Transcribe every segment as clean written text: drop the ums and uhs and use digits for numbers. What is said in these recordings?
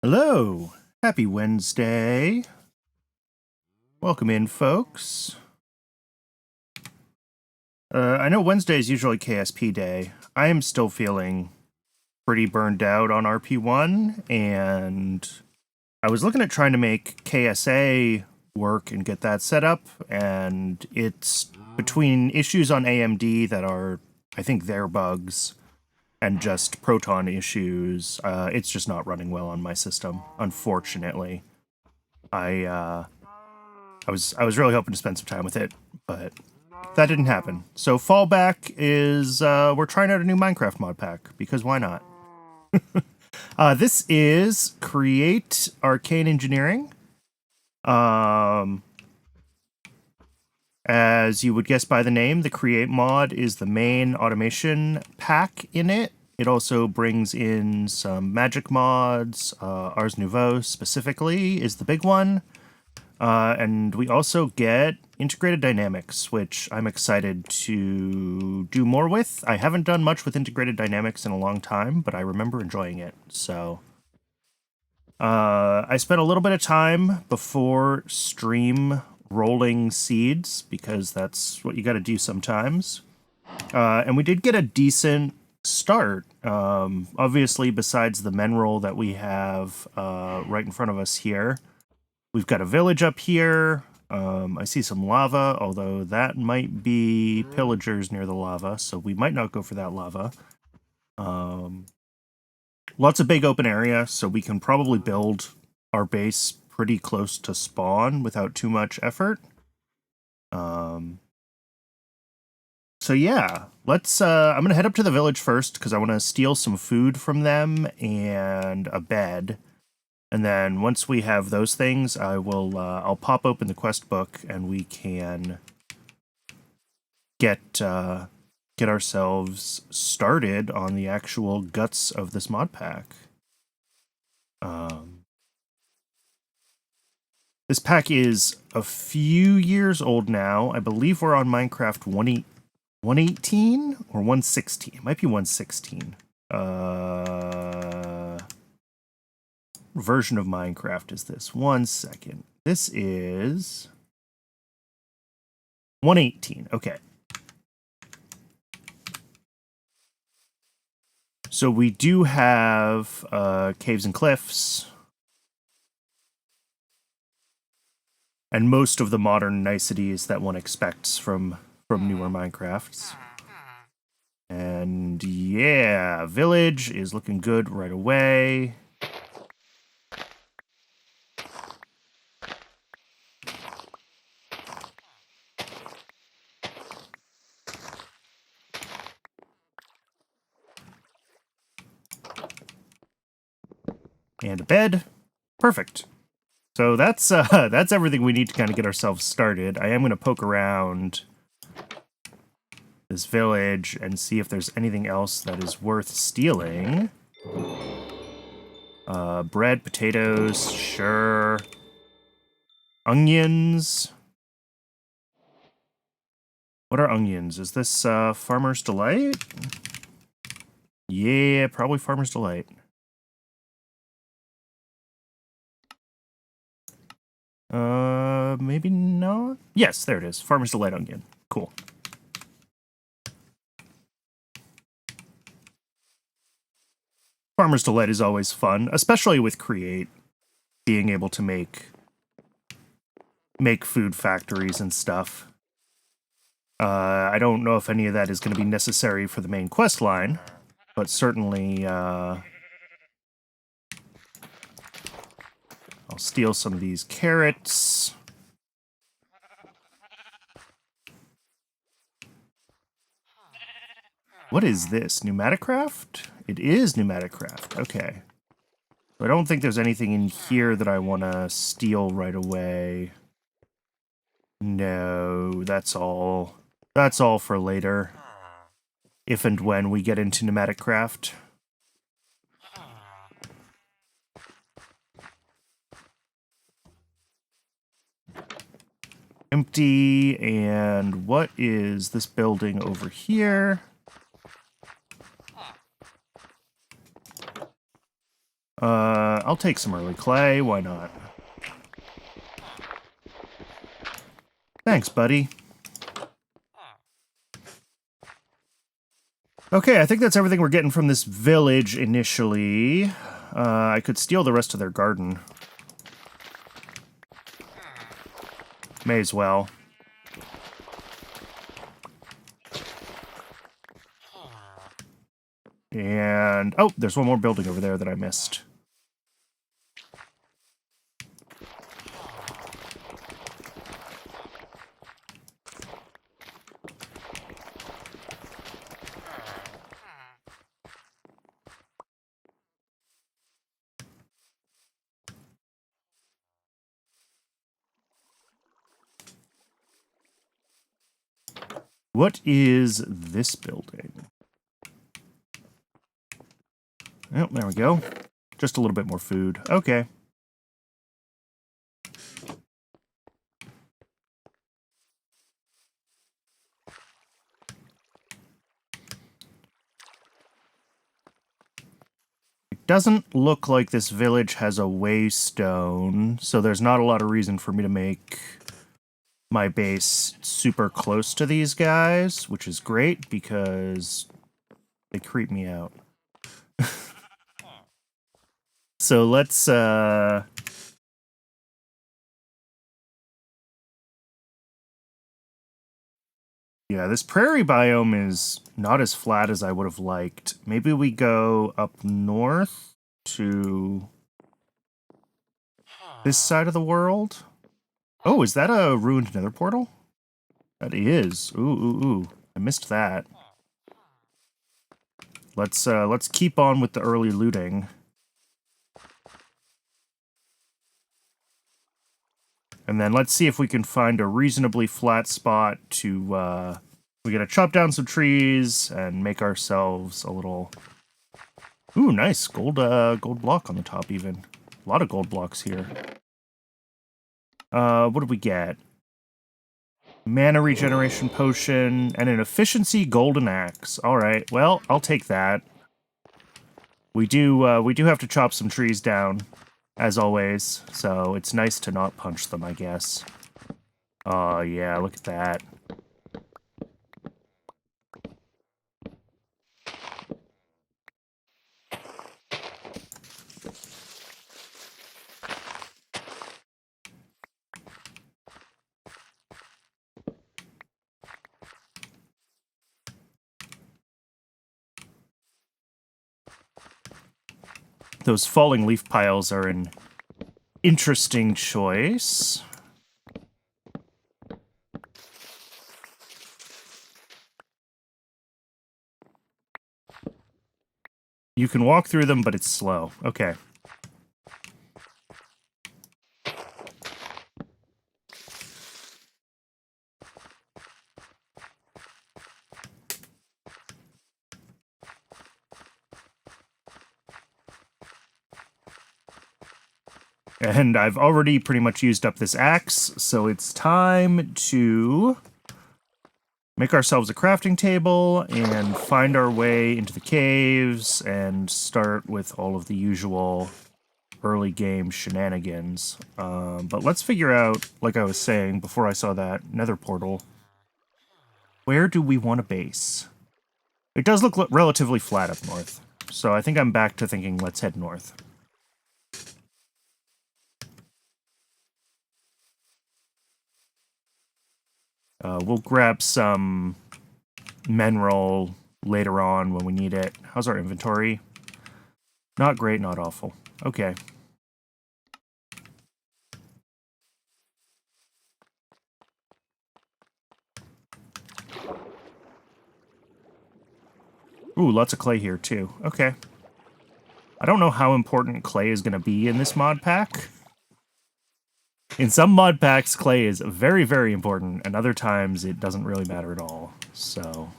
Hello! Happy Wednesday. Welcome in, folks. I know Wednesday is usually KSP day. I am still feeling pretty burned out on RP1, and I was looking at trying to make KSA work and get that set up, and it's between issues on AMD that are, I think, their bugs, and just Proton issues. It's just not running well on my system, unfortunately. I was really hoping to spend some time with it, but that didn't happen. So fallback is we're trying out a new Minecraft mod pack, because why not? This is Create Arcane Engineering. As you would guess by the name, the Create mod is the main automation pack in it. It also brings in some magic mods. Ars Nouveau specifically is the big one. And we also get integrated dynamics, which I'm excited to do more with. I haven't done much with integrated dynamics in a long time, but I remember enjoying it. So I spent a little bit of time before stream rolling seeds, because that's what you got to do sometimes. And we did get a decent start. Obviously, besides the men roll that we have right in front of us here, we've got a village up here. I see some lava, although that might be pillagers near the lava, so we might not go for that lava. Lots of big open area, so we can probably build our base pretty close to spawn without too much effort. So yeah, let's, I'm gonna head up to the village first, because I want to steal some food from them and a bed. And then once we have those things, I'll pop open the quest book and we can get ourselves started on the actual guts of this mod pack. This pack is a few years old now. I believe we're on Minecraft 118 or 116. It might be 116. Version of Minecraft is this? 1 second. This is 118. Okay. So we do have caves and cliffs, and most of the modern niceties that one expects from newer Minecrafts. And yeah, village is looking good right away. And a bed. Perfect. So that's everything we need to kind of get ourselves started. I am going to poke around this village and see if there's anything else that is worth stealing. Bread, potatoes, sure. Onions. What are onions? Is this Farmer's Delight? Yeah, probably Farmer's Delight. Maybe not? Yes, there it is. Farmer's Delight onion. Cool. Farmer's Delight is always fun, especially with Create, being able to make food factories and stuff. I don't know if any of that is going to be necessary for the main quest line, but certainly, I'll steal some of these carrots. What is this? Pneumaticraft? It is Pneumaticraft. Okay. I don't think there's anything in here that I want to steal right away. No, that's all. That's all for later. If and when we get into Pneumaticraft. Empty, and what is this building over here? I'll take some early clay, why not? Thanks, buddy. Okay, I think that's everything we're getting from this village initially. I could steal the rest of their garden. May as well. And, oh, there's one more building over there that I missed. What is this building? Oh, there we go. Just a little bit more food. Okay. It doesn't look like this village has a waystone, so there's not a lot of reason for me to make my base super close to these guys, which is great because they creep me out. So let's yeah, this prairie biome is not as flat as I would have liked. Maybe we go up north to this side of the world. Oh, is that a ruined nether portal? That is. Ooh. I missed that. Let's keep on with the early looting. And then let's see if we can find a reasonably flat spot to, we're gonna chop down some trees and make ourselves a little... Ooh, nice. Gold block on the top even. A lot of gold blocks here. What did we get? Mana regeneration potion and an efficiency golden axe. Alright, well, I'll take that. We do have to chop some trees down, as always, so it's nice to not punch them, I guess. Oh, yeah, look at that. Those falling leaf piles are an interesting choice. You can walk through them, but it's slow. Okay. And I've already pretty much used up this axe, so it's time to make ourselves a crafting table and find our way into the caves and start with all of the usual early game shenanigans. But let's figure out, like I was saying before I saw that nether portal, where do we want to base? It does look relatively flat up north, so I think I'm back to thinking let's head north. We'll grab some mineral later on when we need it. How's our inventory? Not great, not awful. Okay. Ooh, lots of clay here, too. Okay. I don't know how important clay is going to be in this mod pack. In some mod packs, clay is very, very important, and other times it doesn't really matter at all. So...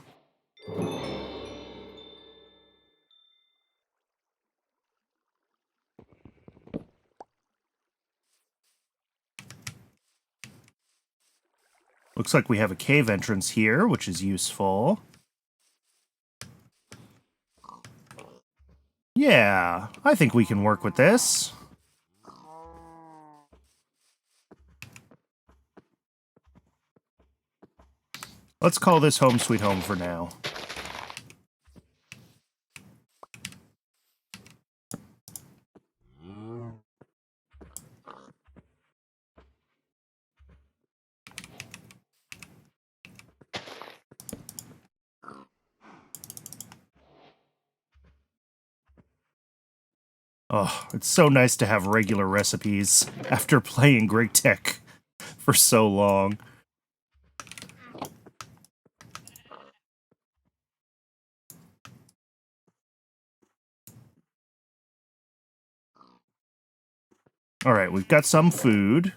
looks like we have a cave entrance here, which is useful. Yeah, I think we can work with this. Let's call this Home Sweet Home for now. Oh, it's so nice to have regular recipes after playing Great Tech for so long. All right, we've got some food.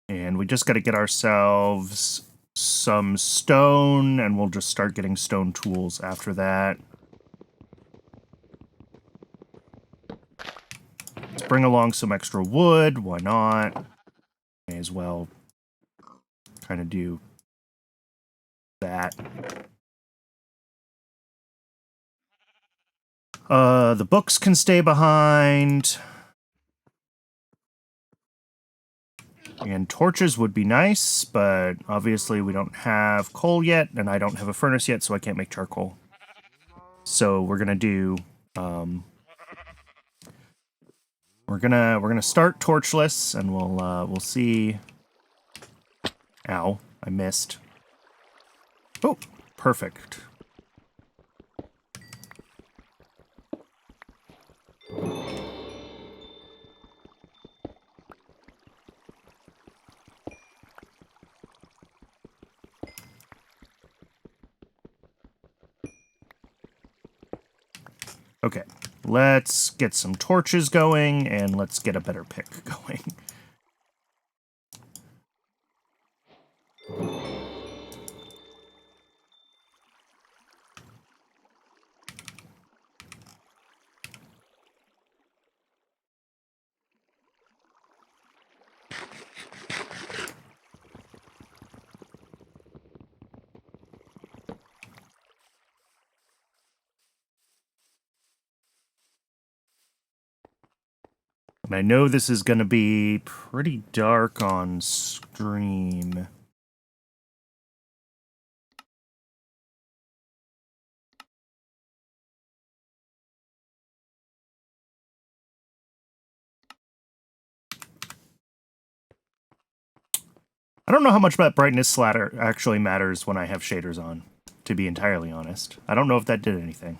And we just got to get ourselves some stone, and we'll just start getting stone tools after that. Let's bring along some extra wood. Why not? May as well kind of do that. The books can stay behind. And torches would be nice, but obviously we don't have coal yet, and I don't have a furnace yet, so I can't make charcoal. So we're gonna do, we're gonna start torchless, and we'll see. Ow, I missed. Oh, perfect. Okay, let's get some torches going, and let's get a better pick going. And I know this is going to be pretty dark on stream. I don't know how much that brightness slather actually matters when I have shaders on, to be entirely honest. I don't know if that did anything.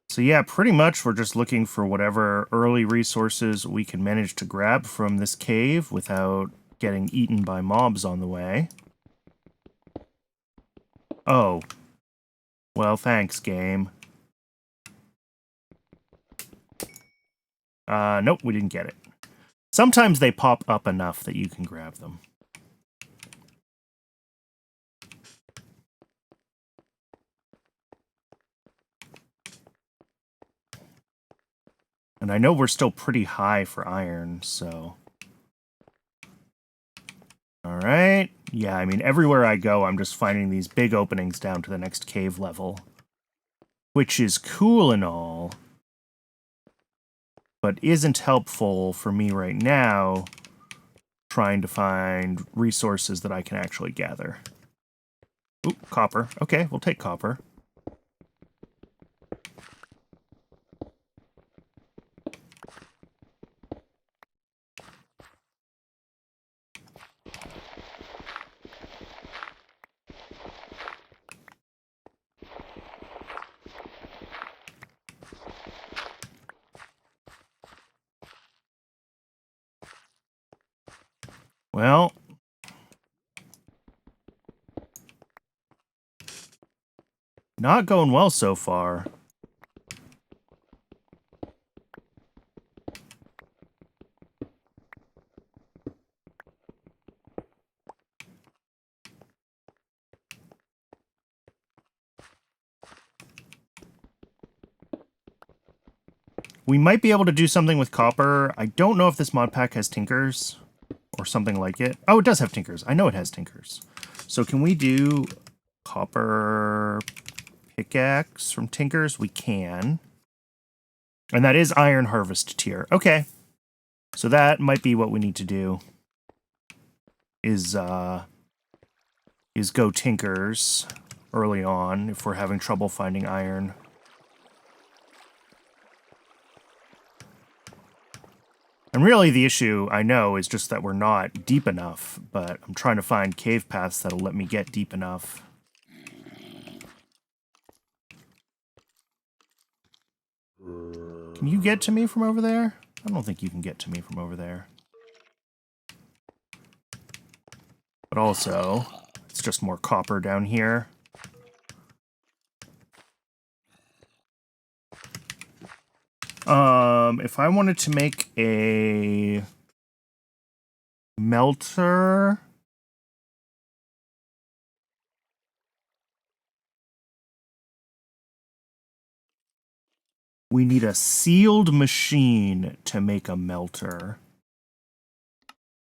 So yeah, pretty much we're just looking for whatever early resources we can manage to grab from this cave without getting eaten by mobs on the way. Oh. Well, thanks, game. Nope, we didn't get it. Sometimes they pop up enough that you can grab them. And I know we're still pretty high for iron, so... Alright. Yeah, I mean, everywhere I go, I'm just finding these big openings down to the next cave level. Which is cool and all, but isn't helpful for me right now trying to find resources that I can actually gather. Ooh, copper. Okay, we'll take copper. Well, not going well so far. We might be able to do something with copper. I don't know if this mod pack has tinkers or something like it. Oh, it does have tinkers. I know it has tinkers. So can we do copper pickaxe from tinkers? We can. And that is iron harvest tier. Okay. So that might be what we need to do. Is go tinkers early on if we're having trouble finding iron. And really the issue, I know, is just that we're not deep enough, but I'm trying to find cave paths that'll let me get deep enough. Can you get to me from over there? I don't think you can get to me from over there. But also, it's just more copper down here. If I wanted to make a melter, we need a sealed machine to make a melter.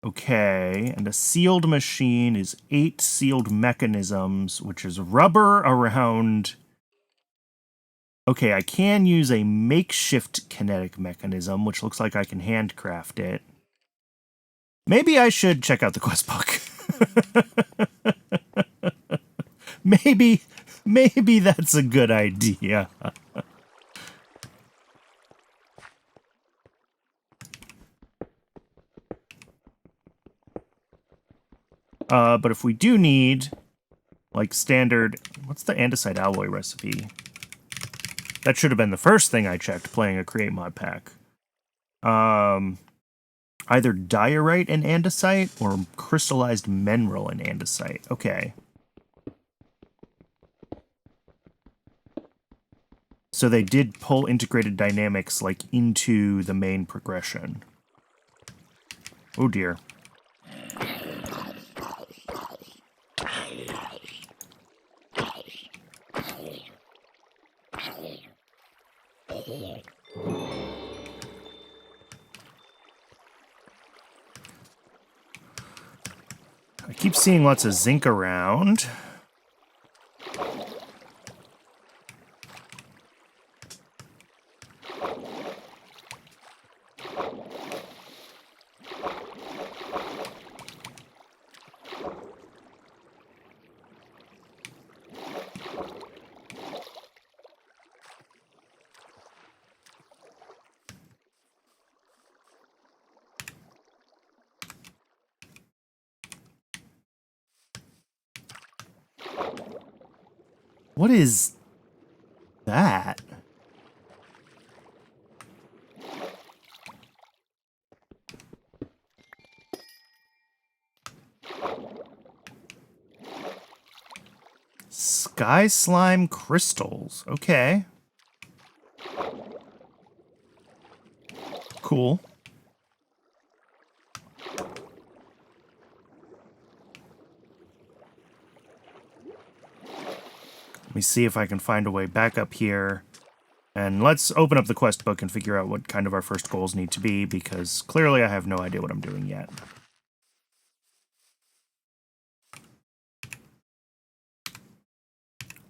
Okay, and a sealed machine is 8 sealed mechanisms, which is rubber around... Okay, I can use a makeshift kinetic mechanism, which looks like I can handcraft it. Maybe I should check out the quest book. Maybe that's a good idea. But if we do need, like, standard... What's the andesite alloy recipe? That should have been the first thing I checked playing a Create Mod pack. Either diorite and andesite or crystallized mineral and andesite. Okay. So they did pull integrated dynamics, like, into the main progression. Oh dear. I keep seeing lots of zinc around. What is that? Sky slime crystals. Okay. Cool. Let me see if I can find a way back up here. And let's open up the quest book and figure out what kind of our first goals need to be, because clearly I have no idea what I'm doing yet.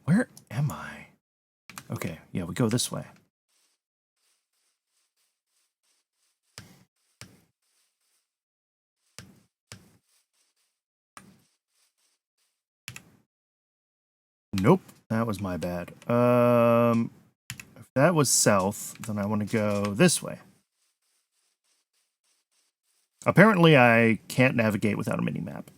Where am I? Okay, yeah, we go this way. Nope, that was my bad. If that was south, then I want to go this way. Apparently I can't navigate without a mini-map.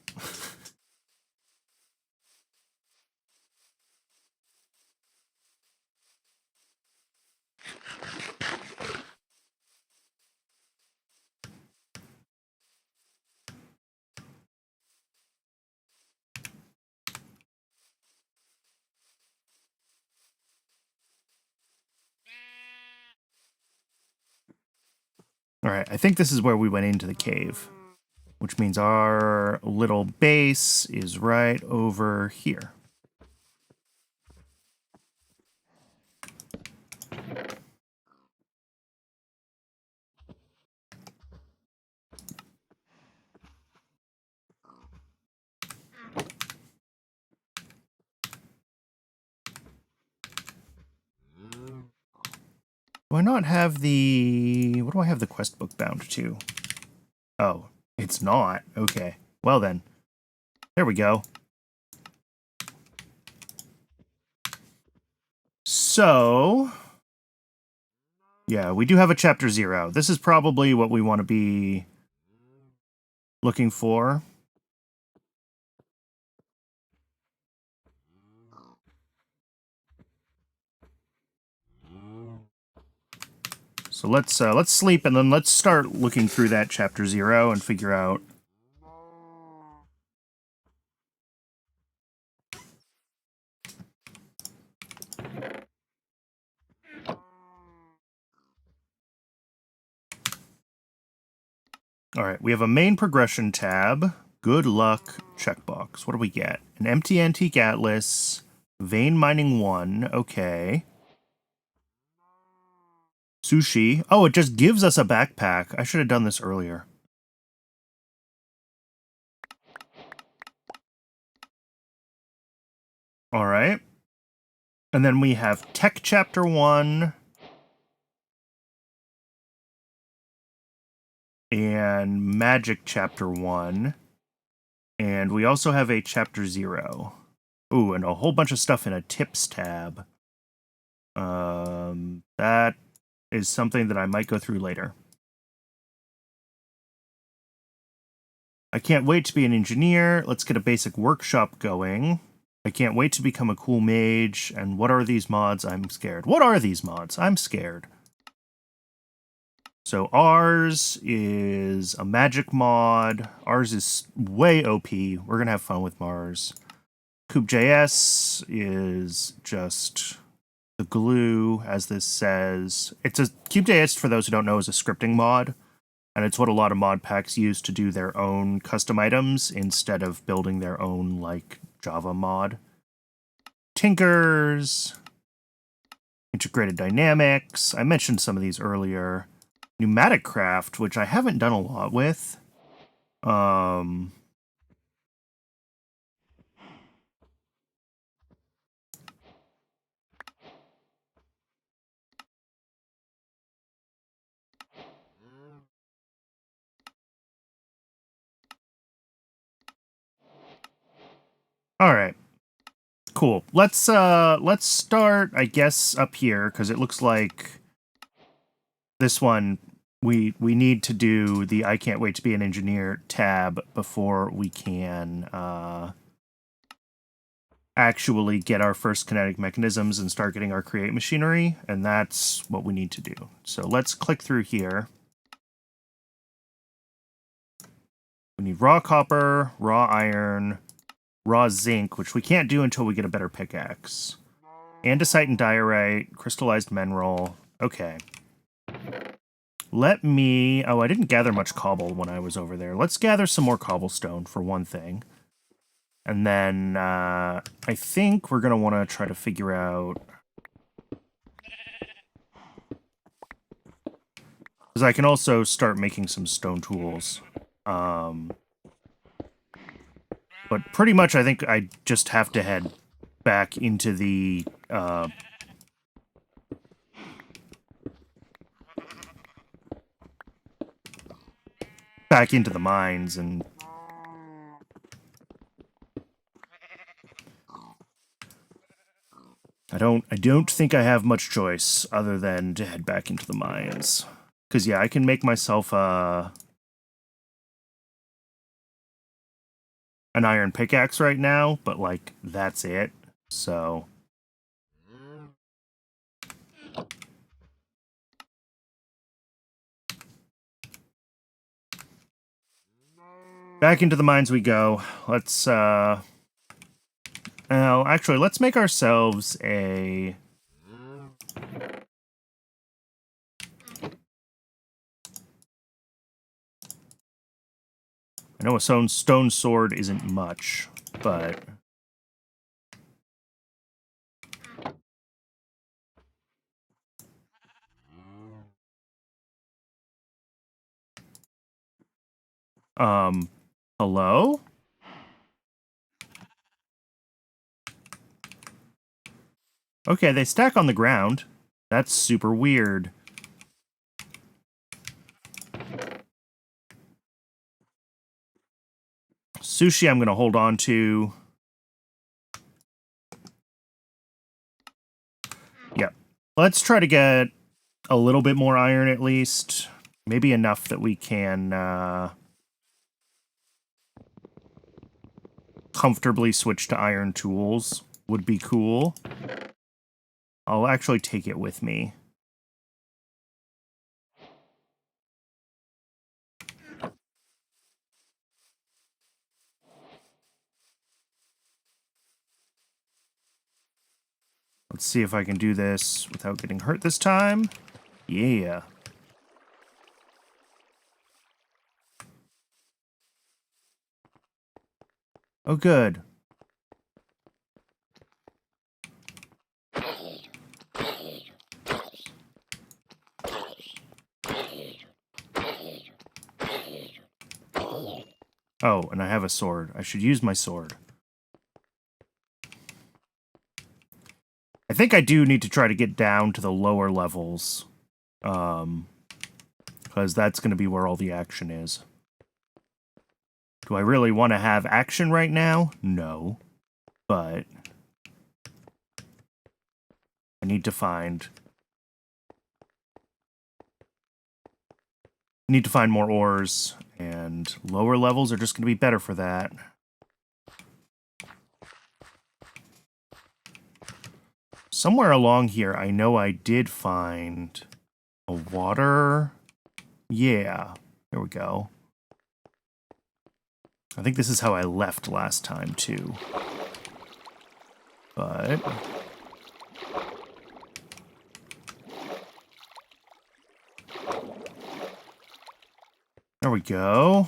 Alright, I think this is where we went into the cave, which means our little base is right over here. Do I not have the... What do I have the quest book bound to? Oh, it's not. Okay. Well then. There we go. So... Yeah, we do have a chapter 0. This is probably what we want to be looking for. So let's sleep and then let's start looking through that chapter 0 and figure out. All right, we have a main progression tab. Good luck checkbox. What do we get? An empty antique atlas. Vein mining 1. Okay. Sushi. Oh, it just gives us a backpack. I should have done this earlier. All right. And then we have Tech Chapter 1. And Magic Chapter 1. And we also have a Chapter 0. Ooh, and a whole bunch of stuff in a Tips tab. That is something that I might go through later. I can't wait to be an engineer. Let's get a basic workshop going. I can't wait to become a cool mage. And what are these mods? I'm scared. What are these mods? I'm scared. So ours is a magic mod. Ours is way OP. We're going to have fun with Mars. Kube.js is just the glue, as this says. It's a Kube.js, for those who don't know, is a scripting mod. And it's what a lot of mod packs use to do their own custom items instead of building their own, like, Java mod. Tinkers. Integrated dynamics. I mentioned some of these earlier. Pneumatic craft, which I haven't done a lot with. All right. Cool. Let's start, I guess, up here, because it looks like this one we need to do the I can't wait to be an engineer tab before we can actually get our first kinetic mechanisms and start getting our create machinery, and that's what we need to do. So let's click through here. We need raw copper, raw iron, raw zinc, which we can't do until we get a better pickaxe. Andesite and diorite, crystallized mineral. Okay. Let me... Oh, I didn't gather much cobble when I was over there. Let's gather some more cobblestone, for one thing. And then, I think we're going to want to try to figure out... Because I can also start making some stone tools. But pretty much I think I just have to head back into the... back into the mines and... I don't think I have much choice other than to head back into the mines. Because, yeah, I can make myself an iron pickaxe right now, but, like, that's it. So... back into the mines we go. Let's, well, actually, let's make ourselves a... I know a stone sword isn't much, but... hello? Okay, they stack on the ground. That's super weird. Sushi I'm going to hold on to. Yep. Let's try to get a little bit more iron at least. Maybe enough that we can comfortably switch to iron tools would be cool. I'll actually take it with me. Let's see if I can do this without getting hurt this time. Yeah. Oh, good. Oh, and I have a sword. I should use my sword. I think I do need to try to get down to the lower levels. Because that's going to be where all the action is. Do I really want to have action right now? No. But I need to find more ores, and lower levels are just going to be better for that. Somewhere along here, I know I did find a water. Yeah, there we go. I think this is how I left last time, too. But there we go.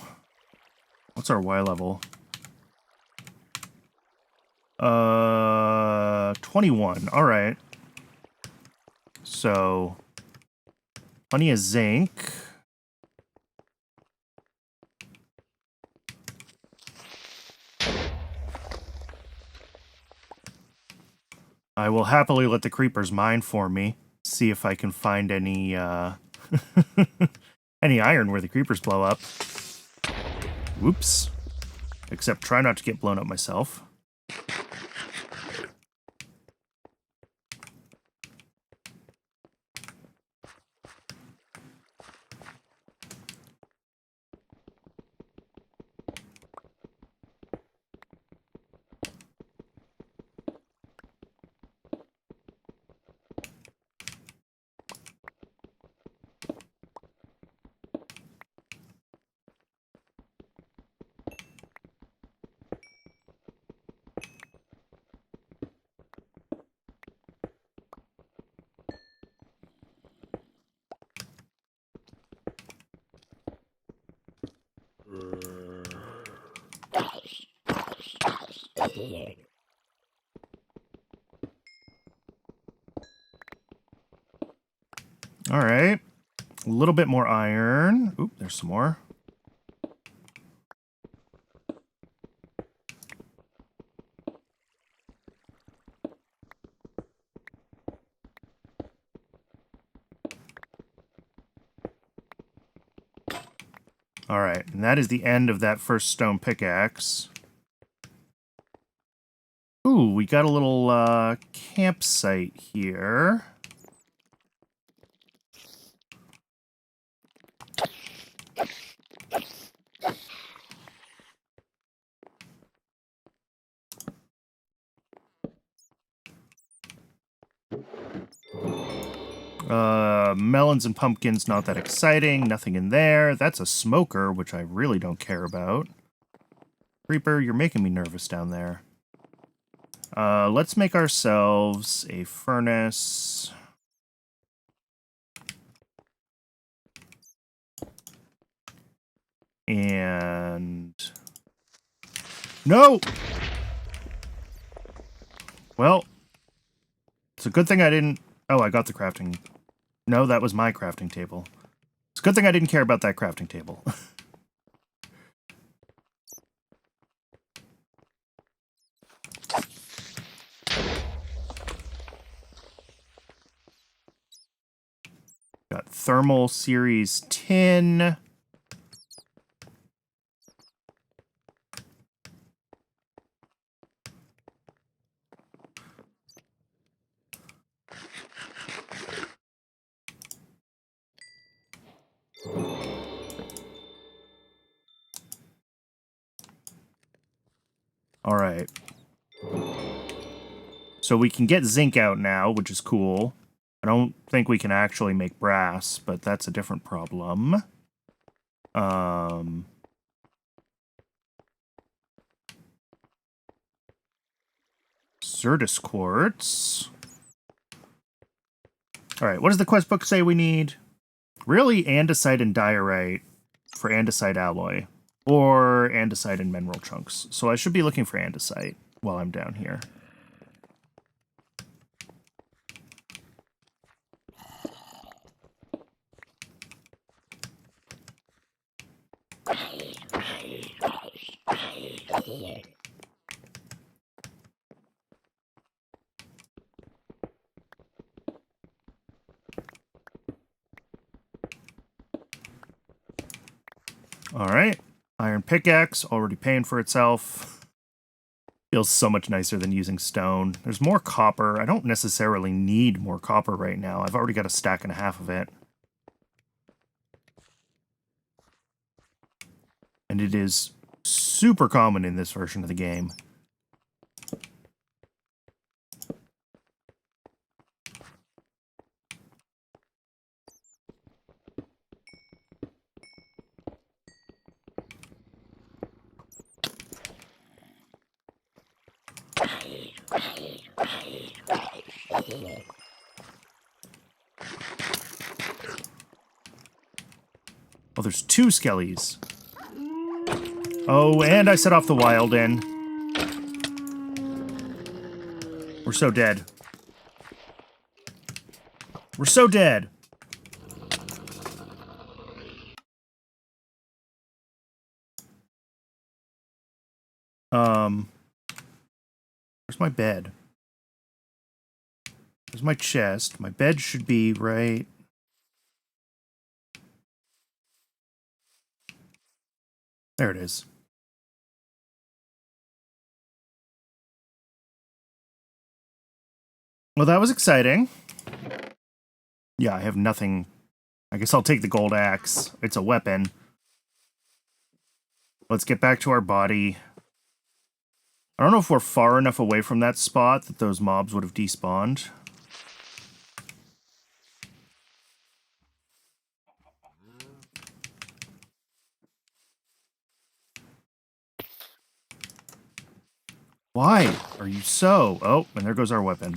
What's our Y level? 21. All right. So, plenty of zinc. I will happily let the creepers mine for me. See if I can find any, any iron where the creepers blow up. Whoops. Except try not to get blown up myself. All right. A little bit more iron. Oop, there's some more. All right, and that is the end of that first stone pickaxe. Ooh, we got a little campsite here. Melons and pumpkins, not that exciting. Nothing in there. That's a smoker, which I really don't care about. Creeper, you're making me nervous down there. Let's make ourselves a furnace. And... No! Well, it's a good thing I didn't... Oh, I got the crafting... No, that was my crafting table. It's a good thing I didn't care about that crafting table. Got thermal series tin. All right. So we can get zinc out now, which is cool. I don't think we can actually make brass, but that's a different problem. Certus quartz. All right, what does the quest book say we need? Really, andesite and diorite for andesite alloy, or andesite and mineral chunks. So I should be looking for andesite while I'm down here. All right, iron pickaxe, already paying for itself. Feels so much nicer than using stone. There's more copper. I don't necessarily need more copper right now. I've already got a stack and a half of it. And it is super common in this version of the game. Oh, there's two skellies. Oh, and I set off the wild end. We're so dead. We're so dead. Where's my bed? Where's my chest? My bed should be right... There it is. Well, that was exciting. Yeah, I have nothing. I guess I'll take the gold axe. It's a weapon. Let's get back to our body. I don't know if we're far enough away from that spot that those mobs would have despawned. Why are you so... Oh, and there goes our weapon.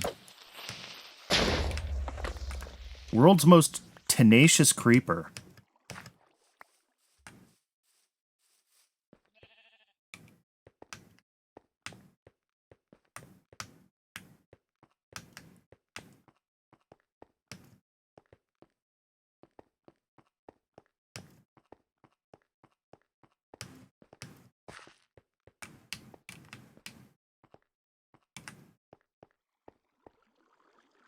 World's most tenacious creeper.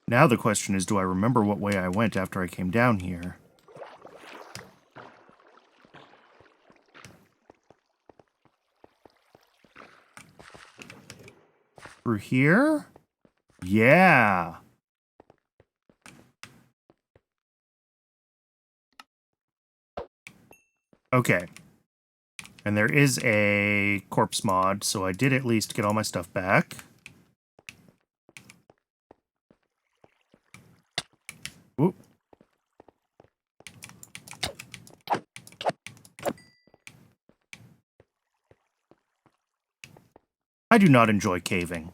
Now the question is, do I remember what way I went after I came down here? Through here? Yeah. Okay. And there is a corpse mod, so I did at least get all my stuff back. Ooh. I do not enjoy caving.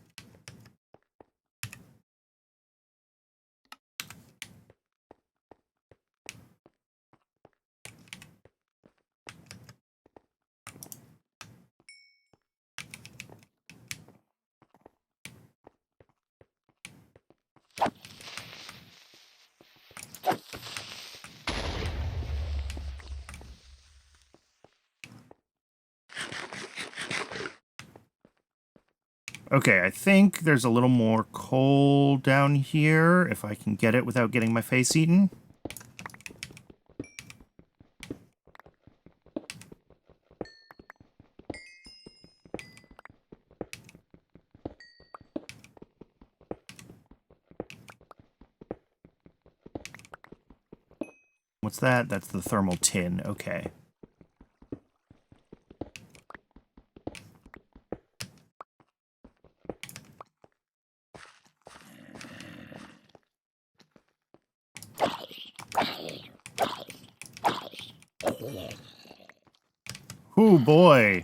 Okay, I think there's a little more coal down here, if I can get it without getting my face eaten. What's that? That's the thermal tin. Okay. Ooh, boy.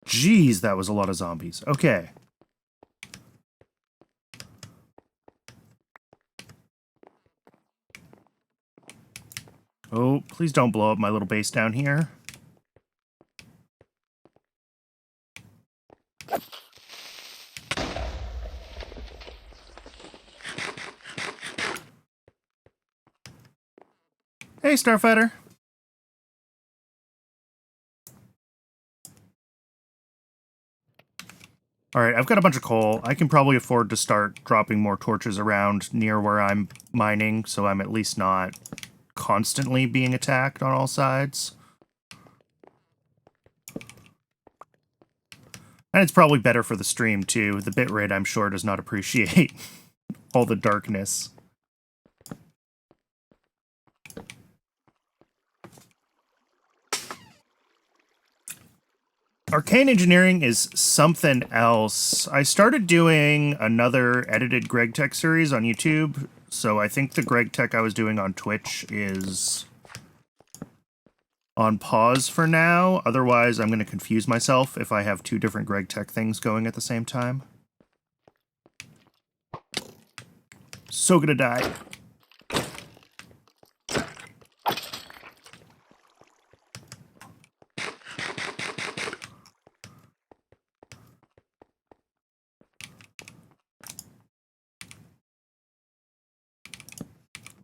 Jeez, that was a lot of zombies. Okay. Oh, please don't blow up my little base down here. Hey, Starfighter. Alright, I've got a bunch of coal. I can probably afford to start dropping more torches around near where I'm mining, so I'm at least not constantly being attacked on all sides. And it's probably better for the stream, too. The bitrate, I'm sure, does not appreciate all the darkness. Arcane engineering is something else. I started doing another edited Greg Tech series on YouTube, so I think the Greg Tech I was doing on Twitch is on pause for now. Otherwise, I'm going to confuse myself if I have two different Greg Tech things going at the same time. So gonna die.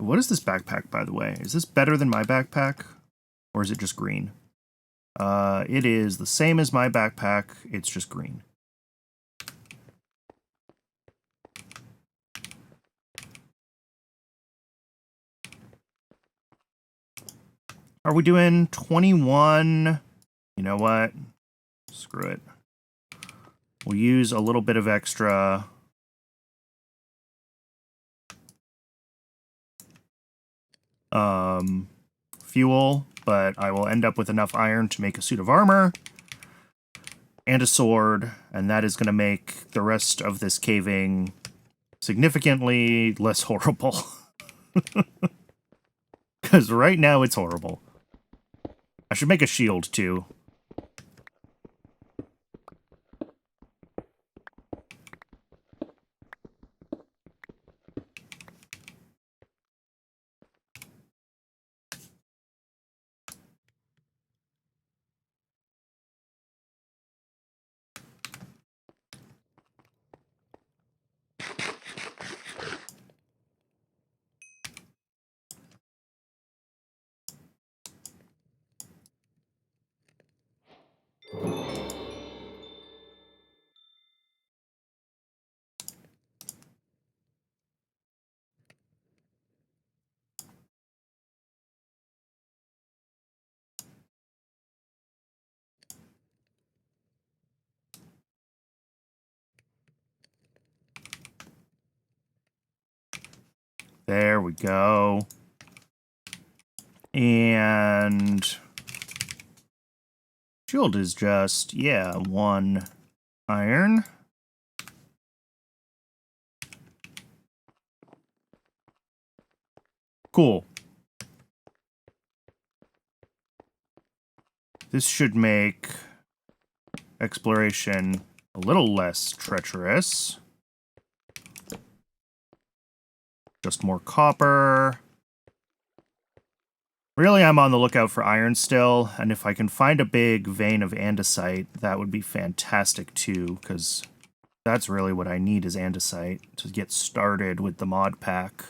What is this backpack, by the way? Is this better than my backpack? Or is it just green? It is the same as my backpack, it's just green. Are we doing 21? You know what? Screw it. We'll use a little bit of extra fuel, but I will end up with enough iron to make a suit of armor and a sword, and that is going to make the rest of this caving significantly less horrible. Because right now it's horrible. I should make a shield, too. There we go. And shield is just, yeah, 1 iron. Cool. This should make exploration a little less treacherous. Just more copper. Really, I'm on the lookout for iron still, and if I can find a big vein of andesite, that would be fantastic too, because That's really what I need is andesite to get started with the mod pack.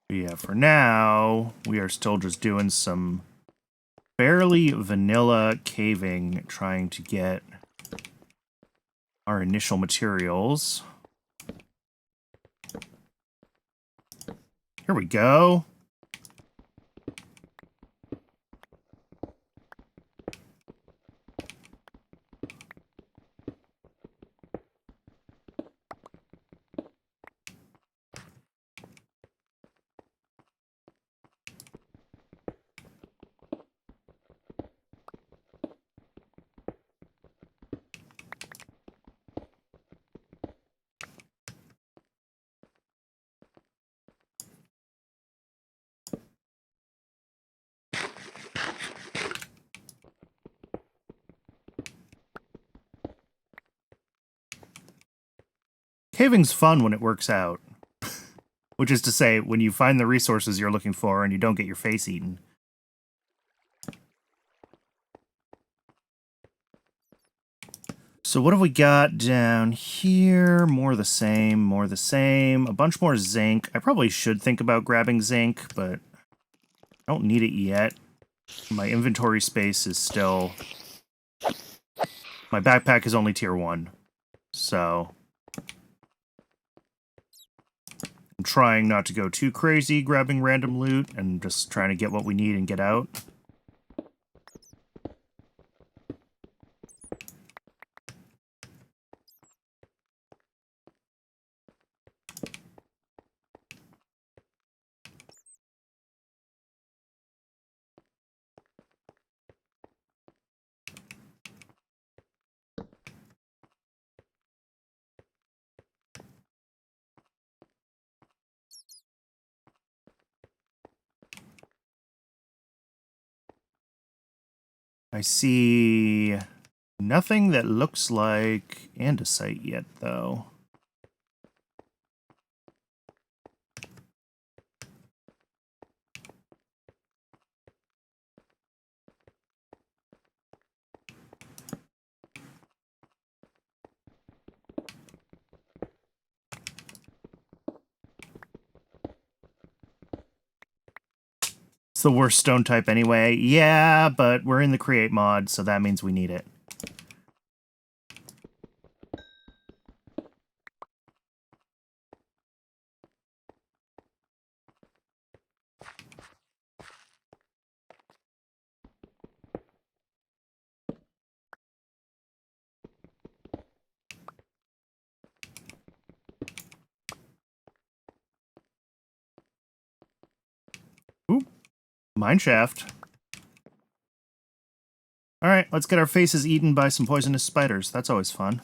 Yeah, for now, we are still just doing some fairly vanilla caving, trying to get our initial materials. Here we go. Caving's fun when it works out. Which is to say, when you find the resources you're looking for and you don't get your face eaten. So what have we got down here? More the same, more the same. A bunch more zinc. I probably should think about grabbing zinc, but I don't need it yet. My inventory space is still... My backpack is only tier 1, so... I'm trying not to go too crazy grabbing random loot and just trying to get what we need and get out. I see nothing that looks like andesite yet, though. It's the worst stone type anyway. Yeah, but we're in the create mod, so that means we need it. Oop. Mineshaft. Alright, let's get our faces eaten by some poisonous spiders. That's always fun.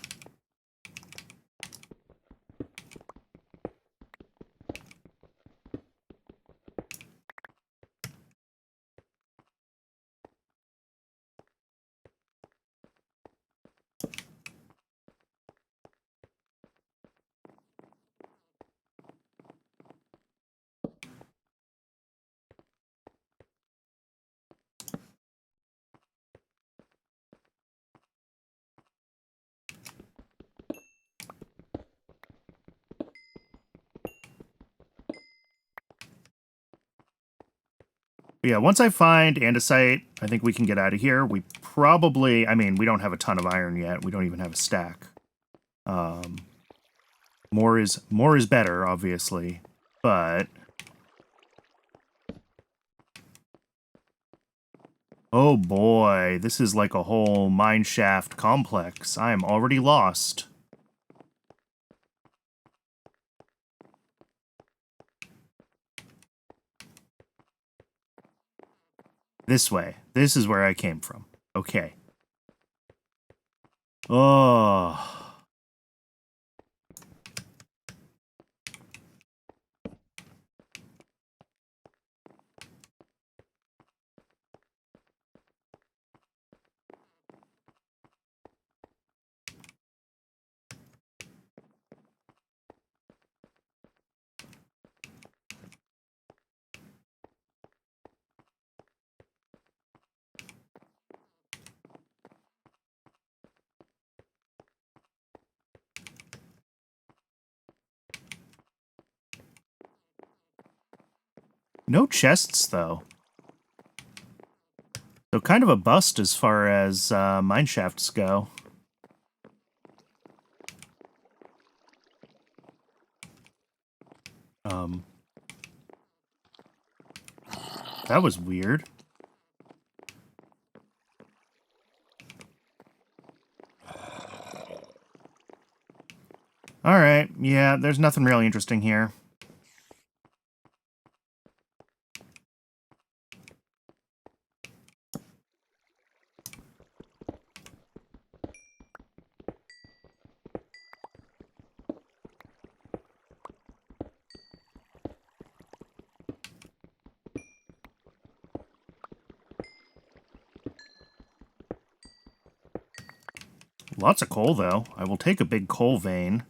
But yeah, once I find andesite, I think we can get out of here. We probably, I mean, we don't have a ton of iron yet. We don't even have a stack. More is better, obviously, but Oh boy, this is like a whole mineshaft complex. I am already lost. This way. This is where I came from. Okay. Oh. No chests, though. So kind of a bust as far as mineshafts go. That was weird. Alright, yeah, there's nothing really interesting here. Lots of coal, though. I will take a big coal vein.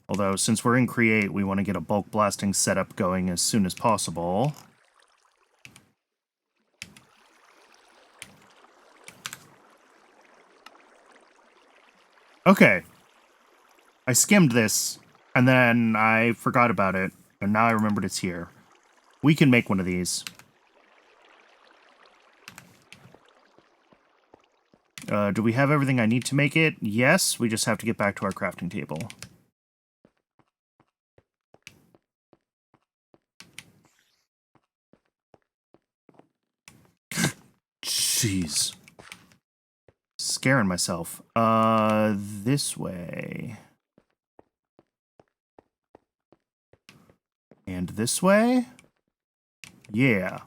Although, since we're in Create, we want to get a bulk blasting setup going as soon as possible. Okay. I skimmed this, and then I forgot about it, and now I remembered it's here. We can make one of these. Do we have everything I need to make it? Yes, we just have to get back to our crafting table. Jeez. Scaring myself. This way. And this way? Yeah.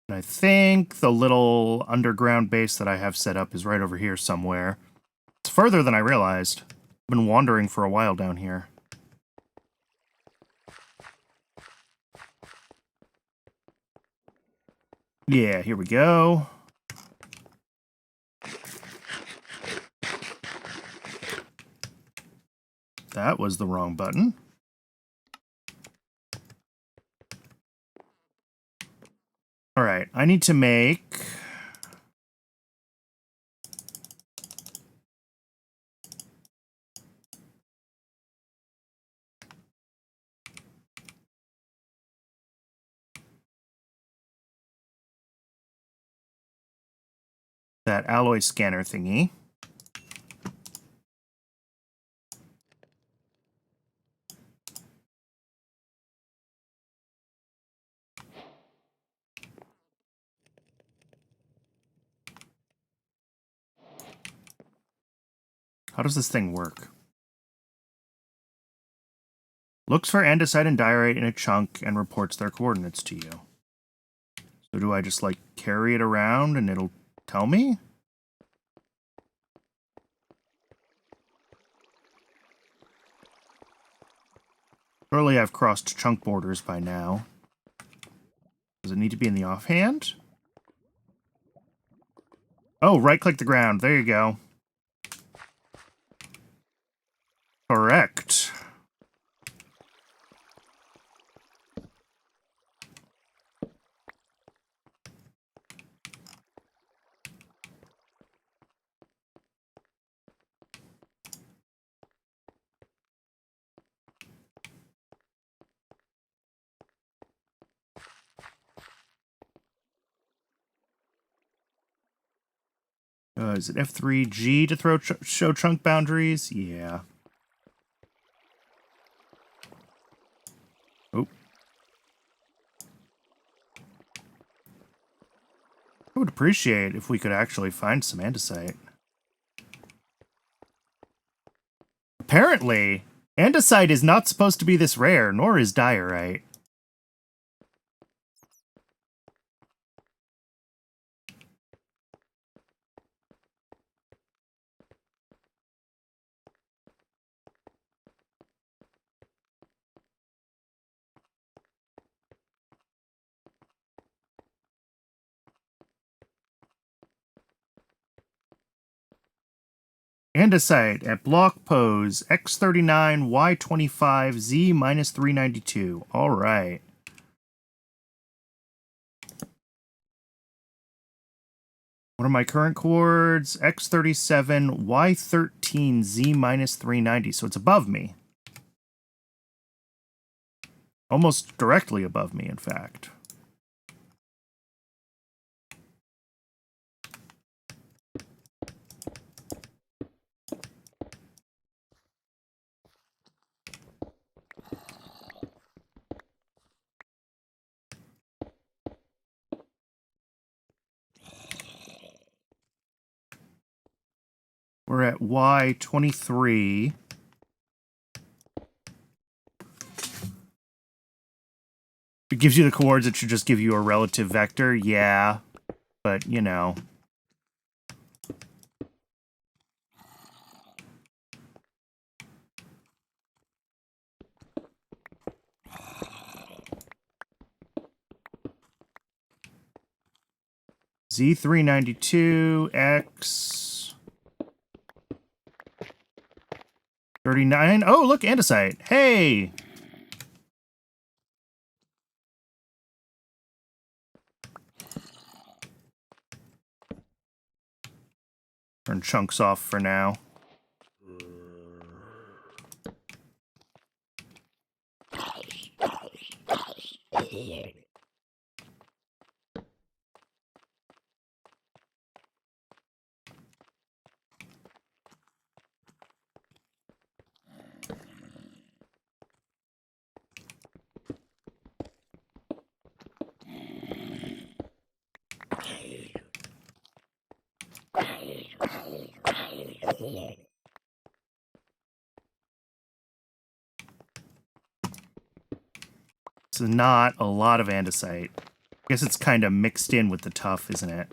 And I think the little underground base that I have set up is right over here somewhere. It's further than I realized. I've been wandering for a while down here. Yeah, here we go. That was the wrong button. Alright, I need to make... that alloy scanner thingy. How does this thing work? Looks for andesite and diorite in a chunk and reports their coordinates to you. So do I just, like, carry it around and it'll tell me? Surely I've crossed chunk borders by now. Does it need to be in the offhand? Oh, right-click the ground. There you go. Correct. Is it F3G to show chunk boundaries? Yeah. Oh. I would appreciate if we could actually find some andesite. Apparently, andesite is not supposed to be this rare, nor is diorite. Andesite at block pose X39 Y25 Z minus 392. All right. What are my current coords? X37 Y13 Z minus 390. So it's above me. Almost directly above me, in fact. We're at Y23. It gives you the coords, it should just give you a relative vector. Yeah, but, you know. Z392, X... 39. Oh, look, andesite. Hey! Turn chunks off for now. This is not a lot of andesite. I guess it's kind of mixed in with the tough, isn't it?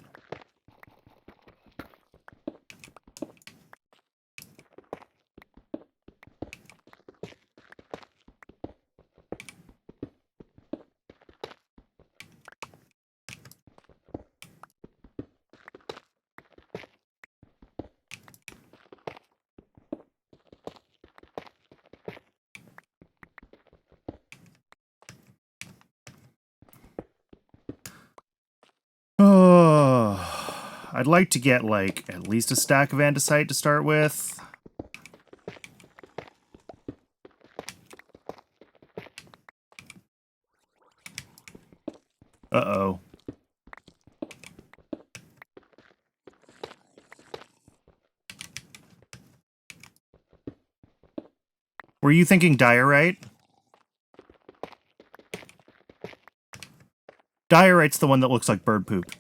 Oh, I'd like to get, like, at least a stack of andesite to start with. Uh-oh. Were you thinking diorite? Diorite's the one that looks like bird poop.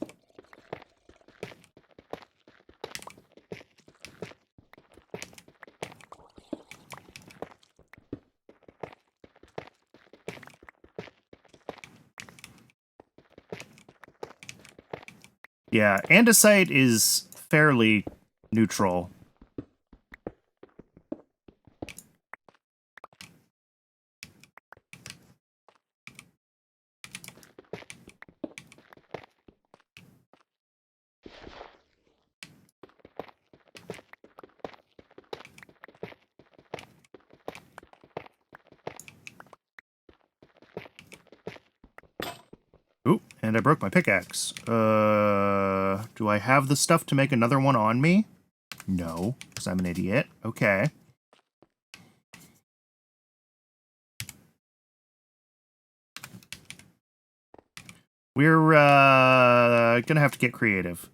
Yeah, andesite is fairly neutral. Ooh, and I broke my pickaxe. Do I have the stuff to make another one on me? No, because I'm an idiot. Okay. We're, gonna have to get creative.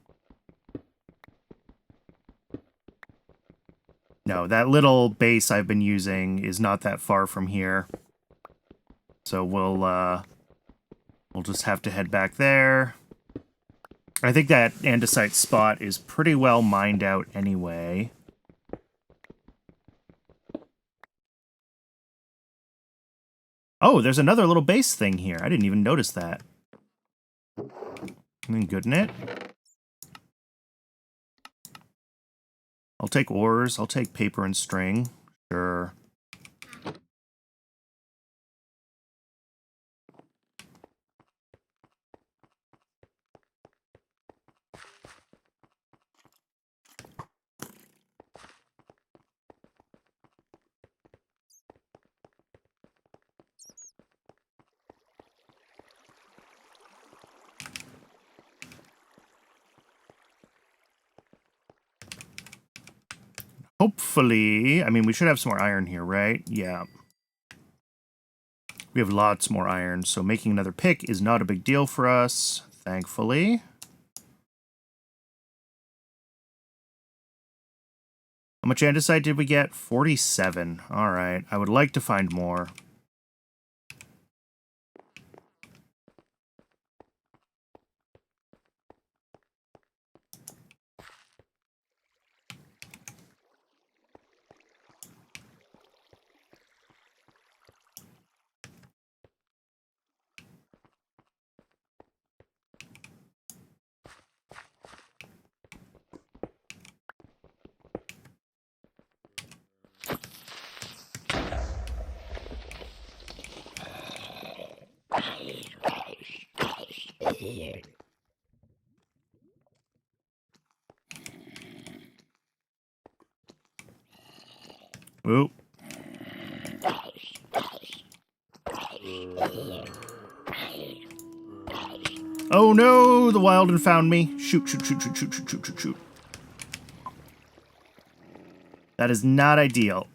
No, that little base I've been using is not that far from here. So we'll just have to head back there. I think that andesite spot is pretty well mined out anyway. Oh, there's another little base thing here. I didn't even notice that. Good in it. I'll take ores. I'll take paper and string. Sure. Hopefully, I mean, we should have some more iron here, right? Yeah. We have lots more iron, so making another pick is not a big deal for us, thankfully. How much andesite did we get? 47. All right. I would like to find more. Oop. Oh no, the Wilden found me. Shoot, shoot, shoot, shoot, shoot, shoot, shoot, shoot, shoot. That is not ideal.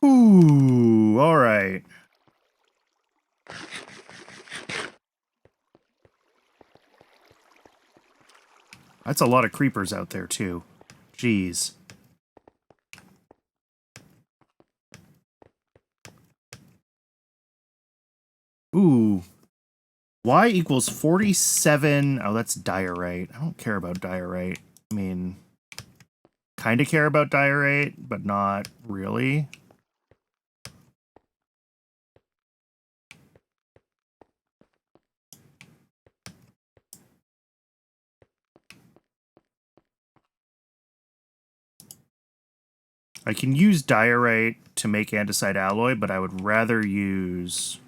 Ooh, all right. That's a lot of creepers out there, too. Jeez. Ooh. Y equals 47. Oh, that's diorite. I don't care about diorite. I mean, kind of care about diorite, but not really. I can use diorite to make andesite alloy, but I would rather use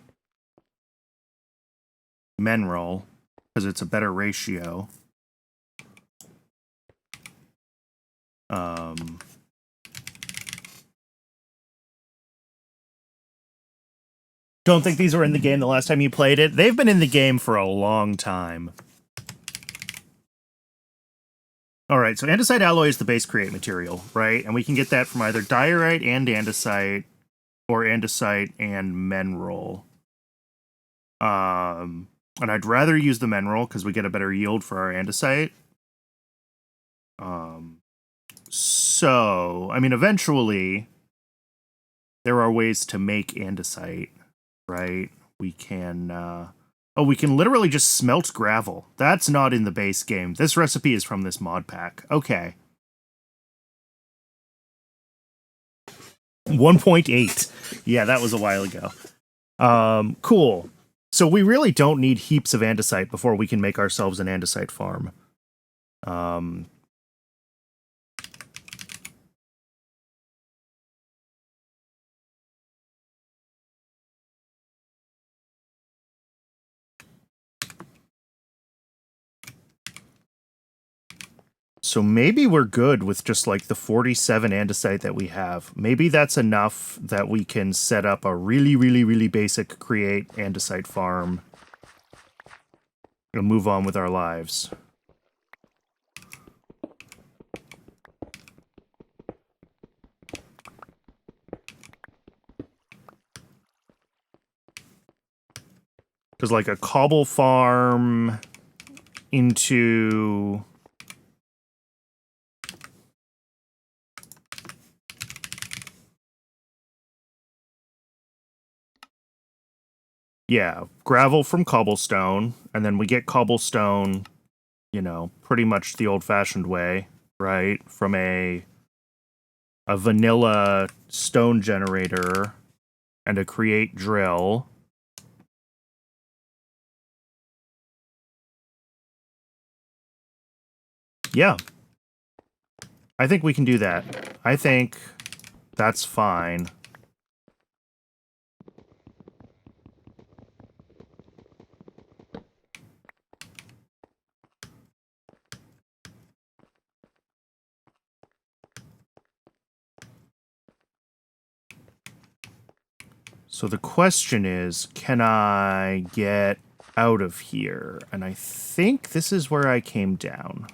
mineral because it's a better ratio. Don't think these were in the game the last time you played it. They've been in the game for a long time. All right, so andesite alloy is the base create material, right? And we can get that from either diorite and andesite, or andesite and mineral. And I'd rather use the mineral because we get a better yield for our andesite. So, I mean, eventually, there are ways to make andesite, right? We can, oh, we can literally just smelt gravel. That's not in the base game. This recipe is from this mod pack. Okay. 1.8. Yeah, that was a while ago. Cool. So we really don't need heaps of andesite before we can make ourselves an andesite farm. So maybe we're good with just like the 47 andesite that we have. Maybe that's enough that we can set up a really, really, really basic create andesite farm and move on with our lives. Because, like, a cobble farm into... Yeah, gravel from cobblestone, and then we get cobblestone, you know, pretty much the old-fashioned way, right? From a vanilla stone generator and a create drill. Yeah. I think we can do that. I think that's fine. So the question is, can I get out of here? And I think this is where I came down.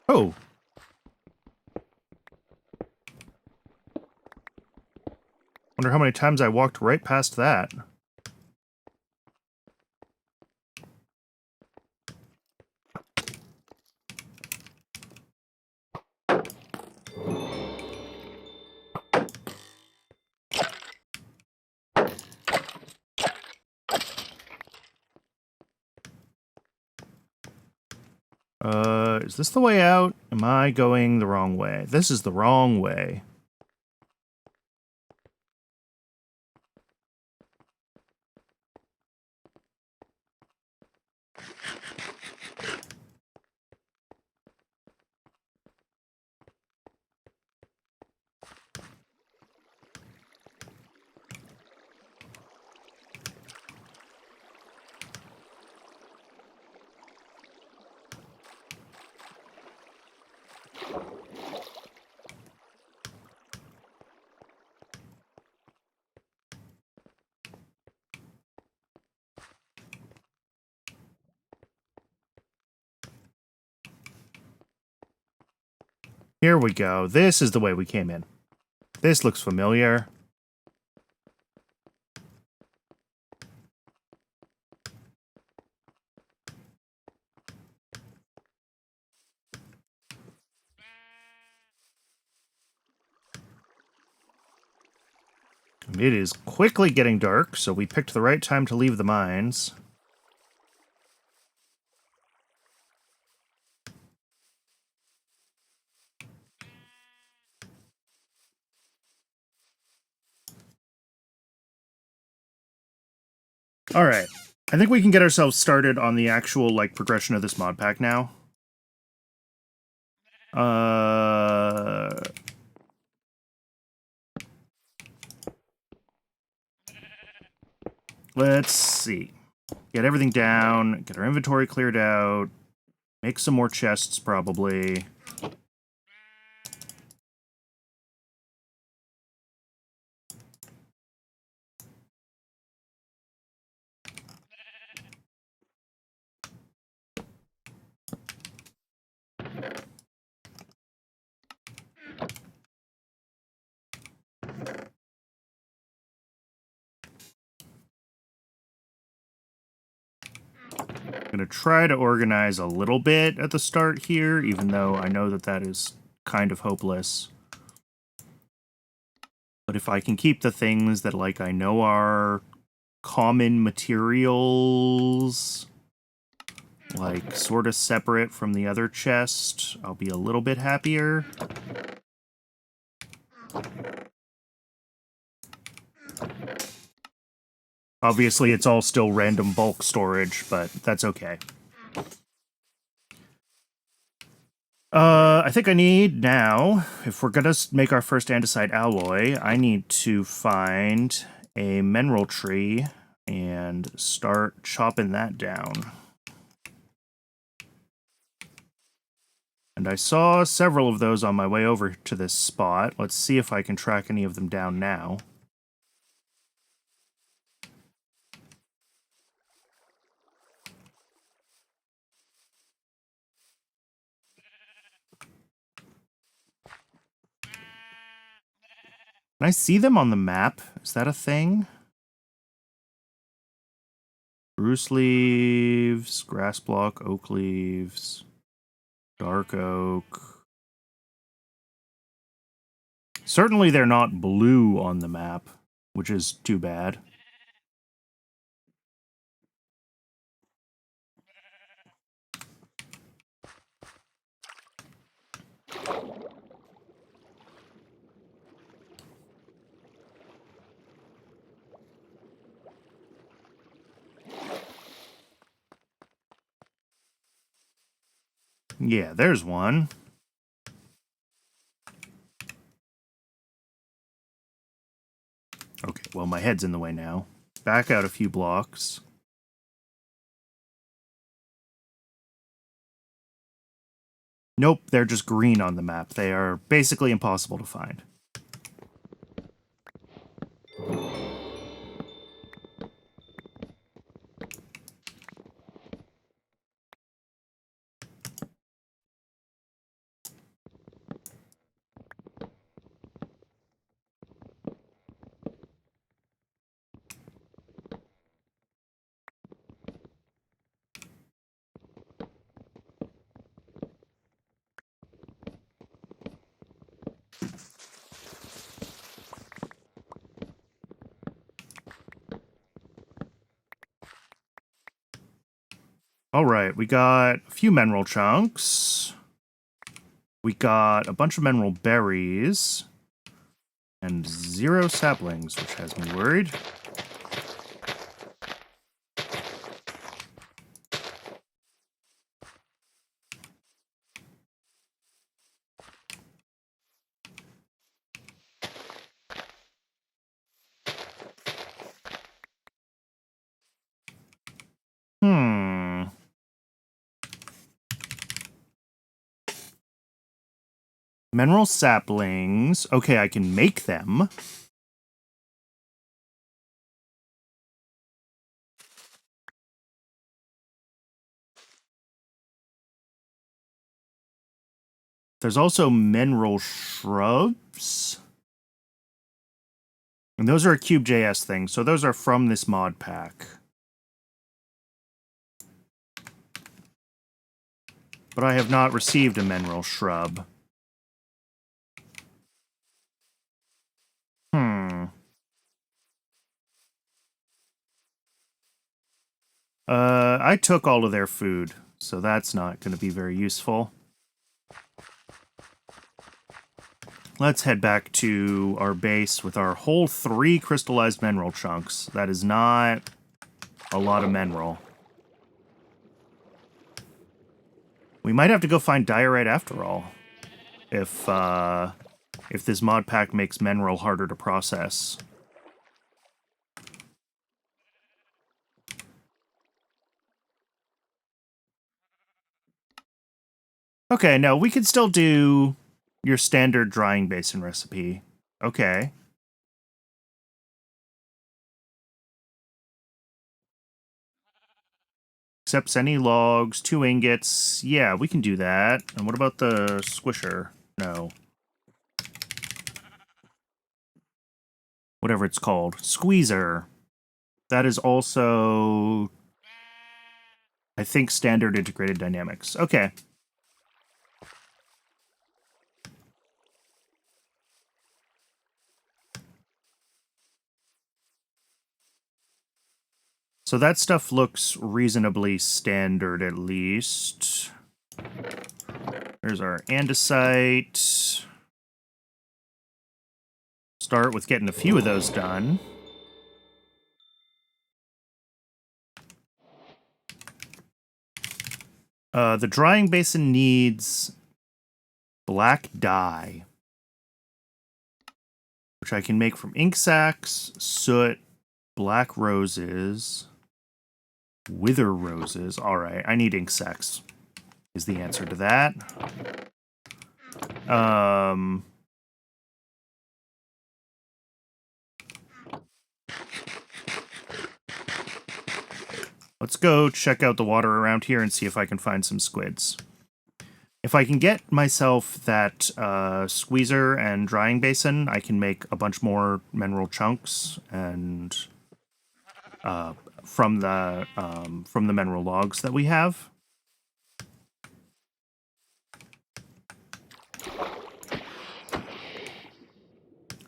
Oh. Wonder how many times I walked right past that. Is this the way out? Am I going the wrong way? This is the wrong way. Here we go. This is the way we came in. This looks familiar. It is quickly getting dark, so we picked the right time to leave the mines. Alright. I think we can get ourselves started on the actual, like, progression of this mod pack now. Let's see. Get everything down, get our inventory cleared out, make some more chests, probably. I'm going to try to organize a little bit at the start here, even though I know that that is kind of hopeless. But if I can keep the things that, like, I know are common materials, like, sort of separate from the other chest, I'll be a little bit happier. Obviously, it's all still random bulk storage, but that's okay. I think I need now, if we're gonna make our first andesite alloy, I need to find a mineral tree and start chopping that down. And I saw several of those on my way over to this spot. Let's see if I can track any of them down now. Can I see them on the map? Is that a thing? Spruce leaves, grass block, oak leaves, dark oak. Certainly they're not blue on the map, which is too bad. Yeah, there's one. Okay, well, my head's in the way now. Back out a few blocks. Nope, they're just green on the map. They are basically impossible to find. All right, we got a few mineral chunks. We got a bunch of mineral berries. And 0 saplings, which has me worried. Mineral saplings. Okay, I can make them. There's also mineral shrubs. And those are a Cube.js thing, so those are from this mod pack. But I have not received a mineral shrub. I took all of their food, so that's not going to be very useful. Let's head back to our base with our whole 3 crystallized mineral chunks. That is not a lot of mineral. We might have to go find diorite after all. If this mod pack makes mineral harder to process. Okay, no, we could still do your standard drying basin recipe. Okay. Accepts any logs, 2 ingots. Yeah, we can do that. And what about the squisher? No. Whatever it's called. Squeezer. That is also, I think, standard integrated dynamics. Okay. So that stuff looks reasonably standard, at least. There's our andesite. Start with getting a few of those done. The drying basin needs black dye, which I can make from ink sacs, soot, black roses, wither roses. All right, I need ink sacs is the answer to that. Let's go check out the water around here and see if I can find some squids. If I can get myself that squeezer and drying basin, I can make a bunch more mineral chunks and from the mineral logs that we have.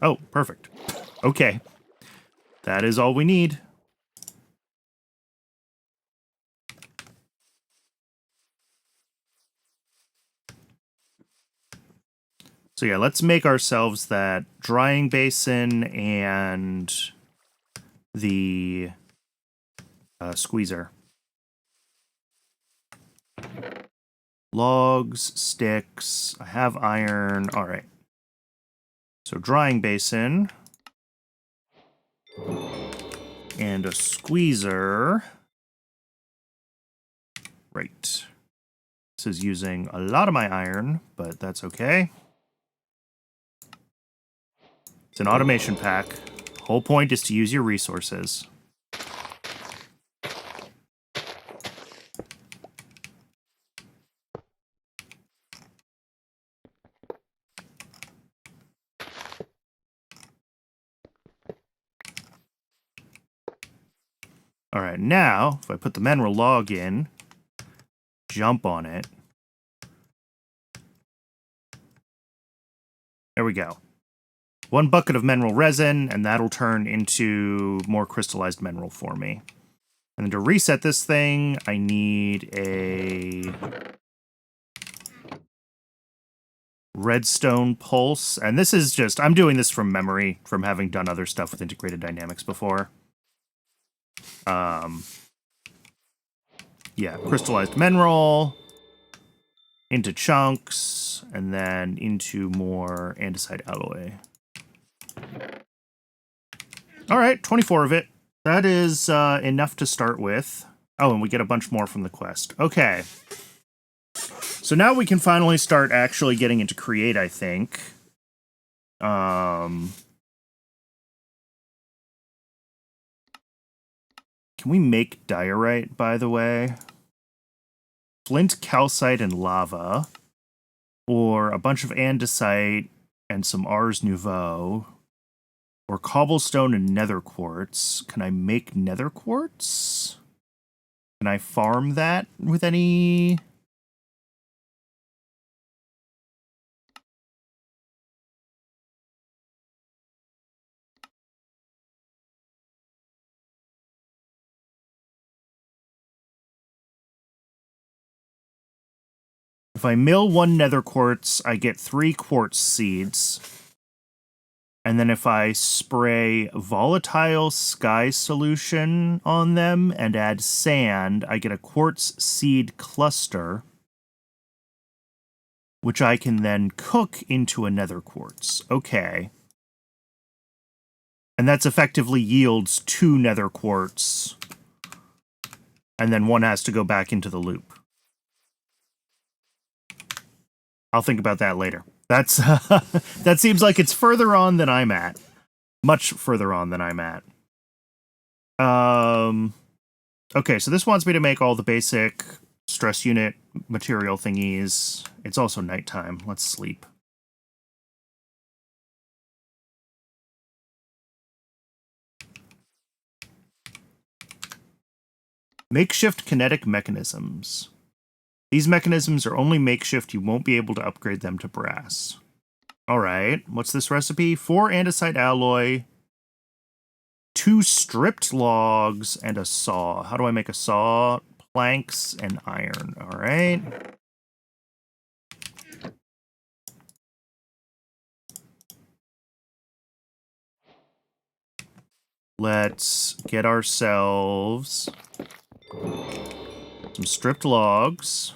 Oh, perfect. Okay. That is all we need. So yeah, let's make ourselves that drying basin and the squeezer. Logs, sticks, I have iron. All right. So drying basin and a squeezer. Right. This is using a lot of my iron, but that's okay. It's an automation pack. Whole point is to use your resources. All right, now, if I put the mineral log in, jump on it. There we go. 1 bucket of mineral resin, and that'll turn into more crystallized mineral for me. And then to reset this thing, I need a redstone pulse. And this is just, I'm doing this from memory, from having done other stuff with integrated dynamics before. Yeah, crystallized mineral into chunks, and then into more andesite alloy. All right, 24 of it. That is enough to start with. Oh, and we get a bunch more from the quest. Okay. So now we can finally start actually getting into create, I think. Can we make diorite, by the way? Flint, calcite, and lava. Or a bunch of andesite and some Ars Nouveau. Or cobblestone and nether quartz. Can I make nether quartz? Can I farm that with any... If I mill 1 nether quartz, I get 3 quartz seeds. And then if I spray volatile sky solution on them and add sand, I get a quartz seed cluster, which I can then cook into a nether quartz. Okay. And that's effectively yields 2 nether quartz. And then 1 has to go back into the loop. I'll think about that later. That's that seems like it's further on than I'm at. Much further on than I'm at. Okay, so this wants me to make all the basic stress unit material thingies. It's also nighttime. Let's sleep. Makeshift kinetic mechanisms. These mechanisms are only makeshift. You won't be able to upgrade them to brass. All right. What's this recipe? 4 andesite alloy, 2 stripped logs, and a saw. How do I make a saw? Planks and iron. All right. Let's get ourselves some stripped logs.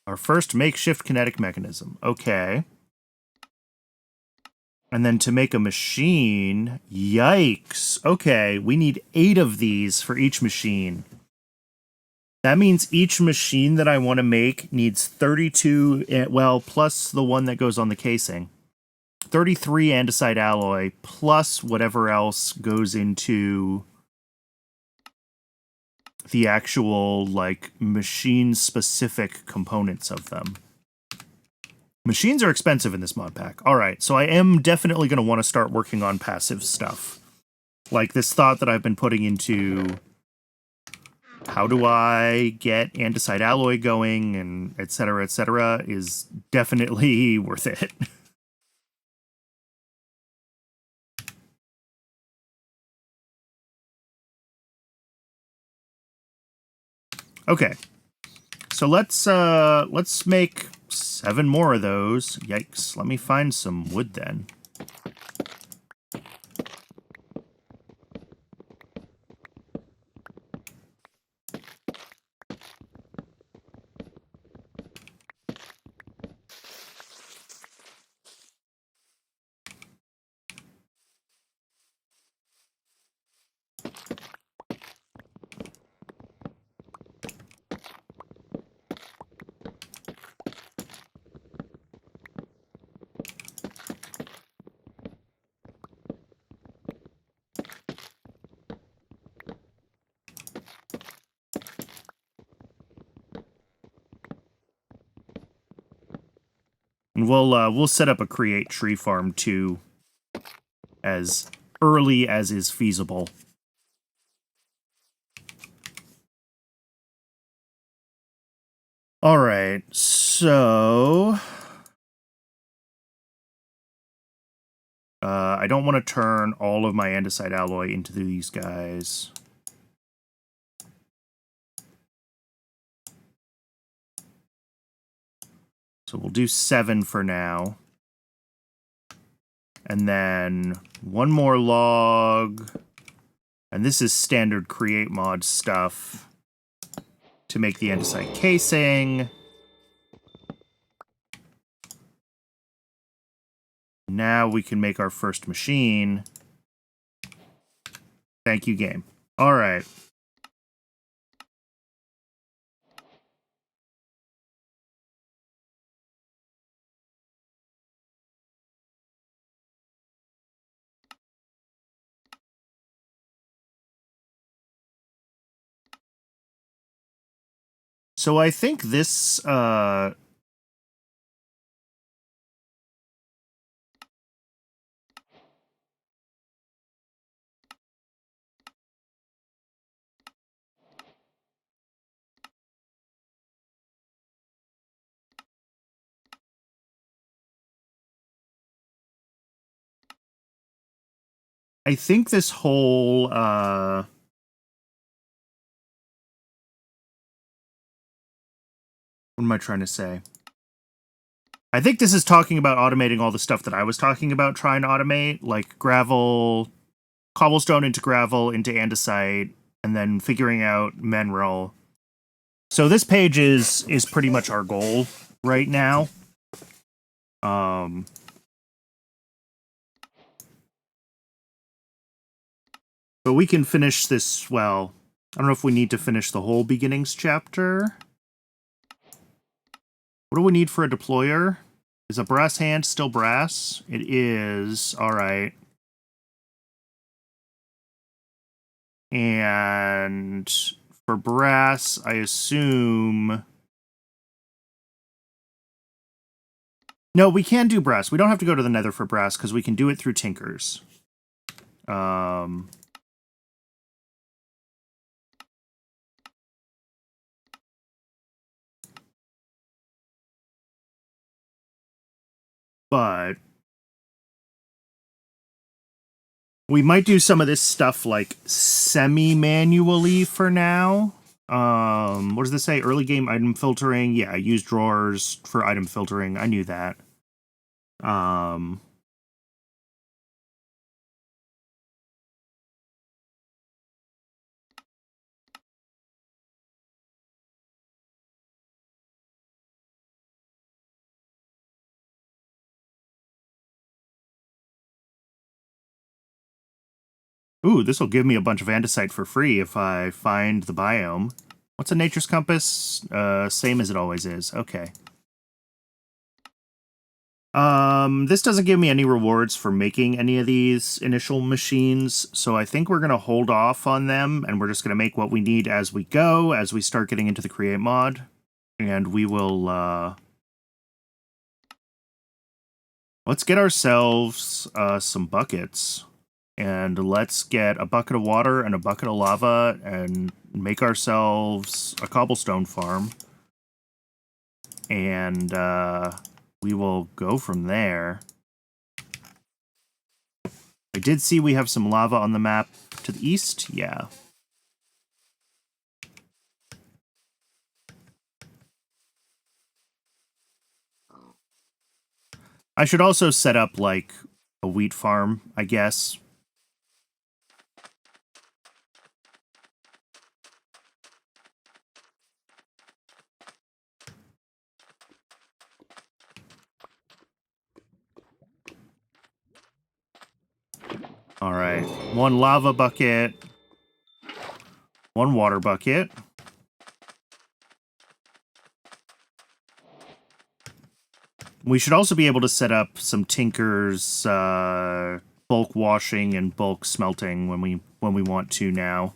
Our first makeshift kinetic mechanism. Okay. And then to make a machine, yikes. Okay, we need 8 of these for each machine. That means each machine that I want to make needs 32, well, plus the one that goes on the casing. 33 andesite alloy, plus whatever else goes into the actual, like, machine-specific components of them. Machines are expensive in this mod pack. All right, so I am definitely going to want to start working on passive stuff. Like this thought that I've been putting into how do I get andesite alloy going and et cetera, is definitely worth it. Okay, so let's make 7 more of those. Yikes, let me find some wood then. And we'll set up a create tree farm too, as early as is feasible. All right, so I don't want to turn all of my andesite alloy into these guys. So we'll do 7 for now. And then 1 more log. And this is standard create mod stuff to make the andesite casing. Now we can make our first machine. Thank you, game. All right. So I think this, what I think this whole, what am I trying to say? I think this is talking about automating all the stuff that I was talking about trying to automate, like gravel, cobblestone into gravel, into andesite, and then figuring out mineral. So this page is pretty much our goal right now. But we can finish this, well, I don't know if we need to finish the whole beginnings chapter. What do we need for a deployer? Is a brass hand still brass? It is. All right. And for brass, I assume... No, we can do brass. We don't have to go to the nether for brass because we can do it through tinkers. But we might do some of this stuff like semi-manually for now. What does this say? Early game item filtering. Yeah, use drawers for item filtering. I knew that. Ooh, this will give me a bunch of andesite for free if I find the biome. What's a nature's compass? Same as it always is. Okay. This doesn't give me any rewards for making any of these initial machines, so I think we're going to hold off on them, and we're just going to make what we need as we go, as we start getting into the create mod. And we will, let's get ourselves some buckets. And let's get a bucket of water and a bucket of lava and make ourselves a cobblestone farm. And we will go from there. I did see we have some lava on the map to the east. Yeah. I should also set up, like, a wheat farm, I guess. Alright. One lava bucket. One water bucket. We should also be able to set up some Tinker's bulk washing and bulk smelting when we want to now.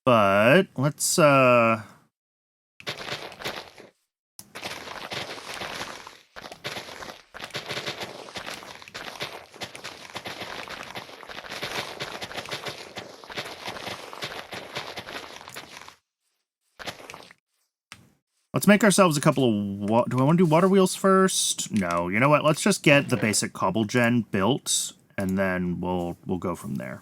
But let's let's make ourselves a couple of... Do I want to do water wheels first? No, you know what? Let's just get the basic cobble gen built, and then we'll go from there.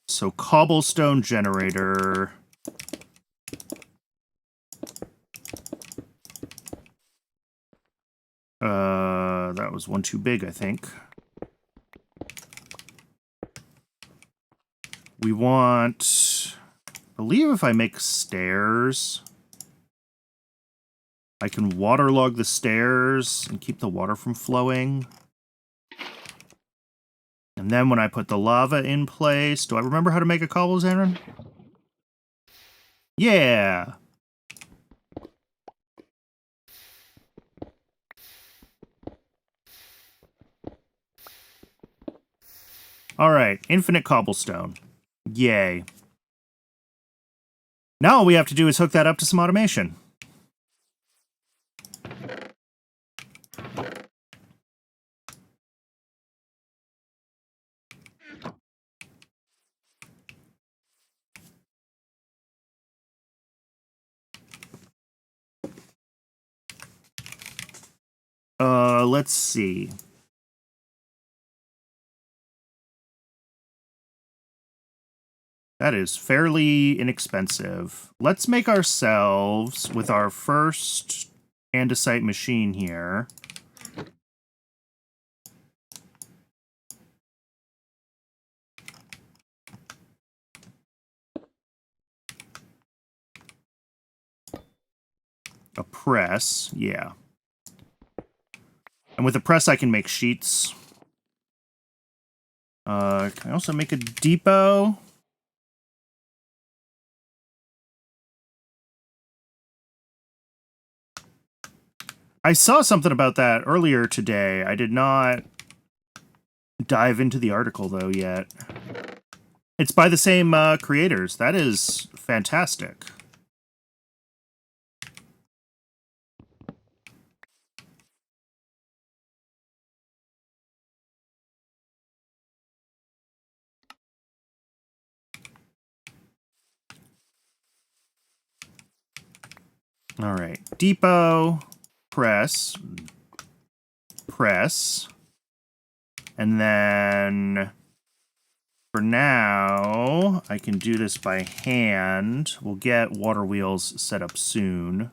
So cobblestone generator. That was one too big, I think. We want... I believe if I make stairs, I can waterlog the stairs and keep the water from flowing. And then when I put the lava in place, do I remember how to make a cobblestone? Yeah! Alright, infinite cobblestone. Yay. Now all we have to do is hook that up to some automation. Let's see. That is fairly inexpensive. Let's make ourselves, with our first andesite machine here, a press, yeah. And with a press I can make sheets. Can I also make a depot? I saw something about that earlier today. I did not dive into the article, though, yet. It's by the same creators. That is fantastic. All right. Depot, press, press. And then for now, I can do this by hand. We'll get water wheels set up soon.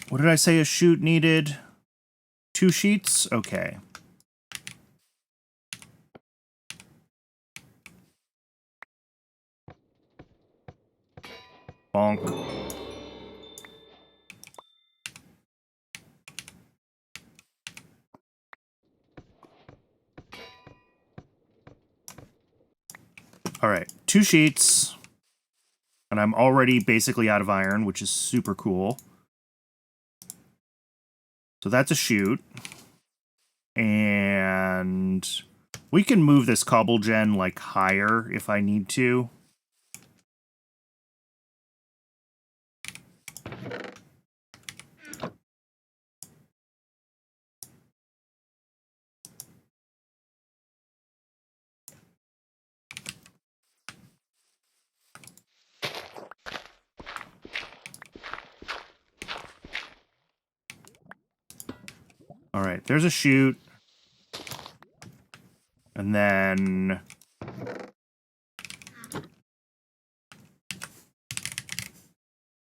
What did I say a chute needed? 2 sheets? Okay. Bonk. All right, 2 sheets. And I'm already basically out of iron, which is super cool. So that's a shoot. And we can move this cobble gen, like, higher if I need to. All right, there's a chute. And then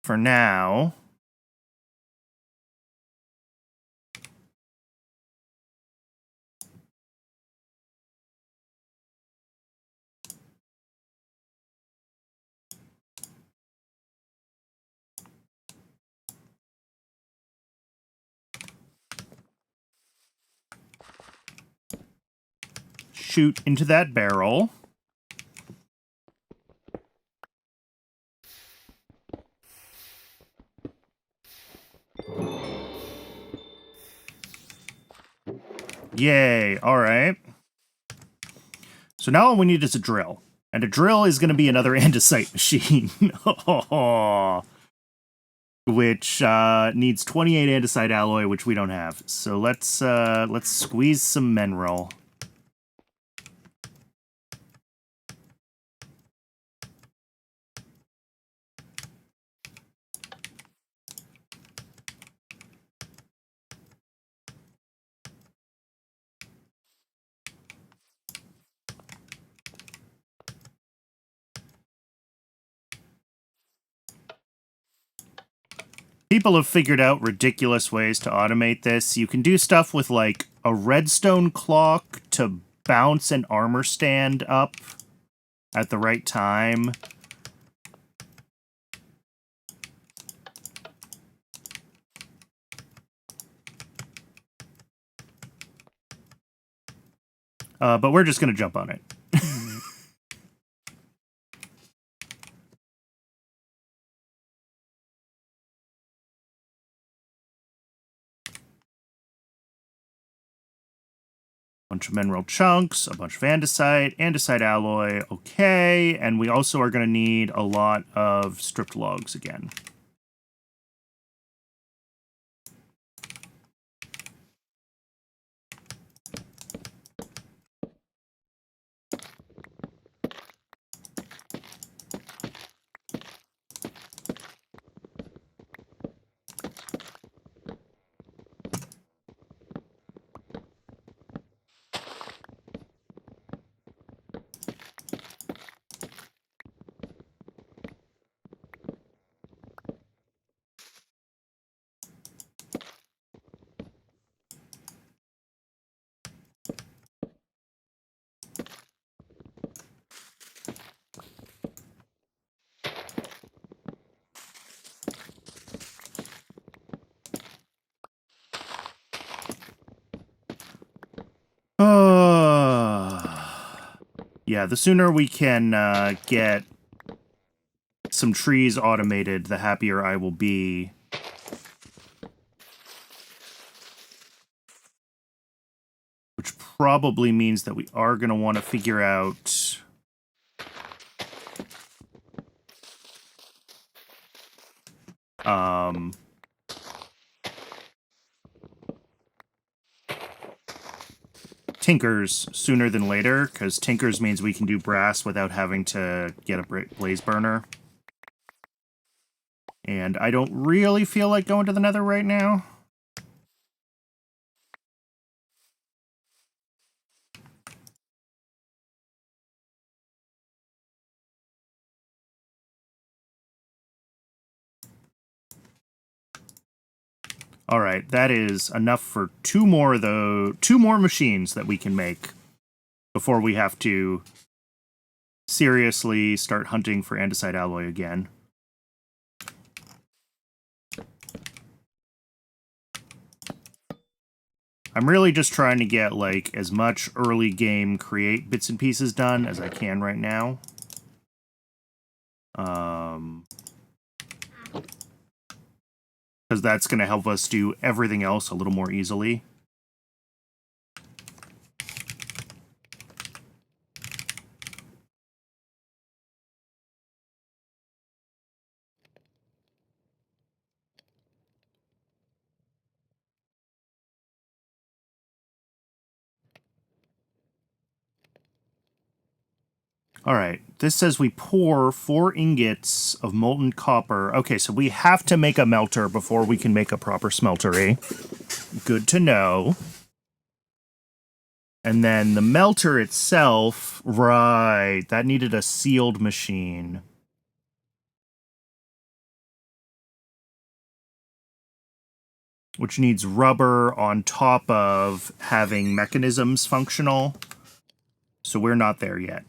for now, shoot into that barrel. Yay, all right. So now all we need is a drill. And a drill is going to be another andesite machine. Which needs 28 andesite alloy, which we don't have. So let's squeeze some mineral. People have figured out ridiculous ways to automate this. You can do stuff with, like, a redstone clock to bounce an armor stand up at the right time. But we're just going to jump on it. Bunch of mineral chunks, a bunch of andesite alloy, okay, and we also are going to need a lot of stripped logs again. Yeah, the sooner we can get some trees automated, the happier I will be. Which probably means that we are going to want to figure out tinkers sooner than later, because tinkers means we can do brass without having to get a blaze burner. And I don't really feel like going to the nether right now. All right, that is enough for two more machines that we can make before we have to seriously start hunting for andesite alloy again. I'm really just trying to get, like, as much early game create bits and pieces done as I can right now. Because that's going to help us do everything else a little more easily. All right, this says we pour 4 ingots of molten copper. Okay, so we have to make a melter before we can make a proper smeltery. Good to know. And then the melter itself, right, that needed a sealed machine. Which needs rubber on top of having mechanisms functional. So we're not there yet.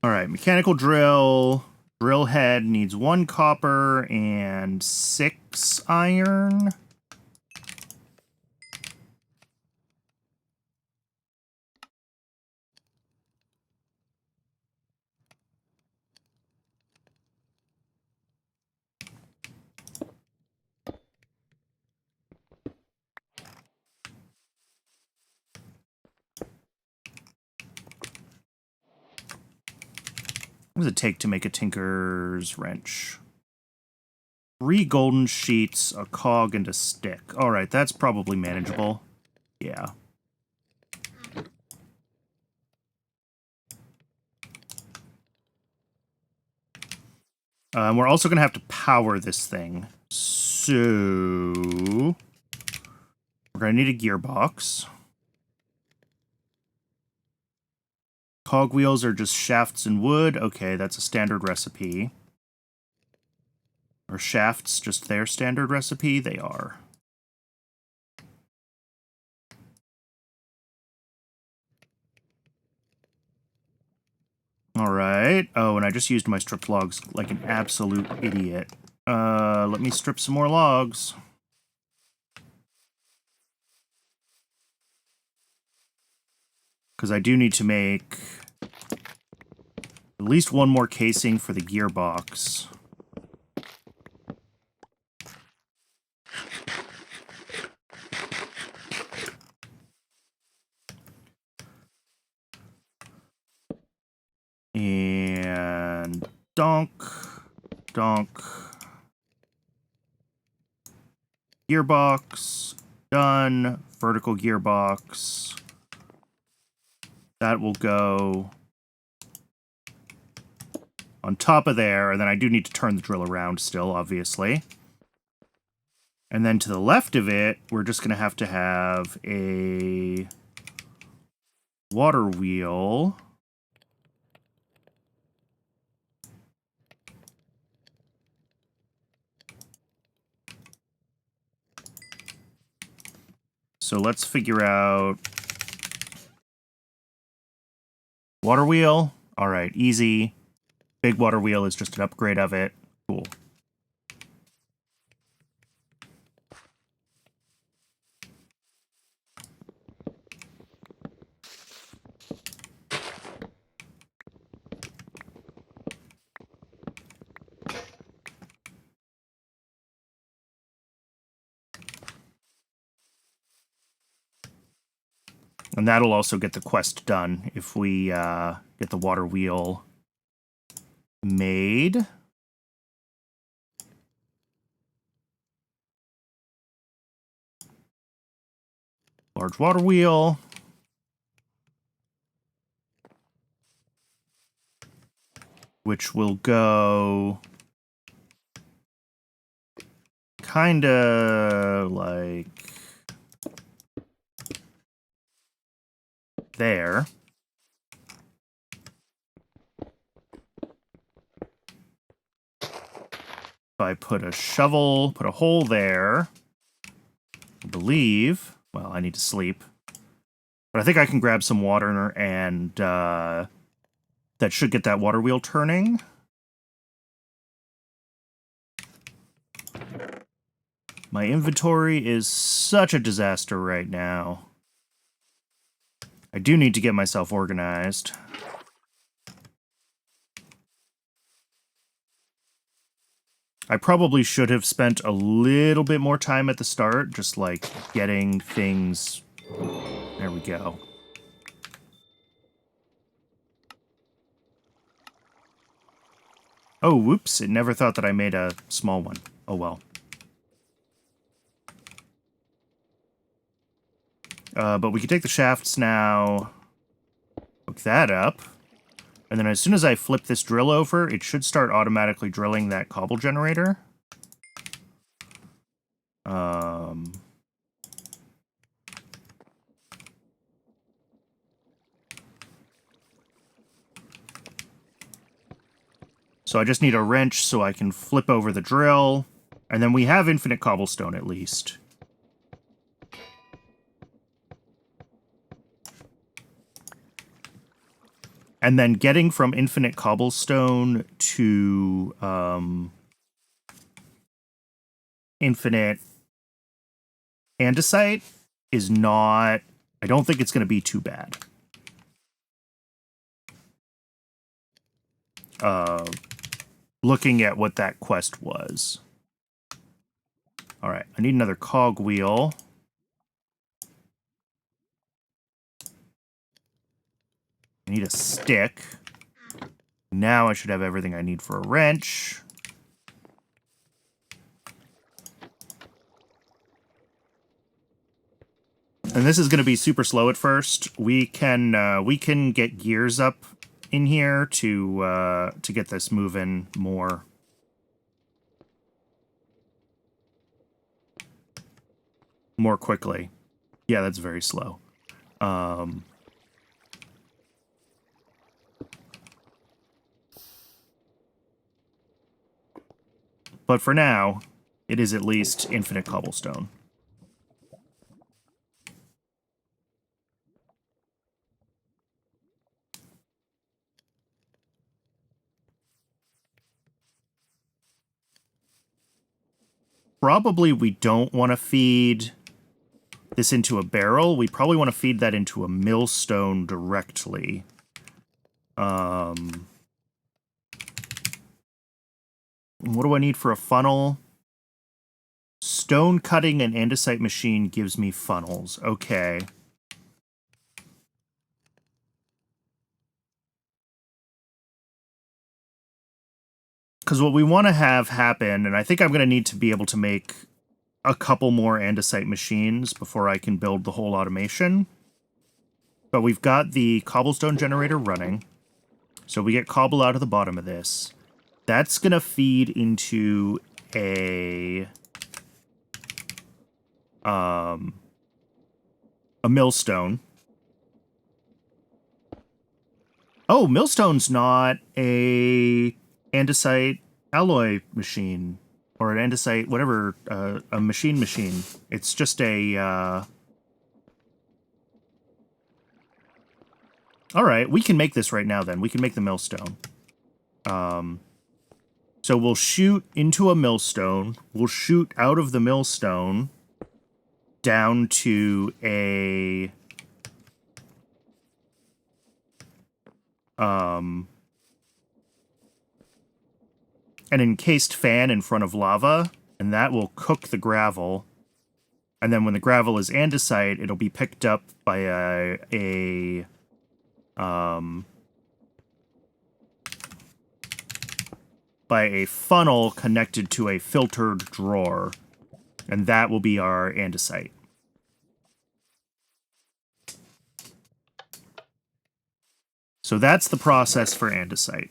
All right, mechanical drill. Drill head needs 1 copper and 6 iron. What does it take to make a tinker's wrench? 3 golden sheets, a cog, and a stick. All right, that's probably manageable. Yeah. We're also going to have to power this thing. So we're going to need a gearbox. Cogwheels are just shafts and wood. Okay, that's a standard recipe. Are shafts just their standard recipe? They are. All right. Oh, and I just used my stripped logs like an absolute idiot. Let me strip some more logs. Because I do need to make at least 1 more casing for the gearbox. And donk, donk. Gearbox, done. Vertical gearbox. That will go on top of there, and then I do need to turn the drill around still, obviously. And then to the left of it, we're just going to have a water wheel. So let's figure out water wheel. All right, easy. Big water wheel is just an upgrade of it. Cool. And that'll also get the quest done if we get the water wheel made. Large water wheel. Which will go kinda like there. If I put a shovel, put a hole there, I believe, well, I need to sleep, but I think I can grab some water and that should get that water wheel turning. My inventory is such a disaster right now. I do need to get myself organized. I probably should have spent a little bit more time at the start, just like getting things. There we go. Oh, whoops, it never thought that I made a small one. Oh well. But we can take the shafts now, hook that up, and then as soon as I flip this drill over, it should start automatically drilling that cobble generator. So I just need a wrench so I can flip over the drill, and then we have infinite cobblestone at least. And then getting from infinite cobblestone to infinite andesite is not... I don't think it's going to be too bad. Looking at what that quest was. Alright, I need another cogwheel. I need a stick. Now I should have everything I need for a wrench. And this is going to be super slow at first. We can get gears up in here to get this moving more. More quickly. Yeah, that's very slow. But for now, it is at least infinite cobblestone. Probably we don't want to feed this into a barrel. We probably want to feed that into a millstone directly. What do I need for a funnel? Stone cutting and andesite machine gives me funnels. Okay. Because what we want to have happen, and I think I'm going to need to be able to make a couple more andesite machines before I can build the whole automation. But we've got the cobblestone generator running. So we get cobble out of the bottom of this. That's going to feed into a millstone. Oh, millstone's not a andesite alloy machine. Or an andesite, whatever, a machine. It's just a, Alright, we can make this right now then. We can make the millstone. So we'll shoot into a millstone. We'll shoot out of the millstone down to a... an encased fan in front of lava, and that will cook the gravel. And then when the gravel is andesite, it'll be picked up by a funnel connected to a filtered drawer, and that will be our andesite. So that's the process for andesite.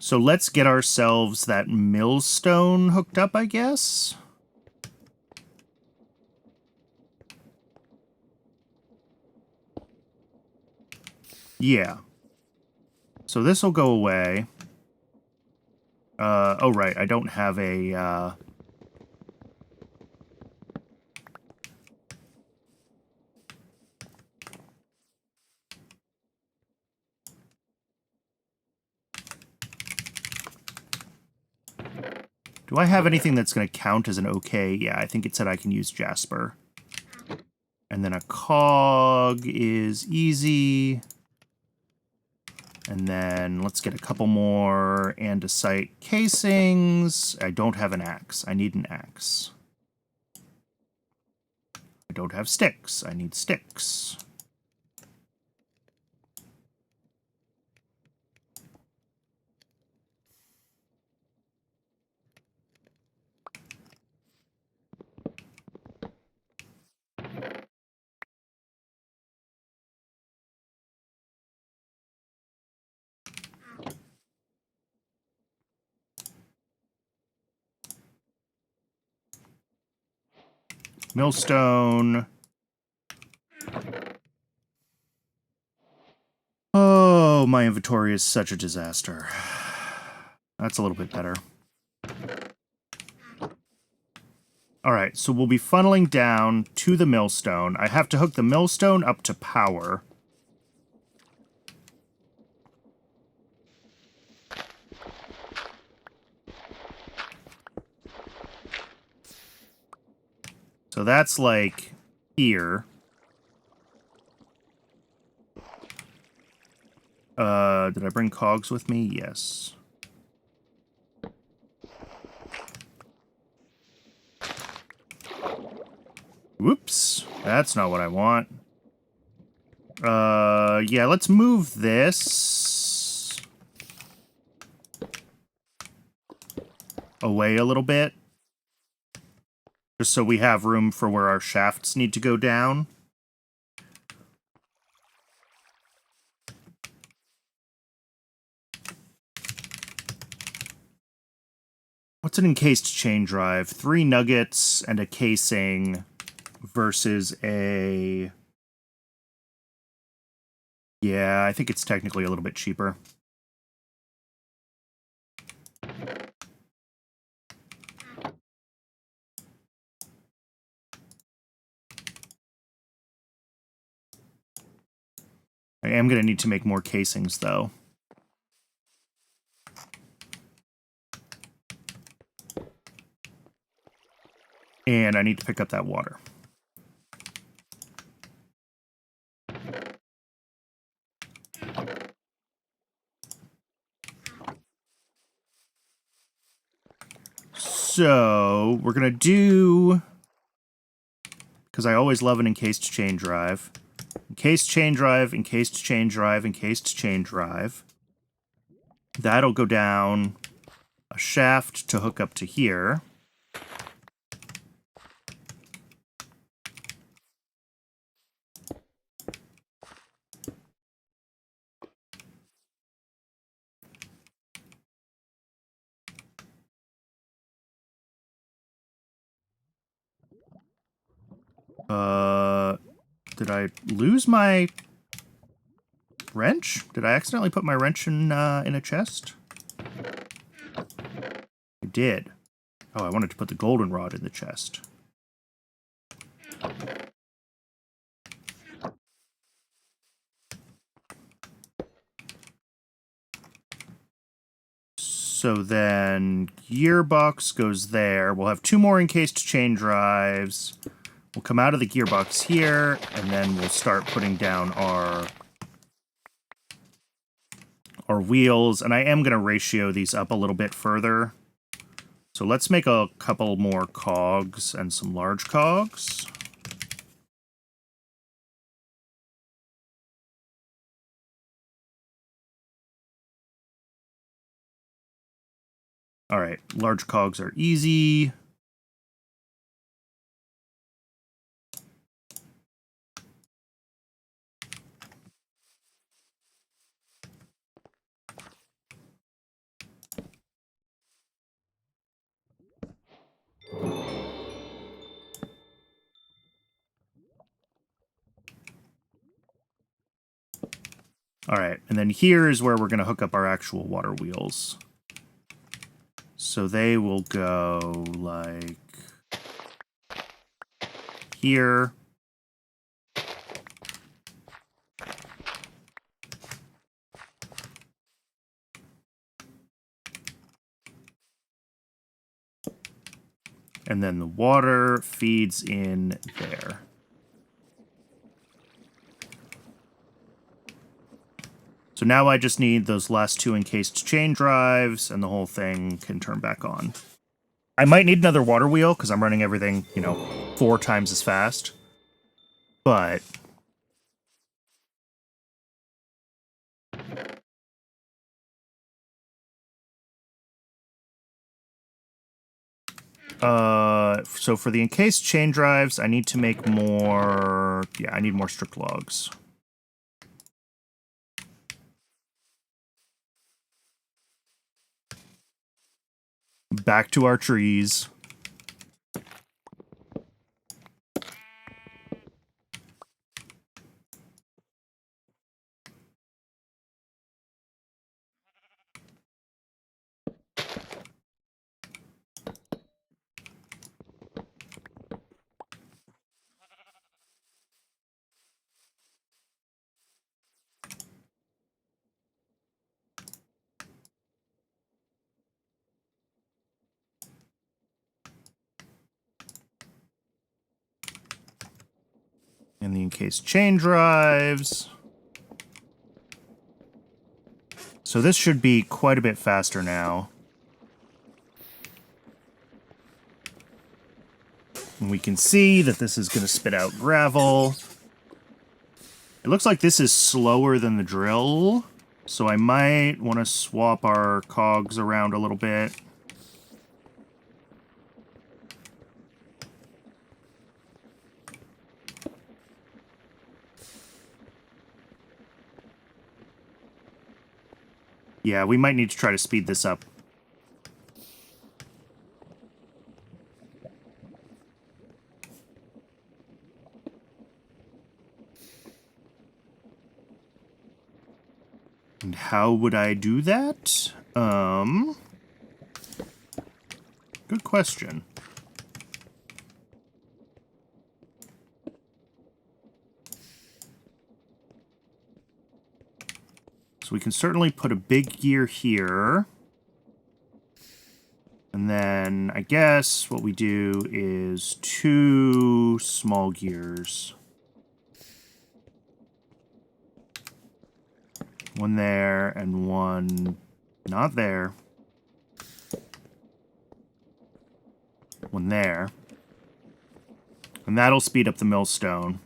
So let's get ourselves that millstone hooked up, I guess. Yeah. So this will go away. Oh, right. I don't have a, Do I have anything that's going to count as an okay? Yeah, I think it said I can use Jasper. And then a cog is easy. And then let's get a couple more andesite casings. I don't have an axe. I need an axe. I don't have sticks. I need sticks. Millstone. Oh, my inventory is such a disaster. That's a little bit better. Alright, so we'll be funneling down to the millstone. I have to hook the millstone up to power. So that's like here. Did I bring cogs with me? Yes. Whoops. That's not what I want. Yeah, let's move this away a little bit. Just so we have room for where our shafts need to go down. What's an encased chain drive? 3 nuggets and a casing versus a... Yeah, I think it's technically a little bit cheaper. I am going to need to make more casings, though. And I need to pick up that water. So, we're going to do... Because I always love an encased chain drive. Encased chain drive, encased chain drive, encased chain drive. That'll go down a shaft to hook up to here. Did I lose my wrench? Did I accidentally put my wrench in a chest? I did. Oh, I wanted to put the goldenrod in the chest. So then gearbox goes there. We'll have 2 more encased chain drives. We'll come out of the gearbox here, and then we'll start putting down our wheels. And I am going to ratio these up a little bit further. So let's make a couple more cogs and some large cogs. All right, large cogs are easy. All right, and then here is where we're going to hook up our actual water wheels. So they will go like here. And then the water feeds in there. So now I just need those last two encased chain drives, and the whole thing can turn back on. I might need another water wheel, because I'm running everything, 4 times as fast. But so for the encased chain drives, I need to make more... Yeah, I need more strict logs. Back to our trees. And the encased chain drives. So this should be quite a bit faster now. And we can see that this is going to spit out gravel. It looks like this is slower than the drill, so I might want to swap our cogs around a little bit. Yeah, we might need to try to speed this up. And how would I do that? Good question. So we can certainly put a big gear here. And then I guess what we do is 2 small gears. One there and one not there. One there. And that'll speed up the millstone.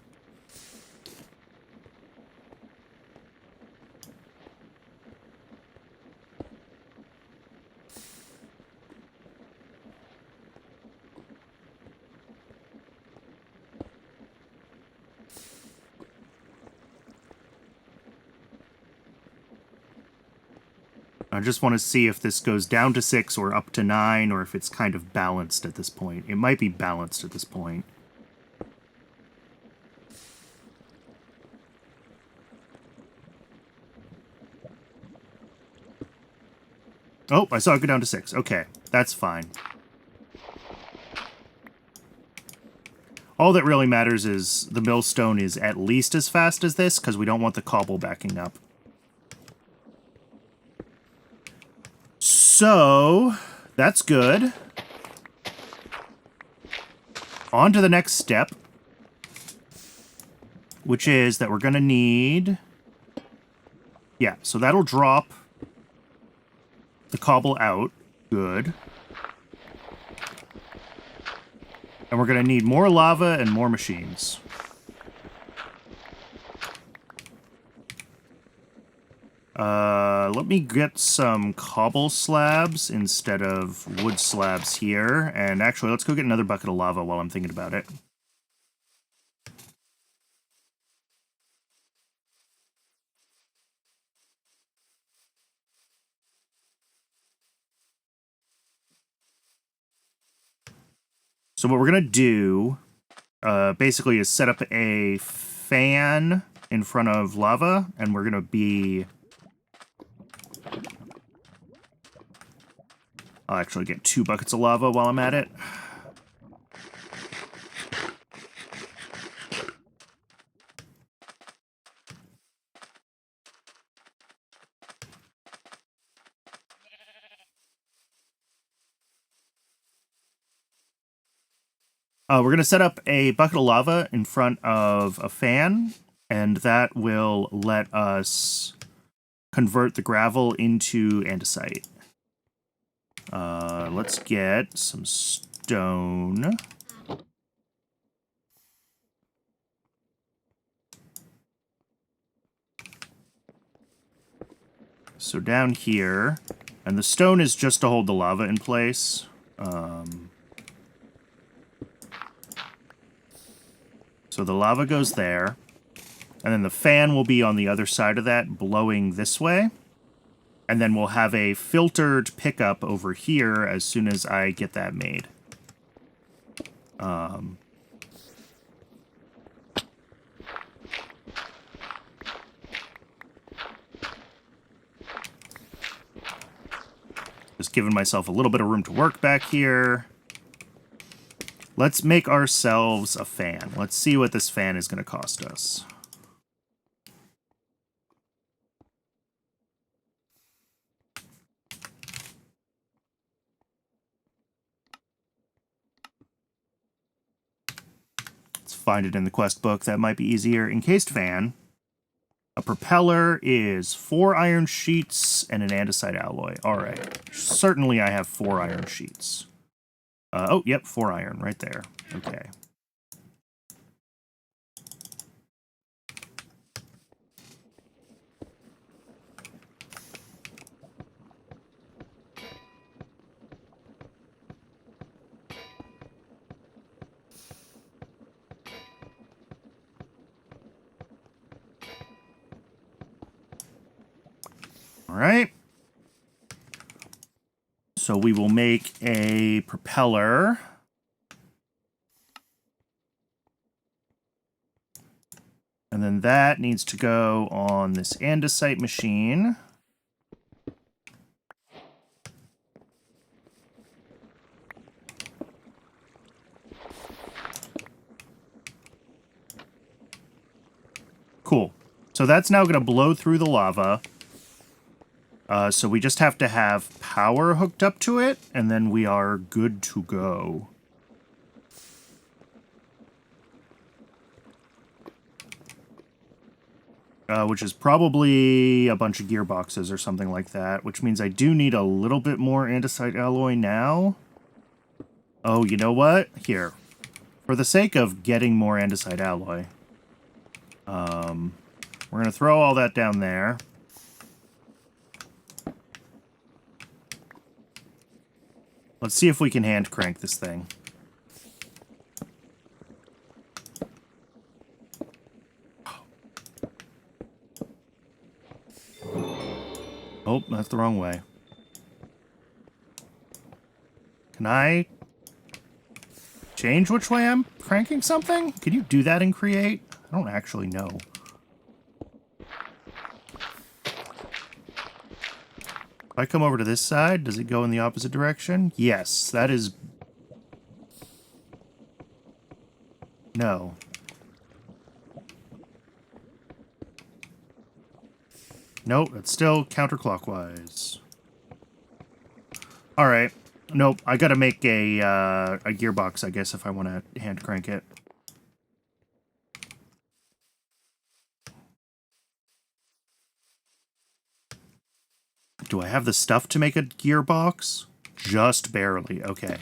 I just want to see if this goes down to 6 or up to 9, or if it's kind of balanced at this point. It might be balanced at this point. Oh, I saw it go down to 6. Okay, that's fine. All that really matters is the millstone is at least as fast as this, because we don't want the cobble backing up. So, that's good. On to the next step, which is that we're going to need... Yeah, so that'll drop the cobble out. Good. And we're going to need more lava and more machines. Let me get some cobble slabs instead of wood slabs here. And actually, let's go get another bucket of lava while I'm thinking about it. So what we're going to do, basically, is set up a fan in front of lava, and we're going to be... I'll actually get 2 buckets of lava while I'm at it. We're going to set up a bucket of lava in front of a fan, and that will let us convert the gravel into andesite. Let's get some stone. So down here, and the stone is just to hold the lava in place. So the lava goes there, and then the fan will be on the other side of that, blowing this way. And then we'll have a filtered pickup over here as soon as I get that made. Just giving myself a little bit of room to work back here. Let's make ourselves a fan. Let's see what this fan is going to cost us. Let's find it in the quest book. That might be easier. Encased fan. A propeller is 4 iron sheets and an andesite alloy. All right. Certainly I have 4 iron sheets. Oh, yep, 4 iron right there. Okay. All right. So we will make a propeller. And then that needs to go on this andesite machine. Cool. So that's now going to blow through the lava. So we just have to have power hooked up to it, and then we are good to go. Which is probably a bunch of gearboxes or something like that, which means I do need a little bit more andesite alloy now. Oh, you know what? Here. For the sake of getting more andesite alloy, we're going to throw all that down there. Let's see if we can hand crank this thing. Oh, that's the wrong way. Can I change which way I'm cranking something? Can you do that in Create? I don't actually know. If I come over to this side, does it go in the opposite direction? Yes, that is... No. Nope, it's still counterclockwise. Alright. Nope, I gotta make a gearbox, I guess, if I want to hand crank it. Do I have the stuff to make a gearbox? Just barely. Okay.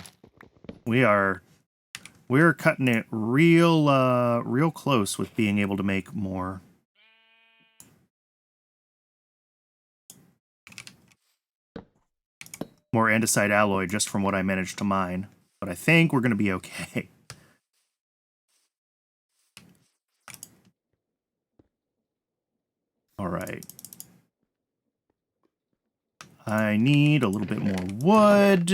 We're cutting it real close with being able to make more. More andesite alloy just from what I managed to mine. But I think we're going to be okay. All right. I need a little bit more wood.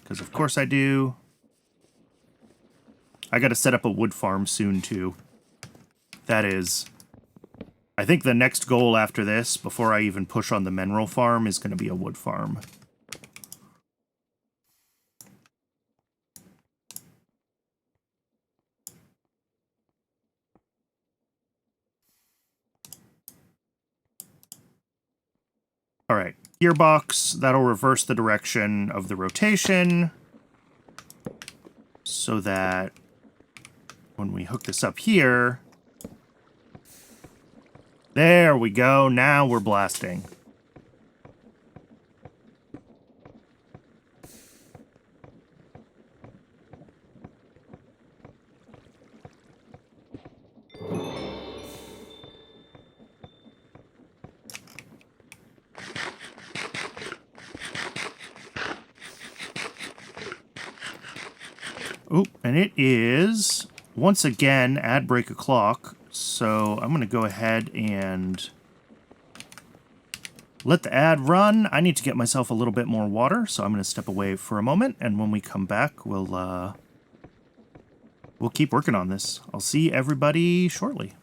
Because of course I do. I got to set up a wood farm soon too. That is... I think the next goal after this, before I even push on the mineral farm, is going to be a wood farm. All right, gearbox, that'll reverse the direction of the rotation so that when we hook this up here, there we go, now we're blasting. Oop, and it is, once again, ad break o'clock. So I'm going to go ahead and let the ad run. I need to get myself a little bit more water, so I'm going to step away for a moment. And when we come back, we'll keep working on this. I'll see everybody shortly.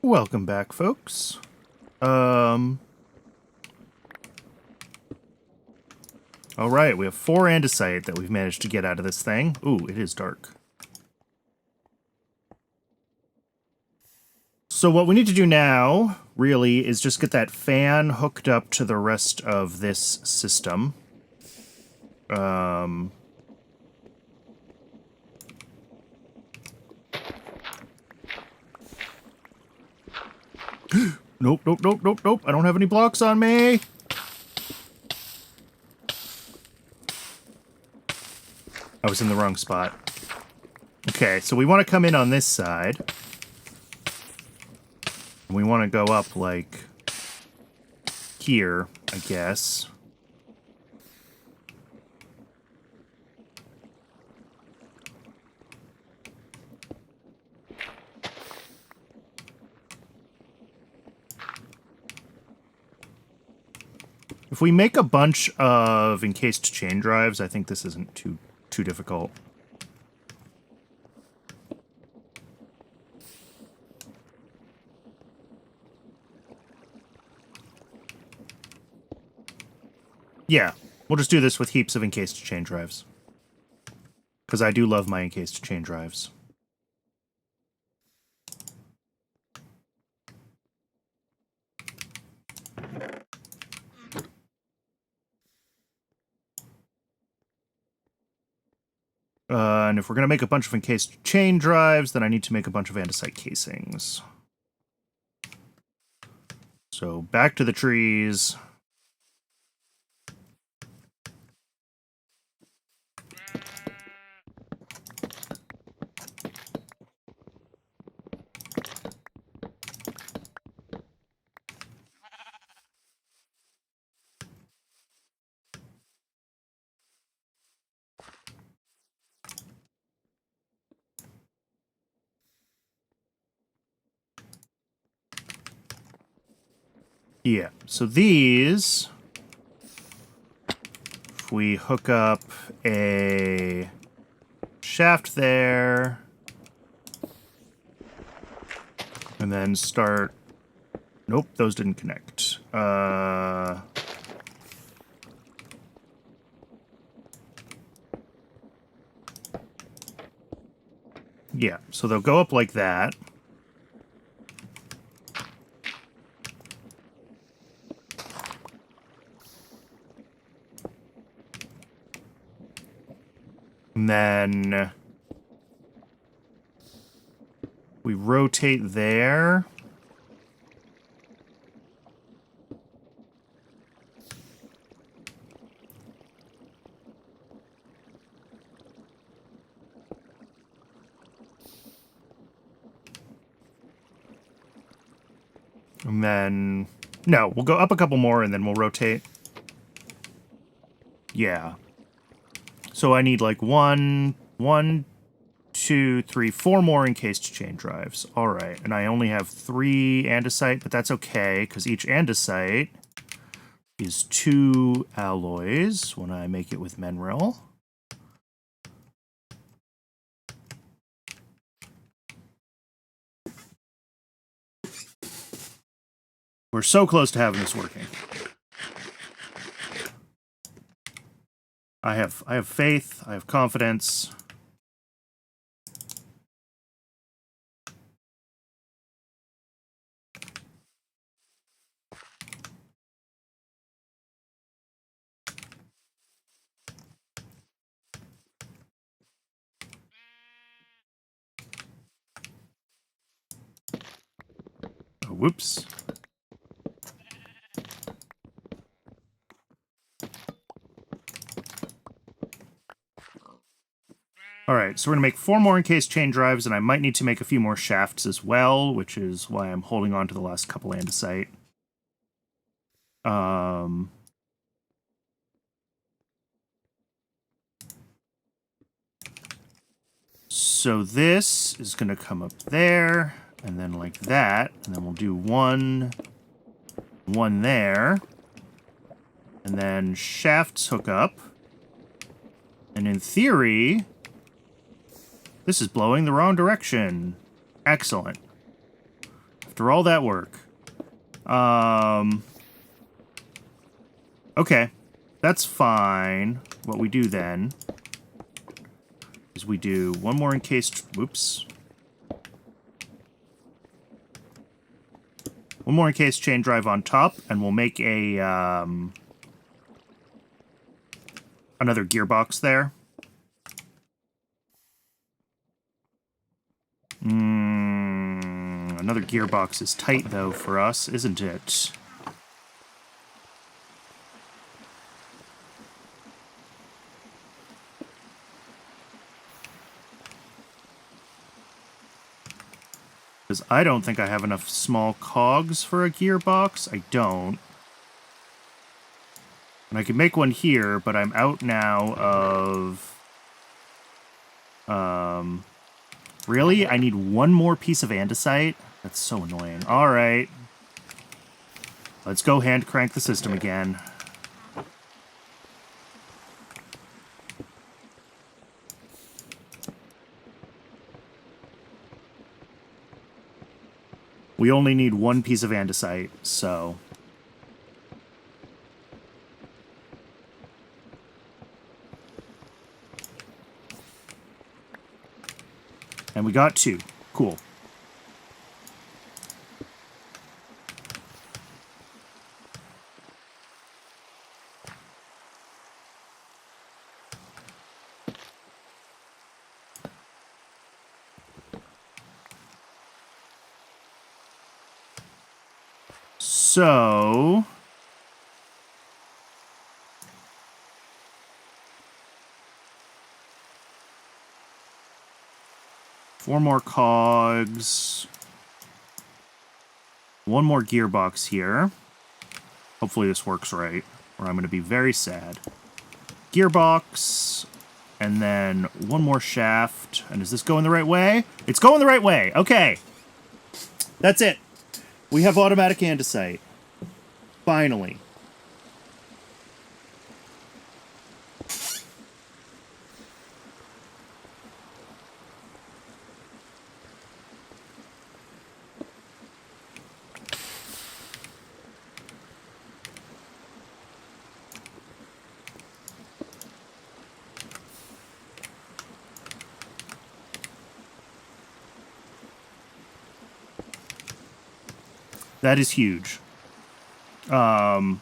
Welcome back, folks. All right, we have 4 andesite that we've managed to get out of this thing. Ooh, it is dark. So what we need to do now, really, is just get that fan hooked up to the rest of this system. Nope, nope, nope, nope, nope. I don't have any blocks on me. I was in the wrong spot. Okay, so we want to come in on this side. We want to go up, like, here, I guess. If we make a bunch of encased chain drives, I think this isn't too difficult. Yeah, We'll just do this with heaps of encased chain drives. Because I do love my encased chain drives. And if we're going to make a bunch of encased chain drives, then I need to make a bunch of andesite casings. So back to the trees. Yeah, so these, if we hook up a shaft there, and then start, nope, those didn't connect. Yeah, so they'll go up like that. And then we rotate there. And then, no, we'll go up a couple more and then we'll rotate. Yeah. So I need like one, two, three, four more encased chain drives. All right, and I only have 3 andesite, but that's okay, because each andesite is 2 alloys when I make it with mineral. We're so close to having this working. I have faith, I have confidence. Oh, whoops. Alright, so we're going to make 4 more encased chain drives, and I might need to make a few more shafts as well, which is why I'm holding on to the last couple andesite. So this is going to come up there, and then like that, and then we'll do one there, and then shafts hook up, and in theory, this is blowing the wrong direction. Excellent. After all that work. Okay. That's fine. What we do then is we do one more encased... Whoops. One more encased chain drive on top, and we'll make a, another gearbox there. Another gearbox is tight, though, for us, isn't it? Because I don't think I have enough small cogs for a gearbox. I don't. And I could make one here, but I'm out now of... Really? I need one more piece of andesite? That's so annoying. Alright. Let's go hand crank the system again. We only need one piece of andesite, so... And we got 2. Cool. So... 4 more cogs. 1 more gearbox here. Hopefully this works right, or I'm going to be very sad. Gearbox, and then 1 more shaft. And is this going the right way? It's going the right way. Okay. That's it. We have automatic andesite. Finally. That is huge. And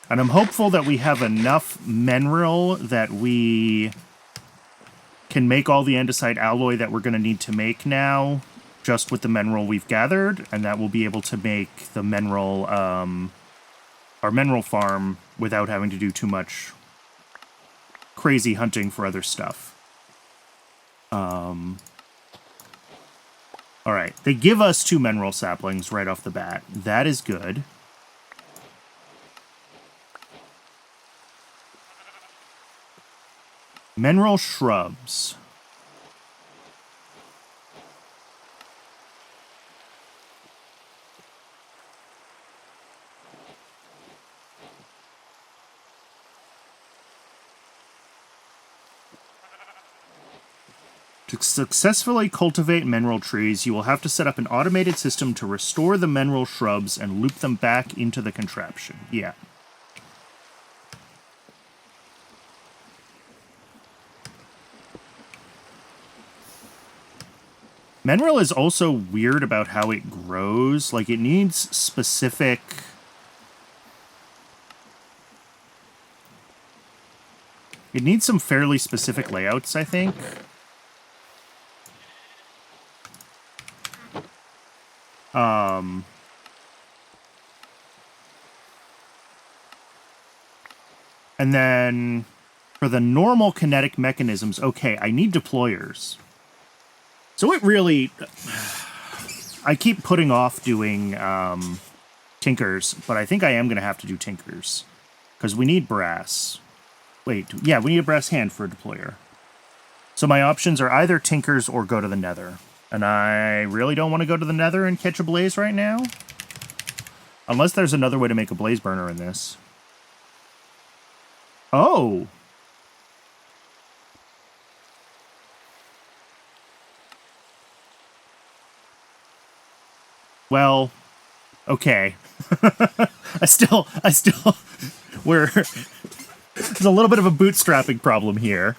I'm hopeful that we have enough mineral that we can make all the andesite alloy that we're going to need to make now, just with the mineral we've gathered, and that we'll be able to make the mineral, our mineral farm without having to do too much crazy hunting for other stuff. All right, they give us 2 mineral saplings right off the bat. That is good. Mineral shrubs. To successfully cultivate mineral trees, you will have to set up an automated system to restore the mineral shrubs and loop them back into the contraption. Yeah. Mineral is also weird about how it grows. Like, it needs specific... It needs some fairly specific layouts, I think. And then for the normal kinetic mechanisms, okay, I need deployers. So it really... I keep putting off doing tinkers, but I think I am going to have to do tinkers. Because we need brass. Wait, yeah, we need a brass hand for a deployer. So my options are either tinkers or go to the nether. And I really don't want to go to the nether and catch a blaze right now. Unless there's another way to make a blaze burner in this. Oh! Well, okay. I still, there's a little bit of a bootstrapping problem here.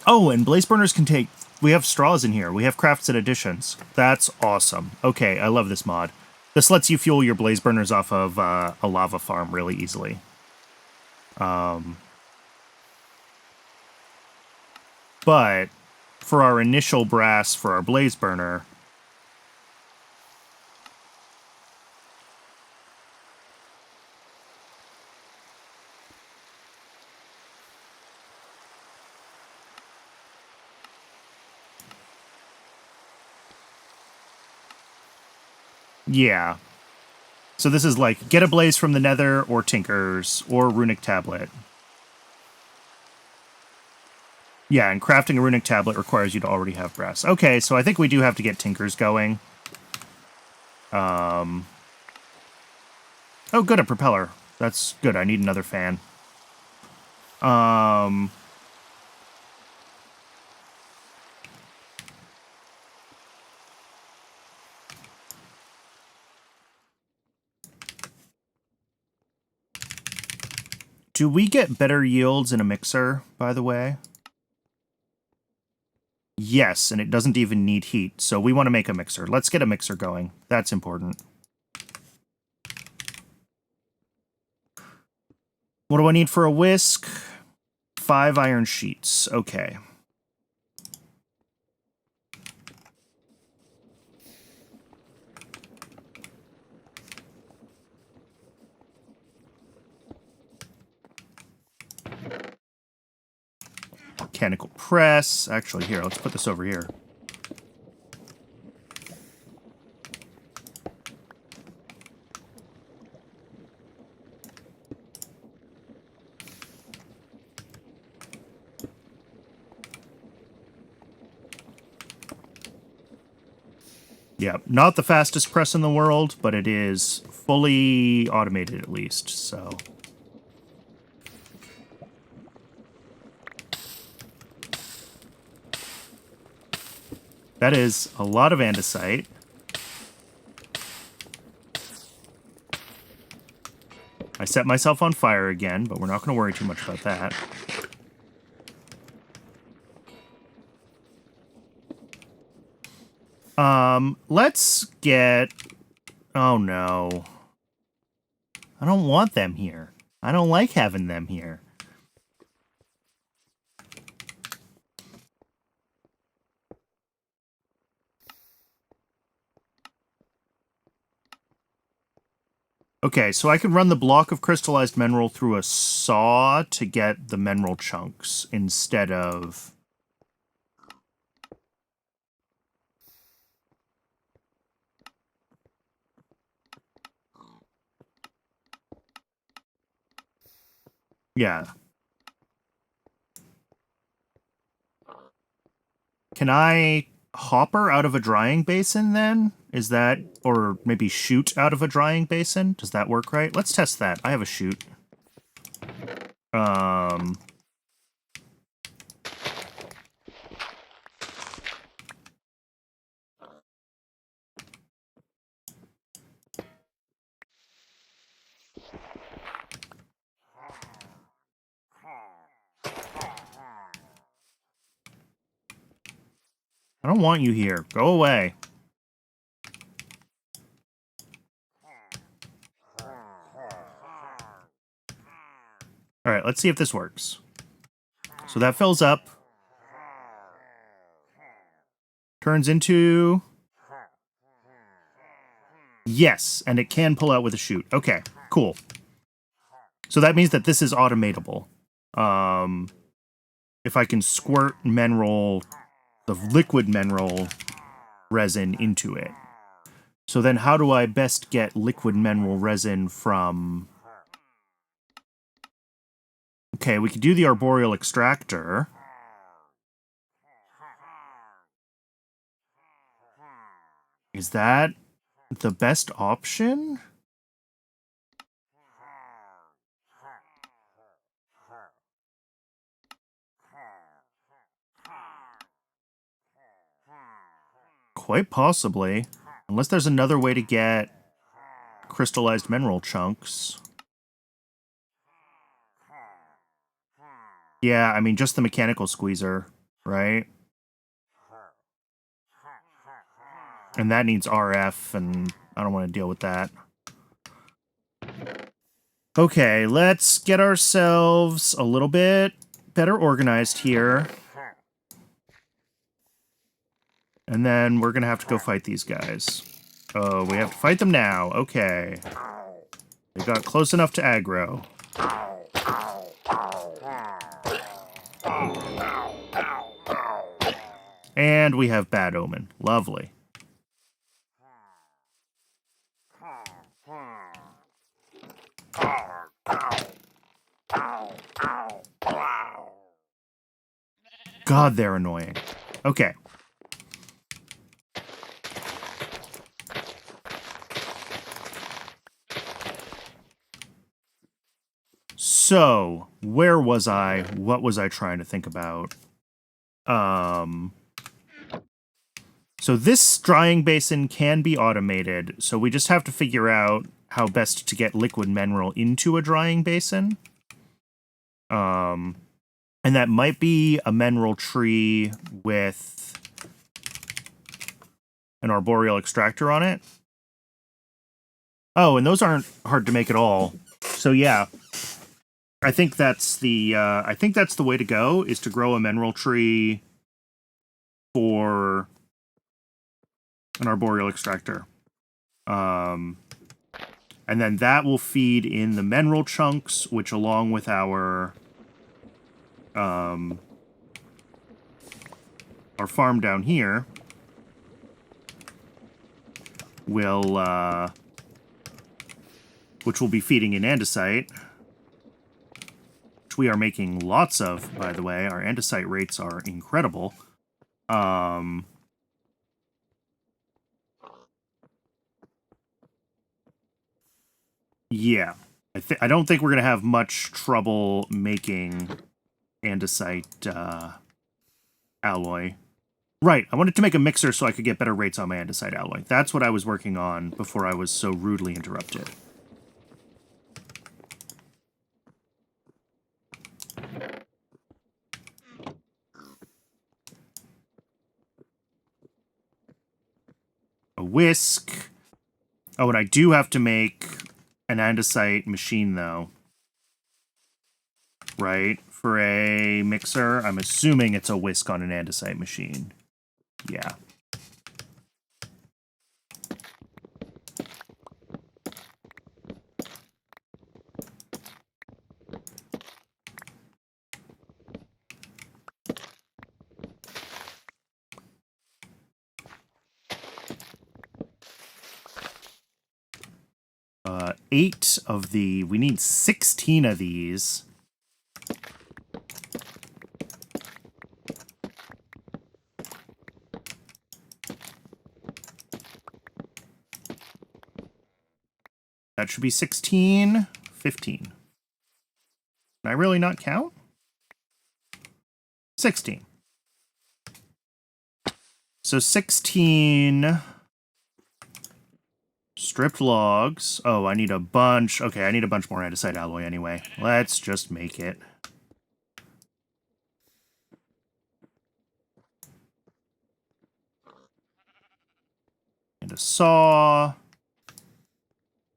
Oh, and blaze burners can take, we have straws in here. We have crafts and additions. That's awesome. Okay, I love this mod. This lets you fuel your blaze burners off of a lava farm really easily. But for our initial brass for our blaze burner, yeah. So this is like, get a blaze from the nether, or tinkers, or runic tablet. Yeah, and crafting a runic tablet requires you to already have brass. Okay, so I think we do have to get tinkers going. Oh, good, a propeller. That's good, I need another fan. Do we get better yields in a mixer, by the way? Yes, and it doesn't even need heat, so we want to make a mixer. Let's get a mixer going. That's important. What do I need for a whisk? 5 iron sheets. Okay. Mechanical press. Actually, here, let's put this over here. Yeah, not the fastest press in the world, but it is fully automated at least, so... That is a lot of andesite. I set myself on fire again, but we're not going to worry too much about that. Let's get... Oh, no. I don't want them here. I don't like having them here. Okay, so I can run the block of crystallized mineral through a saw to get the mineral chunks instead of... Yeah. Can I hopper out of a drying basin then? Is that... Or maybe shoot out of a drying basin? Does that work right? Let's test that. I have a shoot. I don't want you here. Go away. All right, let's see if this works. So that fills up. Turns into... Yes, and it can pull out with a chute. Okay, cool. So that means that this is automatable. If I can squirt mineral, the liquid mineral resin into it. So then how do I best get liquid mineral resin from... Okay, we could do the arboreal extractor. Is that the best option? Quite possibly. Unless there's another way to get crystallized mineral chunks. Yeah, I mean, just the mechanical squeezer, right? And that needs RF, and I don't want to deal with that. Okay, let's get ourselves a little bit better organized here. And then we're going to have to go fight these guys. Oh, we have to fight them now. Okay. They got close enough to aggro. And we have Bad Omen. Lovely. God, they're annoying. Okay. So, where was I? What was I trying to think about? So this drying basin can be automated, so we just have to figure out how best to get liquid mineral into a drying basin. And that might be a mineral tree with an arboreal extractor on it. Oh, and those aren't hard to make at all. So yeah, I think that's the way to go, is to grow a mineral tree for an arboreal extractor. And then that will feed in the mineral chunks, which along with our farm down here will which will be feeding in andesite, which we are making lots of, by the way. Our andesite rates are incredible. Yeah. I don't think we're going to have much trouble making andesite alloy. Right, I wanted to make a mixer so I could get better rates on my andesite alloy. That's what I was working on before I was so rudely interrupted. A whisk. Oh, and I do have to make an andesite machine, though. Right? For a mixer, I'm assuming it's a whisk on an andesite machine. Yeah. We need 16 of these. That should be 16, 15. Can I really not count? 16. So 16 stripped logs. Oh, I need a bunch. Okay, I need a bunch more andesite alloy anyway. Let's just make it. And a saw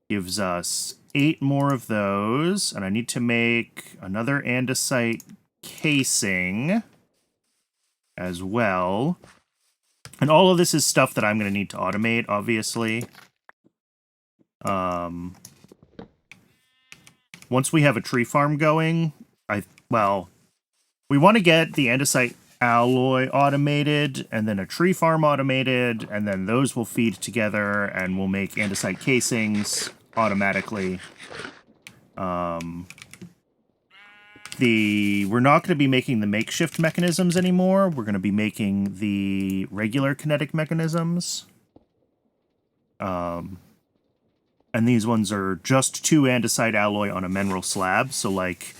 gives us 8 more of those. And I need to make another andesite casing as well. And all of this is stuff that I'm going to need to automate, obviously. Once we have a tree farm going, we want to get the andesite alloy automated, and then a tree farm automated, and then those will feed together, and we'll make andesite casings automatically. We're not going to be making the makeshift mechanisms anymore. We're going to be making the regular kinetic mechanisms. And these ones are just 2 andesite alloy on a mineral slab, so, like,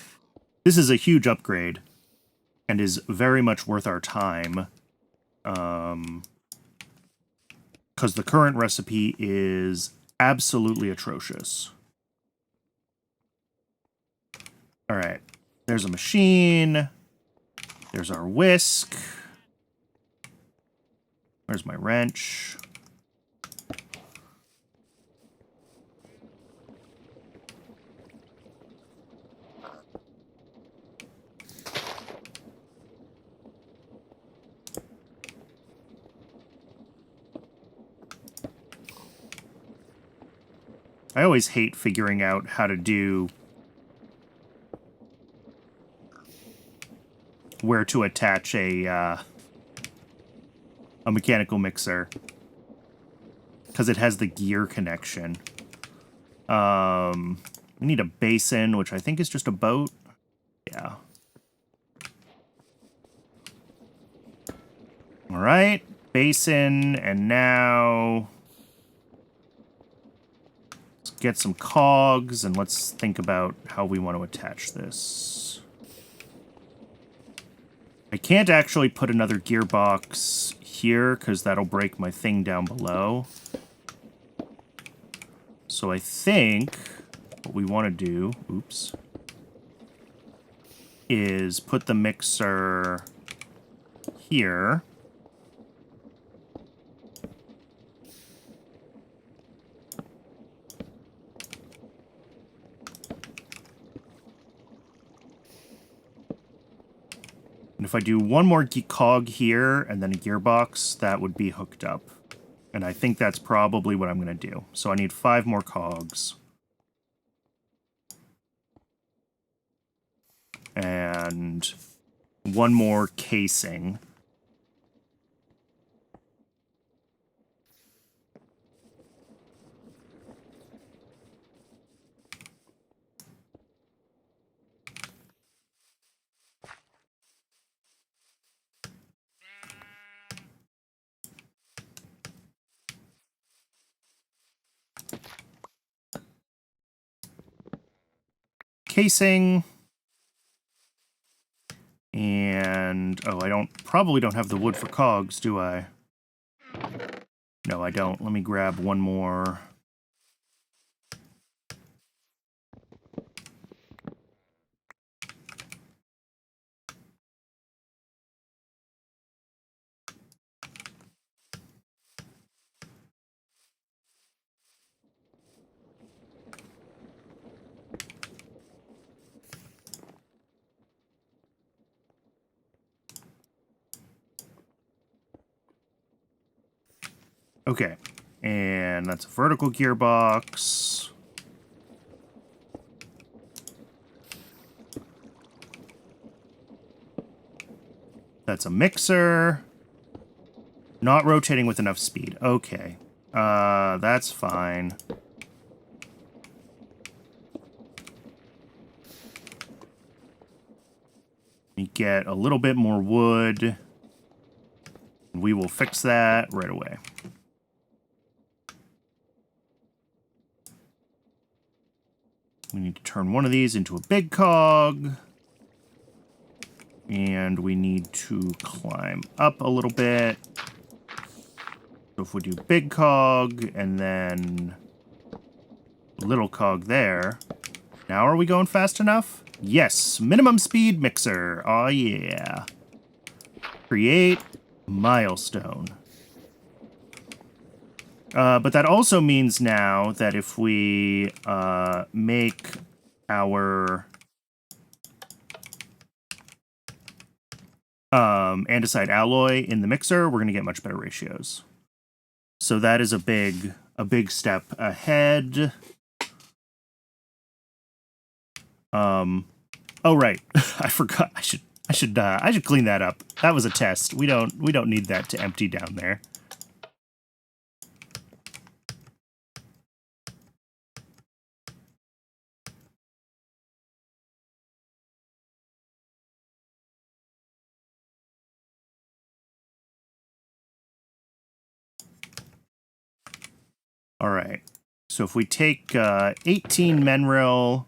this is a huge upgrade, and is very much worth our time. Because the current recipe is absolutely atrocious. Alright, there's a machine. There's our whisk. Where's my wrench? I always hate figuring out how to do where to attach a mechanical mixer, because it has the gear connection. We need a basin, which I think is just a boat. Yeah. All right, basin, and now let's get some cogs, and let's think about how we want to attach this. I can't actually put another gearbox here, because that'll break my thing down below. So I think what we want to do... Oops. is put the mixer here. And if I do one more cog here and then a gearbox, that would be hooked up. And I think that's probably what I'm going to do. So I need 5 more cogs. And 1 more casing. Casing. And, oh, I probably don't have the wood for cogs, do I? No, I don't. Let me grab 1 more. Okay, and that's a vertical gearbox. That's a mixer. Not rotating with enough speed. Okay, that's fine. We get a little bit more wood. We will fix that right away. We need to turn one of these into a big cog. And we need to climb up a little bit. So if we do big cog and then little cog there. Now are we going fast enough? Yes, minimum speed mixer. Oh yeah. Create milestone. But that also means now that if we make our andesite alloy in the mixer, we're going to get much better ratios. So that is a big step ahead. Oh right, I forgot. I should clean that up. That was a test. We don't need that to empty down there. All right. So if we take 18 mineral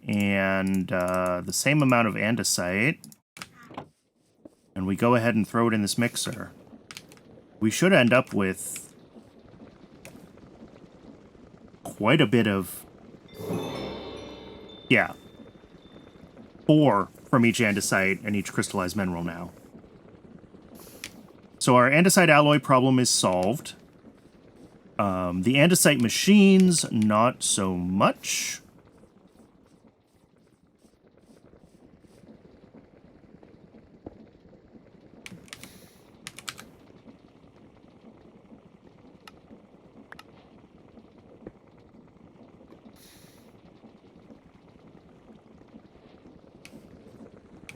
and the same amount of andesite, and we go ahead and throw it in this mixer, we should end up with quite a bit of, yeah, 4 from each andesite and each crystallized mineral now. So our andesite alloy problem is solved. The andesite machines, not so much.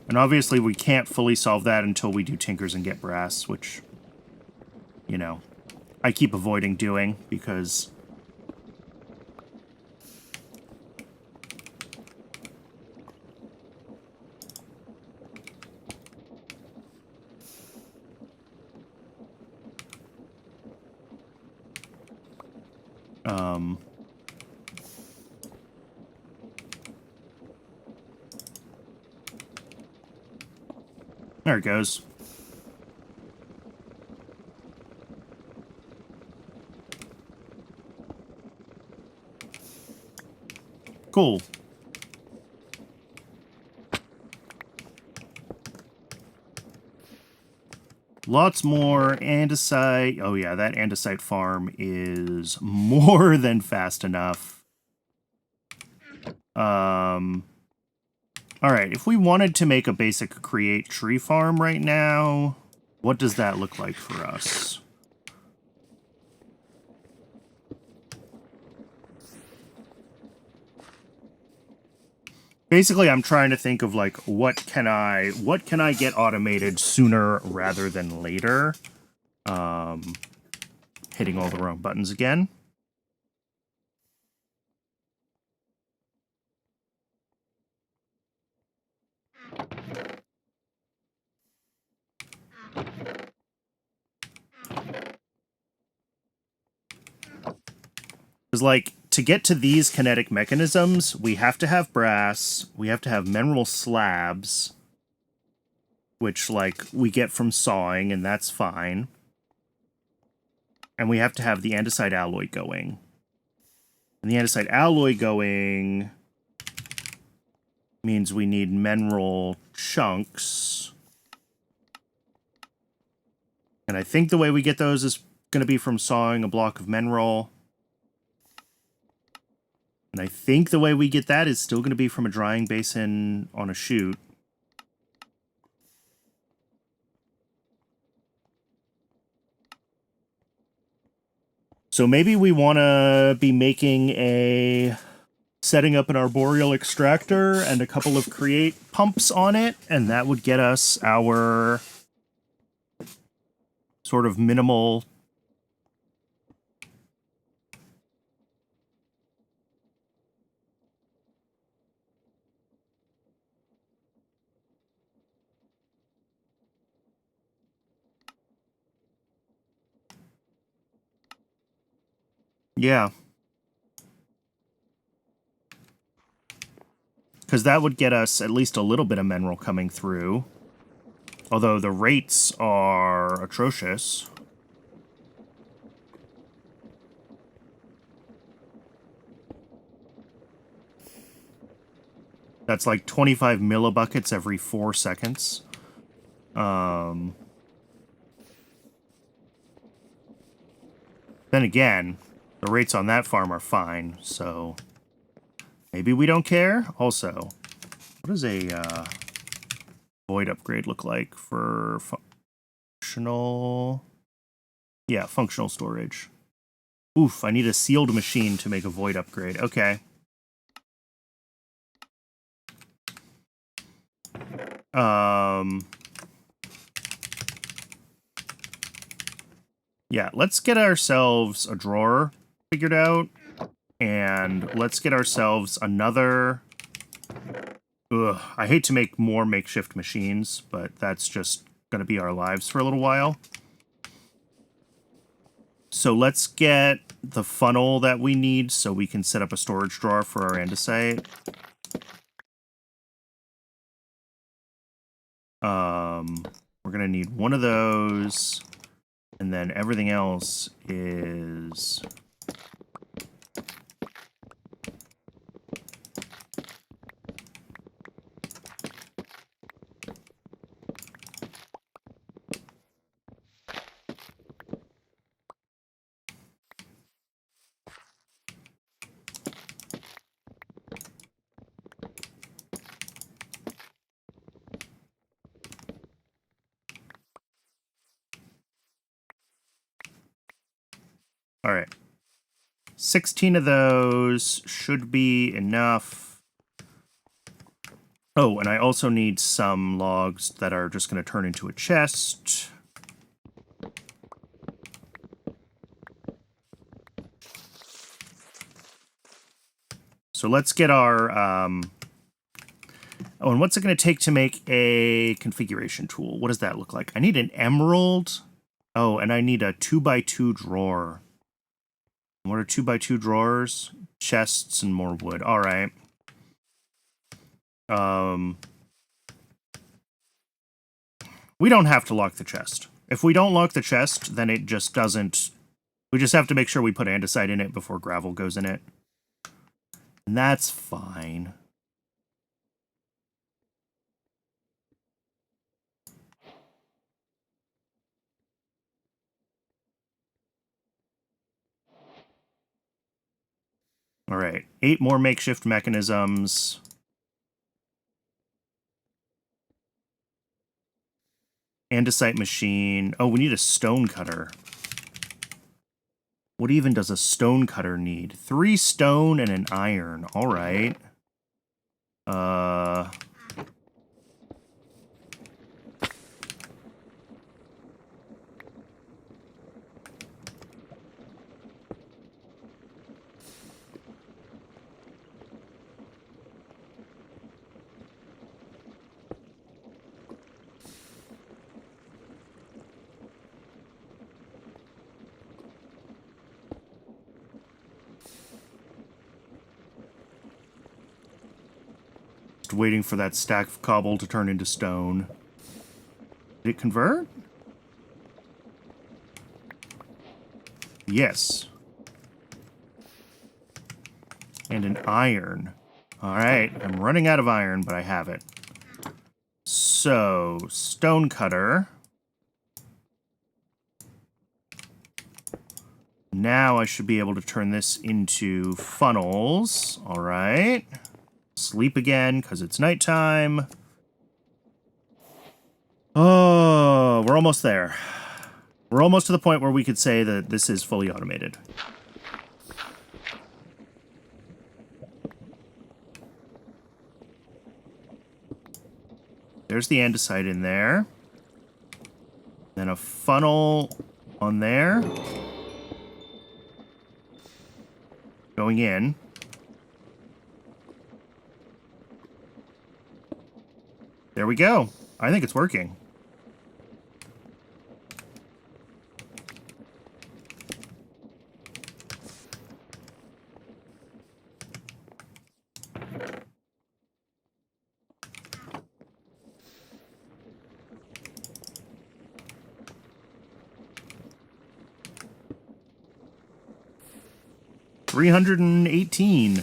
And obviously we can't fully solve that until we do tinkers and get brass, which, you know, I keep avoiding doing because there it goes. Cool. Lots more andesite. Oh yeah, that andesite farm is more than fast enough. Alright, if we wanted to make a basic create tree farm right now, what does that look like for us? Basically, I'm trying to think of like what can I get automated sooner rather than later. Hitting all the wrong buttons again. Because, like, to get to these kinetic mechanisms, we have to have brass, we have to have mineral slabs, which, like, we get from sawing, and that's fine. And we have to have the andesite alloy going. And the andesite alloy going means we need mineral chunks. And I think the way we get those is going to be from sawing a block of mineral. And I think the way we get that is still going to be from a drying basin on a chute. So maybe we want to be setting up an arboreal extractor and a couple of create pumps on it, and that would get us our sort of minimal... Yeah. Because that would get us at least a little bit of mineral coming through. Although the rates are atrocious. That's like 25 millibuckets every 4 seconds. Then again, the rates on that farm are fine, so maybe we don't care. Also, what does a void upgrade look like for functional? Yeah, functional storage. Oof, I need a sealed machine to make a void upgrade. Okay. Yeah, let's get ourselves a drawer figured out. And let's get ourselves another... Ugh, I hate to make more makeshift machines, but that's just going to be our lives for a little while. So let's get the funnel that we need so we can set up a storage drawer for our andesite. We're going to need one of those, and then everything else is... All right. 16 of those should be enough. Oh, and I also need some logs that are just going to turn into a chest. So let's get our... Oh, and what's it going to take to make a configuration tool? What does that look like? I need an emerald. Oh, and I need a 2x2 drawer. What are 2x2 drawers? Chests and more wood. All right. We don't have to lock the chest. If we don't lock the chest, then it just doesn't... We just have to make sure we put andesite in it before gravel goes in it. And that's fine. All right, 8 more makeshift mechanisms. Andesite machine. Oh, we need a stone cutter. What even does a stone cutter need? 3 stone and an iron. All right. Waiting for that stack of cobble to turn into stone. Did it convert? Yes. And an iron. Alright, I'm running out of iron, but I have it. So, stone cutter. Now I should be able to turn this into funnels. Alright. Sleep again, because it's nighttime. Oh, we're almost there. We're almost to the point where we could say that this is fully automated. There's the andesite in there. Then a funnel on there. Going in. There we go. I think it's working. $318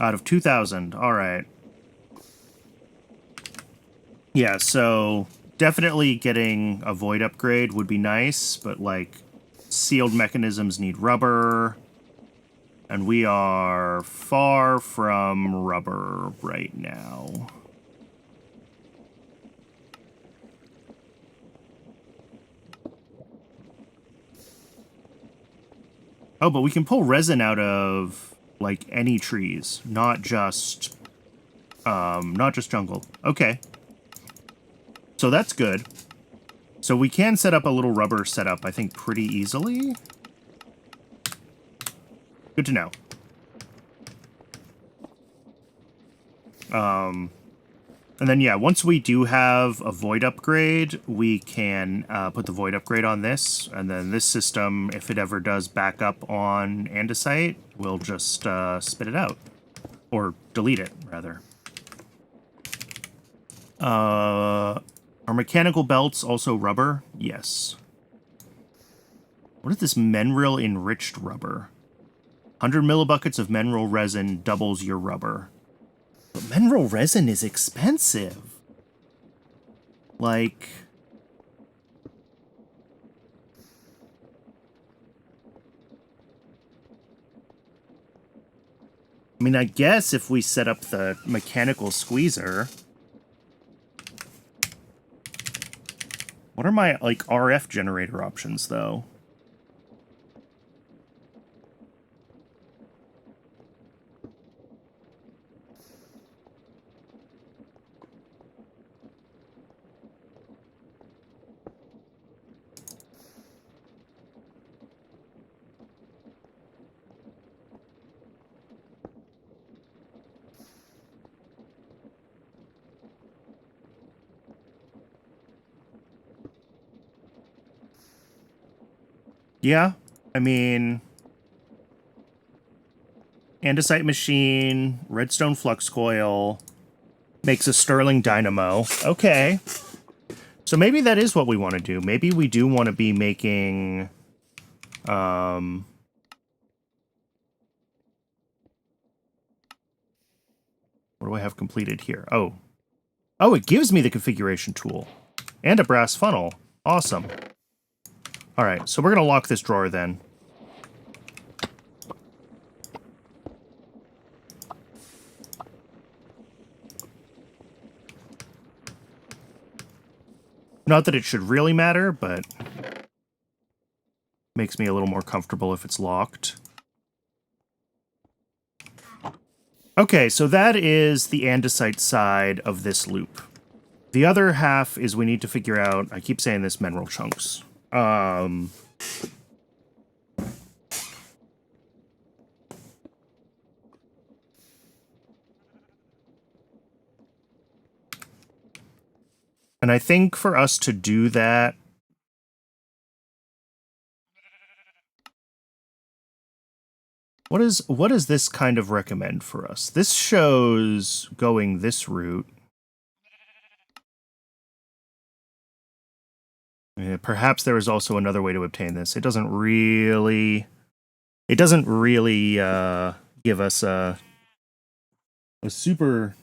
out of 2,000. All right. Yeah, so definitely getting a void upgrade would be nice, but like sealed mechanisms need rubber, and we are far from rubber right now. Oh, but we can pull resin out of like any trees, not just jungle. Okay. So that's good. So we can set up a little rubber setup, I think, pretty easily. Good to know. And then, yeah, once we do have a void upgrade, we can put the void upgrade on this. And then this system, if it ever does back up on andesite, we'll just spit it out. Or delete it, rather. Are mechanical belts also rubber? Yes. What is this mineral enriched rubber? 100 millibuckets of mineral resin doubles your rubber. But mineral resin is expensive. Like... I mean, I guess if we set up the mechanical squeezer... What are my, like, RF generator options, though? Yeah, I mean... Andesite machine, redstone flux coil, makes a Stirling dynamo. Okay. So maybe that is what we want to do. Maybe we do want to be making... What do I have completed here? Oh. Oh, it gives me the configuration tool. And a brass funnel. Awesome. Alright, so we're going to lock this drawer then. Not that it should really matter, but makes me a little more comfortable if it's locked. Okay, so that is the andesite side of this loop. The other half is we need to figure out, I keep saying this, mineral chunks. And I think for us to do that, what does this kind of recommend for us? This shows going this route. Perhaps there is also another way to obtain this. It doesn't really give us a super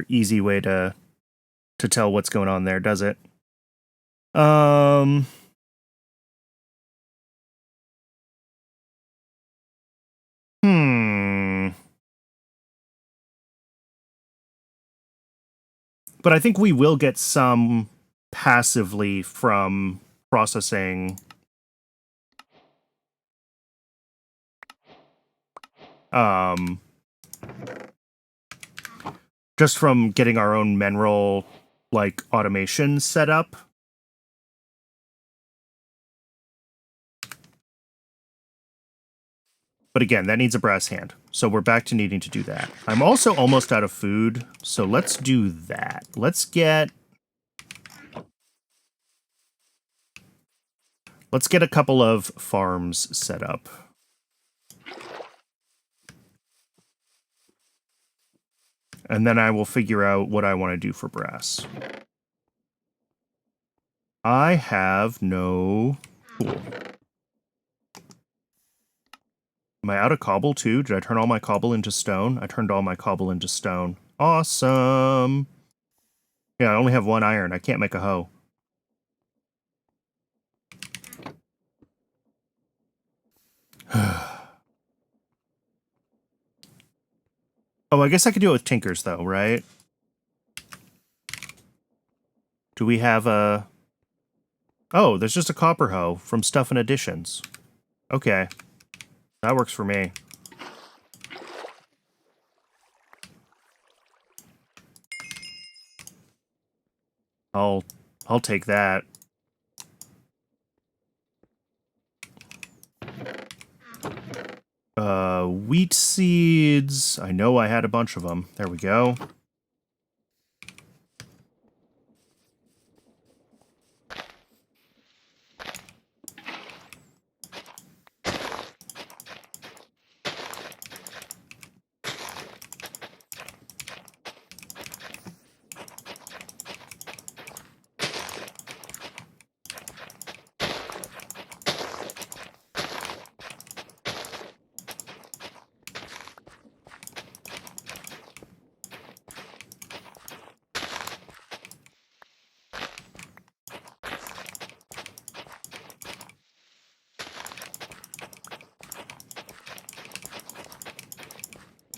easy way to tell what's going on there, does it? But I think we will get some passively from processing just from getting our own mineral like automation set up. But again, that needs a brass hand. So we're back to needing to do that. I'm also almost out of food, so let's do that. Let's get a couple of farms set up. And then I will figure out what I want to do for brass. I have no tool. Am I out of cobble too? Did I turn all my cobble into stone? I turned all my cobble into stone. Awesome! Yeah, I only have one iron. I can't make a hoe. Oh, I guess I could do it with tinkers though, right? Do we have a... Oh, there's just a copper hoe from Stuff and Additions. Okay. That works for me. I'll take that. Wheat seeds. I know I had a bunch of them. There we go.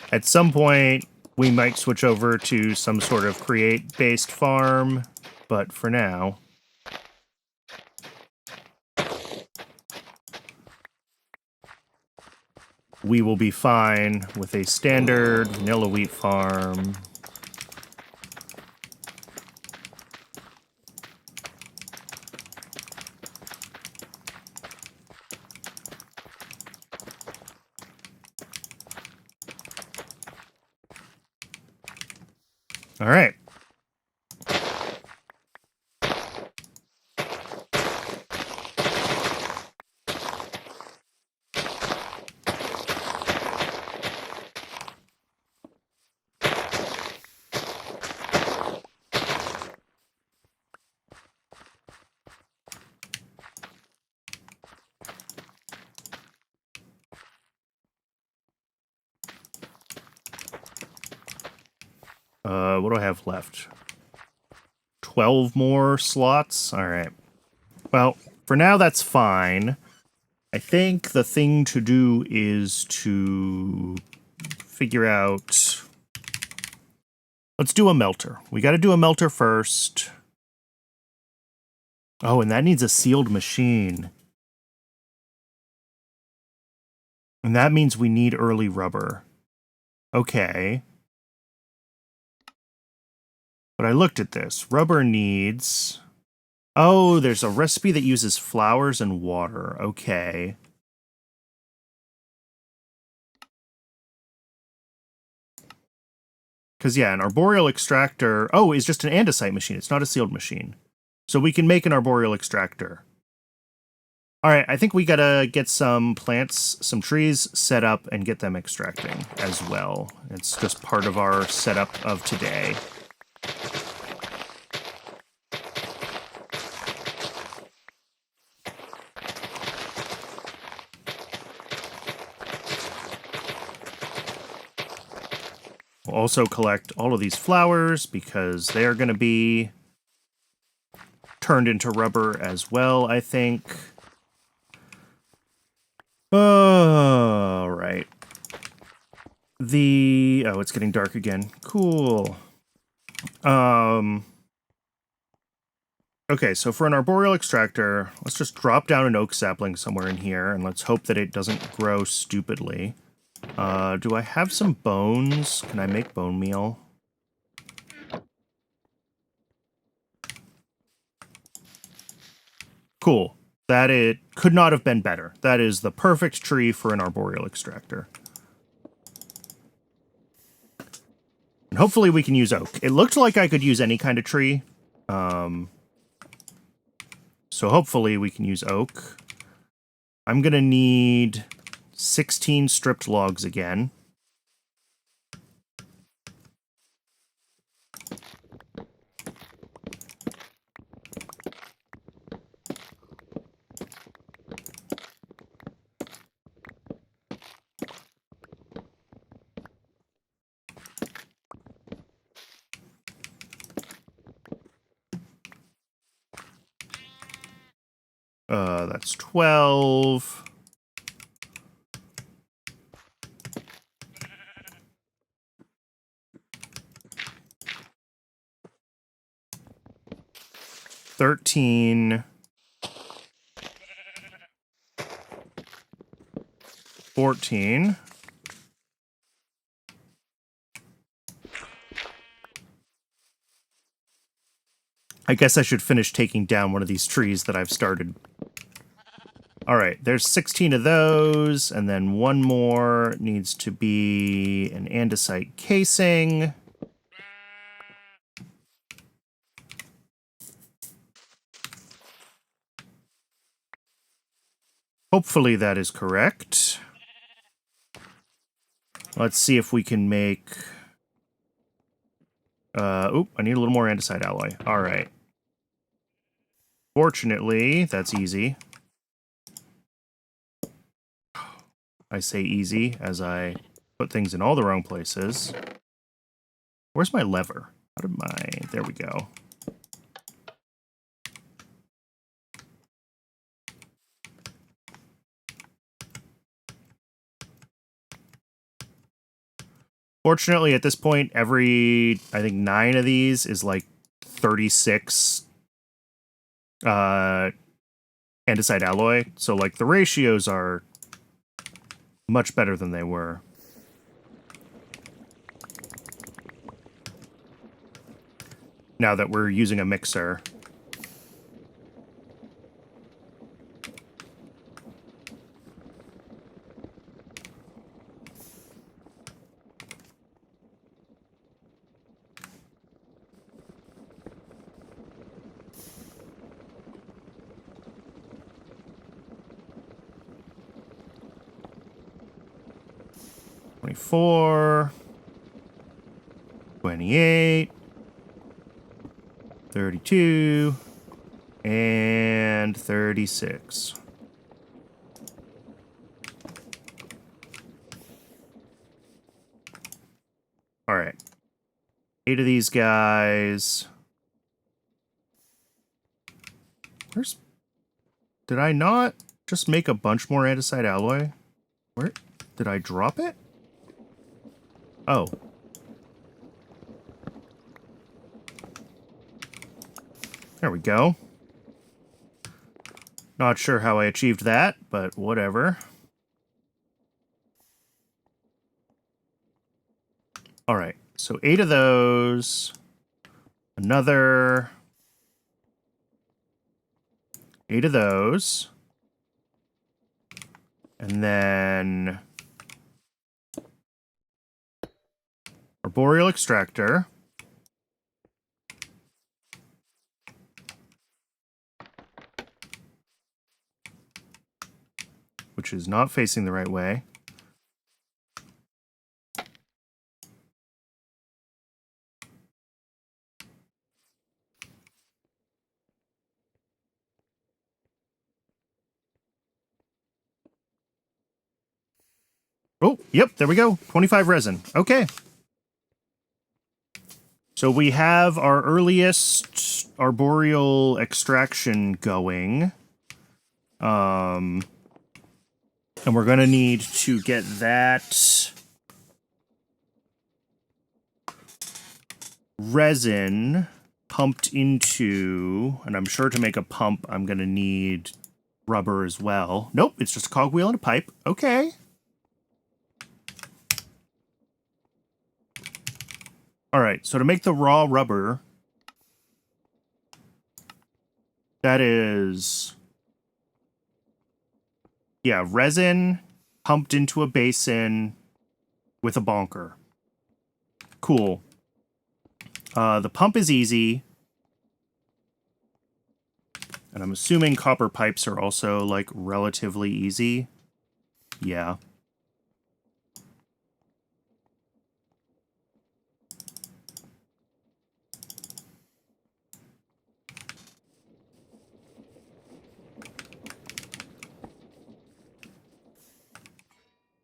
At some point, we might switch over to some sort of create-based farm, but for now... we will be fine with a standard vanilla wheat farm. All right. What do I have left? 12 more slots? All right. Well, for now, that's fine. I think the thing to do is to figure out Let's do a melter. We got to do a melter first. Oh, and that needs a sealed machine. And that means we need early rubber. Okay. But I looked at this. Rubber needs... Oh, there's a recipe that uses flowers and water. Okay. Because, yeah, an arboreal extractor... Oh, is just an andesite machine. It's not a sealed machine. So we can make an arboreal extractor. Alright, I think we gotta get some plants, some trees set up and get them extracting as well. It's just part of our setup of today. We'll also collect all of these flowers because they are going to be turned into rubber as well, I think. All right. Oh, it's getting dark again. Cool. Okay, so for an arboreal extractor, let's just drop down an oak sapling somewhere in here, and let's hope that it doesn't grow stupidly. Do I have some bones? Can I make bone meal? Cool. It could not have been better. That is the perfect tree for an arboreal extractor. And hopefully we can use oak. It looked like I could use any kind of tree. So hopefully we can use oak. I'm gonna need 16 stripped logs again. That's 12. $13. 14. I guess I should finish taking down one of these trees that I've started. Alright, there's 16 of those, and then one more needs to be an andesite casing. Hopefully that is correct. Let's see if we can make... Oop, I need a little more andesite alloy. Alright. Fortunately, that's easy. I say easy as I put things in all the wrong places. Where's my lever? How did my... There we go. Fortunately, at this point, I think 9 of these is like 36 andesite alloy. So, like, the ratios are much better than they were. Now that we're using a mixer. $24, $28, $32, and $36. All right. 8 of these guys. Did I not just make a bunch more andesite alloy? Where did I drop it? Oh. There we go. Not sure how I achieved that, but whatever. All right, so 8 of those. Another 8 of those. And then arboreal extractor. Which is not facing the right way. Oh, yep, there we go. 25 resin. Okay. So we have our earliest arboreal extraction going. And we're going to need to get that resin pumped into, and I'm sure to make a pump, I'm going to need rubber as well. Nope, it's just a cogwheel and a pipe. Okay. All right, so to make the raw rubber, that is, yeah, resin pumped into a basin with a bonker. Cool. The pump is easy. And I'm assuming copper pipes are also, like, relatively easy. Yeah.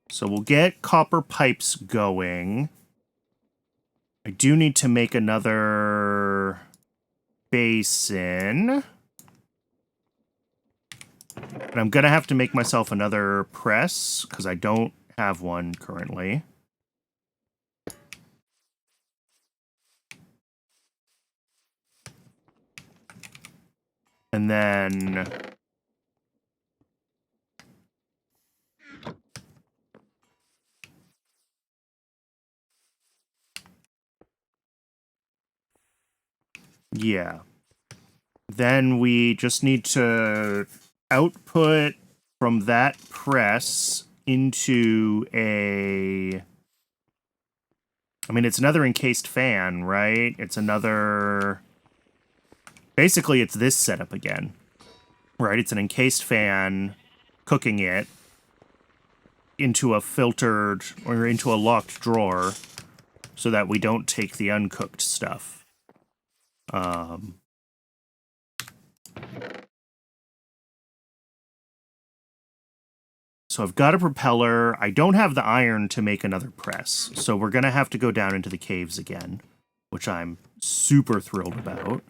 So we'll get copper pipes going. I do need to make another basin. And I'm going to have to make myself another press, because I don't have one currently. And then yeah. Then we just need to output from that press into a... I mean, it's another encased fan, right? It's another... Basically, it's this setup again, right? It's an encased fan cooking it into a filtered or into a locked drawer so that we don't take the uncooked stuff. So I've got a propeller. I don't have the iron to make another press, so we're going to have to go down into the caves again, which I'm super thrilled about.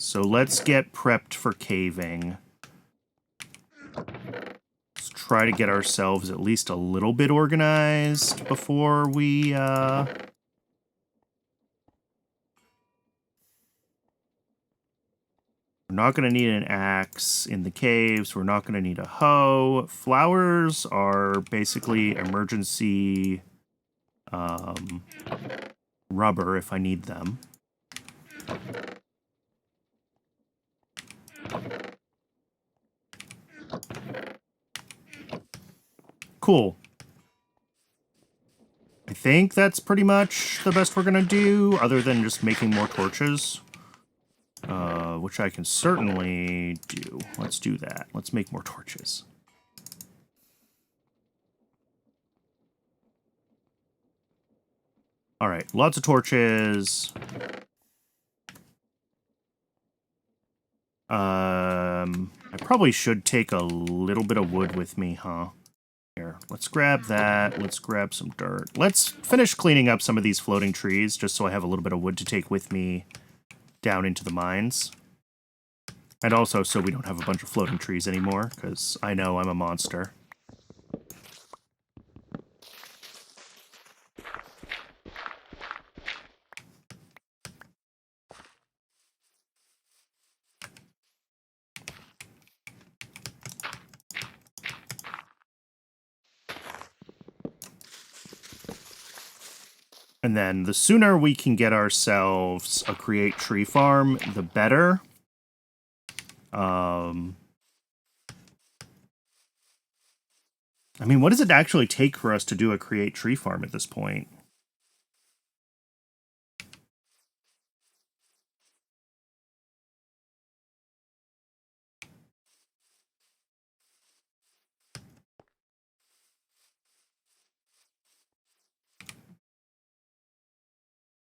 So let's get prepped for caving. Let's try to get ourselves at least a little bit organized before we, We're not going to need an axe in the caves. We're not going to need a hoe. Flowers are basically emergency rubber if I need them. Cool. I think that's pretty much the best we're going to do, other than just making more torches. Which I can certainly do. Let's do that. Let's make more torches. Alright, lots of torches. I probably should take a little bit of wood with me, huh? Here, Let's grab that. Let's grab some dirt. Let's finish cleaning up some of these floating trees, just so I have a little bit of wood to take with me down into the mines. And also so we don't have a bunch of floating trees anymore, because I know I'm a monster. And then the sooner we can get ourselves a create tree farm, the better. I mean, what does it actually take for us to do a create tree farm at this point?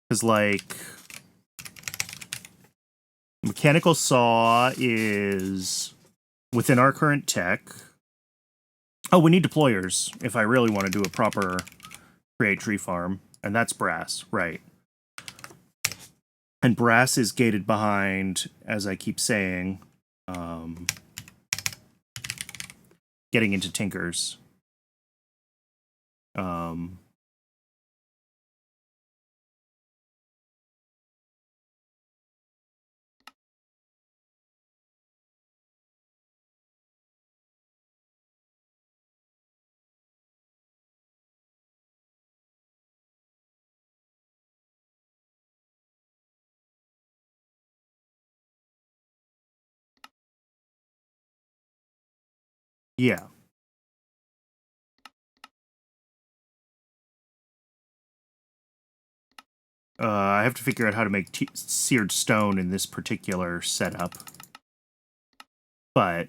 Because, like, mechanical saw is within our current tech. Oh, we need deployers if I really want to do a proper create tree farm. And that's brass, right. And brass is gated behind, as I keep saying, getting into tinkers. Yeah. I have to figure out how to make seared stone in this particular setup. But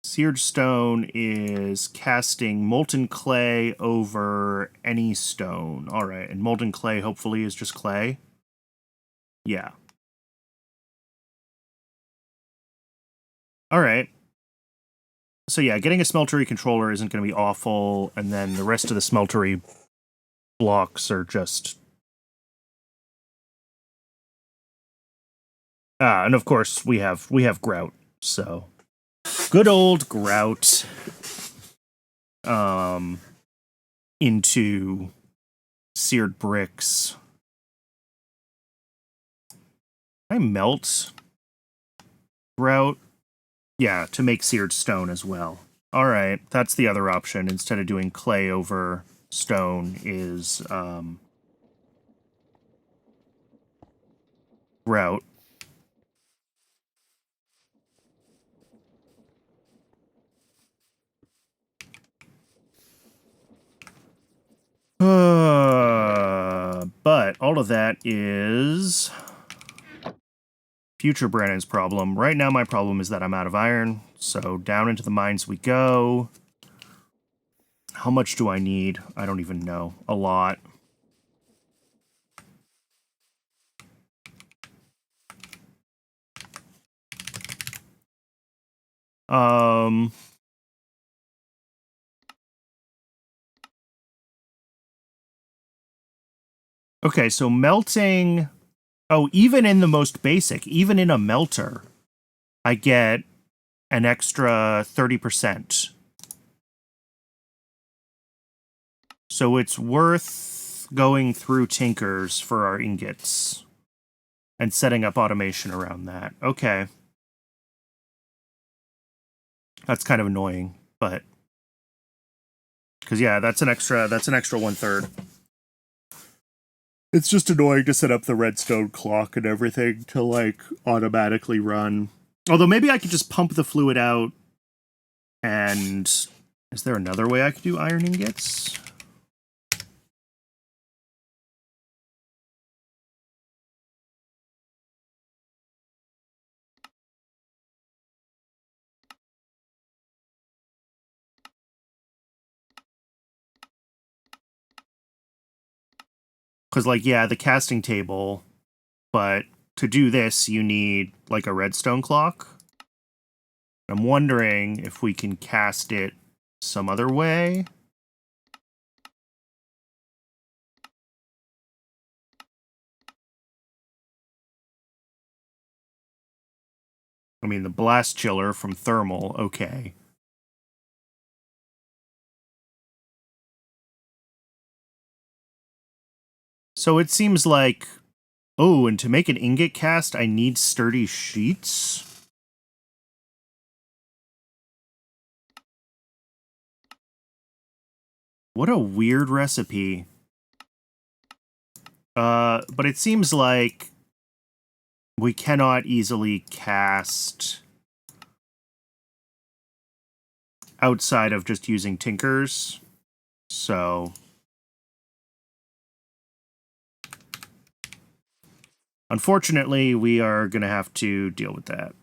seared stone is casting molten clay over any stone. All right, and molten clay hopefully is just clay. Yeah. All right. So yeah, getting a smeltery controller isn't going to be awful, and then the rest of the smeltery blocks are just... and of course we have grout, so good old grout into seared bricks. Can I melt grout? Yeah, to make seared stone as well. All right, that's the other option. Instead of doing clay over stone is grout. But all of that is future Brandon's problem. Right now my problem is that I'm out of iron, so down into the mines we go. How much do I need? I don't even know. A lot. Okay, so melting... Oh, even in the most basic, even in a melter, I get an extra 30%. So it's worth going through tinkers for our ingots and setting up automation around that. Okay. That's kind of annoying, but... Because, yeah, that's an extra 1/3. It's just annoying to set up the redstone clock and everything to, like, automatically run. Although maybe I could just pump the fluid out and... Is there another way I could do iron ingots? Because, like, yeah, the casting table, but to do this, you need, like, a redstone clock. I'm wondering if we can cast it some other way. I mean, the blast chiller from thermal, okay. So it seems like, oh, and to make an ingot cast, I need sturdy sheets. What a weird recipe. But it seems like we cannot easily cast outside of just using tinkers. So unfortunately, we are going to have to deal with that.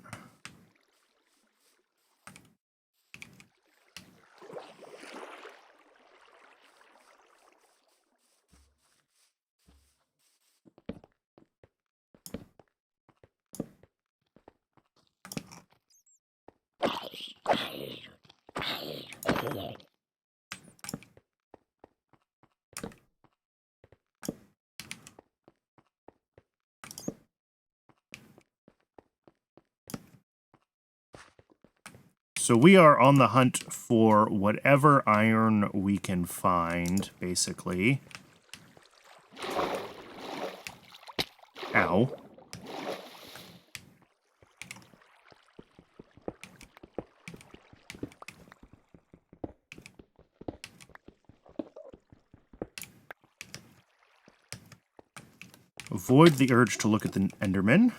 So we are on the hunt for whatever iron we can find, basically. Ow. Avoid the urge to look at the Enderman.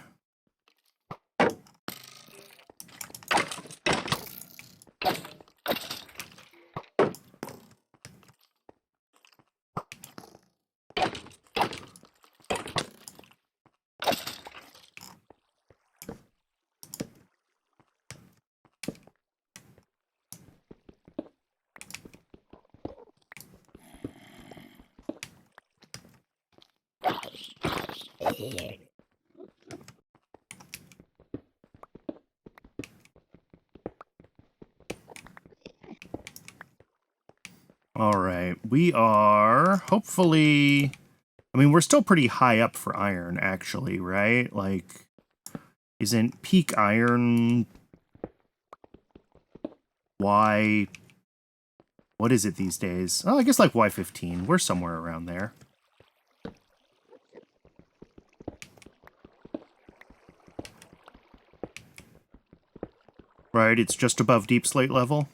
All right, we are hopefully... I mean, we're still pretty high up for iron, actually, right? Like, isn't peak iron... Y... What is it these days? Oh, I guess like Y15. We're somewhere around there. Right, it's just above deep slate level.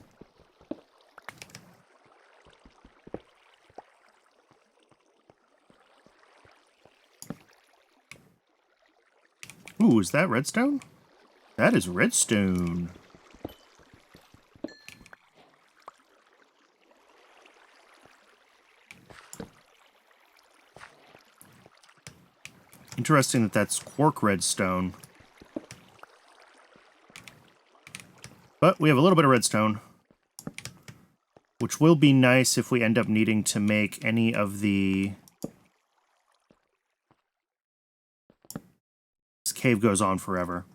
Ooh, is that redstone? That is redstone. Interesting that that's quark redstone. But we have a little bit of redstone, which will be nice if we end up needing to make any of the... This cave goes on forever.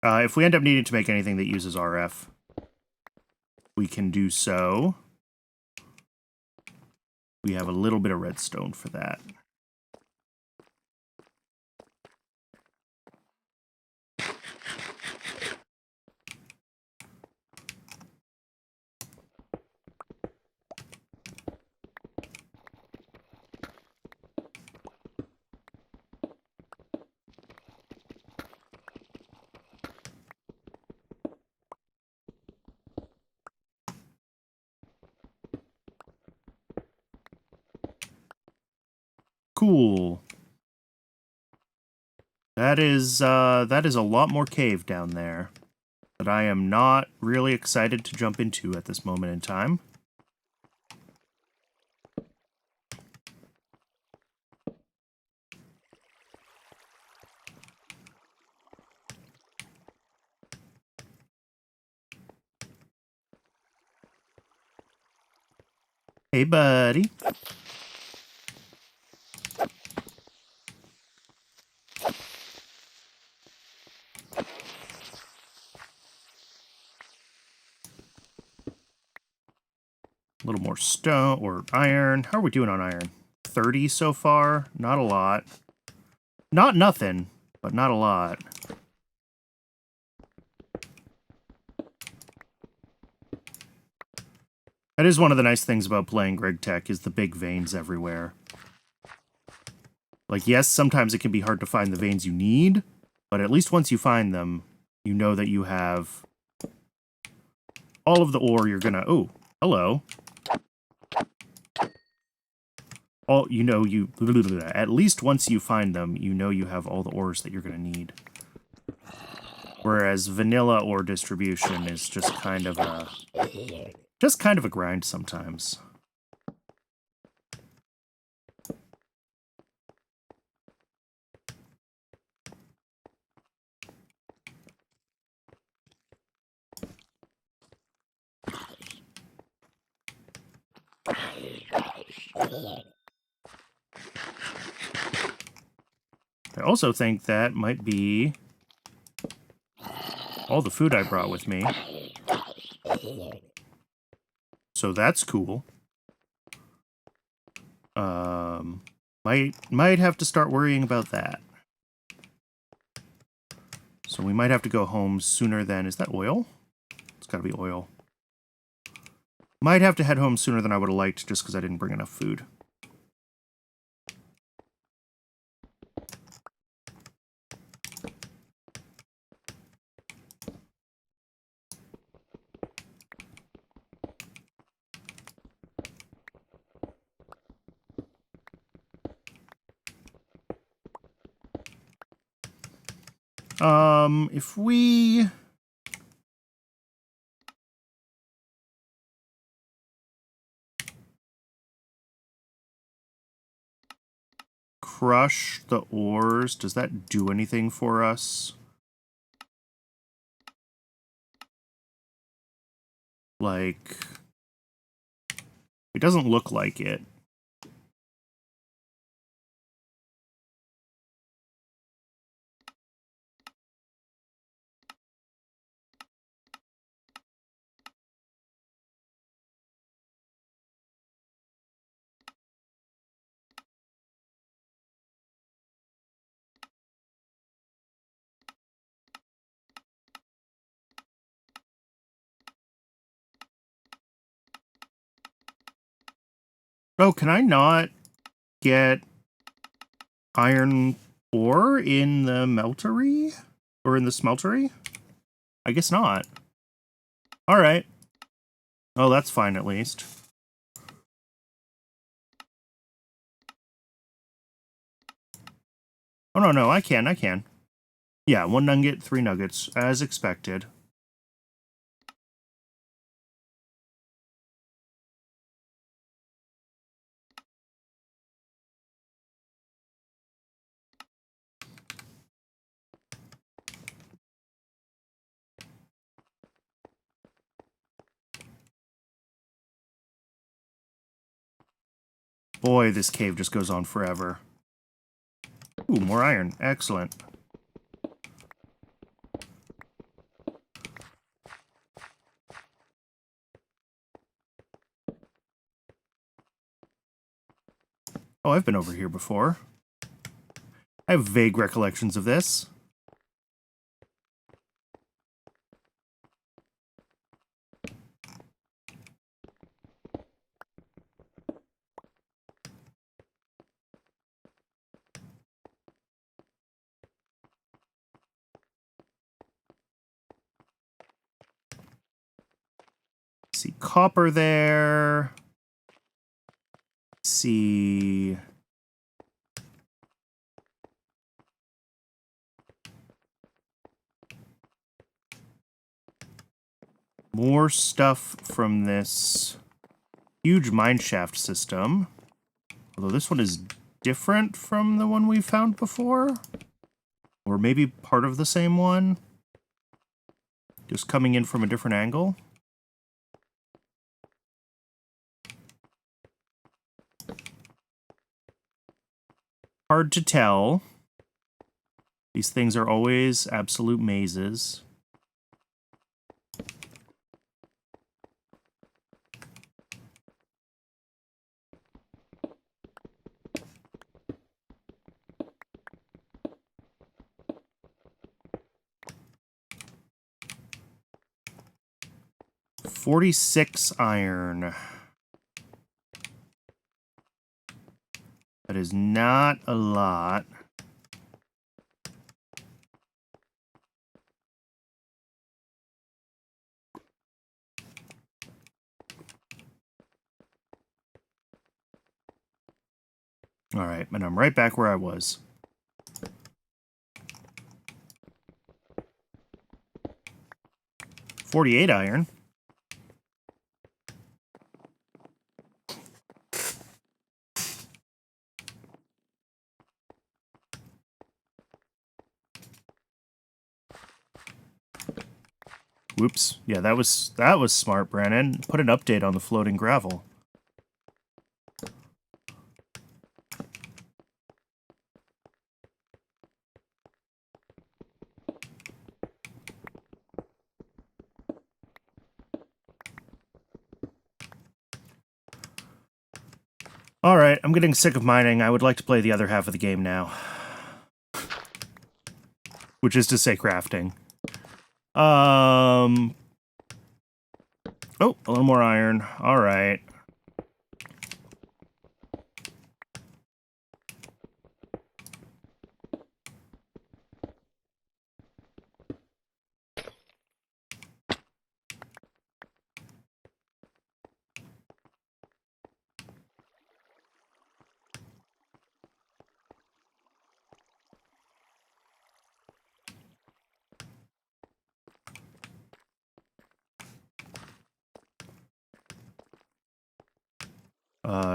If we end up needing to make anything that uses RF, we can do so. We have a little bit of redstone for that. Cool. That is a lot more cave down there that I am not really excited to jump into at this moment in time. Hey, buddy. A little more stone or iron. How are we doing on iron? 30 so far. Not a lot. Not nothing, but not a lot. That is one of the nice things about playing Greg Tech is the big veins everywhere. Like, yes, sometimes it can be hard to find the veins you need, but at least once you find them, you know that you have all of the ore you're gonna... Oh, hello. All you know, you... At least once you find them, you know you have all the ores that you're gonna need. Whereas vanilla ore distribution is just kind of a... Just kind of a grind sometimes. I also think that might be all the food I brought with me. So that's cool. Might have to start worrying about that. So we might have to go home sooner than... Is that oil? It's gotta be oil. Might have to head home sooner than I would have liked just because I didn't bring enough food. If we... crush the ores, does that do anything for us? Like... It doesn't look like it. Oh, can I not get iron ore in the meltery? Or in the smeltery? I guess not. Alright. Oh, that's fine at least. Oh, no, I can. Yeah, 1 nugget, 3 nuggets, as expected. Boy, this cave just goes on forever. Ooh, more iron. Excellent. Oh, I've been over here before. I have vague recollections of this. See copper there. See... more stuff from this huge mineshaft system. Although this one is different from the one we found before. Or maybe part of the same one. Just coming in from a different angle. Hard to tell. These things are always absolute mazes. 46 iron. That is not a lot. All right, and I'm right back where I was. $48 iron. Whoops. Yeah, that was smart, Brandon. Put an update on the floating gravel. All right, I'm getting sick of mining. I would like to play the other half of the game now. Which is to say crafting. Oh, a little more iron. All right.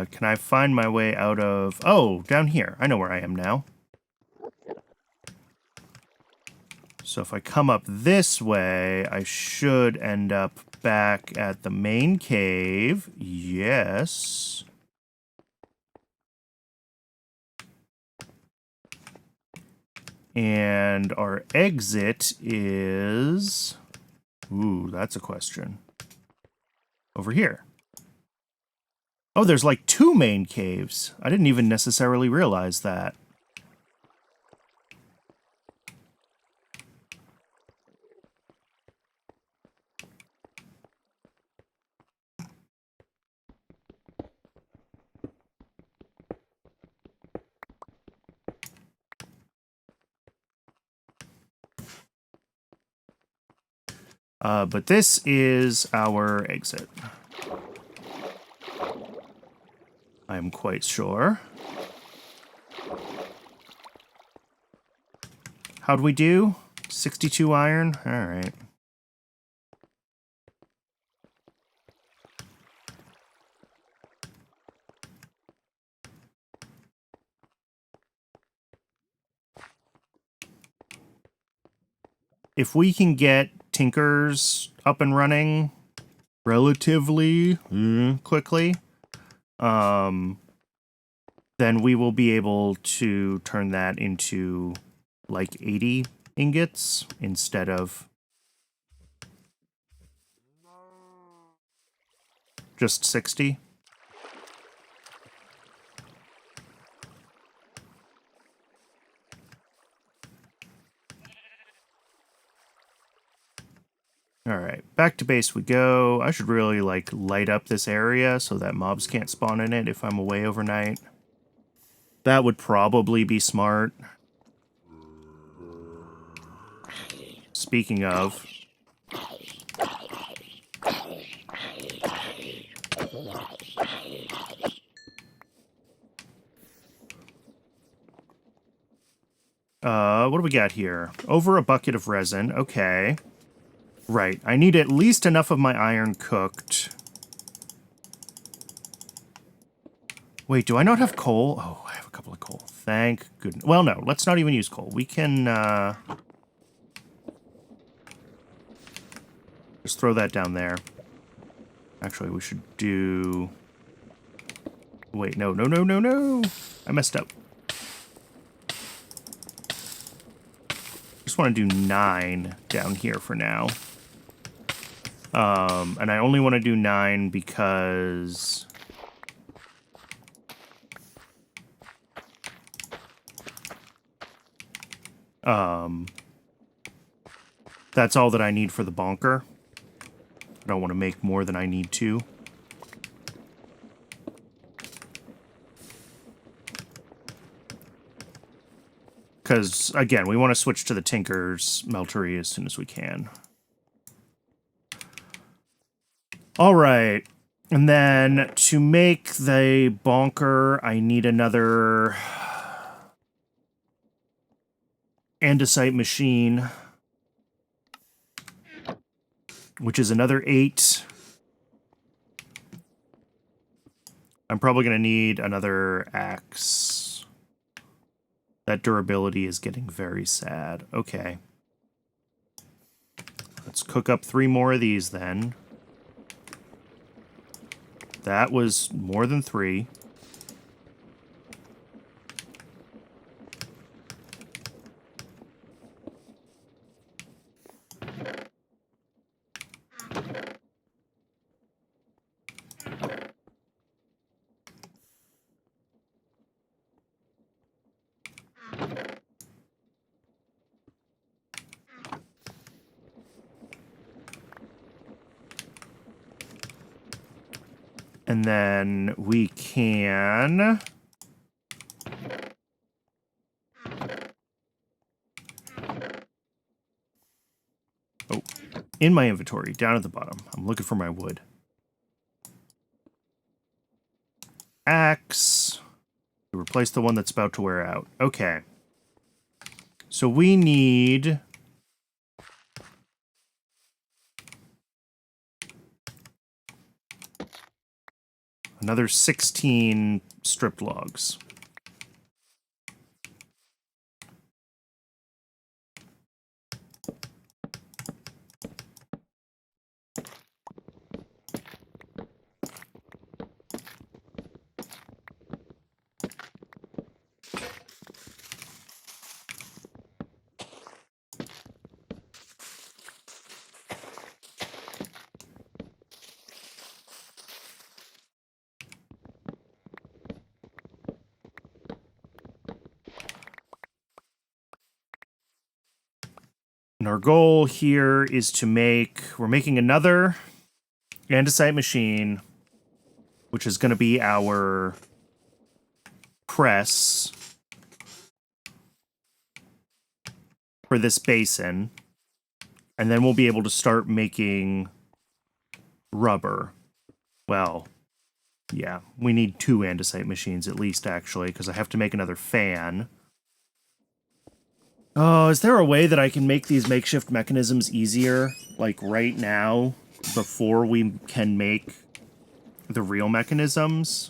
Can I find my way out of... Oh, down here. I know where I am now. So if I come up this way, I should end up back at the main cave. Yes. And our exit is... Ooh, that's a question. Over here. Oh, there's like 2 main caves. I didn't even necessarily realize that. But this is our exit. I'm quite sure. How'd we do? 62 iron? Alright. If we can get Tinkers up and running relatively quickly, then we will be able to turn that into like 80 ingots instead of just 60. All right, back to base we go. I should really like light up this area so that mobs can't spawn in it if I'm away overnight. That would probably be smart. Speaking of... what do we got here? Over a bucket of resin. Okay. Right. I need at least enough of my iron cooked. Wait, do I not have coal? Oh, I have a couple of coal. Thank goodness. Well, no. Let's not even use coal. We can, just throw that down there. Actually, we should do... Wait, no. I messed up. Just want to do 9 down here for now. And I only want to do 9 because... that's all that I need for the bonker. I don't want to make more than I need to. Because, again, we want to switch to the Tinker's Meltery as soon as we can. All right. And then to make the bonker, I need another andesite machine, which is another 8. I'm probably going to need another axe. That durability is getting very sad. Okay. Let's cook up 3 more of these then. That was more than 3. And then we can... Oh, in my inventory, down at the bottom. I'm looking for my wood. Axe. To replace the one that's about to wear out. Okay. So we need... another 16 stripped logs. And our goal here is to make... we're making another andesite machine, which is going to be our press for this basin. And then we'll be able to start making rubber. Well, yeah, we need 2 andesite machines at least, actually, because I have to make another fan. Oh, is there a way that I can make these makeshift mechanisms easier? Like right now, before we can make the real mechanisms?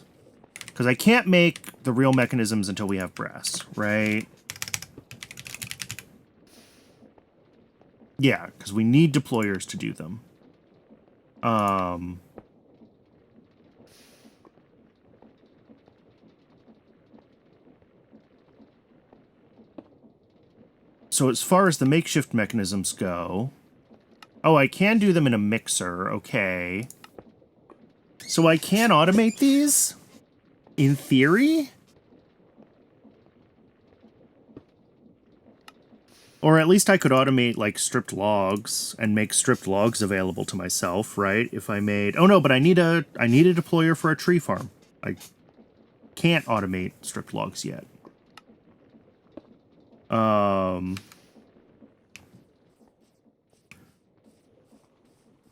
Because I can't make the real mechanisms until we have brass, right? Yeah, because we need deployers to do them. So as far as the makeshift mechanisms go... oh, I can do them in a mixer, okay. So I can automate these? In theory? Or at least I could automate, like, stripped logs and make stripped logs available to myself, right? If I made... oh no, but I need a deployer for a tree farm. I can't automate stripped logs yet.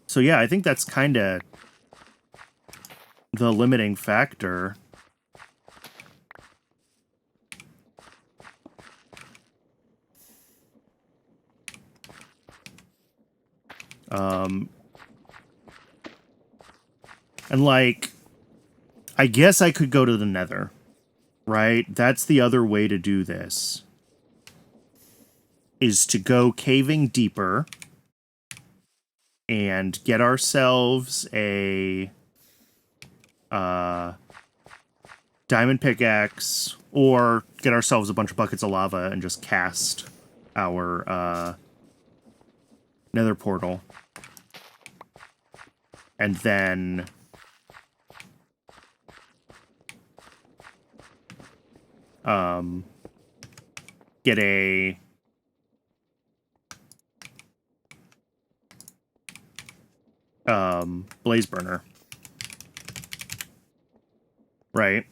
So yeah, I think that's kind of the limiting factor. And like, I guess I could go to the Nether, right? That's the other way to do this. Is to go caving deeper and get ourselves a diamond pickaxe, or get ourselves a bunch of buckets of lava and just cast our Nether portal. And then get a blaze burner. Right.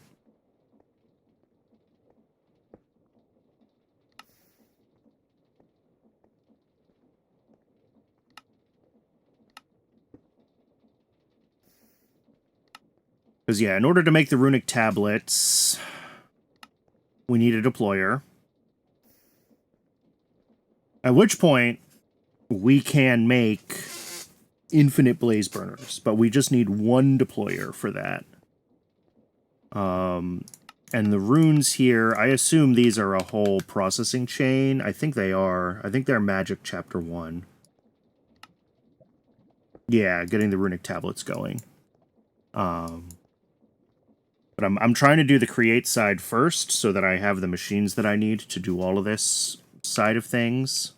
Because, yeah, in order to make the runic tablets, we need a deployer. At which point, we can make infinite blaze burners, but we just need one deployer for that. And the runes here, I assume these are a whole processing chain. I think they are. I think they're Magic Chapter 1. Yeah, getting the runic tablets going. But I'm trying to do the create side first so that I have the machines that I need to do all of this side of things.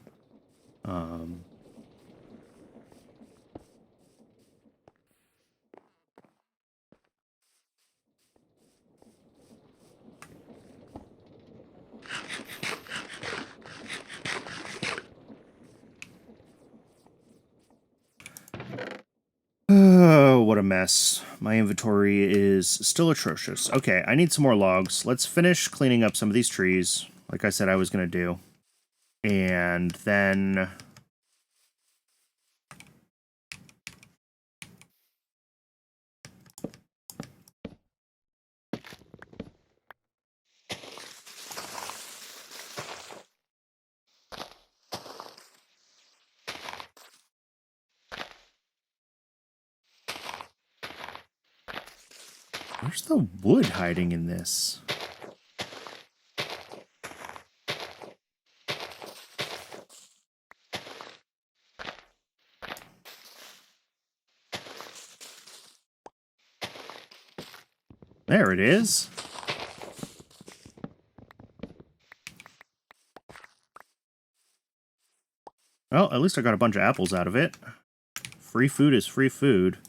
Oh, what a mess. My inventory is still atrocious. Okay, I need some more logs. Let's finish cleaning up some of these trees, like I said I was going to do. And then... Where's the wood hiding in this? There it is. Well, at least I got a bunch of apples out of it. Free food is free food.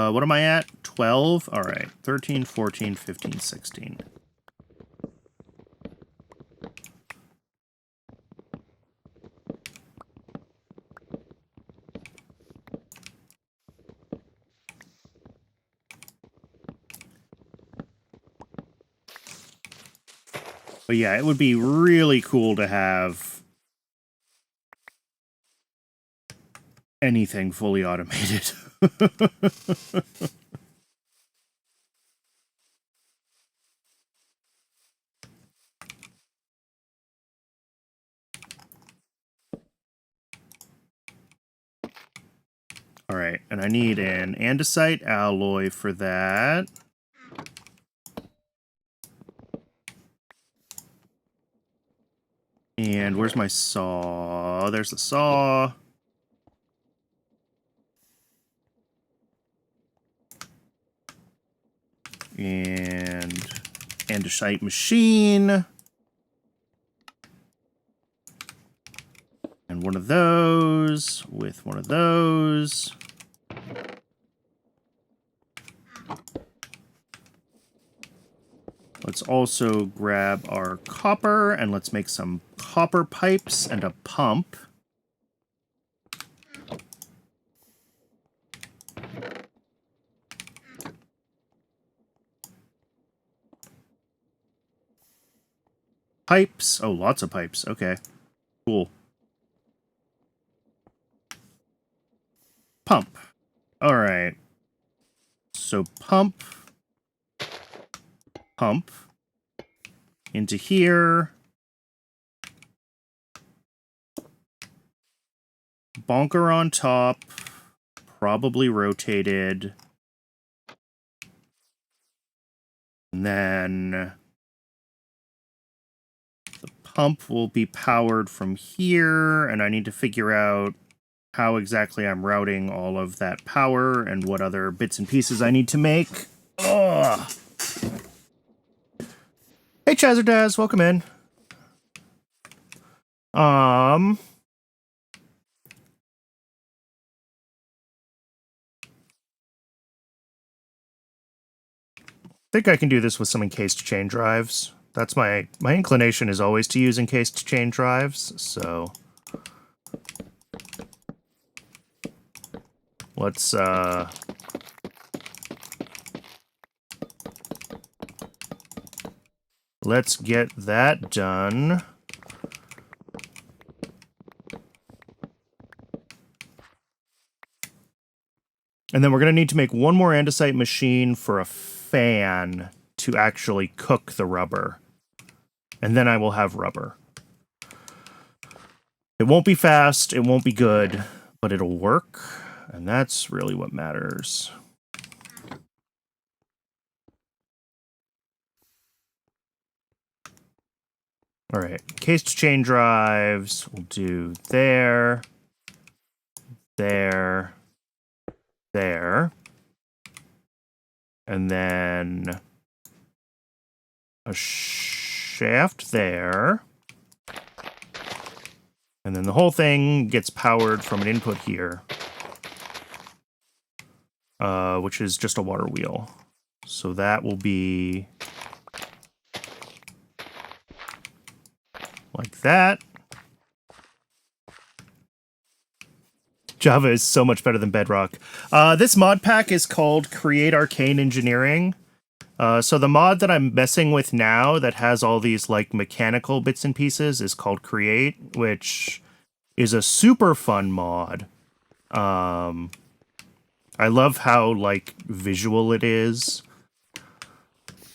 What am I at? 12? Alright. 13, 14, 15, 16. But yeah, it would be really cool to have anything fully automated. Alright, and I need an andesite alloy for that. And where's my saw? There's the saw. And andesite machine. And one of those with one of those. Let's also grab our copper and let's make some copper pipes and a pump. Pipes. Oh, lots of pipes. Okay. Cool. Pump. All right. So pump. Pump. Into here. Bonker on top. Probably rotated. And then the pump will be powered from here, and I need to figure out how exactly I'm routing all of that power and what other bits and pieces I need to make. Ugh. Hey, Chazardaz, welcome in. I think I can do this with some encased chain drives. That's my inclination is always to use encased chain drives, so let's get that done. And then we're going to need to make one more andesite machine for a fan to actually cook the rubber. And then I will have rubber. It won't be fast, it won't be good, but it'll work. And that's really what matters. All right, encased chain drives, we'll do there, there, there, and then a shaft there, and then the whole thing gets powered from an input here, which is just a water wheel. So that will be like that. Java is so much better than Bedrock. This mod pack is called Create Arcane Engineering. So the mod that I'm messing with now that has all these like mechanical bits and pieces is called Create, which is a super fun mod. I love how like visual it is.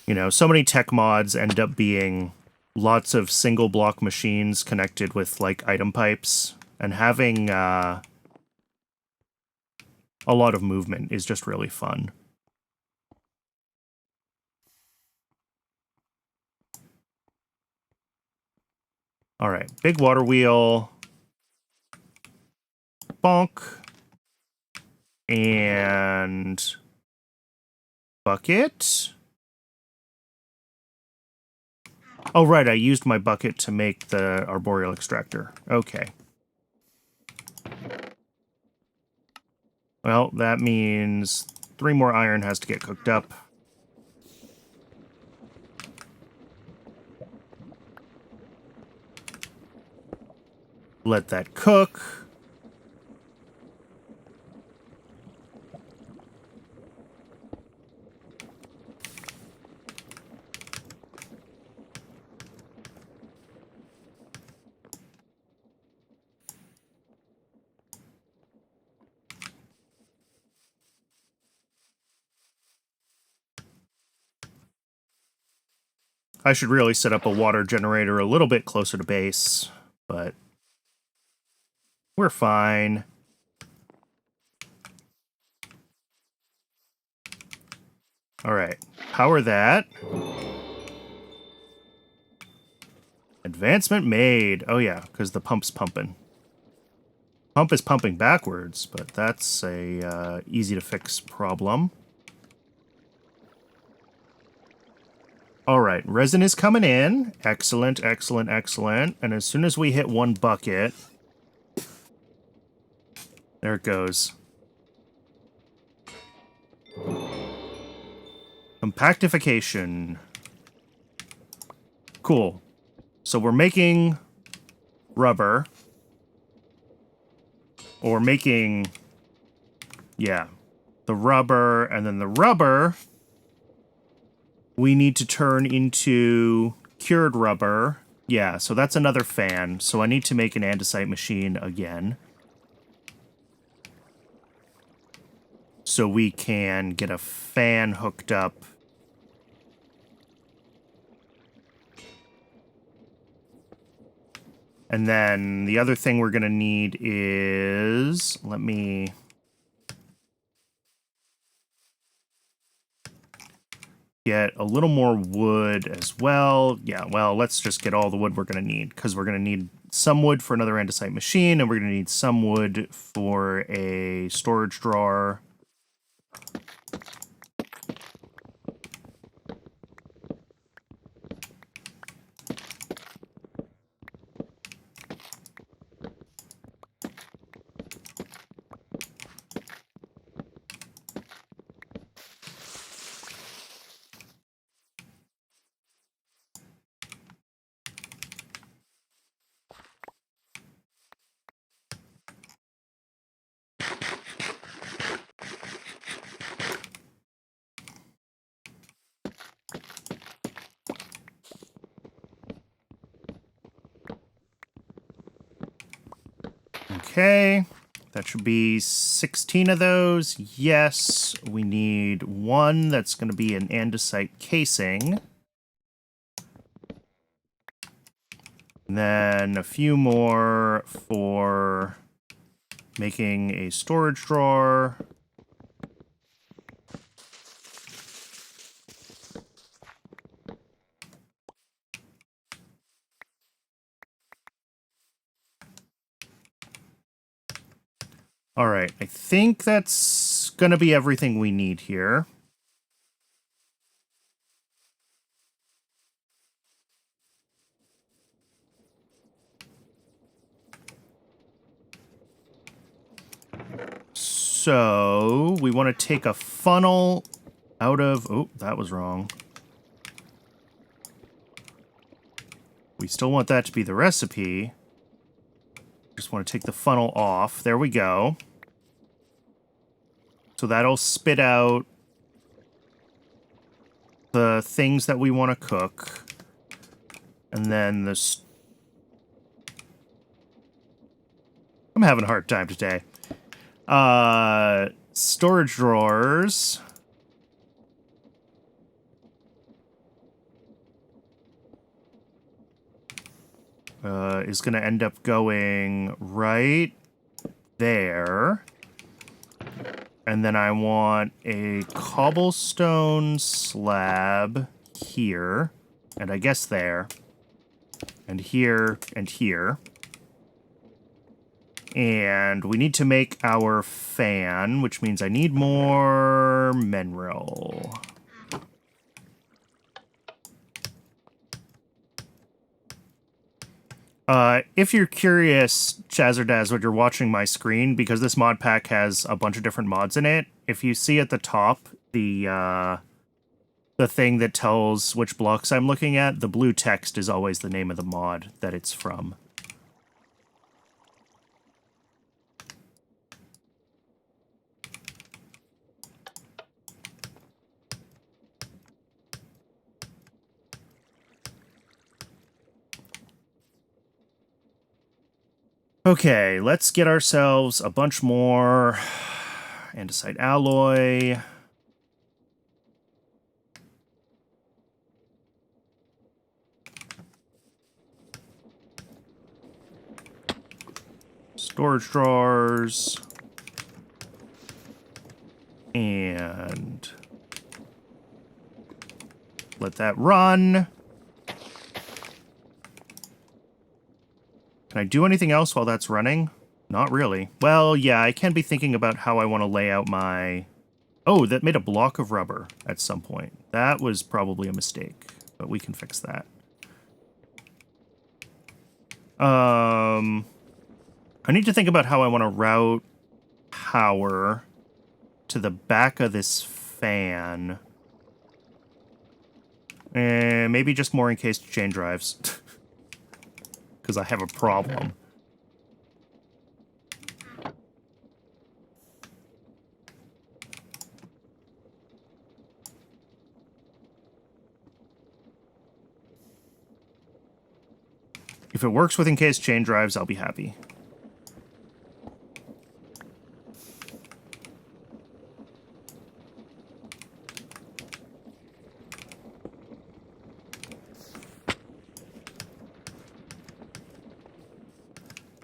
You know, so many tech mods end up being lots of single block machines connected with like item pipes, and having a lot of movement is just really fun. All right, big water wheel, bonk, and bucket. Oh, right, I used my bucket to make the arboreal extractor. Okay. Well, that means 3 more iron has to get cooked up. Let that cook. I should really set up a water generator a little bit closer to base, but we're fine. All right, power that. Advancement made. Oh yeah, because the pump's pumping. Pump is pumping backwards, but that's a easy to fix problem. All right, resin is coming in. Excellent, excellent, excellent. And as soon as we hit 1 bucket, there it goes. Compactification. Cool. So we're making rubber. Or making, yeah, the rubber, and then the rubber we need to turn into cured rubber. Yeah, so that's another fan. So I need to make an andesite machine again. So we can get a fan hooked up. And then the other thing we're going to need is, let me get a little more wood as well. Yeah, well, let's just get all the wood we're going to need, because we're going to need some wood for another andesite machine, and we're going to need some wood for a storage drawer. Okay, that should be 16 of those. Yes, we need one that's going to be an andesite casing. And then a few more for making a storage drawer. All right, I think that's going to be everything we need here. So we want to take a funnel out of... Oh, that was wrong. We still want that to be the recipe. Just want to take the funnel off. There we go. So that'll spit out the things that we want to cook. And then this... I'm having a hard time today. Storage drawers. Is going to end up going right there. And then I want a cobblestone slab here. And I guess there. And here and here. And we need to make our fan, which means I need more mineral. If you're curious, Chazardaz, when you're watching my screen, because this mod pack has a bunch of different mods in it, if you see at the top the thing that tells which blocks I'm looking at, the blue text is always the name of the mod that it's from. Okay, let's get ourselves a bunch more andesite alloy. Storage drawers. And let that run. Can I do anything else while that's running? Not really. Well, yeah, I can be thinking about how I want to lay out my... Oh, that made a block of rubber at some point. That was probably a mistake, but we can fix that. I need to think about how I want to route power to the back of this fan. And maybe just more encased chain drives. Because I have a problem. If it works with encased chain drives, I'll be happy.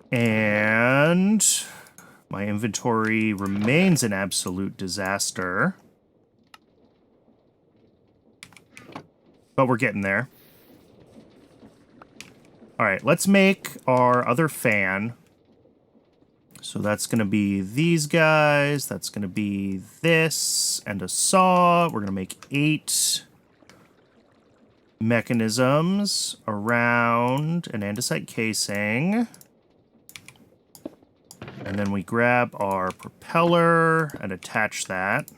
And my inventory remains an absolute disaster. But we're getting there. Alright, let's make our other fan. So that's going to be these guys. That's going to be this and a saw. We're going to make 8 mechanisms around an andesite casing. And then we grab our propeller and attach that.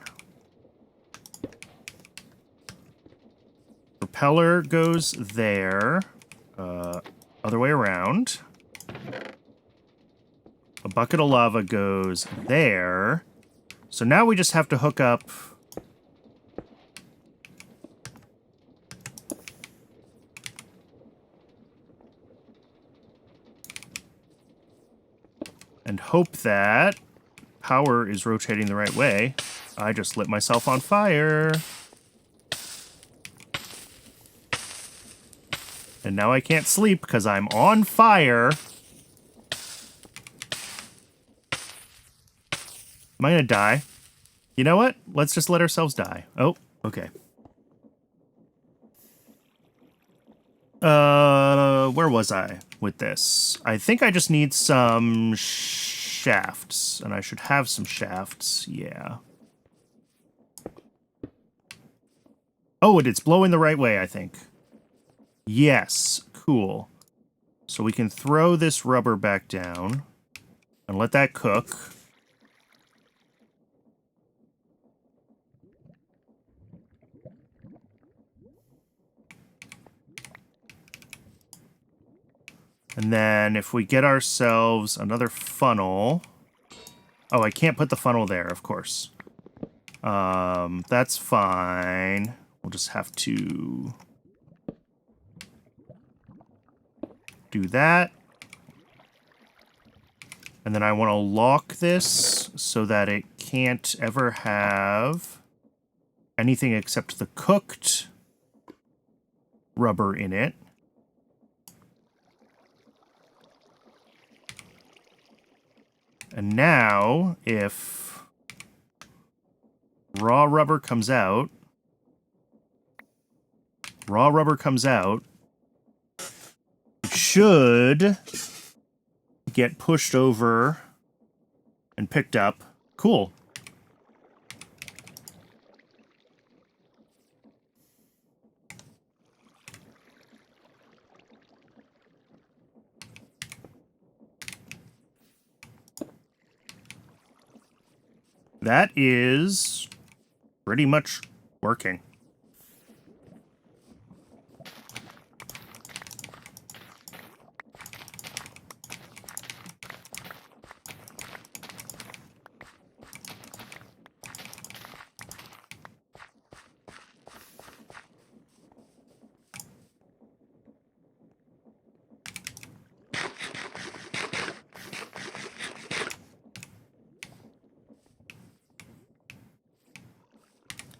Propeller goes there. Other way around. A bucket of lava goes there. So now we just have to hook up and hope that power is rotating the right way. I just lit myself on fire. And now I can't sleep because I'm on fire. Am I gonna die? You know what? Let's just let ourselves die. Oh, okay. Where was I with this? I think I just need some shafts, and I should have some shafts, yeah. Oh, and it's blowing the right way, I think. Yes, cool. So we can throw this rubber back down and let that cook. And then if we get ourselves another funnel... Oh, I can't put the funnel there, of course. That's fine. We'll just have to do that. And then I want to lock this so that it can't ever have anything except the cooked rubber in it. And now, if raw rubber comes out, it should get pushed over and picked up. Cool. That is pretty much working.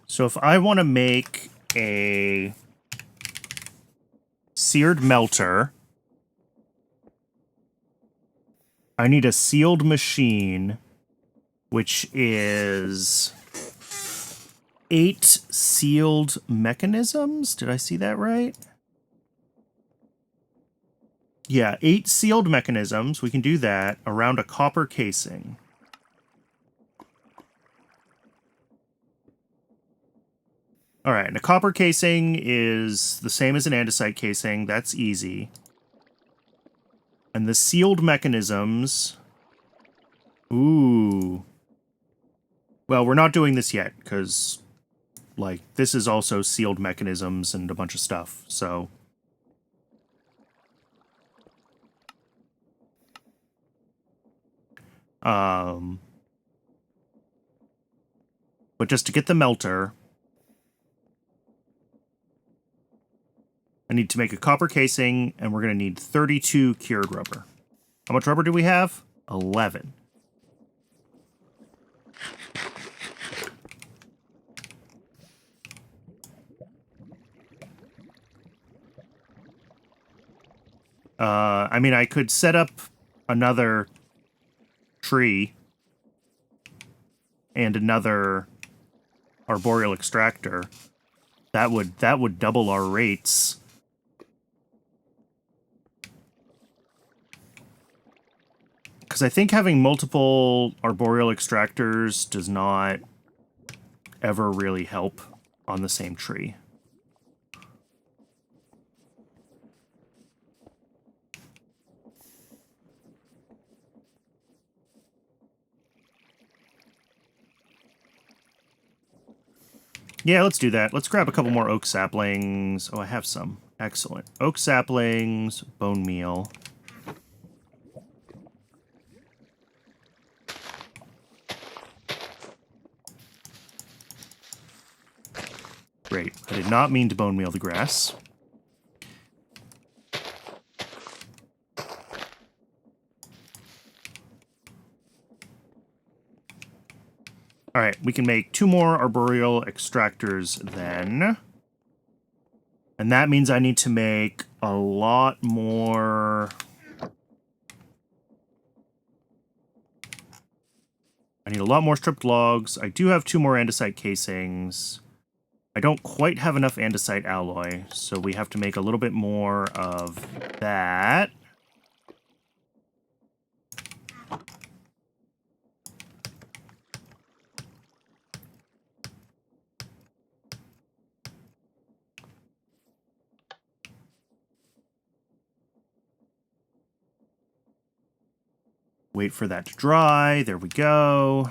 So if I want to make a seared melter, I need a sealed machine, which is 8 sealed mechanisms. Did I see that right? Yeah, 8 sealed mechanisms. We can do that around a copper casing. All right, and a copper casing is the same as an andesite casing. That's easy. And the sealed mechanisms... Ooh. Well, we're not doing this yet, because, like, this is also sealed mechanisms and a bunch of stuff, so... But just to get the melter... I need to make a copper casing, and we're going to need 32 cured rubber. How much rubber do we have? 11. I mean, I could set up another tree and another arboreal extractor. That would double our rates. Because I think having multiple arboreal extractors does not ever really help on the same tree. Yeah, let's do that. Let's grab a couple more oak saplings. Oh, I have some. Excellent. Oak saplings, bone meal. Great. I did not mean to bone meal the grass. All right, we can make 2 more arboreal extractors then. And that means I need to make a lot more... I need a lot more stripped logs. I do have 2 more andesite casings. I don't quite have enough andesite alloy, so we have to make a little bit more of that. Wait for that to dry. There we go.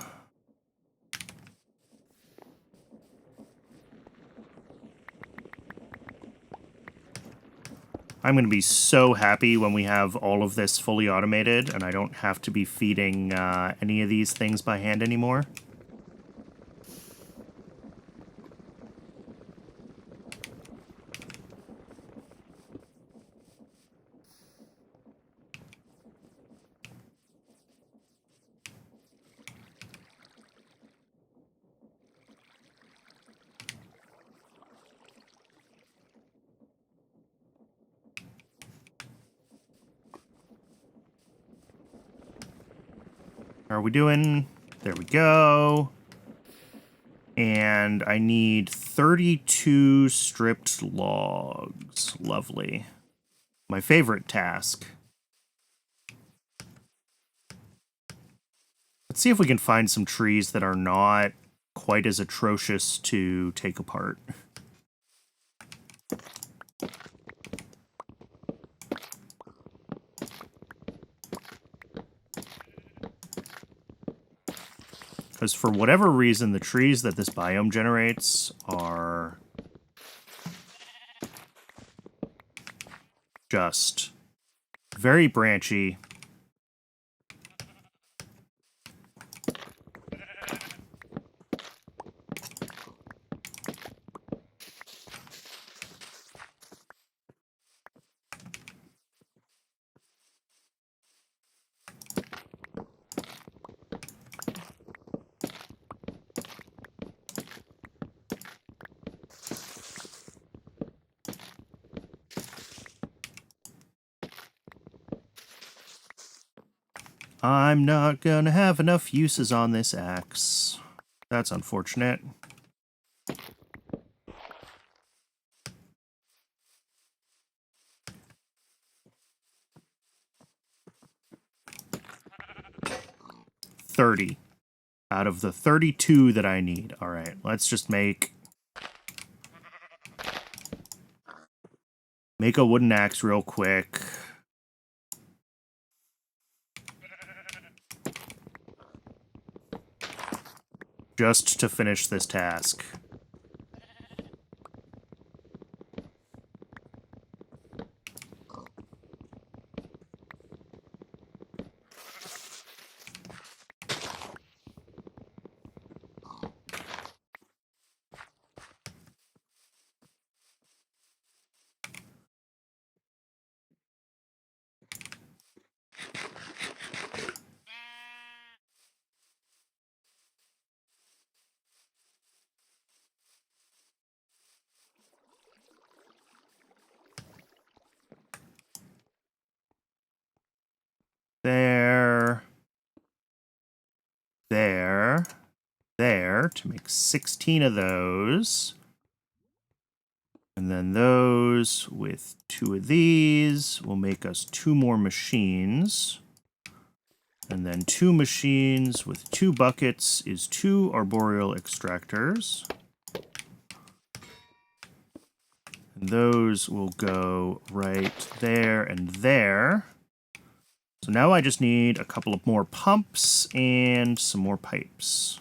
I'm going to be so happy when we have all of this fully automated and I don't have to be feeding any of these things by hand anymore. How are we doing? There we go. And I need 32 stripped logs. Lovely. My favorite task. Let's see if we can find some trees that are not quite as atrocious to take apart. Because for whatever reason, the trees that this biome generates are just very branchy. I'm not gonna have enough uses on this axe. That's unfortunate. $30 out of the 32 that I need. All right, let's just make a wooden axe real quick. Just to finish this task. There, to make 16 of those. And then those with 2 of these will make us 2 more machines. And then 2 machines with 2 buckets is 2 arboreal extractors. And those will go right there and there. So now I just need a couple of more pumps and some more pipes.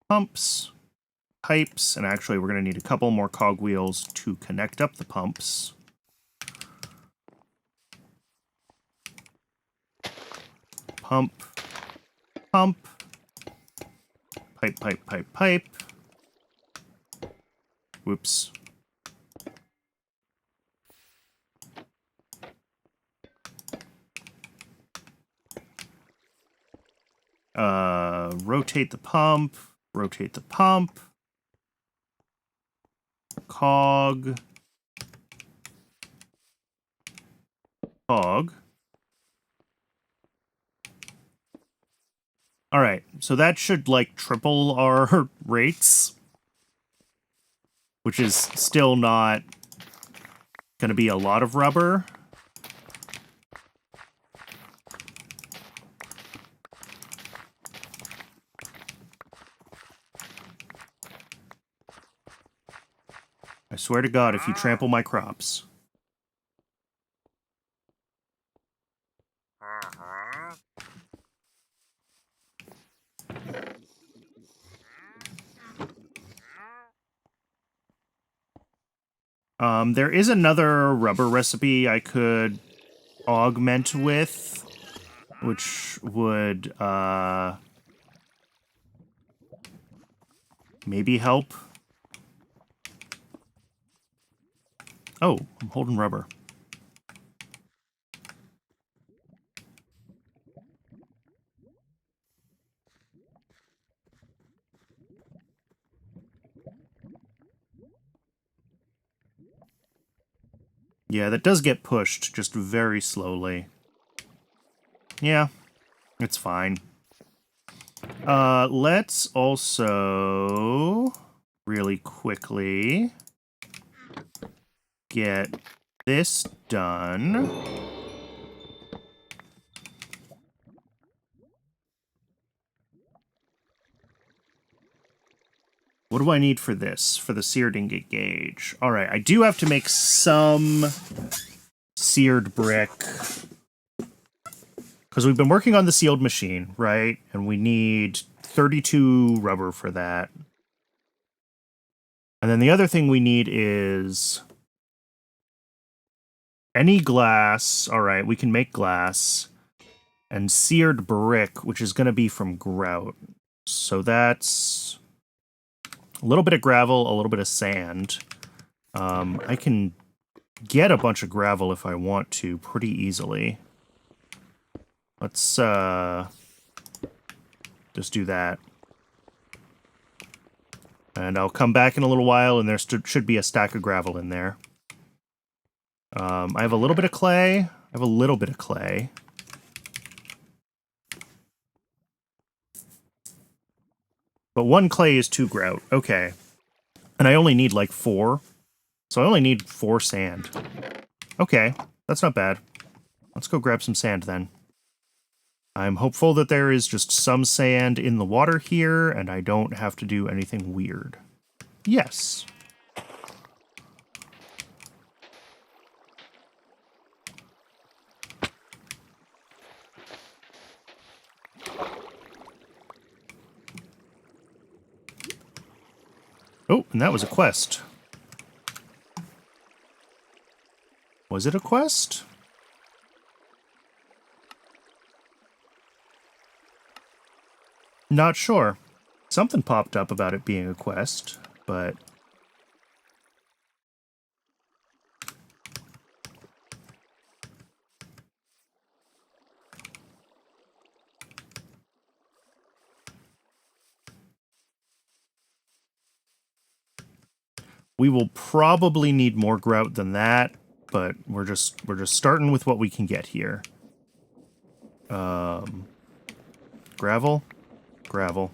Pumps, pipes, and actually we're going to need a couple more cogwheels to connect up the pumps. Pump, pump, pipe, pipe, pipe, pipe. Whoops. rotate the pump, rotate the pump, cog, cog. All right, so that should like triple our rates, which is still not going to be a lot of rubber. I swear to God, if you trample my crops. There is another rubber recipe I could augment with, which would, maybe help. Oh, I'm holding rubber. Yeah, that does get pushed, just very slowly. Yeah, it's fine. Let's also really quickly get this done. What do I need for this? For the seared ingot gauge. All right, I do have to make some seared brick. Because we've been working on the sealed machine, right? And we need 32 rubber for that. And then the other thing we need is any glass. All right, we can make glass. And seared brick, which is going to be from grout. So that's a little bit of gravel, a little bit of sand. I can get a bunch of gravel if I want to pretty easily. Let's just do that. And I'll come back in a little while, and there should be a stack of gravel in there. I have a little bit of clay. I have a little bit of clay. But 1 clay is 2 grout. Okay. And I only need like 4. So I only need 4 sand. Okay, that's not bad. Let's go grab some sand then. I'm hopeful that there is just some sand in the water here, and I don't have to do anything weird. Yes. Oh, and that was a quest. Was it a quest? Not sure. Something popped up about it being a quest, but... we will probably need more grout than that, but we're just starting with what we can get here. Gravel, gravel,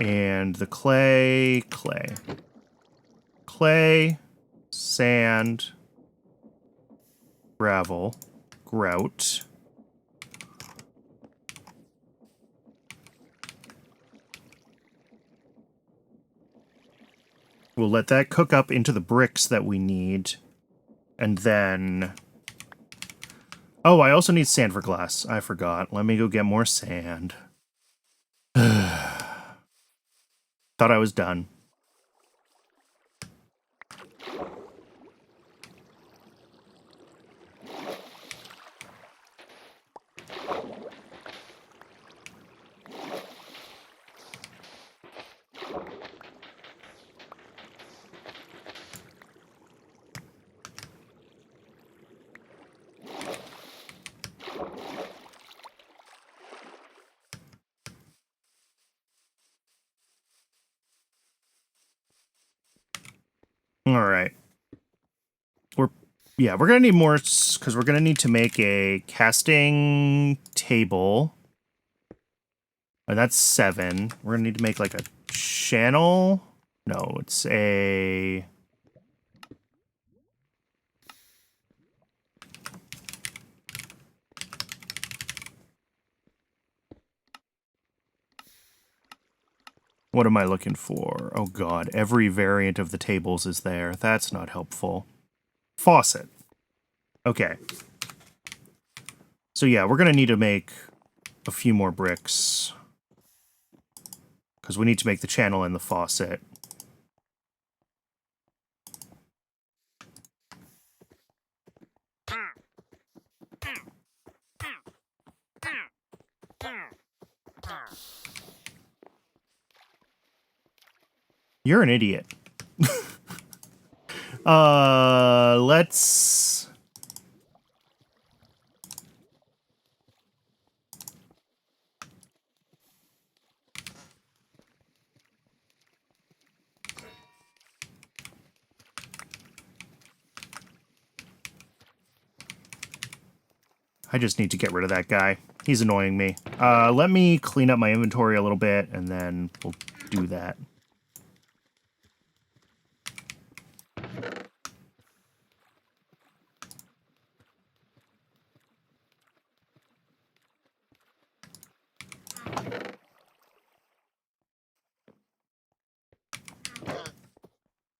and the clay, sand, gravel, grout. We'll let that cook up into the bricks that we need. And then... oh, I also need sand for glass. I forgot. Let me go get more sand. Thought I was done. All right. We're gonna need more because we're gonna need to make a casting table. And that's 7. We're gonna need to make like a channel. No, it's a... What am I looking for? Oh god, every variant of the tables is there. That's not helpful. Faucet. Okay. So yeah, we're gonna need to make a few more bricks. Because we need to make the channel and the faucet. You're an idiot. Let's... I just need to get rid of that guy. He's annoying me. Let me clean up my inventory a little bit, and then we'll do that.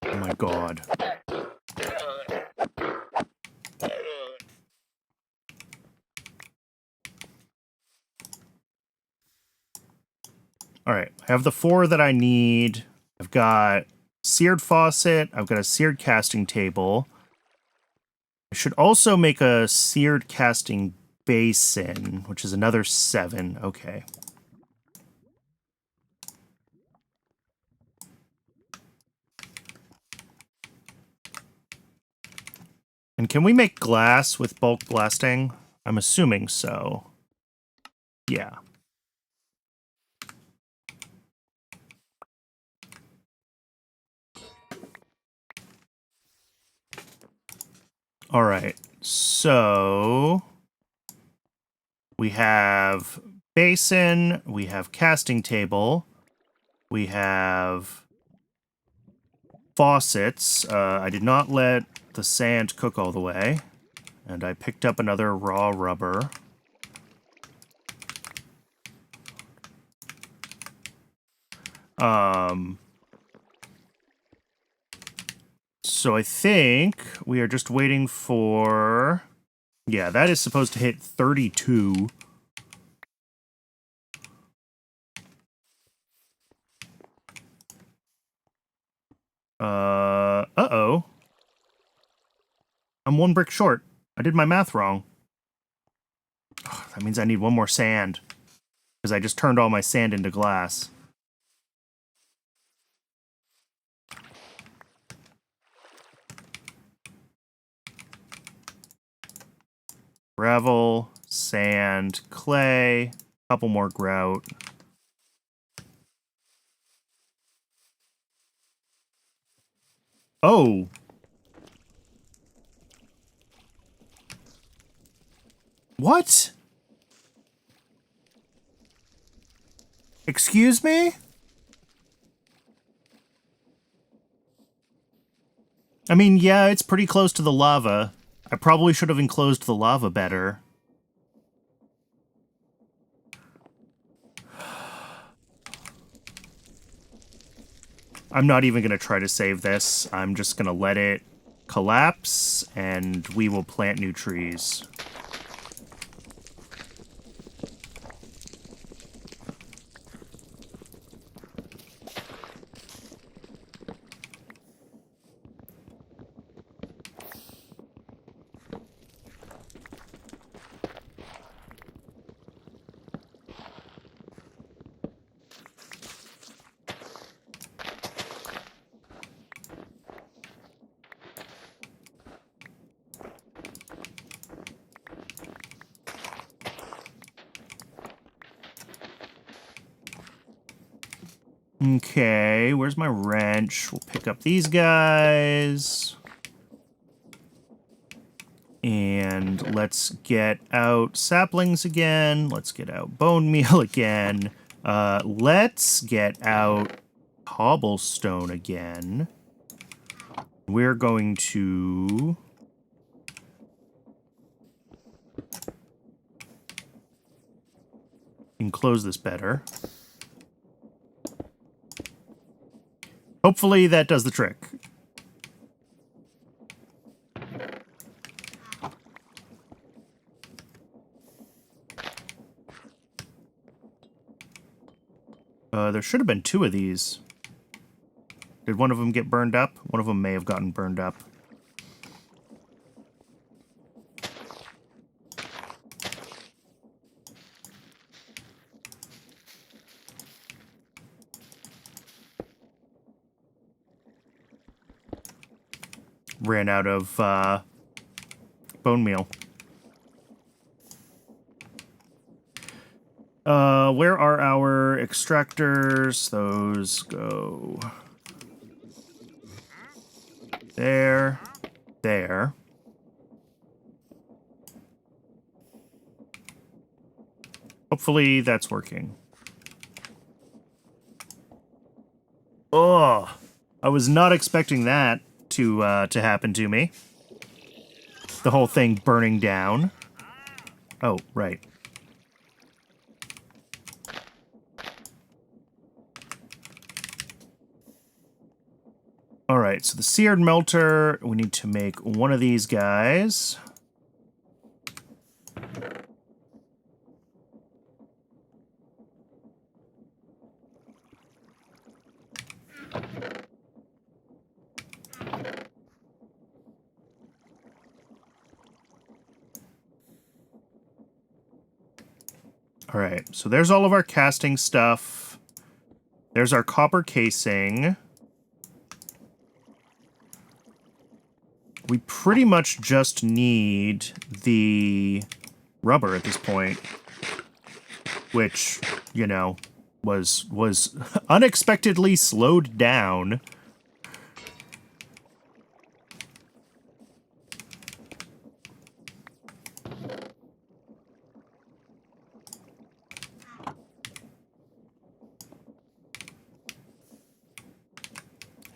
Oh my god. Alright, I have the 4 that I need. I've got seared faucet. I've got a seared casting table. I should also make a seared casting basin, which is another 7. Okay. And can we make glass with bulk blasting? I'm assuming so. Yeah. All right. So we have basin, we have casting table, we have faucets. I did not let the sand cook all the way, and I picked up another raw rubber. So I think we are just waiting for... Yeah, that is supposed to hit 32. Uh-oh. I'm 1 brick short. I did my math wrong. Ugh, that means I need 1 more sand. Because I just turned all my sand into glass. Gravel, sand, clay, couple more grout. Oh! What? Excuse me? I mean, yeah, it's pretty close to the lava. I probably should have enclosed the lava better. I'm not even going to try to save this. I'm just going to let it collapse, and we will plant new trees. Okay, where's my wrench? We'll pick up these guys. And let's get out saplings again. Let's get out bone meal again. Let's get out cobblestone again. We're going to... enclose this better. Hopefully that does the trick. There should have been 2 of these. Did one of them get burned up? One of them may have gotten burned up. Ran out of bone meal. Where are our extractors? Those go there, there. Hopefully that's working. Oh, I was not expecting that to happen to me. The whole thing burning down. Oh, right. All right, so the seared melter, we need to make one of these guys. All right, so there's all of our casting stuff. There's our copper casing. We pretty much just need the rubber at this point, which, you know, was unexpectedly slowed down.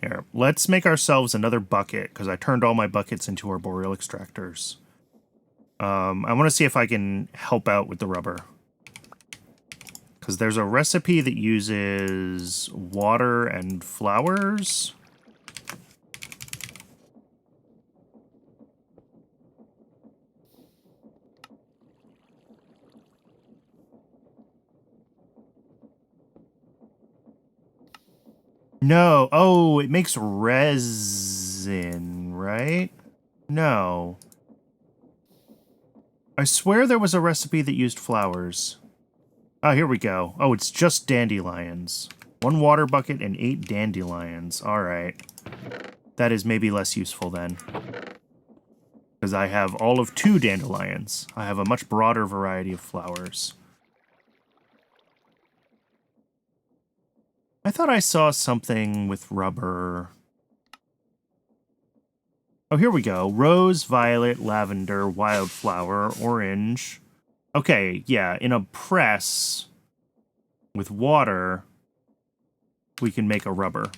Here, let's make ourselves another bucket, because I turned all my buckets into arboreal extractors. I want to see if I can help out with the rubber. Because there's a recipe that uses water and flowers. No. Oh, it makes resin, right? No. I swear there was a recipe that used flowers. Oh, here we go. Oh, it's just dandelions. 1 water bucket and 8 dandelions. All right. That is maybe less useful then. Because I have all of 2 dandelions. I have a much broader variety of flowers. I thought I saw something with rubber. Oh, here we go. Rose, violet, lavender, wildflower, orange. Okay, yeah, in a press with water, we can make a rubber.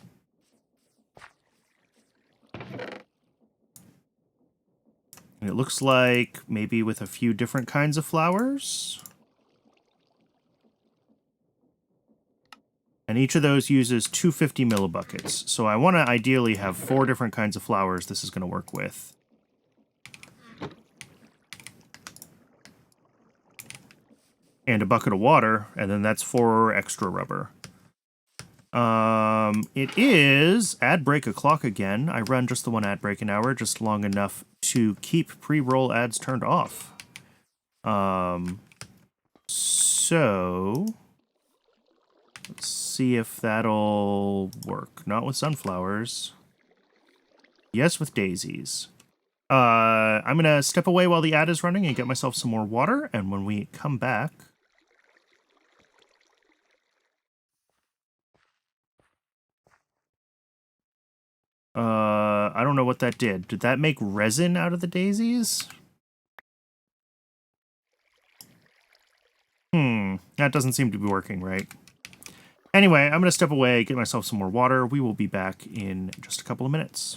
And it looks like maybe with a few different kinds of flowers. And each of those uses 250 millibuckets. So I want to ideally have 4 different kinds of flowers this is going to work with. And a bucket of water, and then that's 4 extra rubber. It is ad break o'clock again. I run just the 1 ad break an hour, just long enough to keep pre-roll ads turned off. So let's see if that'll work. Not with sunflowers. Yes, with daisies. I'm gonna step away while the ad is running and get myself some more water, and when we come back... I don't know what that did. Did that make resin out of the daisies? That doesn't seem to be working right. Anyway, I'm going to step away, get myself some more water. We will be back in just a couple of minutes.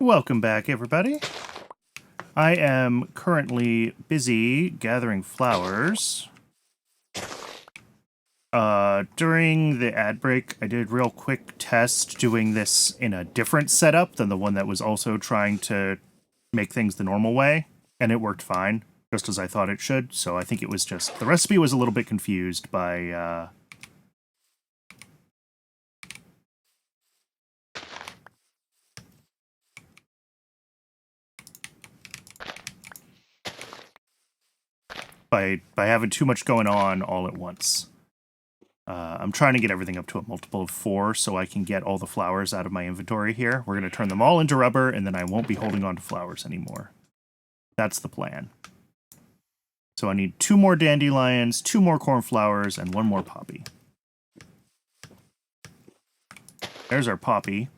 Welcome back, everybody. I am currently busy gathering flowers. During the ad break, I did a real quick test doing this in a different setup than the one that was also trying to make things the normal way, and it worked fine, just as I thought it should, so I think it was just... the recipe was a little bit confused by having too much going on all at once. I'm trying to get everything up to a multiple of 4 so I can get all the flowers out of my inventory here. We're going to turn them all into rubber, and then I won't be holding on to flowers anymore. That's the plan. So I need 2 more dandelions, 2 more cornflowers, and 1 more poppy. There's our poppy.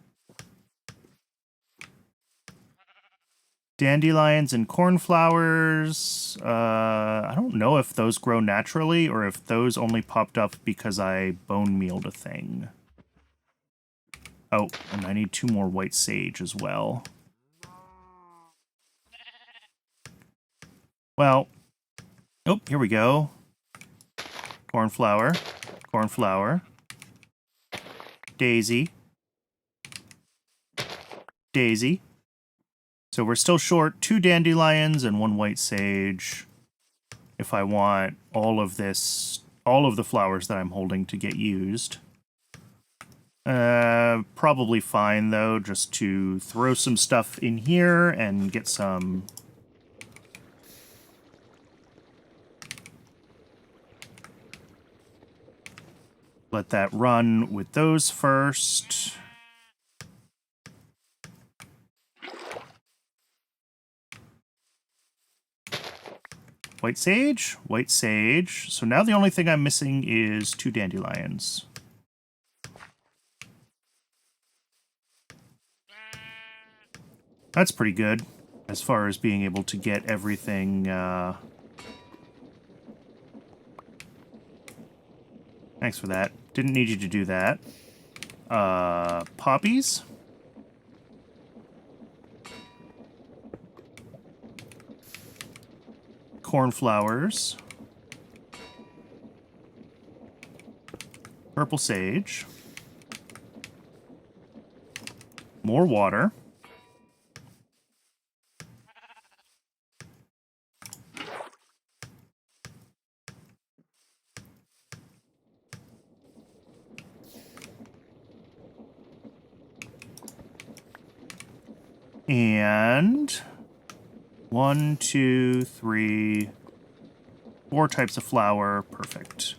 Dandelions and cornflowers, I don't know if those grow naturally or if those only popped up because I bone mealed a thing. Oh, and I need 2 more white sage as well. Well, oh, here we go. Cornflower, cornflower, daisy, daisy. So we're still short 2 dandelions and 1 white sage if I want all of this, all of the flowers that I'm holding to get used. Probably fine, though, just to throw some stuff in here and get some... Let that run with those first. White sage, white sage. So now the only thing I'm missing is 2 dandelions. That's pretty good, as far as being able to get everything, Thanks for that. Didn't need you to do that. Poppies? Cornflowers. Purple sage. More water. And 1, 2, 3, 4 types of flour. Perfect.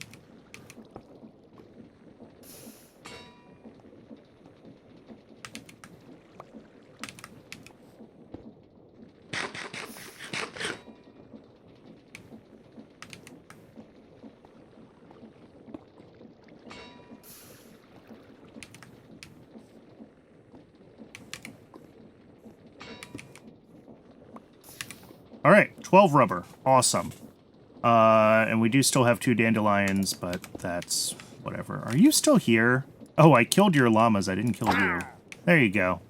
All right, 12 rubber. Awesome. And we do still have 2 dandelions, but that's whatever. Are you still here? Oh, I killed your llamas. I didn't kill you. There you go.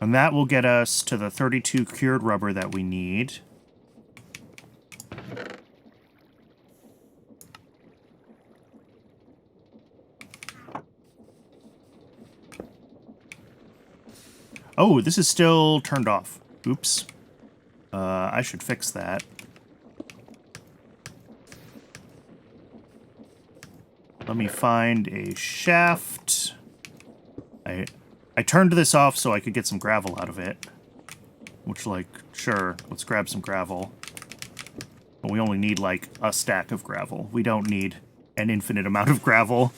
And that will get us to the 32 cured rubber that we need. Oh, this is still turned off. Oops. I should fix that. Let me find a shaft. I turned this off so I could get some gravel out of it. Which, like, sure, let's grab some gravel. But we only need, like, a stack of gravel. We don't need an infinite amount of gravel.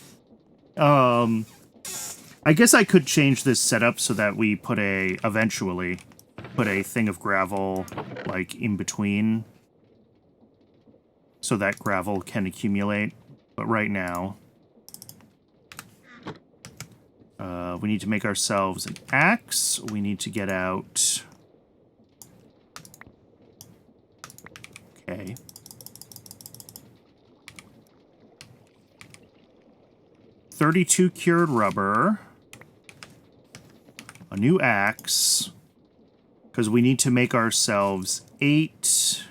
I guess I could change this setup so that we put eventually put a thing of gravel, like, in between. So that gravel can accumulate. But right now, we need to make ourselves an axe. We need to get out... Okay. $32 cured rubber. A new axe. Because we need to make ourselves 8...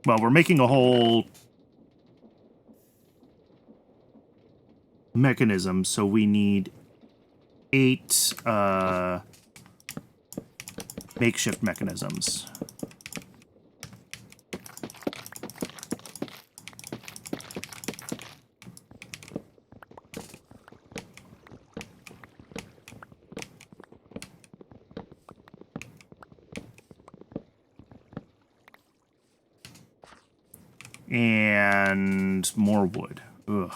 Well, we're making a whole mechanism, so we need 8 makeshift mechanisms. And more wood. Ugh.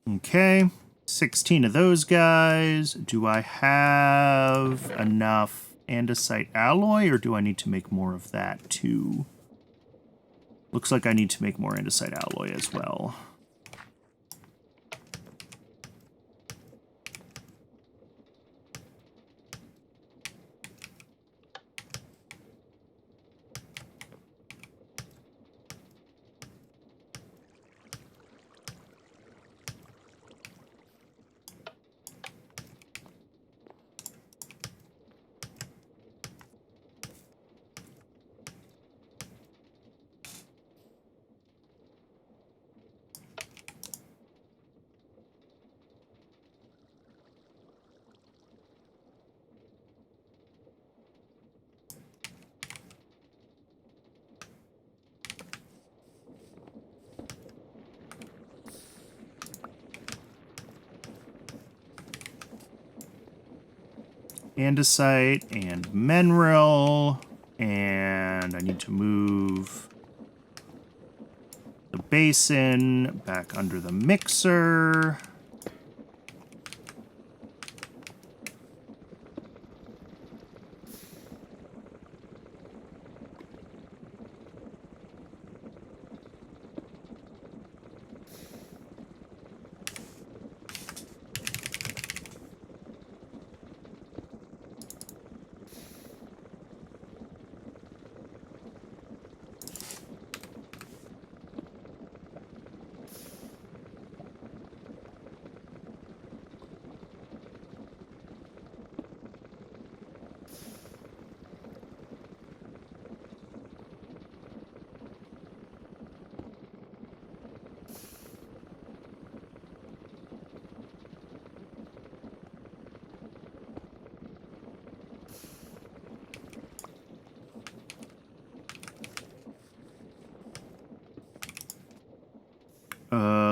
Okay, 16 of those guys. Do I have enough andesite alloy, or do I need to make more of that too? Looks like I need to make more andesite alloy as well. andesite and mineral, and I need to move the basin back under the mixer.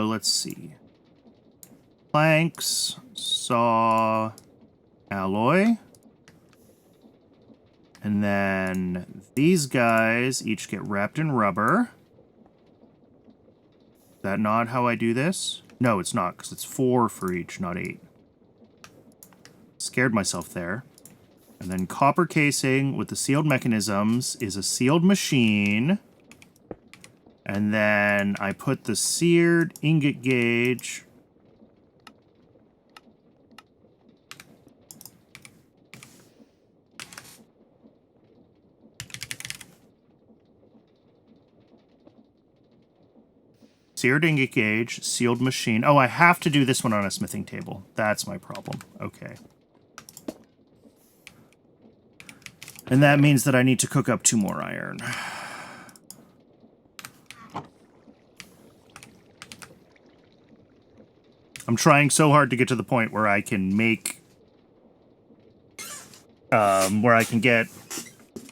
Let's see. Planks, saw, alloy. And then these guys each get wrapped in rubber. Is that not how I do this? No, it's not, because it's 4 for each, not 8. Scared myself there. And then copper casing with the sealed mechanisms is a sealed machine. And then I put the seared ingot gauge. Seared ingot gauge, sealed machine. Oh, I have to do this one on a smithing table. That's my problem. Okay. And that means that I need to cook up 2 more iron. I'm trying so hard to get to the point where I can make... where I can get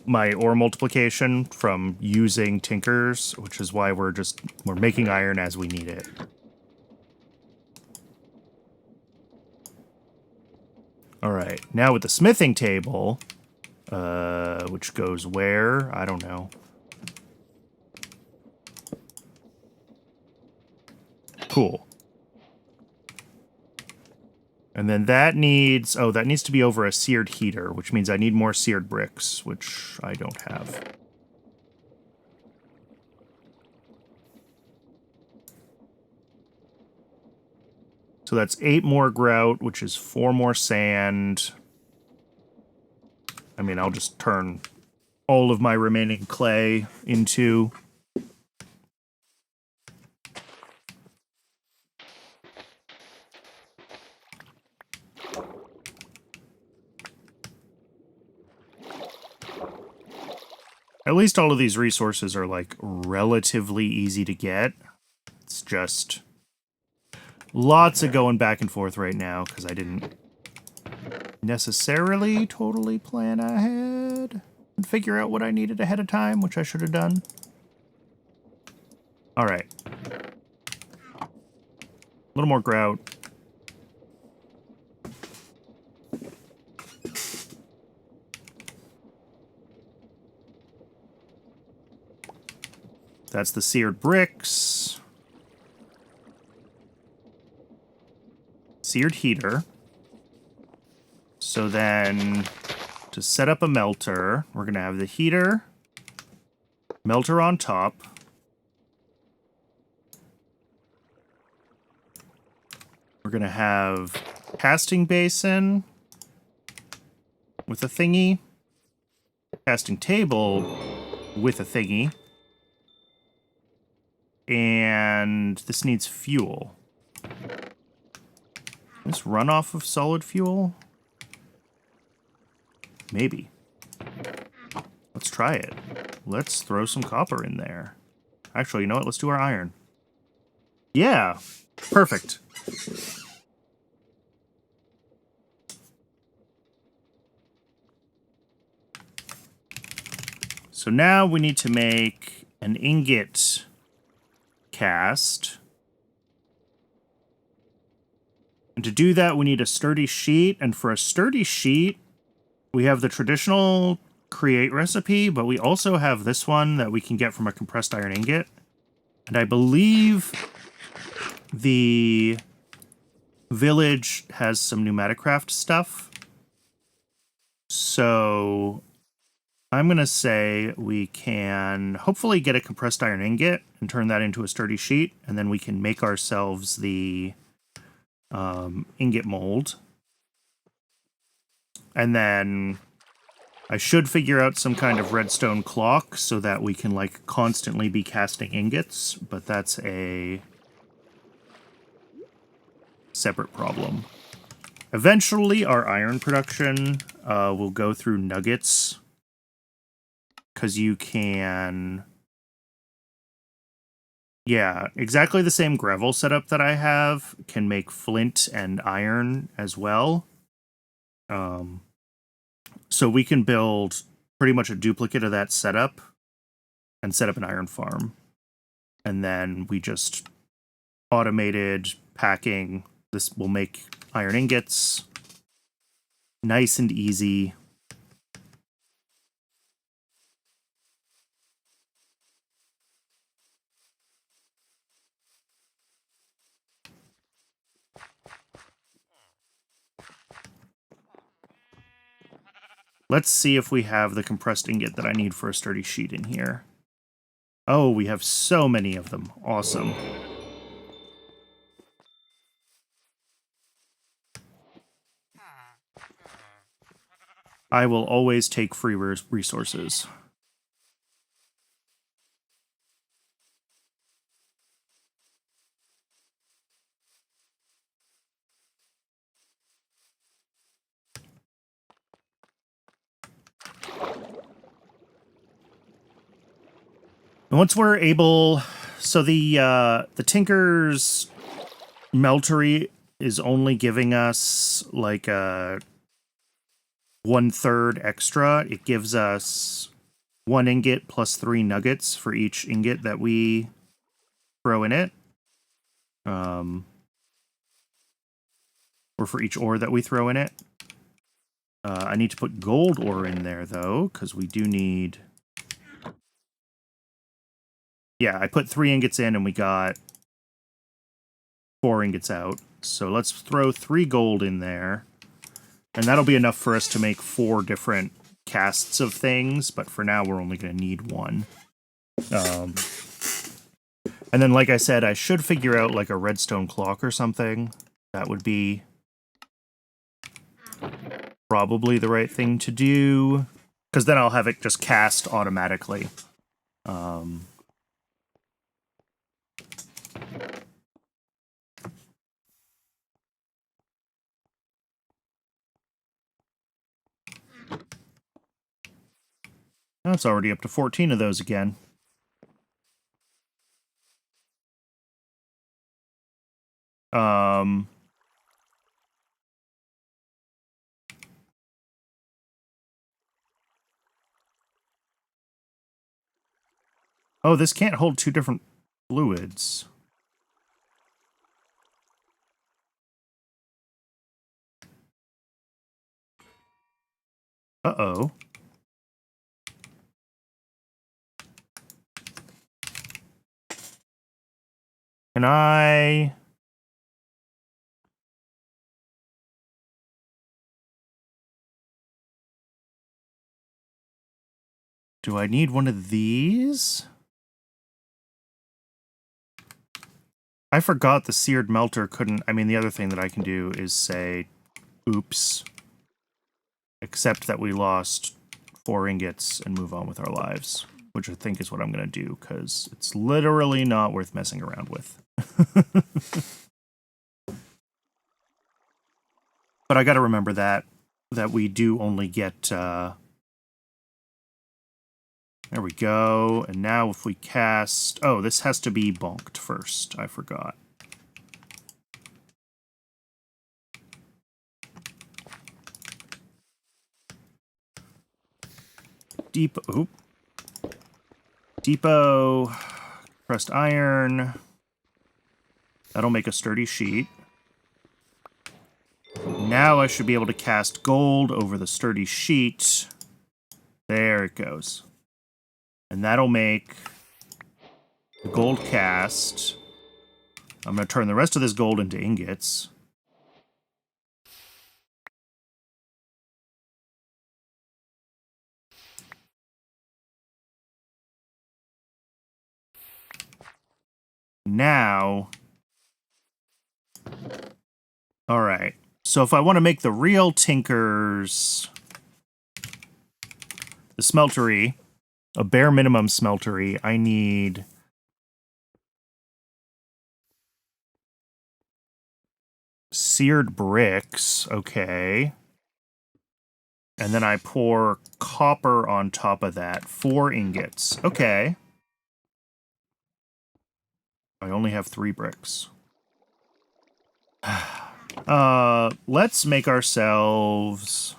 my ore multiplication from using tinkers, which is why we're making iron as we need it. Alright, now with the smithing table, which goes where? I don't know. Cool. And then that needs... Oh, that needs to be over a seared heater, which means I need more seared bricks, which I don't have. So that's 8 more grout, which is 4 more sand. I mean, I'll just turn all of my remaining clay into... At least all of these resources are, like, relatively easy to get. It's just lots of going back and forth right now, because I didn't necessarily totally plan ahead and figure out what I needed ahead of time, which I should have done. Alright. A little more grout. That's the seared bricks. Seared heater. So then, to set up a melter, we're going to have the heater, melter on top. We're going to have casting basin with a thingy, casting table with a thingy. And this needs fuel. This run off of solid fuel? Maybe. Let's try it. Let's throw some copper in there. Actually, you know what? Let's do our iron. Yeah! Perfect. So now we need to make an ingot cast. And to do that, we need a sturdy sheet. And for a sturdy sheet, we have the traditional create recipe, but we also have this one that we can get from a compressed iron ingot. And I believe the village has some pneumaticraft stuff. So I'm going to say we can hopefully get a compressed iron ingot and turn that into a sturdy sheet, and then we can make ourselves the ingot mold. And then I should figure out some kind of redstone clock so that we can, like, constantly be casting ingots, but that's a separate problem. Eventually, our iron production will go through nuggets, because you can... Yeah, exactly the same gravel setup that I have can make flint and iron as well. So we can build pretty much a duplicate of that setup and set up an iron farm. And then we just automated packing. This will make iron ingots. Nice and easy. Let's see if we have the compressed ingot that I need for a sturdy sheet in here. Oh, we have so many of them. Awesome. I will always take free resources. And once we're able... So the Tinker's Meltery is only giving us, like, a 1/3 extra. It gives us 1 ingot plus 3 nuggets for each ingot that we throw in it. Or for each ore that we throw in it. I need to put gold ore in there, though, because we do need... Yeah, I put 3 ingots in and we got 4 ingots out. So let's throw 3 gold in there. And that'll be enough for us to make 4 different casts of things, but for now we're only going to need 1. And then, like I said, I should figure out, like, a redstone clock or something. That would be probably the right thing to do, because then I'll have it just cast automatically. That's already up to 14 of those again. Oh, this can't hold 2 different fluids. Uh-oh. Can I... Do I need one of these? I forgot the seared melter couldn't... I mean, the other thing that I can do is say, oops. Except that we lost 4 ingots and move on with our lives. Which I think is what I'm going to do, because it's literally not worth messing around with. But I gotta remember that we do only get... There we go. And now if we cast... Oh, this has to be bonked first. I forgot. Depot... Depot... Pressed iron... That'll make a sturdy sheet. now I should be able to cast gold over the sturdy sheet. There it goes. And that'll make the gold cast. I'm going to turn the rest of this gold into ingots. Now, all right. So if I want to make the real Tinkers, the smeltery, a bare minimum smeltery, I need seared bricks. Okay. And then I pour copper on top of that. 4 ingots. Okay. I only have 3 bricks. Let's make ourselves...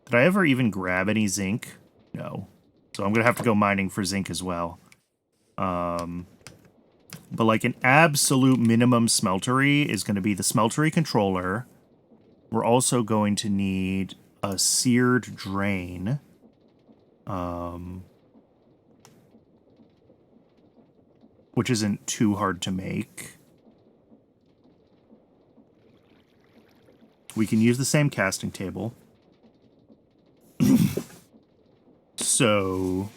Did I ever even grab any zinc? No. So I'm going to have to go mining for zinc as well. But like an absolute minimum smeltery is going to be the smeltery controller. We're also going to need a seared drain. Which isn't too hard to make. We can use the same casting table. So...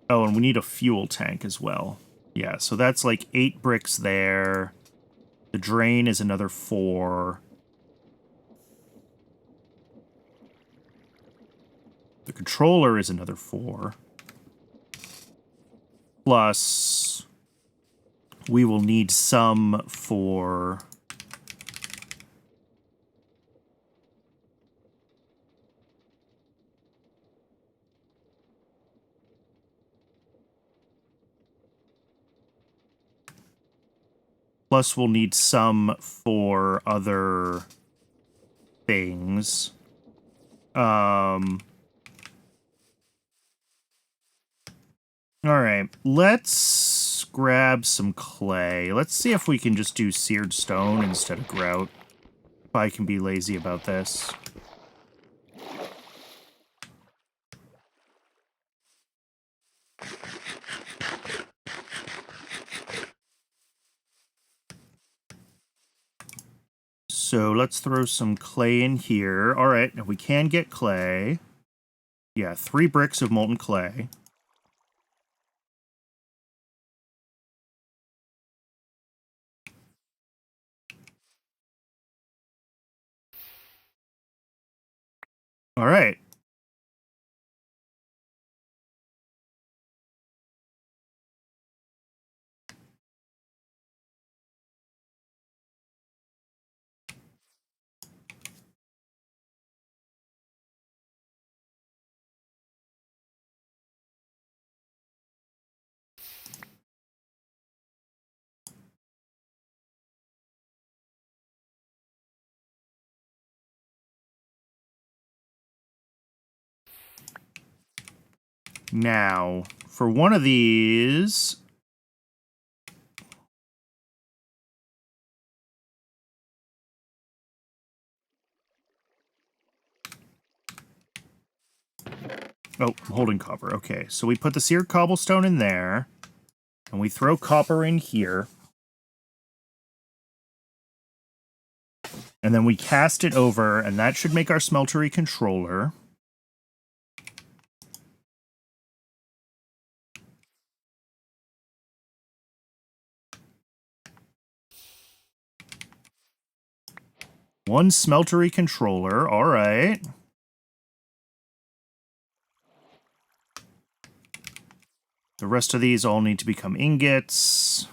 Oh, and we need a fuel tank as well. Yeah, so that's like 8 bricks there. The drain is another 4. The controller is another 4. Plus, we will need some for... Plus, we'll need some for other things. Alright, let's grab some clay. Let's see if we can just do seared stone instead of grout. If I can be lazy about this. So let's throw some clay in here. Alright, now we can get clay. Yeah, 3 bricks of molten clay. Alright. Now, for one of these... Oh, I'm holding copper. Okay, so we put the seared cobblestone in there, and we throw copper in here. And then we cast it over, and that should make our smeltery controller. One smeltery controller, alright. The rest of these all need to become ingots.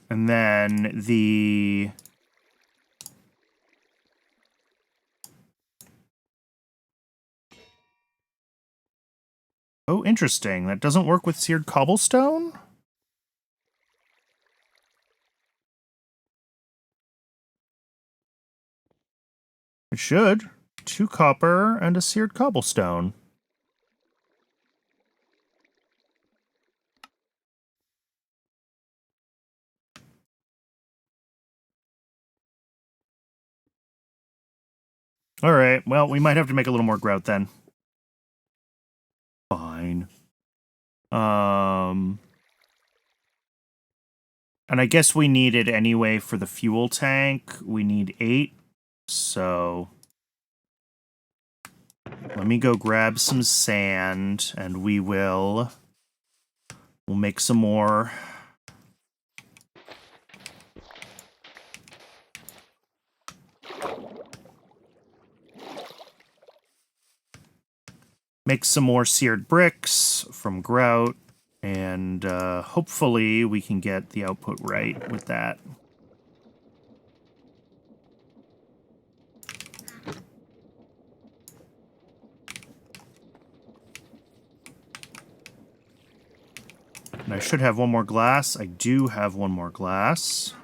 And then the... Oh, interesting. That doesn't work with seared cobblestone? It should. 2 copper and a seared cobblestone. Alright, well, we might have to make a little more grout then. Fine. And I guess we need it anyway for the fuel tank. We need 8, so... Let me go grab some sand, and we'll make some more. Make some more seared bricks from grout, and hopefully we can get the output right with that. And I should have one more glass. I do have one more glass.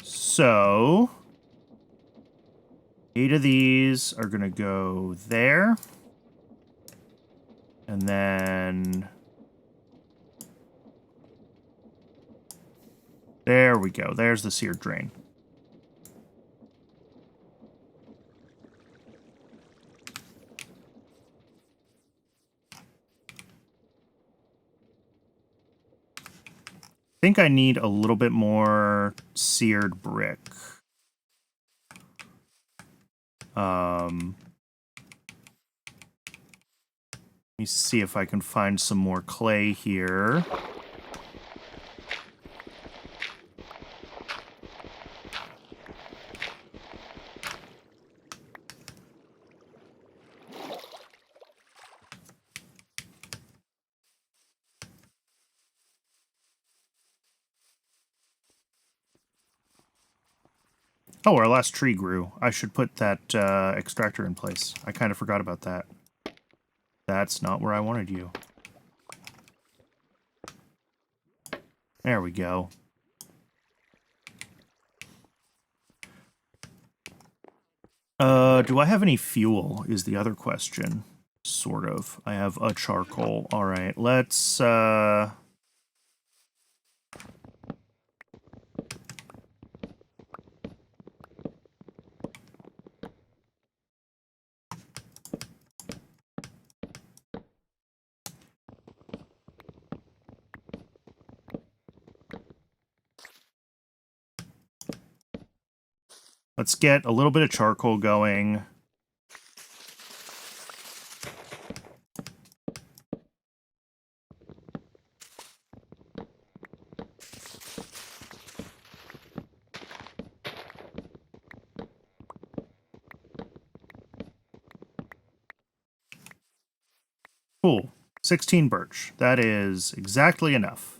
So 8 of these are going to go there. And then... There we go. There's the seared drain. I think I need a little bit more seared brick. Let me see if I can find some more clay here. Oh, our last tree grew. I should put that extractor in place. I kind of forgot about that. That's not where I wanted you. There we go. Do I have any fuel is the other question. Sort of. I have a charcoal. Alright, let's, let's get a little bit of charcoal going. Cool. 16 birch. That is exactly enough.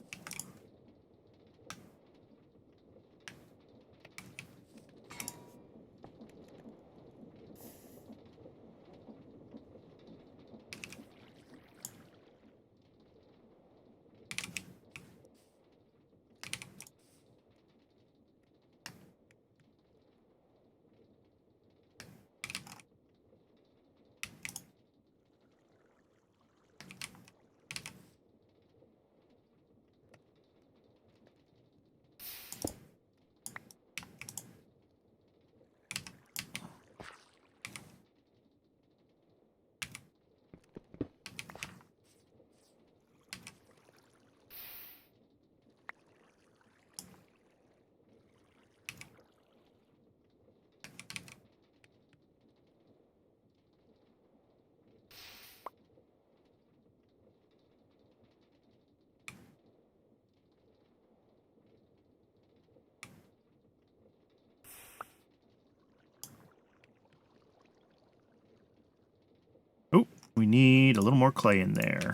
Oh, we need a little more clay in there.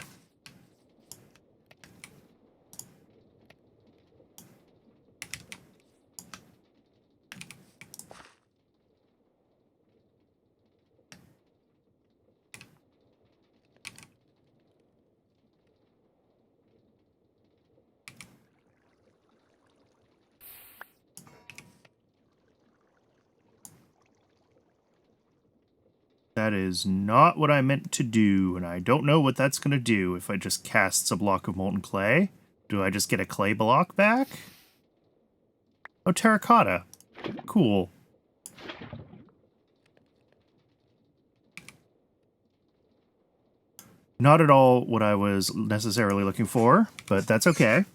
That is not what I meant to do, and I don't know what that's going to do if I just casts a block of molten clay. Do I just get a clay block back? Oh, terracotta. Cool. Not at all what I was necessarily looking for, but that's okay.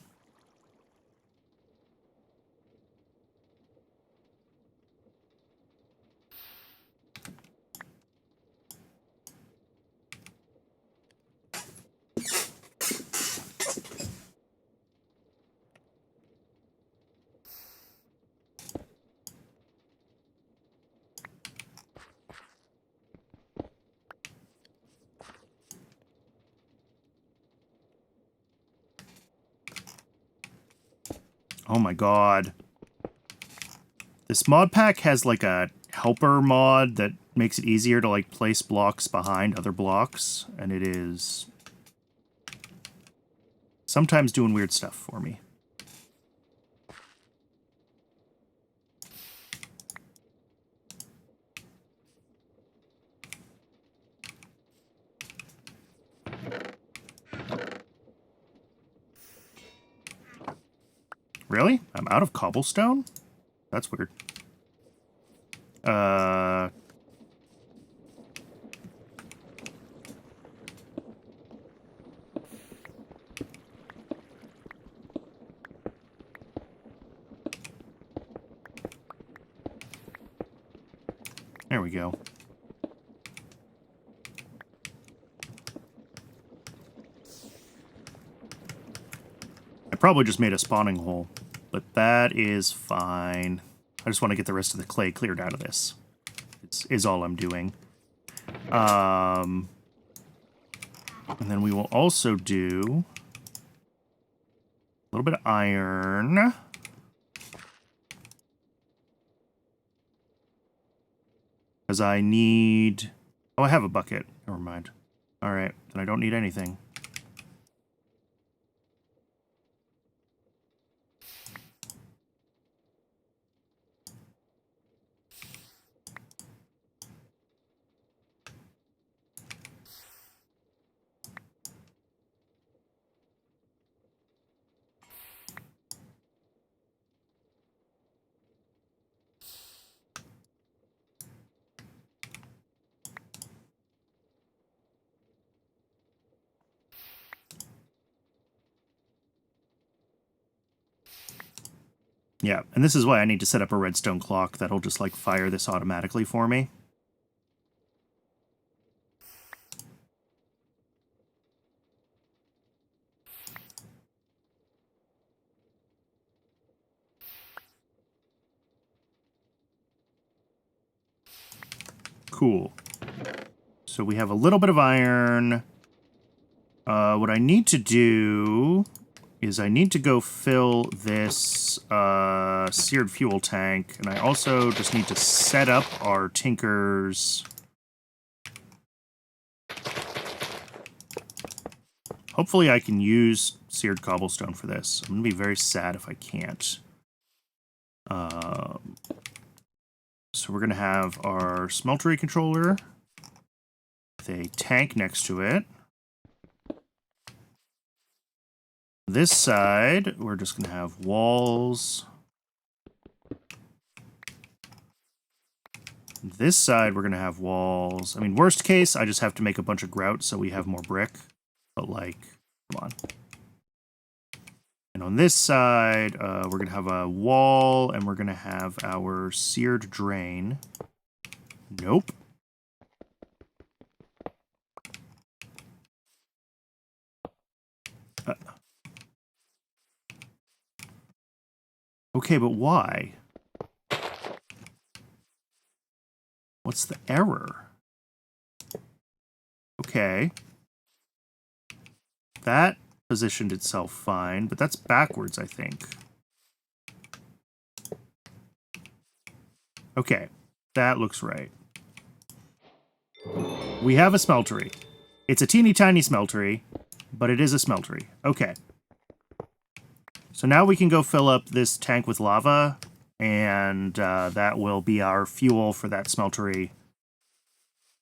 Oh my god. This mod pack has like a helper mod that makes it easier to like place blocks behind other blocks, and it is sometimes doing weird stuff for me. Really? I'm out of cobblestone? That's weird. There we go. I probably just made a spawning hole, but that is fine. I just want to get the rest of the clay cleared out of this. Is all I'm doing. And then we will also do a little bit of iron. Because I need... Oh, I have a bucket. Never mind. Alright, then I don't need anything. Yeah, and this is why I need to set up a redstone clock that'll just, like, fire this automatically for me. Cool. So we have a little bit of iron. What I need to do is I need to go fill this seared fuel tank, and I also just need to set up our Tinker's... Hopefully I can use seared cobblestone for this. I'm going to be very sad if I can't. So we're going to have our smeltery controller with a tank next to it. This side, we're just going to have walls. This side, we're going to have walls. I mean, worst case, I just have to make a bunch of grout so we have more brick. But, like, come on. And on this side, we're going to have a wall, and we're going to have our seared drain. Nope. Okay, but why? What's the error? Okay. That positioned itself fine, but that's backwards, I think. Okay, that looks right. We have a smeltery. It's a teeny tiny smeltery, but it is a smeltery. Okay. So now we can go fill up this tank with lava, and that will be our fuel for that smeltery.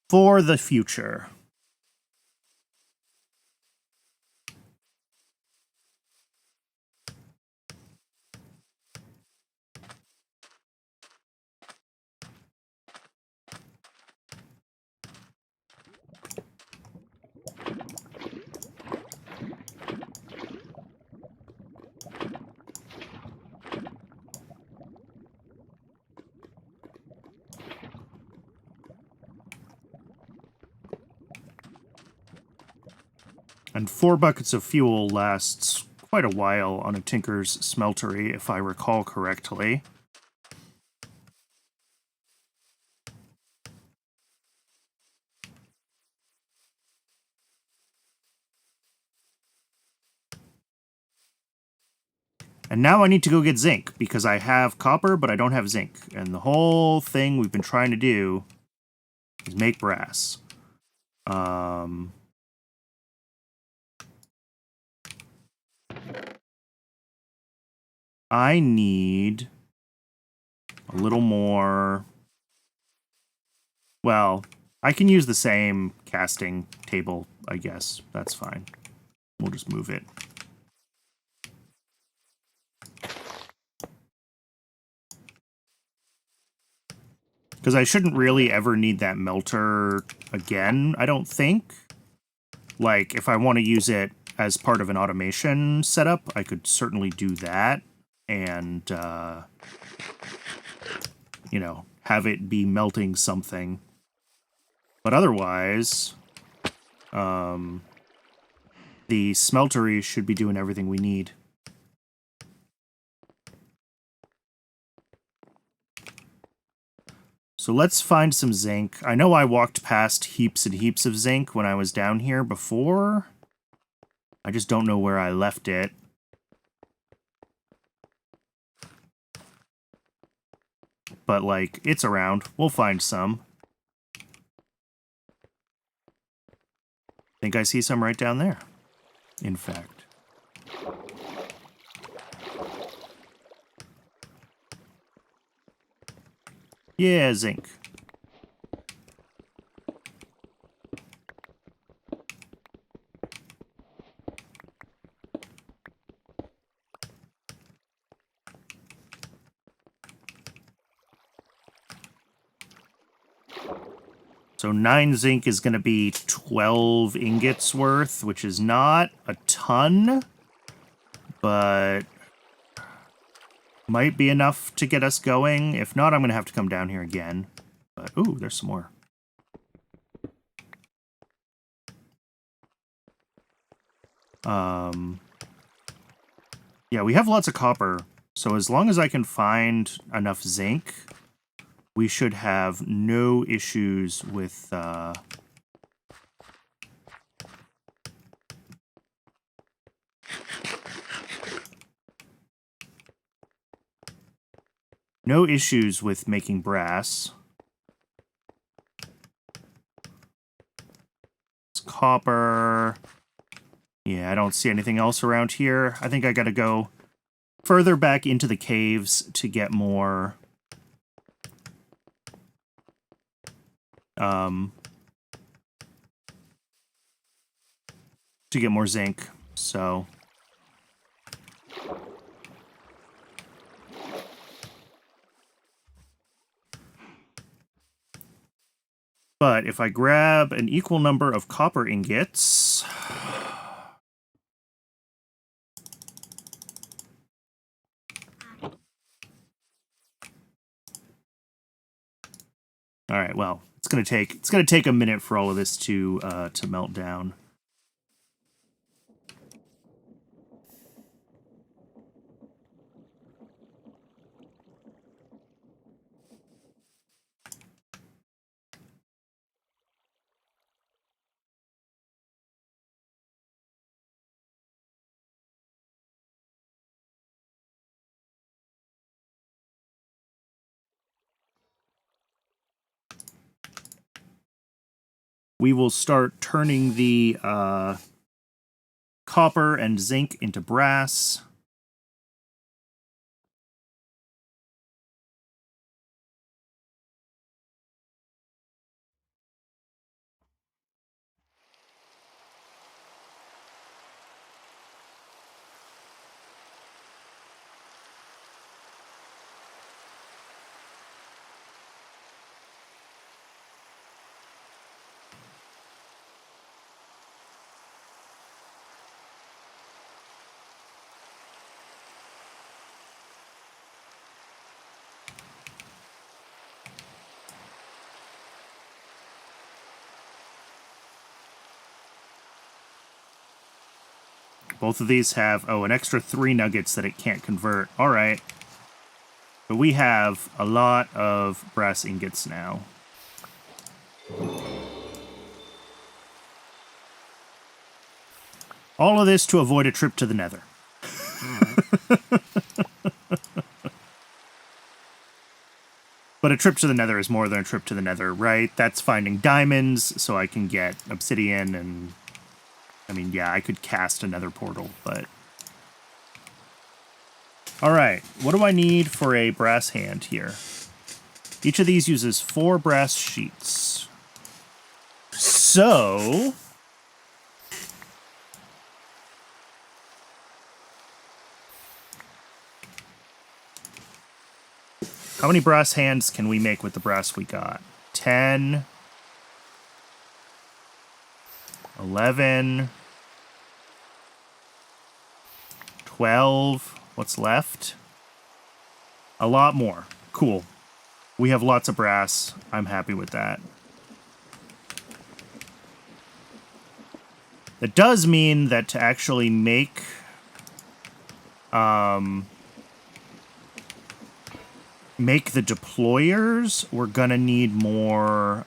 For the future. And 4 buckets of fuel lasts quite a while on a Tinker's smeltery, if I recall correctly. And now I need to go get zinc, because I have copper, but I don't have zinc. And the whole thing we've been trying to do is make brass. I need a little more... Well, I can use the same casting table, I guess. That's fine. We'll just move it. Because I shouldn't really ever need that melter again, I don't think. Like, if I want to use it as part of an automation setup, I could certainly do that. And, you know, have it be melting something. But otherwise, the smeltery should be doing everything we need. So let's find some zinc. I know I walked past heaps and heaps of zinc when I was down here before. I just don't know where I left it. But, like, it's around. We'll find some. I think I see some right down there, in fact. Yeah, zinc. So 9 zinc is going to be 12 ingots worth, which is not a ton, but might be enough to get us going. If not, I'm going to have to come down here again. But, ooh, there's some more. Yeah, we have lots of copper, so as long as I can find enough zinc, we should have no issues with, no issues with making brass. It's copper. Yeah, I don't see anything else around here. I think I gotta go further back into the caves to get more... to get more zinc, so... But if I grab an equal number of copper ingots... All right, well, it's gonna take a minute for all of this to melt down. We will start turning the copper and zinc into brass. Both of these have, an extra 3 nuggets that it can't convert. All right. But we have a lot of brass ingots now. All of this to avoid a trip to the Nether. But a trip to the Nether is more than a trip to the Nether, right? That's finding diamonds so I can get obsidian and... I mean, yeah, I could cast a Nether portal, but... Alright, what do I need for a brass hand here? Each of these uses 4 brass sheets. So... how many brass hands can we make with the brass we got? 10... 11... 12... What's left? A lot more. Cool. We have lots of brass. I'm happy with that. That does mean that to actually make... make the deployers, we're gonna need more...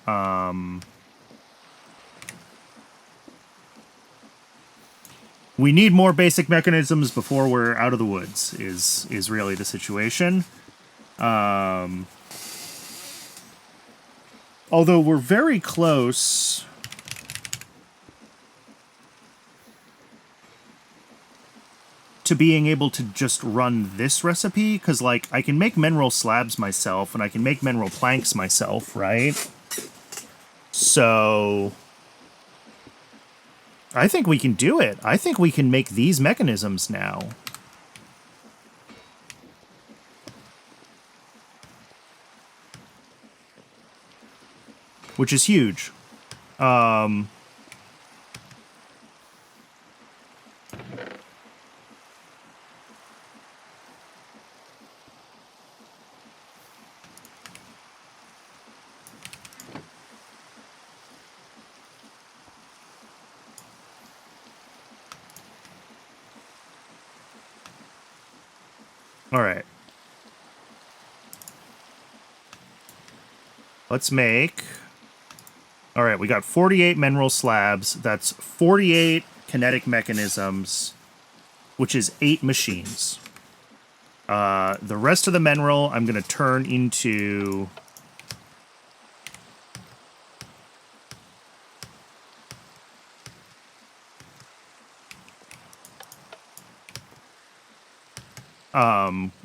we need more basic mechanisms before we're out of the woods, is really the situation. Although we're very close... to being able to just run this recipe, because, like, I can make mineral slabs myself, and I can make mineral planks myself, right? So... I think we can do it. I think we can make these mechanisms now. Which is huge. All right. Let's make... all right, we got 48 mineral slabs. That's 48 kinetic mechanisms, which is 8 machines. The rest of the mineral I'm going to turn into...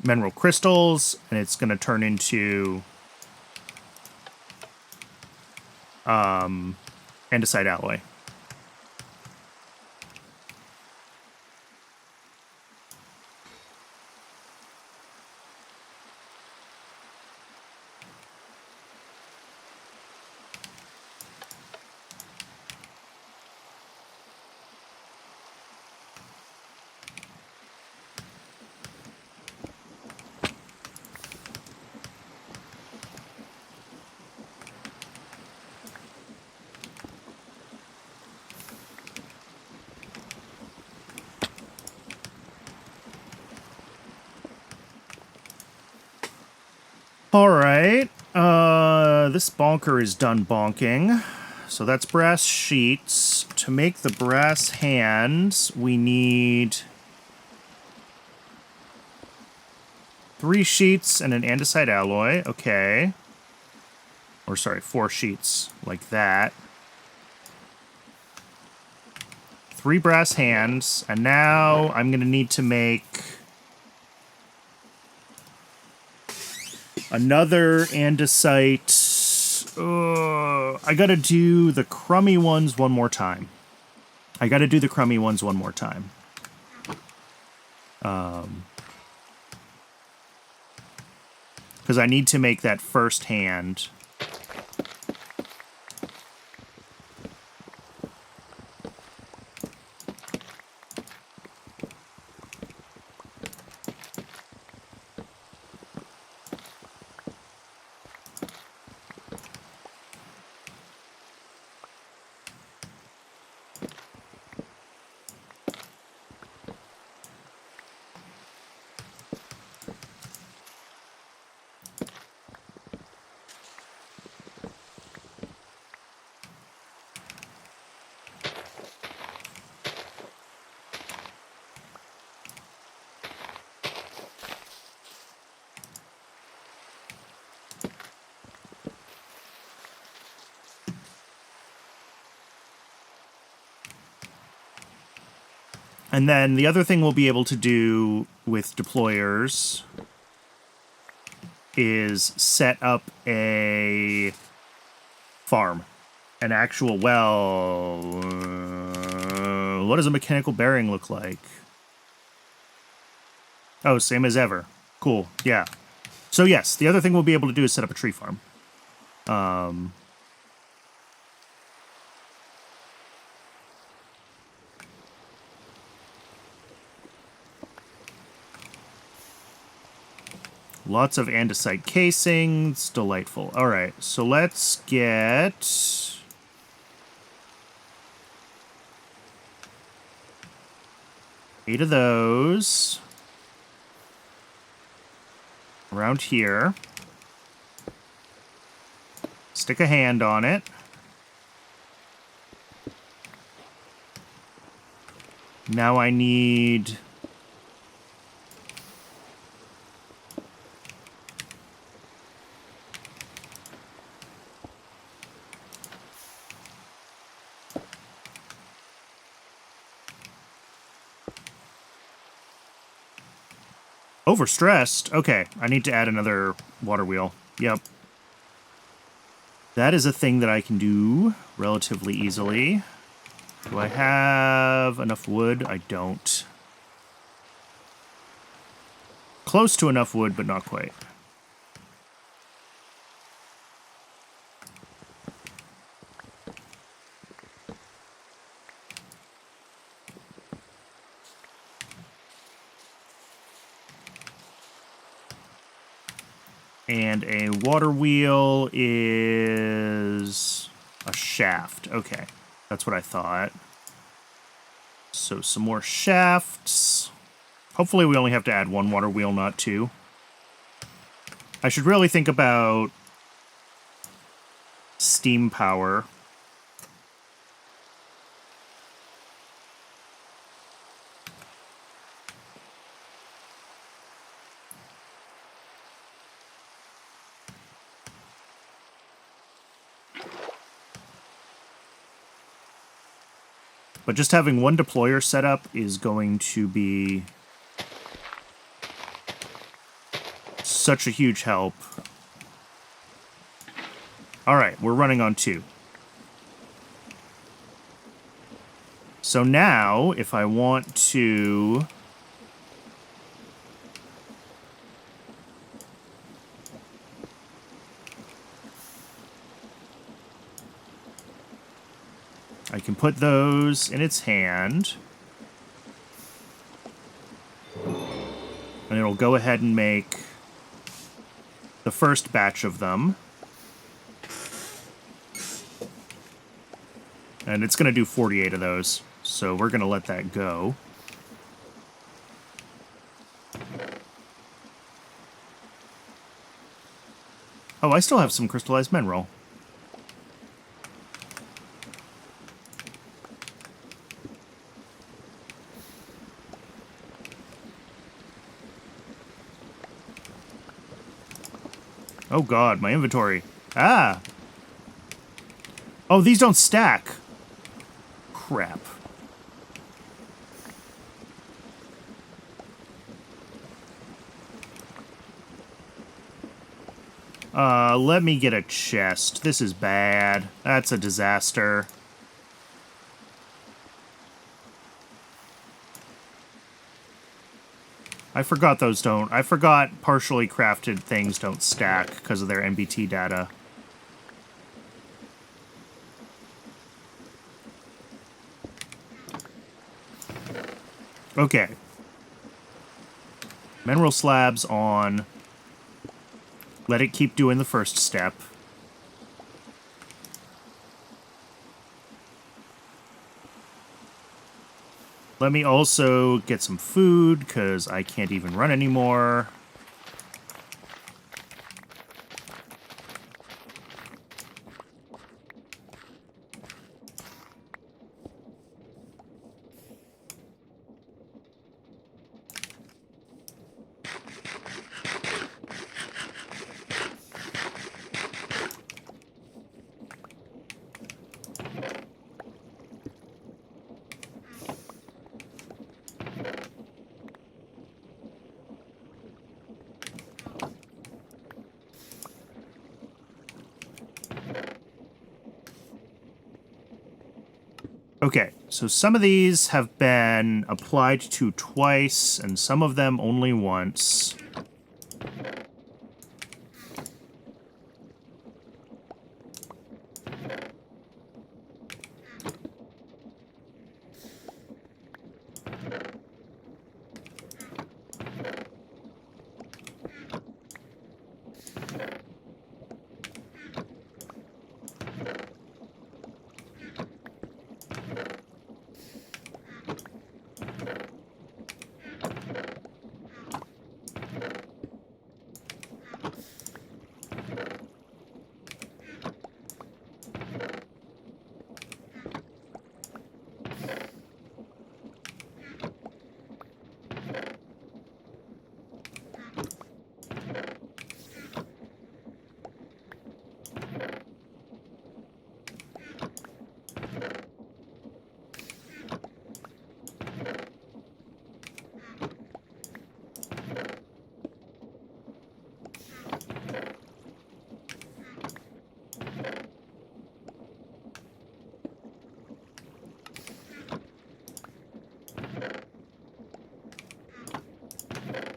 mineral crystals, and it's going to turn into andesite alloy. Alright, this bonker is done bonking. So that's brass sheets. To make the brass hands, we need 3 sheets and an andesite alloy. Okay. Or sorry, 4 sheets, like that. 3 brass hands, and now I'm going to need to make... another andesite. I gotta do the crummy ones one more time. Because I need to make that first hand. And then the other thing we'll be able to do with deployers is set up a farm. An actual well. What does a mechanical bearing look like? Oh, same as ever. Cool, yeah. So yes, the other thing we'll be able to do is set up a tree farm. Lots of andesite casings. Delightful. All right, so let's get... eight of those. Around here. Stick a hand on it. Now I need... overstressed? Okay, I need to add another water wheel. Yep. That is a thing that I can do relatively easily. Do I have enough wood? I don't. Close to enough wood, but not quite. And a water wheel is a shaft. Okay, that's what I thought. So some more shafts. Hopefully we only have to add one water wheel, not two. I should really think about steam power. But just having one deployer set up is going to be such a huge help. All right, we're running on 2. So now, if I want to... I can put those in its hand. And it'll go ahead and make the first batch of them. And it's going to do 48 of those. So we're going to let that go. Oh, I still have some crystallized mineral. Oh god, my inventory. Ah! Oh, these don't stack. Crap. Let me get a chest. This is bad. That's a disaster. I forgot those don't. I forgot partially crafted things don't stack because of their MBT data. Okay. Mineral slabs on. Let it keep doing the first step. Let me also get some food, because I can't even run anymore. Okay, so some of these have been applied to twice, and some of them only once.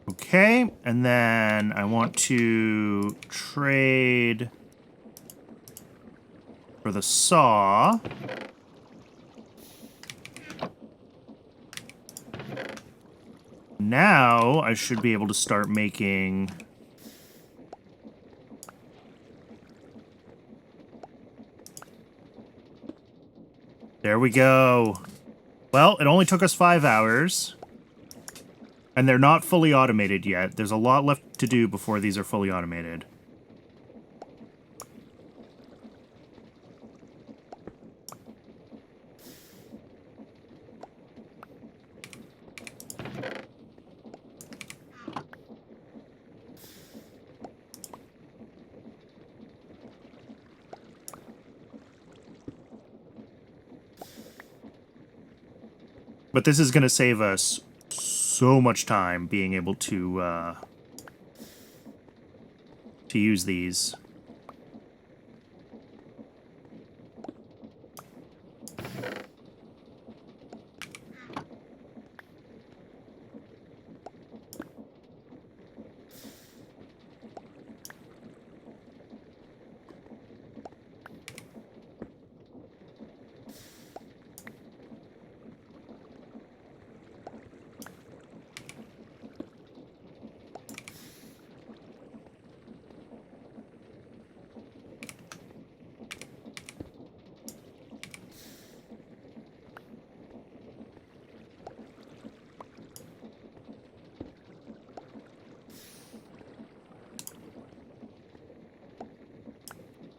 Okay, and then I want to trade for the saw. Now I should be able to start making... There we go. Well, it only took us 5 hours. And they're not fully automated yet. There's a lot left to do before these are fully automated. But this is going to save us so much time being able to use these.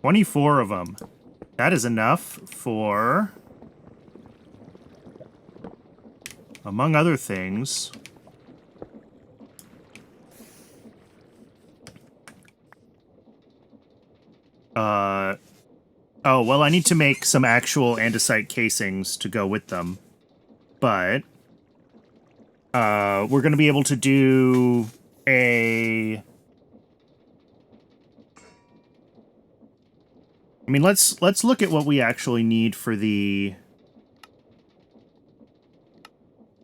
"24 of them. That is enough for, among other things, oh, well, I need to make some actual andesite casings to go with them. But we're going to be able to do a... I mean, let's look at what we actually need for the...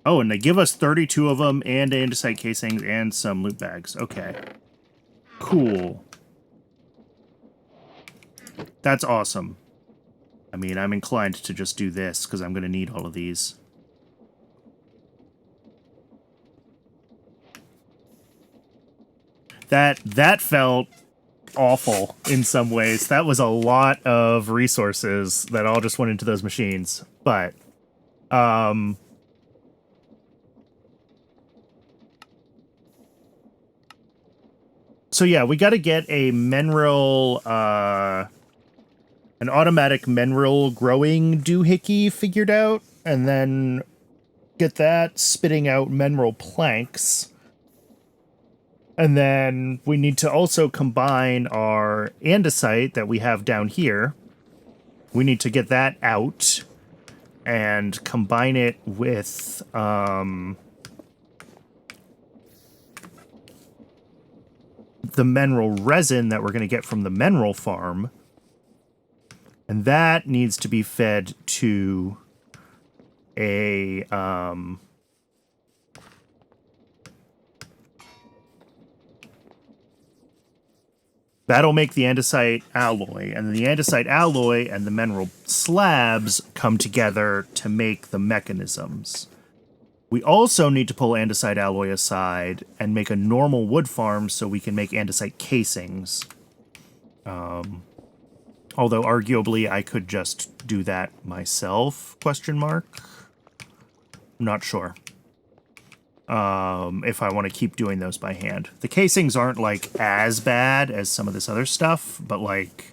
Oh, and they give us 32 of them, and andesite casings, and some loot bags. Okay. Cool. That's awesome. I mean, I'm inclined to just do this, because I'm going to need all of these. That felt awful in some ways. That was a lot of resources that all just went into those machines. But, so yeah, we got to get a mineral, an automatic mineral growing doohickey figured out, and then get that spitting out mineral planks. And then we need to also combine our andesite that we have down here. We need to get that out and combine it with the mineral resin that we're going to get from the mineral farm. And that needs to be fed to a that'll make the andesite alloy, and the andesite alloy and the mineral slabs come together to make the mechanisms. We also need to pull andesite alloy aside and make a normal wood farm so we can make andesite casings. Although arguably I could just do that myself, question mark. I'm not sure. If I want to keep doing those by hand. The casings aren't, like, as bad as some of this other stuff, but, like,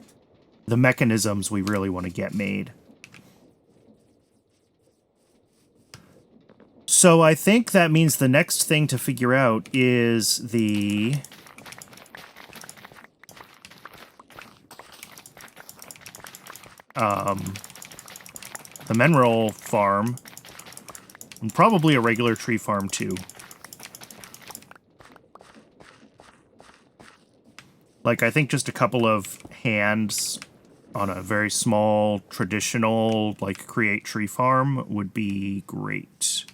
the mechanisms we really want to get made. So I think that means the next thing to figure out is the mineral farm, and probably a regular tree farm too. Like, I think just a couple of hands on a very small, traditional, like, create tree farm would be great.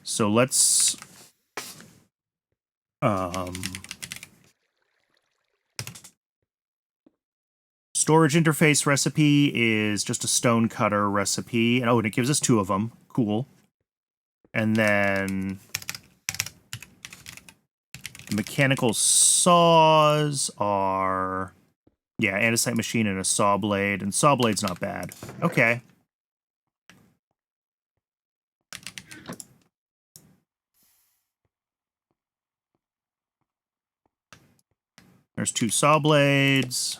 So let's... storage interface recipe is just a stone cutter recipe. Oh, and it gives us 2 of them. Cool. And then... the mechanical saws are... yeah, andesite machine and a saw blade. And saw blade's not bad. Okay. There's 2 saw blades.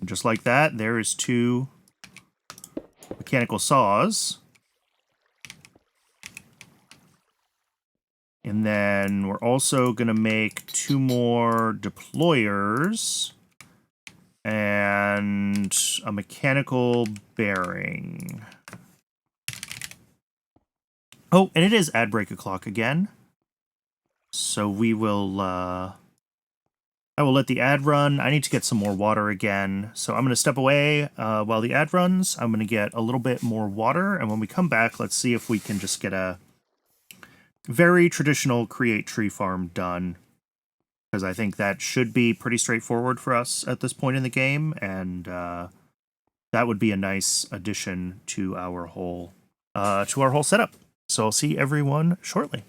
And just like that, there is 2 mechanical saws. And then we're also going to make 2 more deployers and a mechanical bearing. Oh, and it is ad break o'clock again. So we will, I will let the ad run. I need to get some more water again. So I'm going to step away while the ad runs. I'm going to get a little bit more water. And when we come back, let's see if we can just get a very traditional create tree farm done, because I think that should be pretty straightforward for us at this point in the game, and that would be a nice addition to our whole setup. So I'll see everyone shortly.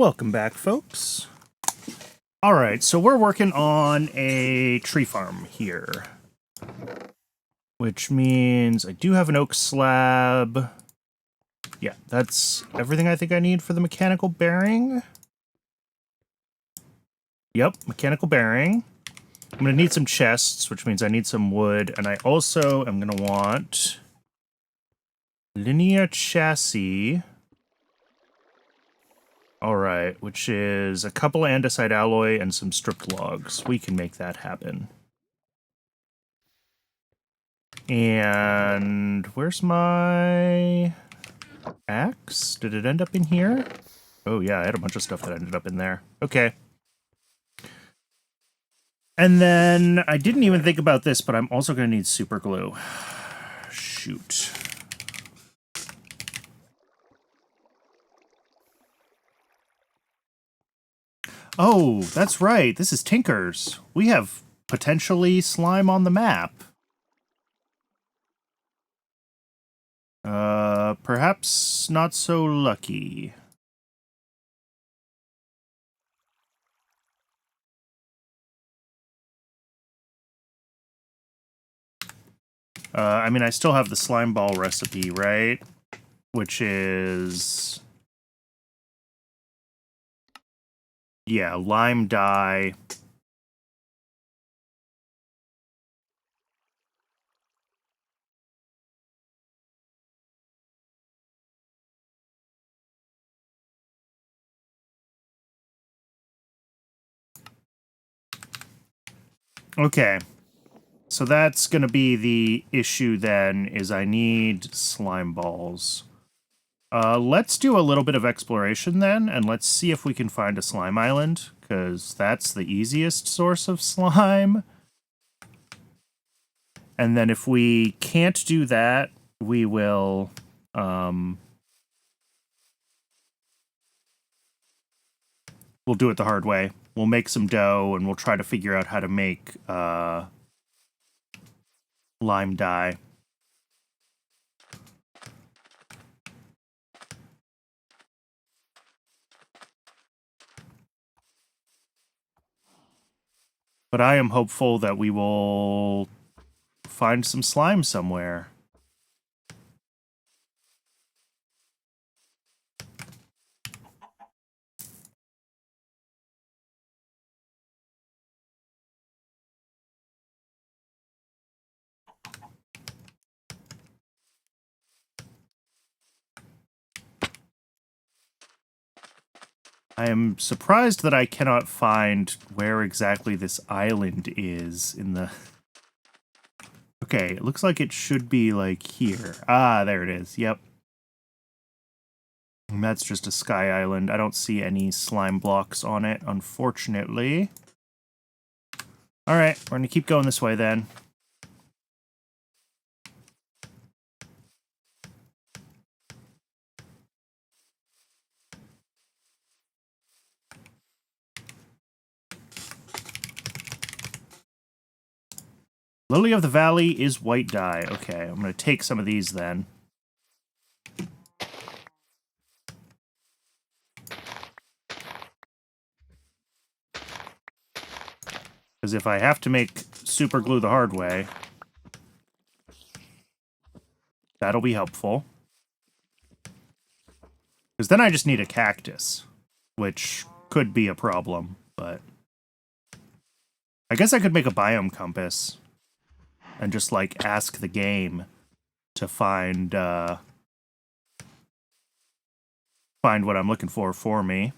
Welcome back, folks. All right, so we're working on a tree farm here, which means I do have an oak slab. Yeah, that's everything I think I need for the mechanical bearing. Yep, mechanical bearing. I'm going to need some chests, which means I need some wood, and I also am going to want linear chassis. All right, which is a couple of andesite alloy and some stripped logs. We can make that happen. And where's my axe? Did it end up in here? Oh yeah, I had a bunch of stuff that ended up in there. Okay. And then I didn't even think about this, but I'm also going to need super glue. Shoot. Oh, that's right. This is Tinker's. We have potentially slime on the map. Perhaps not so lucky. I mean, I still have the slime ball recipe, right? Which is... yeah, lime dye. Okay. So that's going to be the issue then, is I need slime balls. Let's do a little bit of exploration then, and let's see if we can find a slime island, because that's the easiest source of slime. And then if we can't do that, we will... we'll do it the hard way. We'll make some dough, and we'll try to figure out how to make lime dye. But I am hopeful that we will find some slime somewhere. I am surprised that I cannot find where exactly this island is in the... Okay, it looks like it should be, like, here. Ah, there it is. Yep. And that's just a sky island. I don't see any slime blocks on it, unfortunately. Alright, we're gonna keep going this way, then. Lily of the Valley is white dye. Okay, I'm going to take some of these then. Because if I have to make super glue the hard way, that'll be helpful. Because then I just need a cactus, which could be a problem, but... I guess I could make a biome compass. And just, like, ask the game to find what I'm looking for me.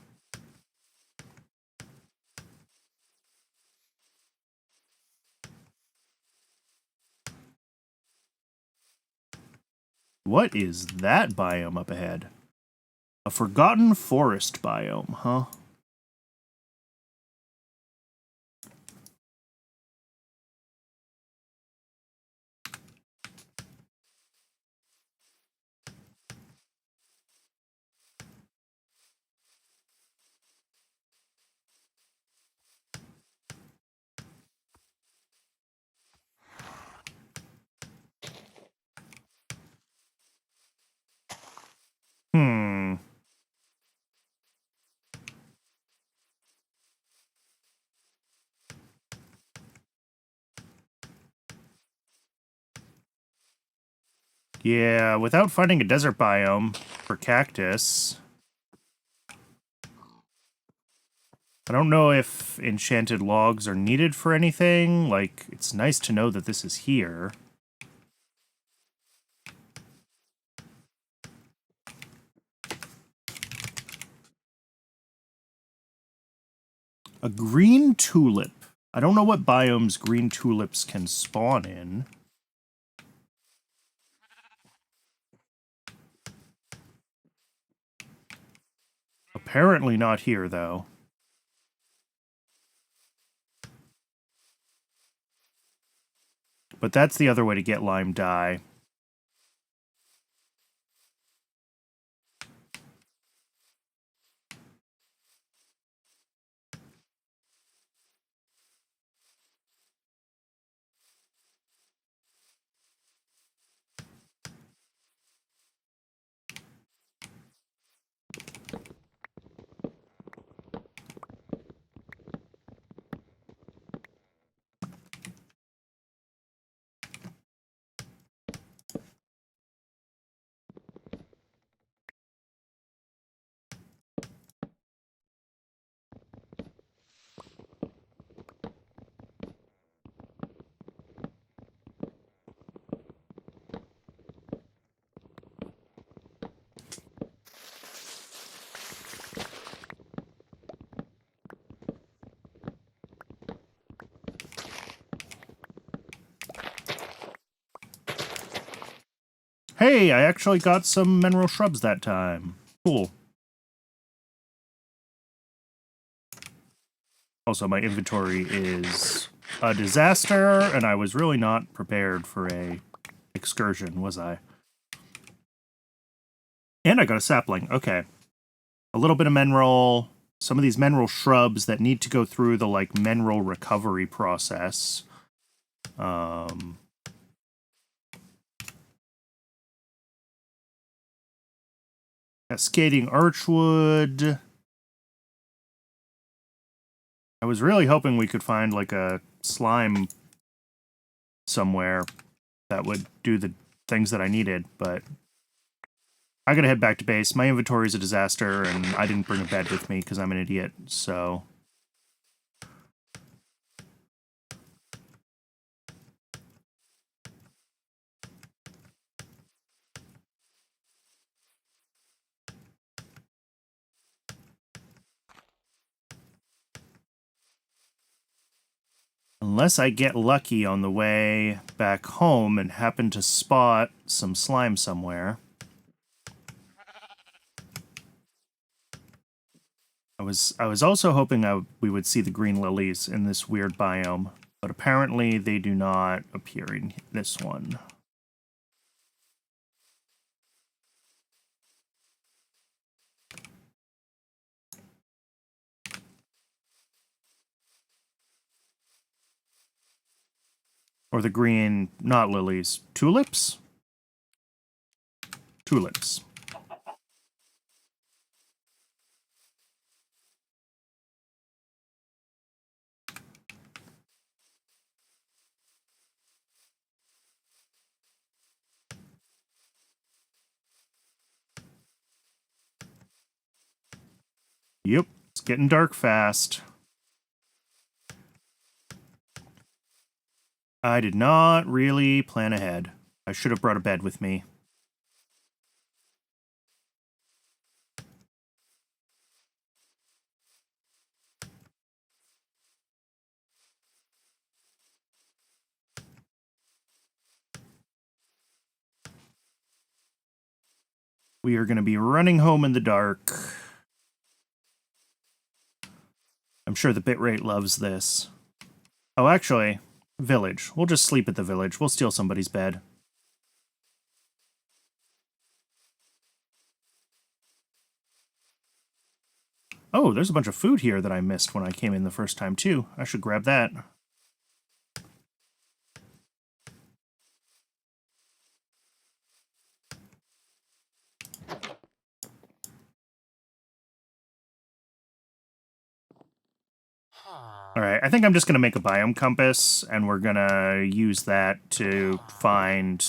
What is that biome up ahead? A forgotten forest biome, huh? Hmm. Yeah, without finding a desert biome for cactus, I don't know if enchanted logs are needed for anything. Like, it's nice to know that this is here. A green tulip. I don't know what biomes green tulips can spawn in. Apparently not here, though. But that's the other way to get lime dye. Hey, I actually got some mineral shrubs that time. Cool. Also, my inventory is a disaster, and I was really not prepared for a excursion, was I? And I got a sapling. Okay. A little bit of mineral. Some of these mineral shrubs that need to go through the, like, mineral recovery process. Cascading archwood. I was really hoping we could find, like, a slime somewhere that would do the things that I needed, but I gotta head back to base. My inventory is a disaster, and I didn't bring a bed with me because I'm an idiot, so... Unless I get lucky on the way back home and happen to spot some slime somewhere. I was also hoping we would see the green lilies in this weird biome, but apparently they do not appear in this one. Or the green, not lilies, tulips? Tulips. Yep, it's getting dark fast. I did not really plan ahead. I should have brought a bed with me. We are going to be running home in the dark. I'm sure the bitrate loves this. Oh, actually, village. We'll just sleep at the village. We'll steal somebody's bed. Oh, there's a bunch of food here that I missed when I came in the first time, too. I should grab that. Alright, I think I'm just going to make a biome compass, and we're going to use that to find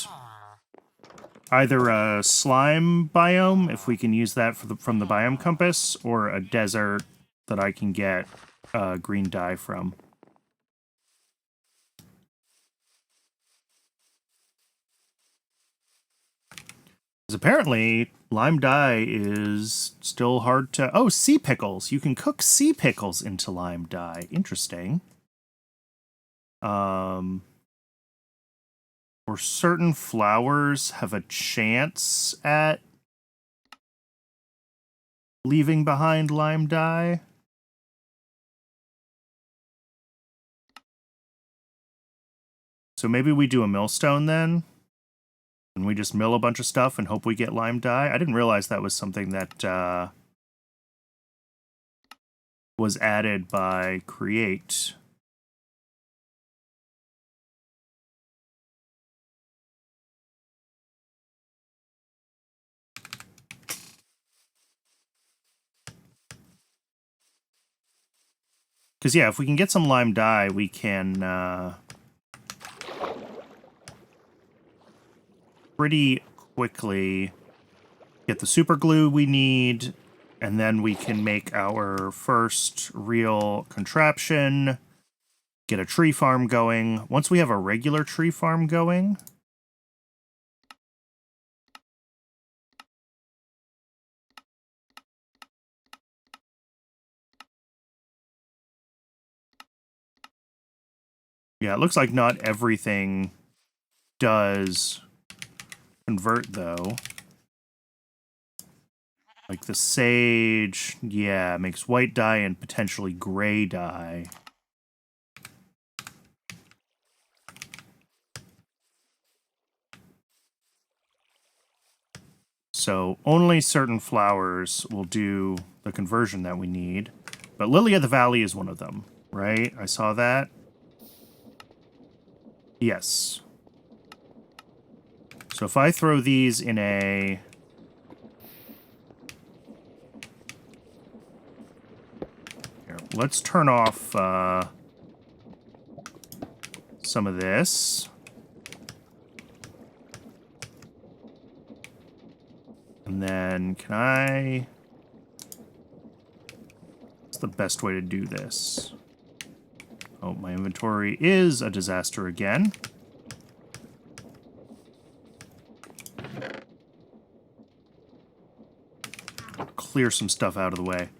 Either a slime biome, if we can use that from the biome compass, or a desert that I can get green dye from. Because apparently, lime dye is still hard to... Oh, sea pickles! You can cook sea pickles into lime dye. Interesting. Or certain flowers have a chance at leaving behind lime dye. So maybe we do a millstone then? And we just mill a bunch of stuff and hope we get lime dye? I didn't realize that was something that was added by Create. Because, yeah, if we can get some lime dye, we can pretty quickly get the super glue we need, and then we can make our first real contraption, get a tree farm going. Once we have a regular tree farm going... Yeah, it looks like not everything does convert, though. Like the sage, yeah, makes white dye and potentially gray dye. So only certain flowers will do the conversion that we need. But Lily of the Valley is one of them, right? I saw that. Yes. So if I throw these in a... Here, let's turn off some of this. And then can I... What's the best way to do this? Oh, my inventory is a disaster again. Clear some stuff out of the way.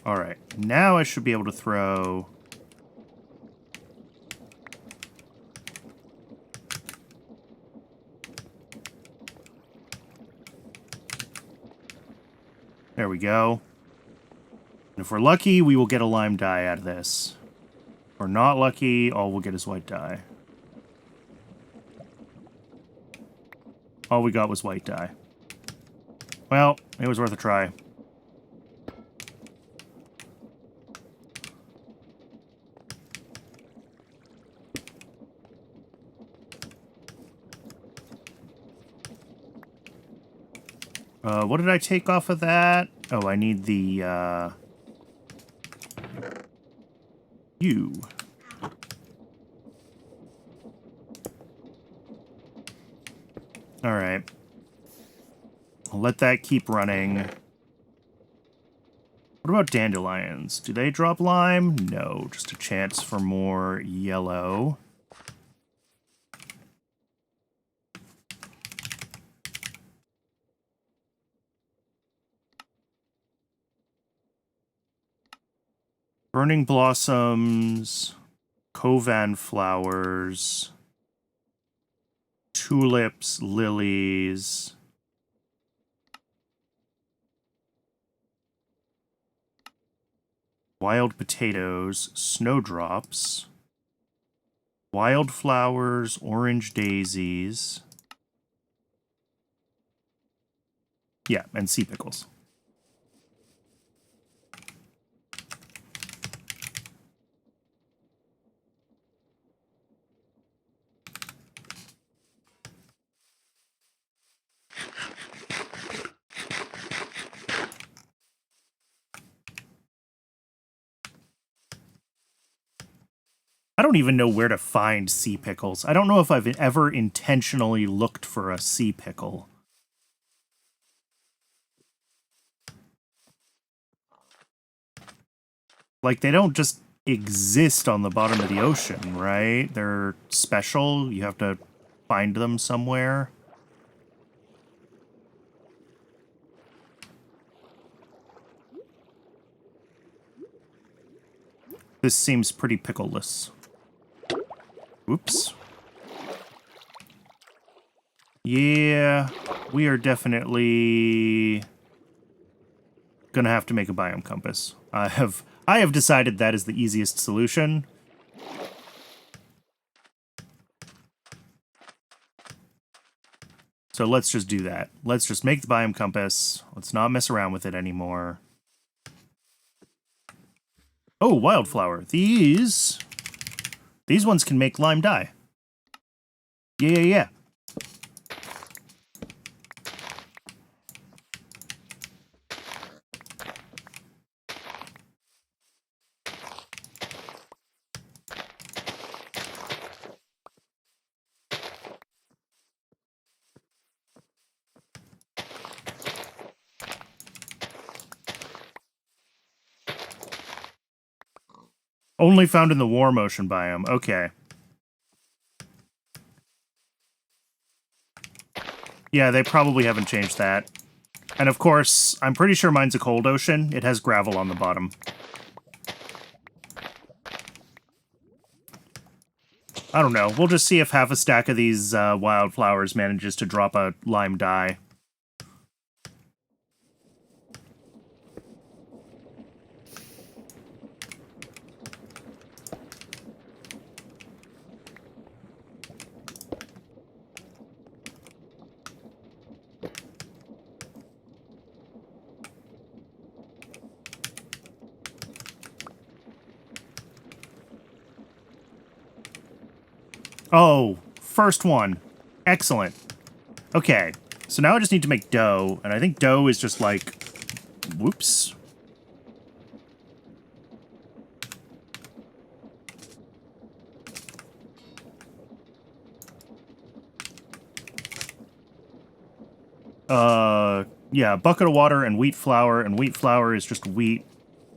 Alright, now I should be able to throw... There we go. And if we're lucky, we will get a lime dye out of this. If we're not lucky, all we'll get is white dye. All we got was white dye. Well, it was worth a try. What did I take off of that? Oh, I need the, U. Alright. I'll let that keep running. What about dandelions? Do they drop lime? No, just a chance for more yellow. Burning blossoms, kovan flowers, tulips, lilies. Wild potatoes, snowdrops, wildflowers, orange daisies. Yeah, and sea pickles. I don't even know where to find sea pickles. I don't know if I've ever intentionally looked for a sea pickle. Like, they don't just exist on the bottom of the ocean, right? They're special. You have to find them somewhere. This seems pretty pickleless. Oops. Yeah, we are definitely gonna have to make a biome compass. I have decided that is the easiest solution. So let's just do that. Let's just make the biome compass. Let's not mess around with it anymore. Oh, wildflower. These ones can make lime dye. Yeah. Only found in the warm ocean biome. Okay. Yeah, they probably haven't changed that. And of course, I'm pretty sure mine's a cold ocean. It has gravel on the bottom. I don't know. We'll just see if half a stack of these wildflowers manages to drop a lime dye. Oh, first one. Excellent. Okay, so now I just need to make dough, and I think dough is just like... Whoops. Yeah, a bucket of water and wheat flour is just wheat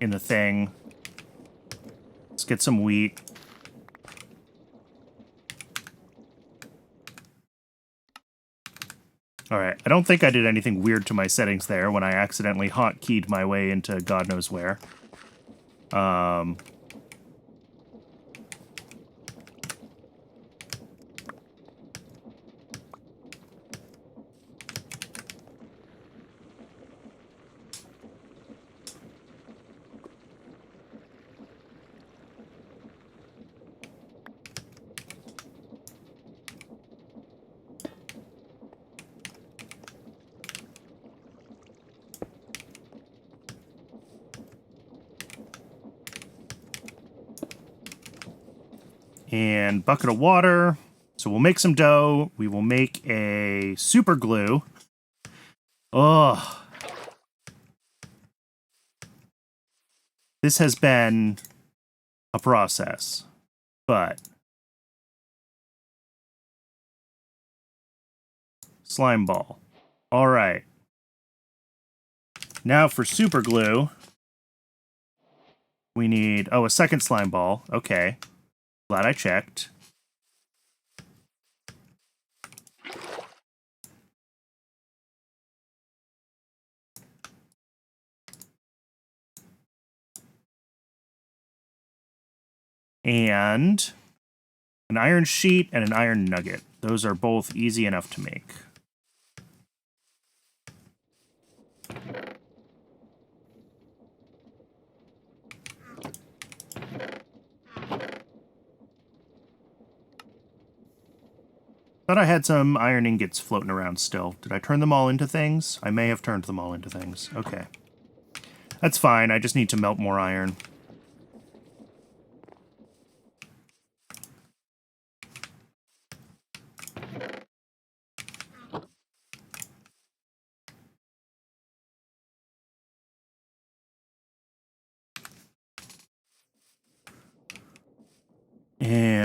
in the thing. Let's get some wheat. Alright, I don't think I did anything weird to my settings there when I accidentally hotkeyed my way into God knows where. And bucket of water. So we'll make some dough. We will make a super glue. Ugh. This has been a process, but... Slime ball. All right. Now for super glue, we need... Oh, a second slime ball. Okay. Glad I checked. And an iron sheet and an iron nugget. Those are both easy enough to make. Thought I had some iron ingots floating around still. Did I turn them all into things? I may have turned them all into things. Okay. That's fine. I just need to melt more iron.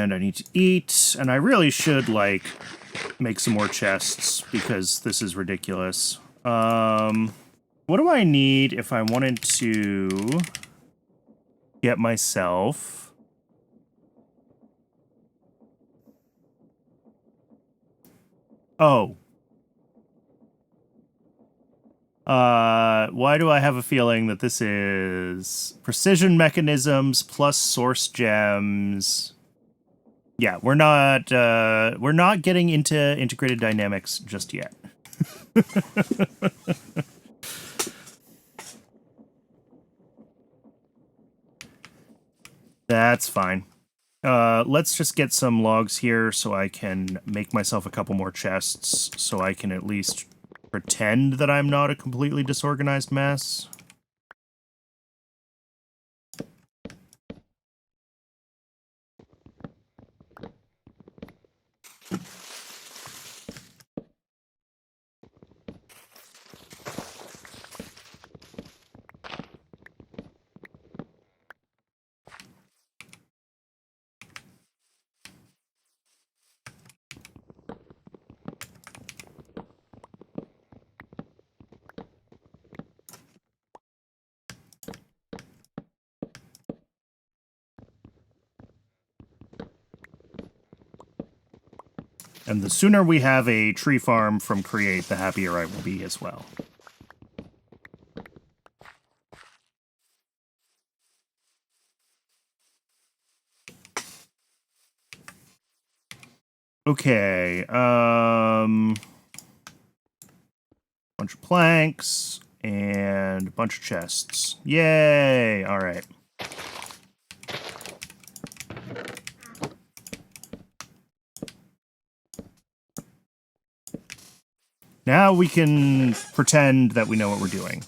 And I need to eat, and I really should, like, make some more chests, because this is ridiculous. What do I need if I wanted to get myself... Oh. Why do I have a feeling that this is precision mechanisms plus source gems? Yeah, we're not getting into integrated dynamics just yet. That's fine. Let's just get some logs here so I can make myself a couple more chests so I can at least pretend that I'm not a completely disorganized mess. And the sooner we have a tree farm from Create, the happier I will be as well. Okay, bunch of planks and a bunch of chests. Yay! All right. Now we can pretend that we know what we're doing.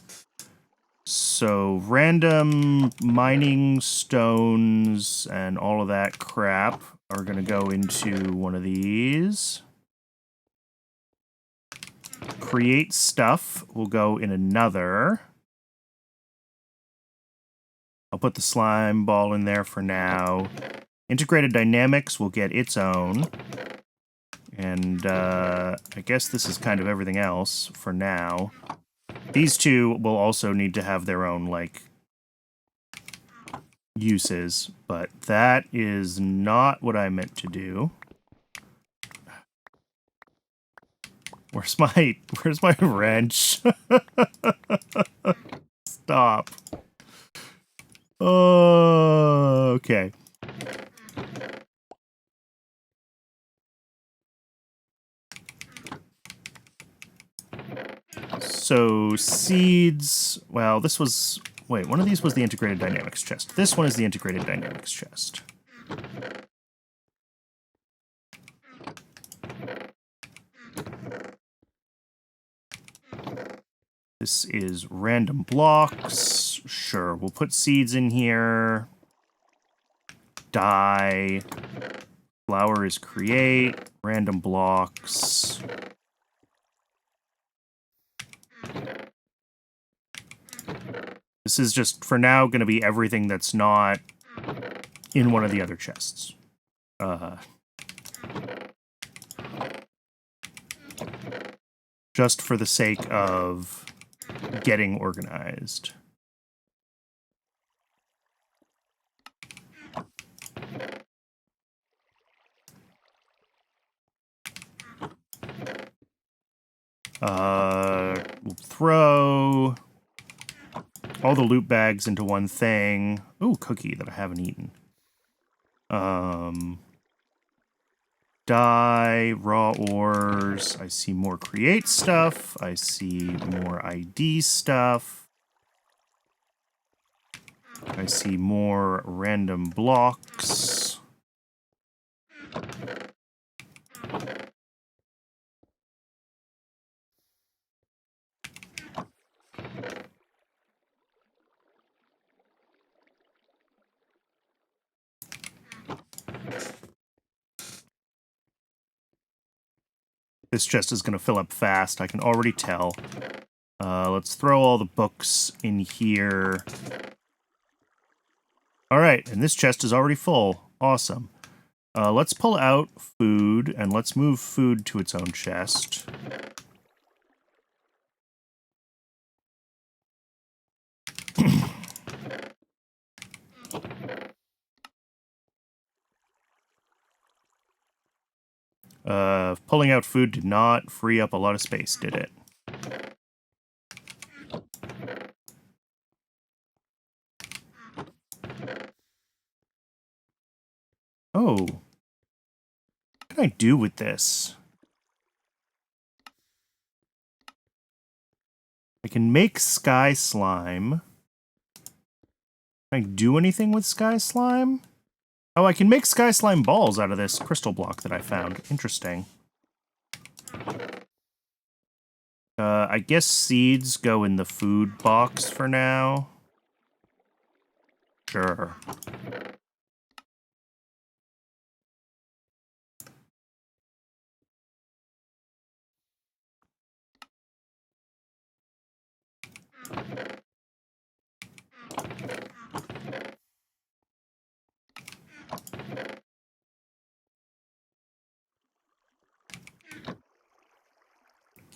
So random mining stones and all of that crap are going to go into one of these. Create stuff will go in another. I'll put the slime ball in there for now. Integrated dynamics will get its own. And I guess this is kind of everything else for now. These two will also need to have their own, like, uses, but that is not what I meant to do. Where's my wrench? Stop. Oh, okay. So, seeds... Well, this was... Wait, one of these was the integrated dynamics chest. This one is the integrated dynamics chest. This is random blocks. Sure, we'll put seeds in here. Dye. Flower is create. Random blocks. This is just, for now, going to be everything that's not in one of the other chests. Just for the sake of getting organized. We'll throw all the loot bags into one thing. Ooh, cookie that I haven't eaten. Dye, raw ores. I see more create stuff. I see more ID stuff. I see more random blocks. This chest is going to fill up fast, I can already tell. Let's throw all the books in here. Alright, and this chest is already full. Awesome. Let's pull out food, and let's move food to its own chest. Pulling out food did not free up a lot of space, did it? Oh. What can I do with this? I can make sky slime. Can I do anything with sky slime? Oh, I can make sky slime balls out of this crystal block that I found. Interesting. I guess seeds go in the food box for now. Sure.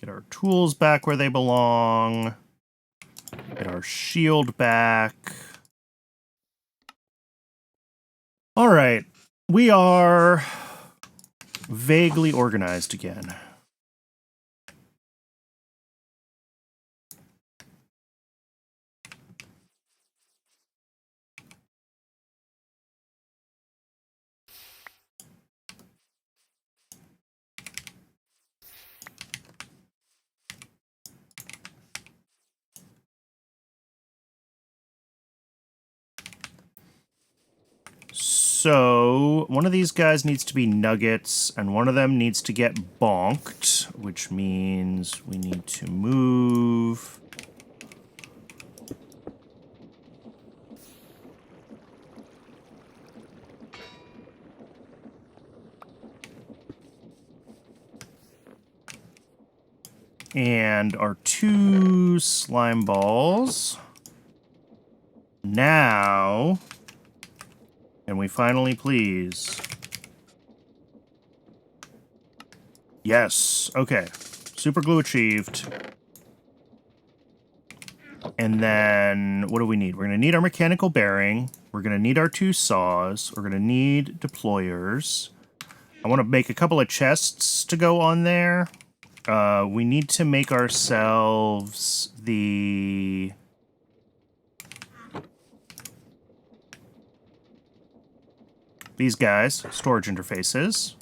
Get our tools back where they belong. Get our shield back. All right. We are vaguely organized again. So, one of these guys needs to be nuggets, and one of them needs to get bonked, which means we need to move. And our 2 slime balls. Now... Can we finally please? Yes. Okay. Super glue achieved. And then what do we need? We're going to need our mechanical bearing. We're going to need our 2 saws. We're going to need deployers. I want to make a couple of chests to go on there. We need to make ourselves the... These guys, storage interfaces.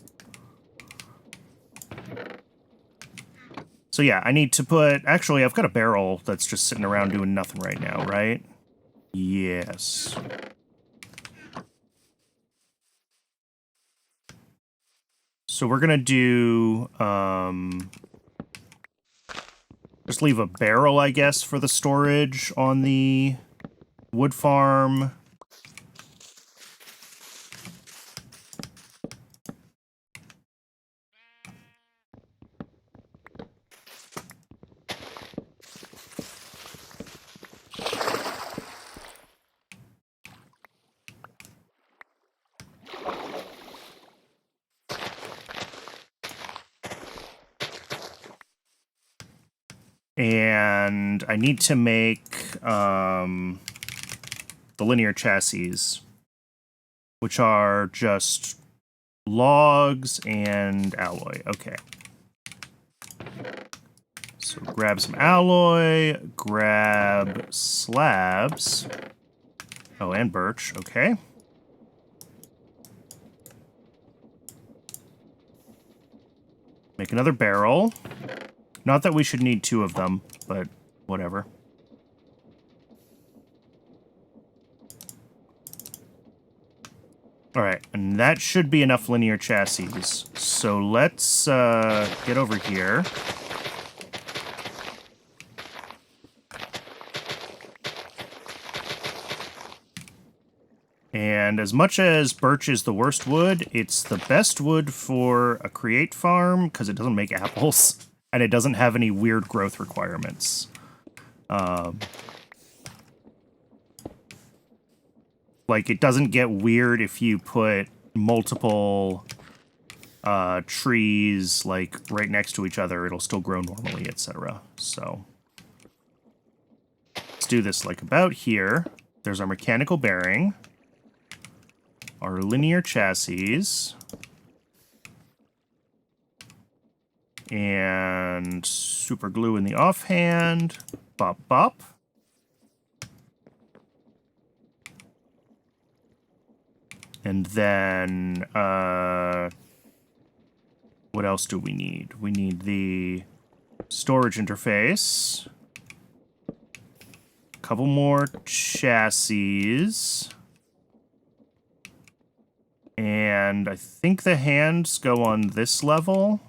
So yeah, I need to put... Actually, I've got a barrel that's just sitting around doing nothing right now, right? Yes. So we're gonna do... just leave a barrel, I guess, for the storage on the wood farm. And I need to make the linear chassis, which are just logs and alloy. Okay. So grab some alloy, grab slabs. Oh, and birch. Okay. Make another barrel. Not that we should need 2 of them, but whatever. Alright, and that should be enough linear chassis. So let's get over here. And as much as birch is the worst wood, it's the best wood for a create farm, because it doesn't make apples. And it doesn't have any weird growth requirements. Like, it doesn't get weird if you put multiple trees like right next to each other, it'll still grow normally, etc. So let's do this like about here. There's our mechanical bearing, our linear chassis, and super glue in the offhand. Bop bop. And then what else do we need? We need the storage interface. A couple more chassis. And I think the hands go on this level.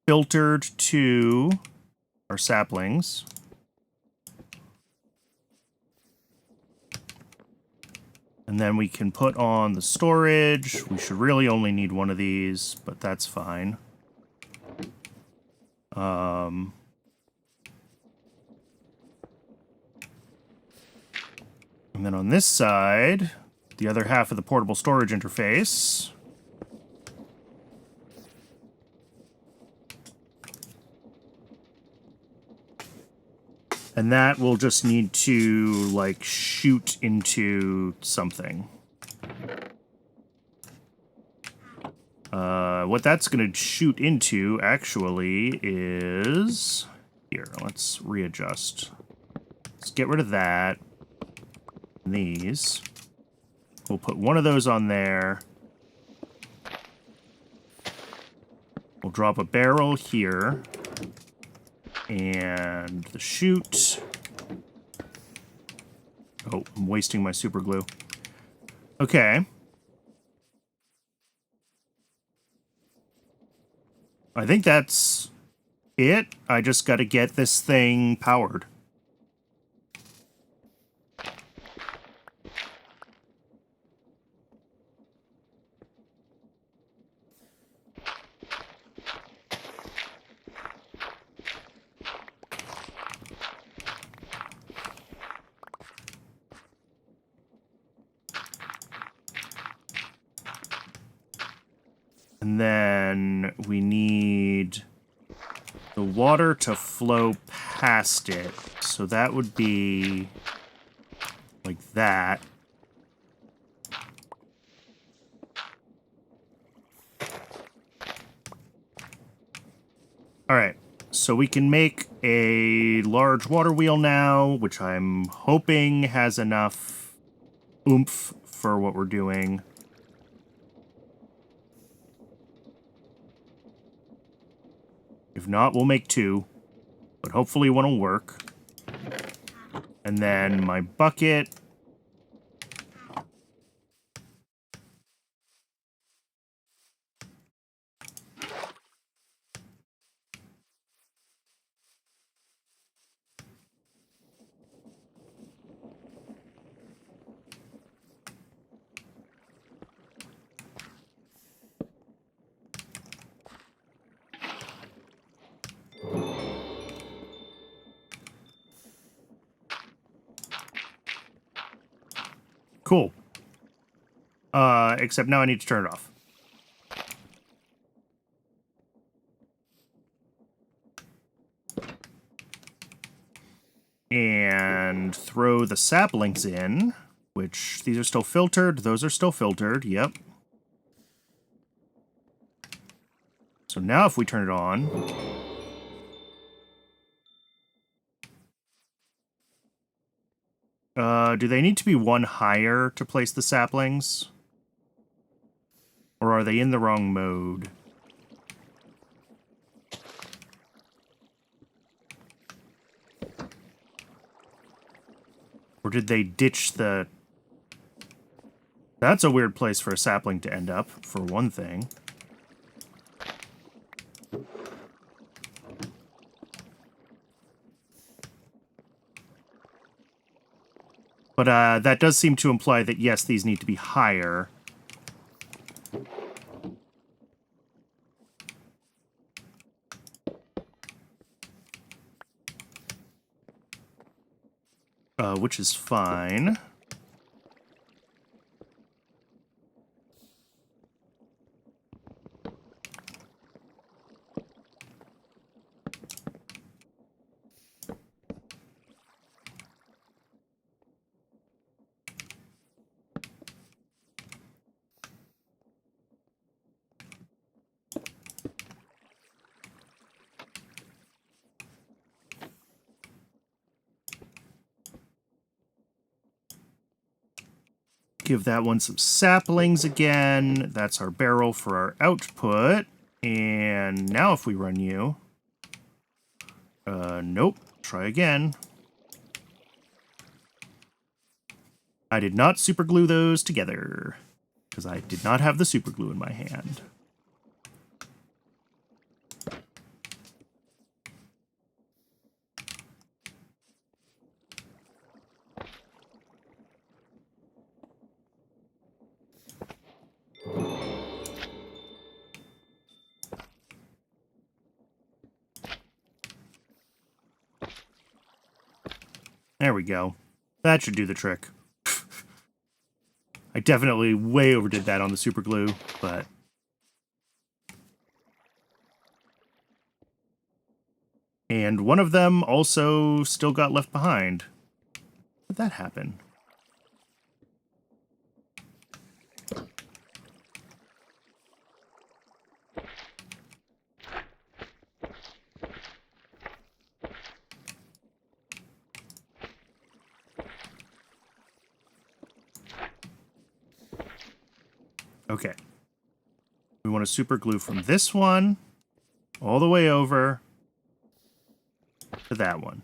Filtered to our saplings. And then we can put on the storage. We should really only need one of these, but that's fine. And then on this side, the other half of the portable storage interface. And that will just need to, like, shoot into something. What that's going to shoot into, actually, is... Here, let's readjust. Let's get rid of that. And these. We'll put one of those on there. We'll drop a barrel here. And the chute. Oh, I'm wasting my super glue. Okay. I think that's it. I just got to get this thing powered. And then we need the water to flow past it. So that would be like that. All right, so we can make a large water wheel now, which I'm hoping has enough oomph for what we're doing. If not, we'll make two, but hopefully one will work. And then my bucket. Cool. Except now I need to turn it off. And throw the saplings in, which these are still filtered. Those are still filtered. Yep. So now if we turn it on, do they need to be one higher to place the saplings? Or are they in the wrong mode? Or did they ditch the... That's a weird place for a sapling to end up, for one thing. But that does seem to imply that, yes, these need to be higher. which is fine. Give that one some saplings again. That's our barrel for our output. And now if we run you... nope. Try again. I did not super glue those together, because I did not have the super glue in my hand. There we go. That should do the trick. I definitely way overdid that on the super glue, but... And one of them also still got left behind. How did that happen? Okay. We want to super glue from this one all the way over to that one.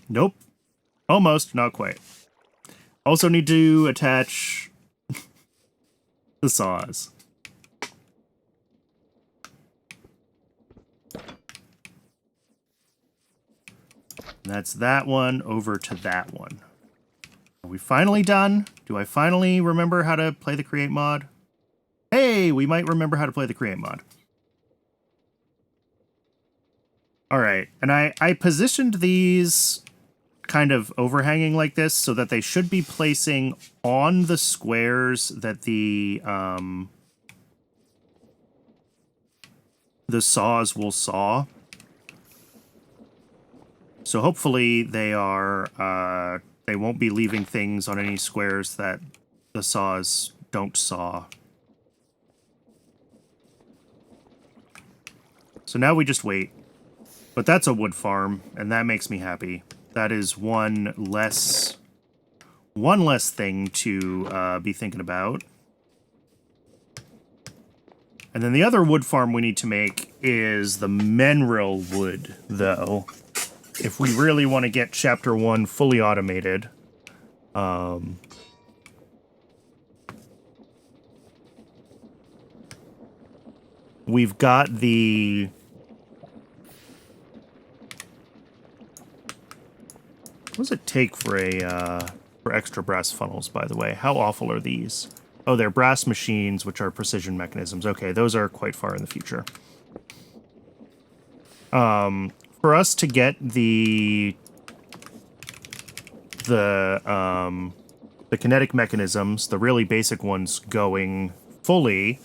Nope. Almost, not quite. Also need to attach the saws. That's that one over to that one. Are we finally done? Do I finally remember how to play the create mod? Hey, we might remember how to play the create mod. All right, and I positioned these kind of overhanging like this so that they should be placing on the squares that the saws will saw. So hopefully they are, they won't be leaving things on any squares that the saws don't saw. So now we just wait. But that's a wood farm, and that makes me happy. That is one less thing to be thinking about. And then the other wood farm we need to make is the mineral wood, though. If we really want to get Chapter 1 fully automated. We've got the... What does it take for extra brass funnels, by the way? How awful are these? Oh, they're brass machines, which are precision mechanisms. Okay, those are quite far in the future. For us to get the kinetic mechanisms, the really basic ones, going fully,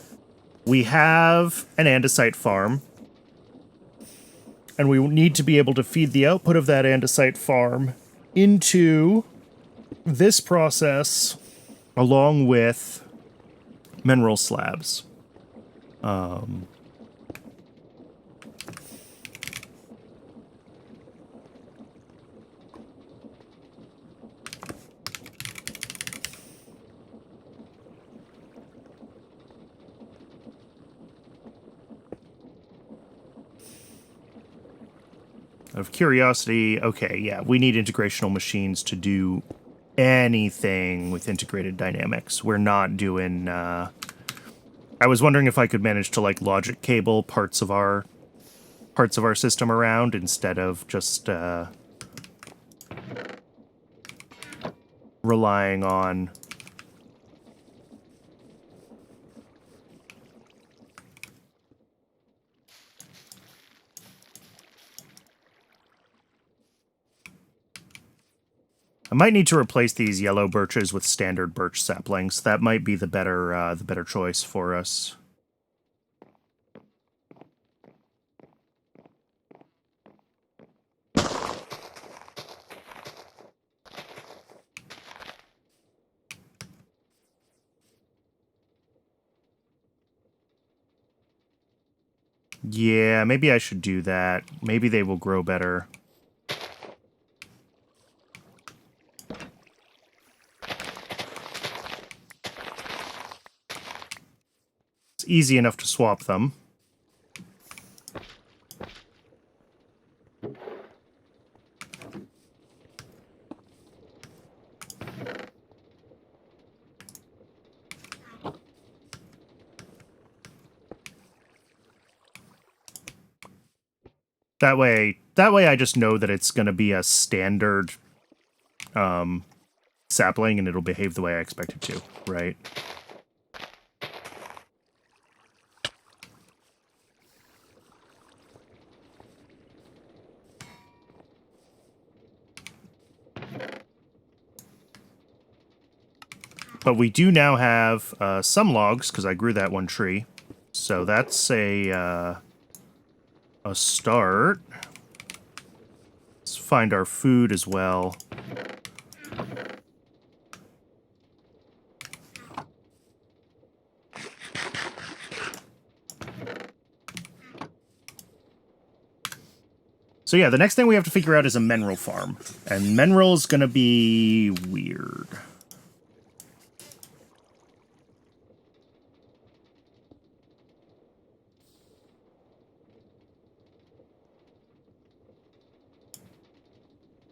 we have an andesite farm. And we need to be able to feed the output of that andesite farm into this process along with mineral slabs. Of curiosity, okay, yeah, we need integrational machines to do anything with integrated dynamics. We're not doing, I was wondering if I could manage to, like, logic cable parts of our system around instead of just, relying on... I might need to replace these yellow birches with standard birch saplings. That might be the better choice for us. Yeah, maybe I should do that. Maybe they will grow better. It's easy enough to swap them. That way I just know that it's going to be a standard sapling and it'll behave the way I expect it to, right? But we do now have some logs, because I grew that one tree. So that's a start. Let's find our food as well. So yeah, the next thing we have to figure out is a mineral farm. And mineral's gonna be weird.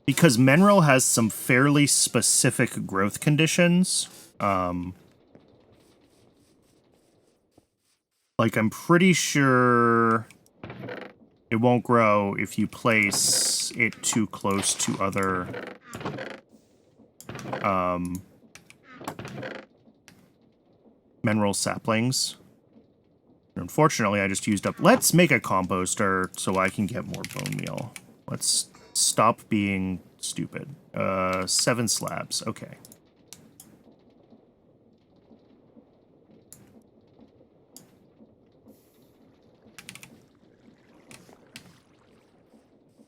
Because mineral has some fairly specific growth conditions. Like, I'm pretty sure it won't grow if you place it too close to other mineral saplings. Unfortunately, I just used up... Let's make a composter so I can get more bone meal. Let's stop being stupid. 7 slabs. Okay.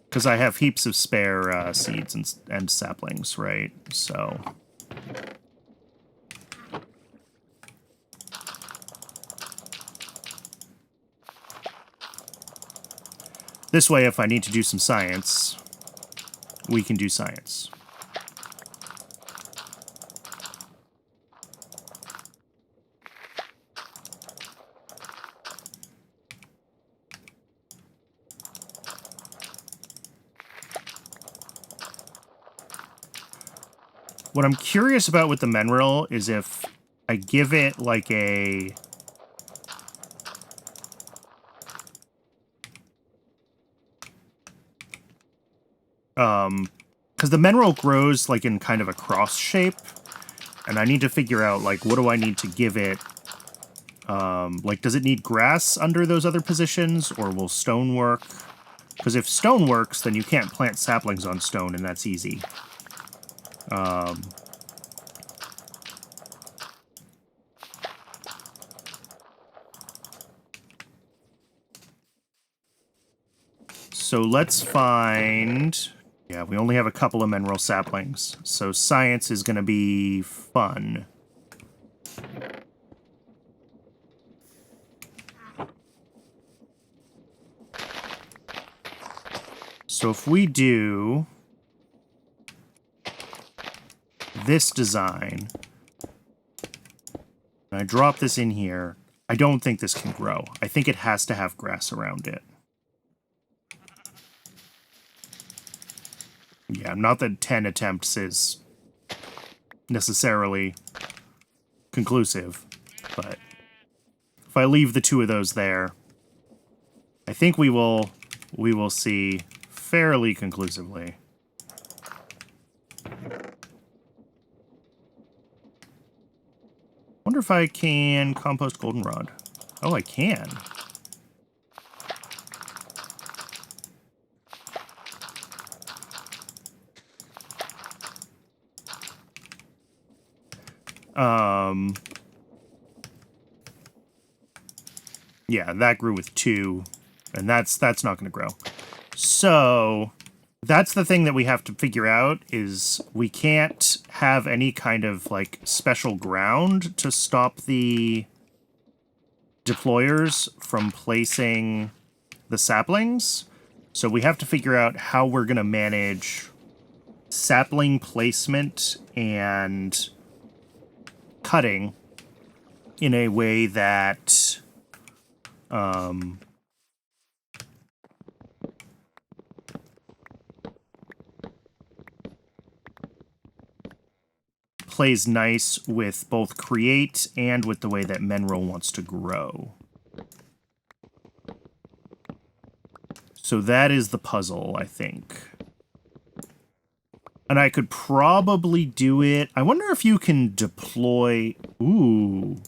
Because I have heaps of spare seeds and saplings, right? So... This way, if I need to do some science, we can do science. What I'm curious about with the mineral is if I give it like a... because the mineral grows like in kind of a cross shape, and I need to figure out like what do I need to give it. Like, does it need grass under those other positions, or will stone work? Because if stone works, then you can't plant saplings on stone, and that's easy. So let's find... Yeah, we only have a couple of mineral saplings, so science is going to be fun. So if we do this design, and I drop this in here, I don't think this can grow. I think it has to have grass around it. Yeah, not that 10 attempts is necessarily conclusive, but if I leave the 2 of those there, I think we will see fairly conclusively. Wonder if I can compost goldenrod. Oh, I can. Yeah, that grew with 2, and that's not going to grow. So that's the thing that we have to figure out, is we can't have any kind of, like, special ground to stop the deployers from placing the saplings. So we have to figure out how we're going to manage sapling placement and cutting in a way that plays nice with both create and with the way that Menro wants to grow. So that is the puzzle, I think. And I could probably do it. I wonder if you can deploy... Ooh.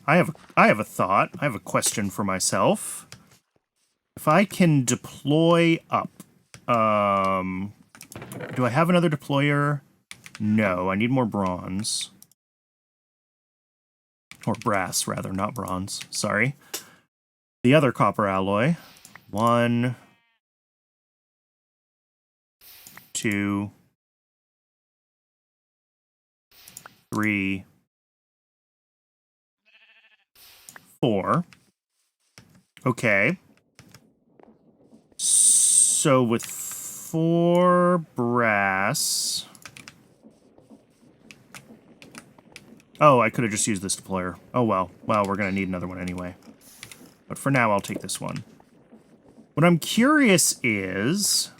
I have a thought. I have a question for myself. If I can deploy up, do I have another deployer? No, I need more bronze. Or brass, rather, not bronze. Sorry. The other copper alloy. 1, 2, 3, 4. Okay. So with 4 brass... Oh, I could have just used this deployer. Oh well. Well, we're going to need another one anyway. But for now, I'll take this one. What I'm curious is...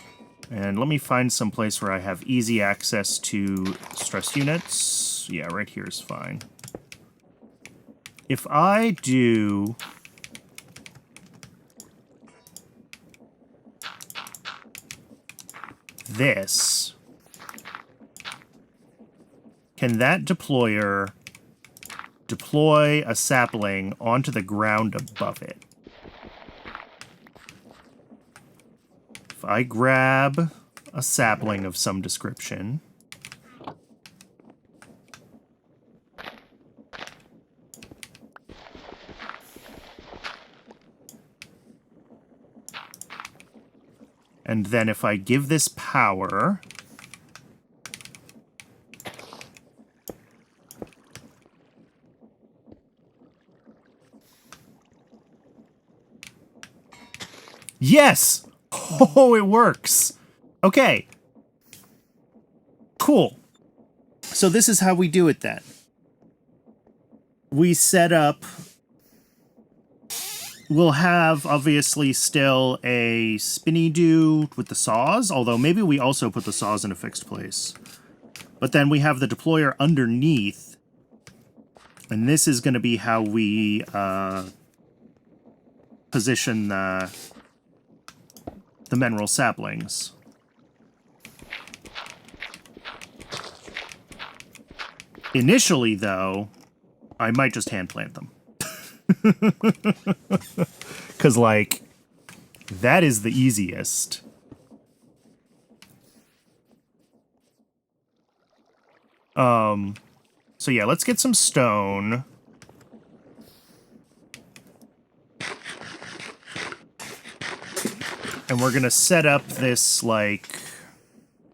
And let me find some place where I have easy access to stress units. Yeah, right here is fine. If I do... this... Can that deployer deploy a sapling onto the ground above it? If I grab a sapling of some description, and then if I give this power, yes! Oh, it works! Okay. Cool. So this is how we do it then. We set up... We'll have, obviously, still a spinny do with the saws, although maybe we also put the saws in a fixed place. But then we have the deployer underneath, and this is going to be how we position the mineral saplings. Initially, though, I might just hand plant them. Because, like, that is the easiest. So yeah, let's get some stone. And we're gonna set up this, like...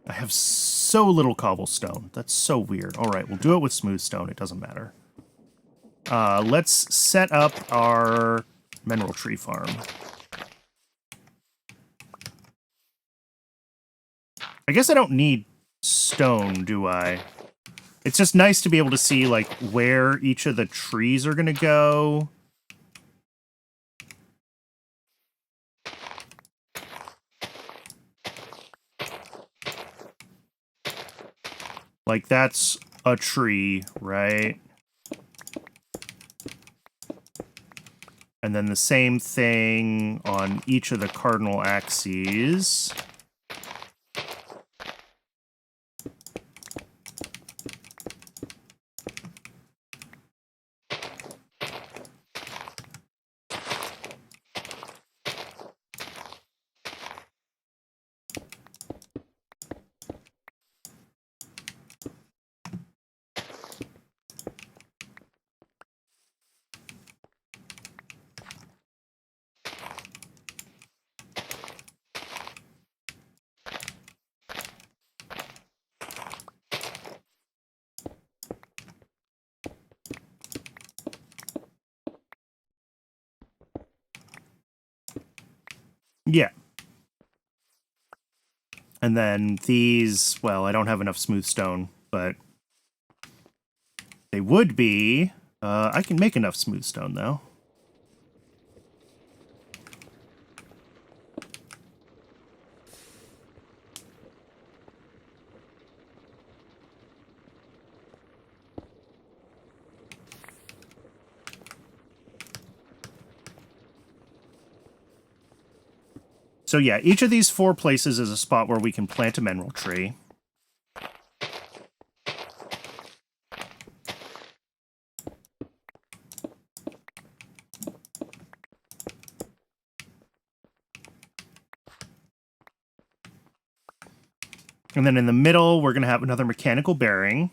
I have so little cobblestone. That's so weird. Alright, we'll do it with smooth stone. It doesn't matter. Let's set up our mineral tree farm. I guess I don't need stone, do I? It's just nice to be able to see, like, where each of the trees are gonna go. Like, that's a tree, right? And then the same thing on each of the cardinal axes. Yeah. And then these, well, I don't have enough smooth stone, but they would be. I can make enough smooth stone, though. So yeah, each of these 4 places is a spot where we can plant a mineral tree. And then in the middle, we're going to have another mechanical bearing.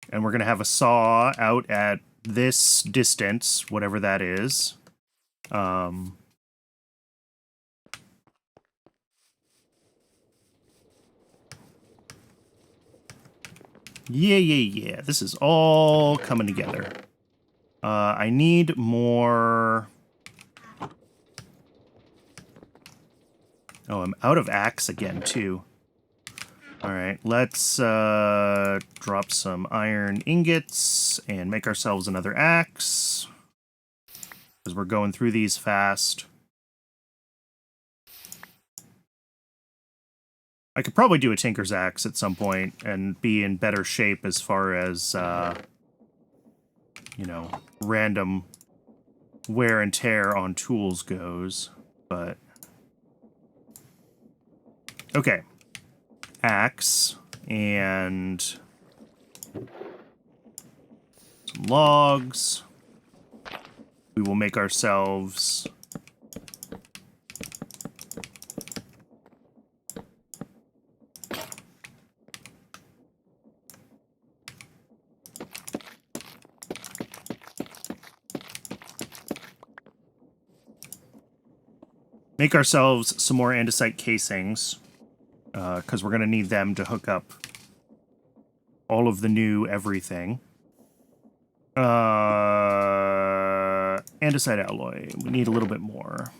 And we're going to have a saw out at this distance, whatever that is. Yeah. This is all coming together. I need more... Oh, I'm out of axe again, too. Alright, let's drop some iron ingots and make ourselves another axe. Because we're going through these fast. I could probably do a tinker's axe at some point and be in better shape as far as, you know, random wear and tear on tools goes, but... Okay. Axe and some logs. We will make ourselves some more andesite casings. Because we're going to need them to hook up all of the new everything. Andesite alloy. We need a little bit more.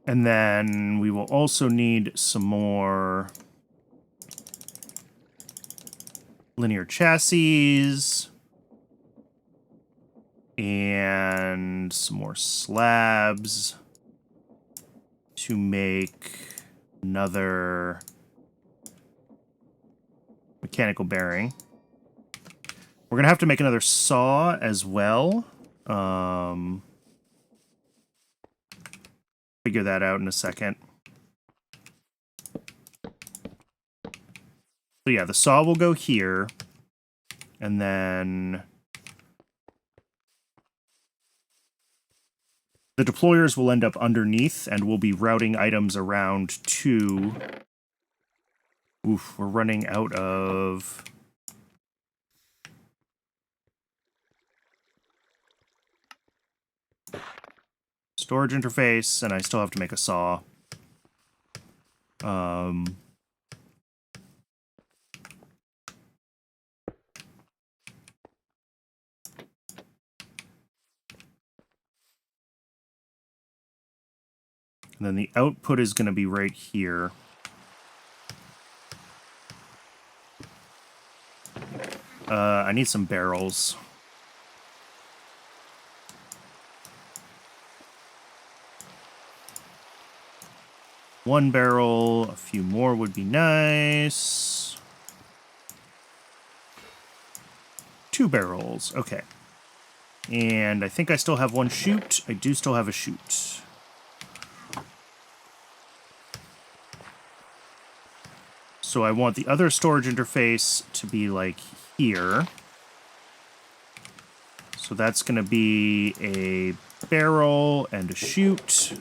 And then we will also need some more linear chassis and some more slabs to make another mechanical bearing. We're going to have to make another saw as well. Figure that out in a second. So yeah, the saw will go here, and then the deployers will end up underneath, and we'll be routing items around to... Oof, we're running out of... storage interface, and I still have to make a saw. And then the output is going to be right here. I need some barrels. One barrel, a few more would be nice. 2 barrels, okay. And I think I still have 1 chute. I do still have a chute. So I want the other storage interface to be like here. So that's going to be a barrel and a chute.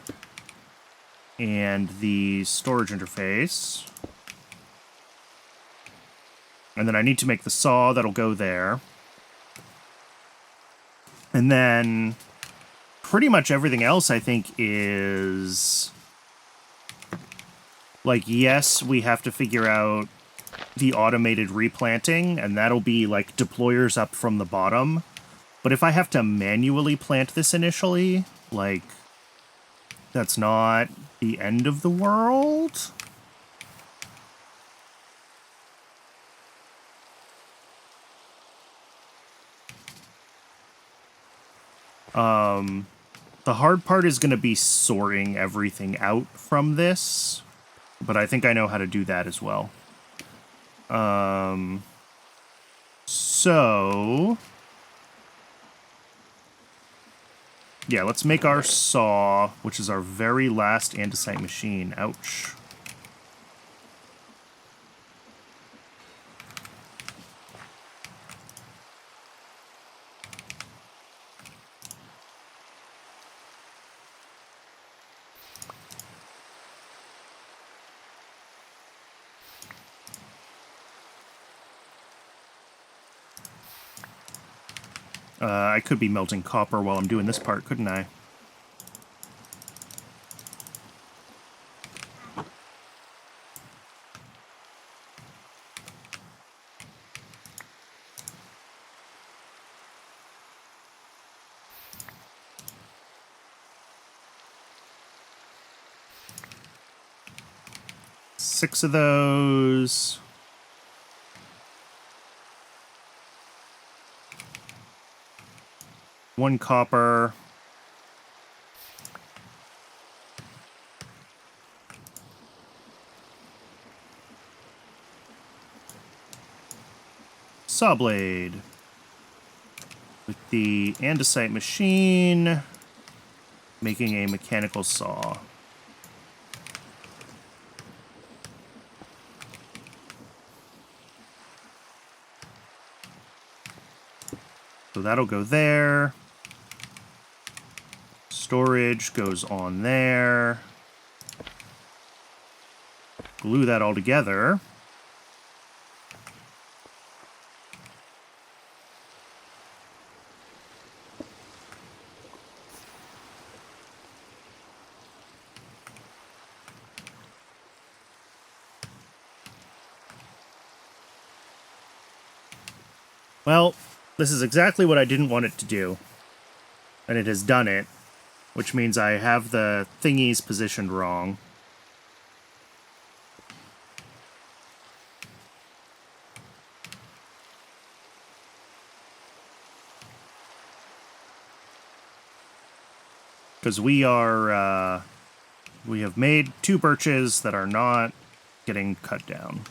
And the storage interface. And then I need to make the saw that'll go there. And then pretty much everything else I think is Like, yes, we have to figure out the automated replanting, and that'll be like deployers up from the bottom. But if I have to manually plant this initially, like, that's not the end of the world. The hard part is going to be sorting everything out from this, but I think I know how to do that as well. So yeah, let's make our saw, which is our very last andesite machine. Ouch. I could be melting copper while I'm doing this part, couldn't I? Six of those. One copper. Saw blade. With the andesite machine, making a mechanical saw. So that'll go there. Storage goes on there. Glue that all together. Well, this is exactly what I didn't want it to do. And it has done it, which means I have the thingies positioned wrong. Because we have made 2 birches that are not getting cut down.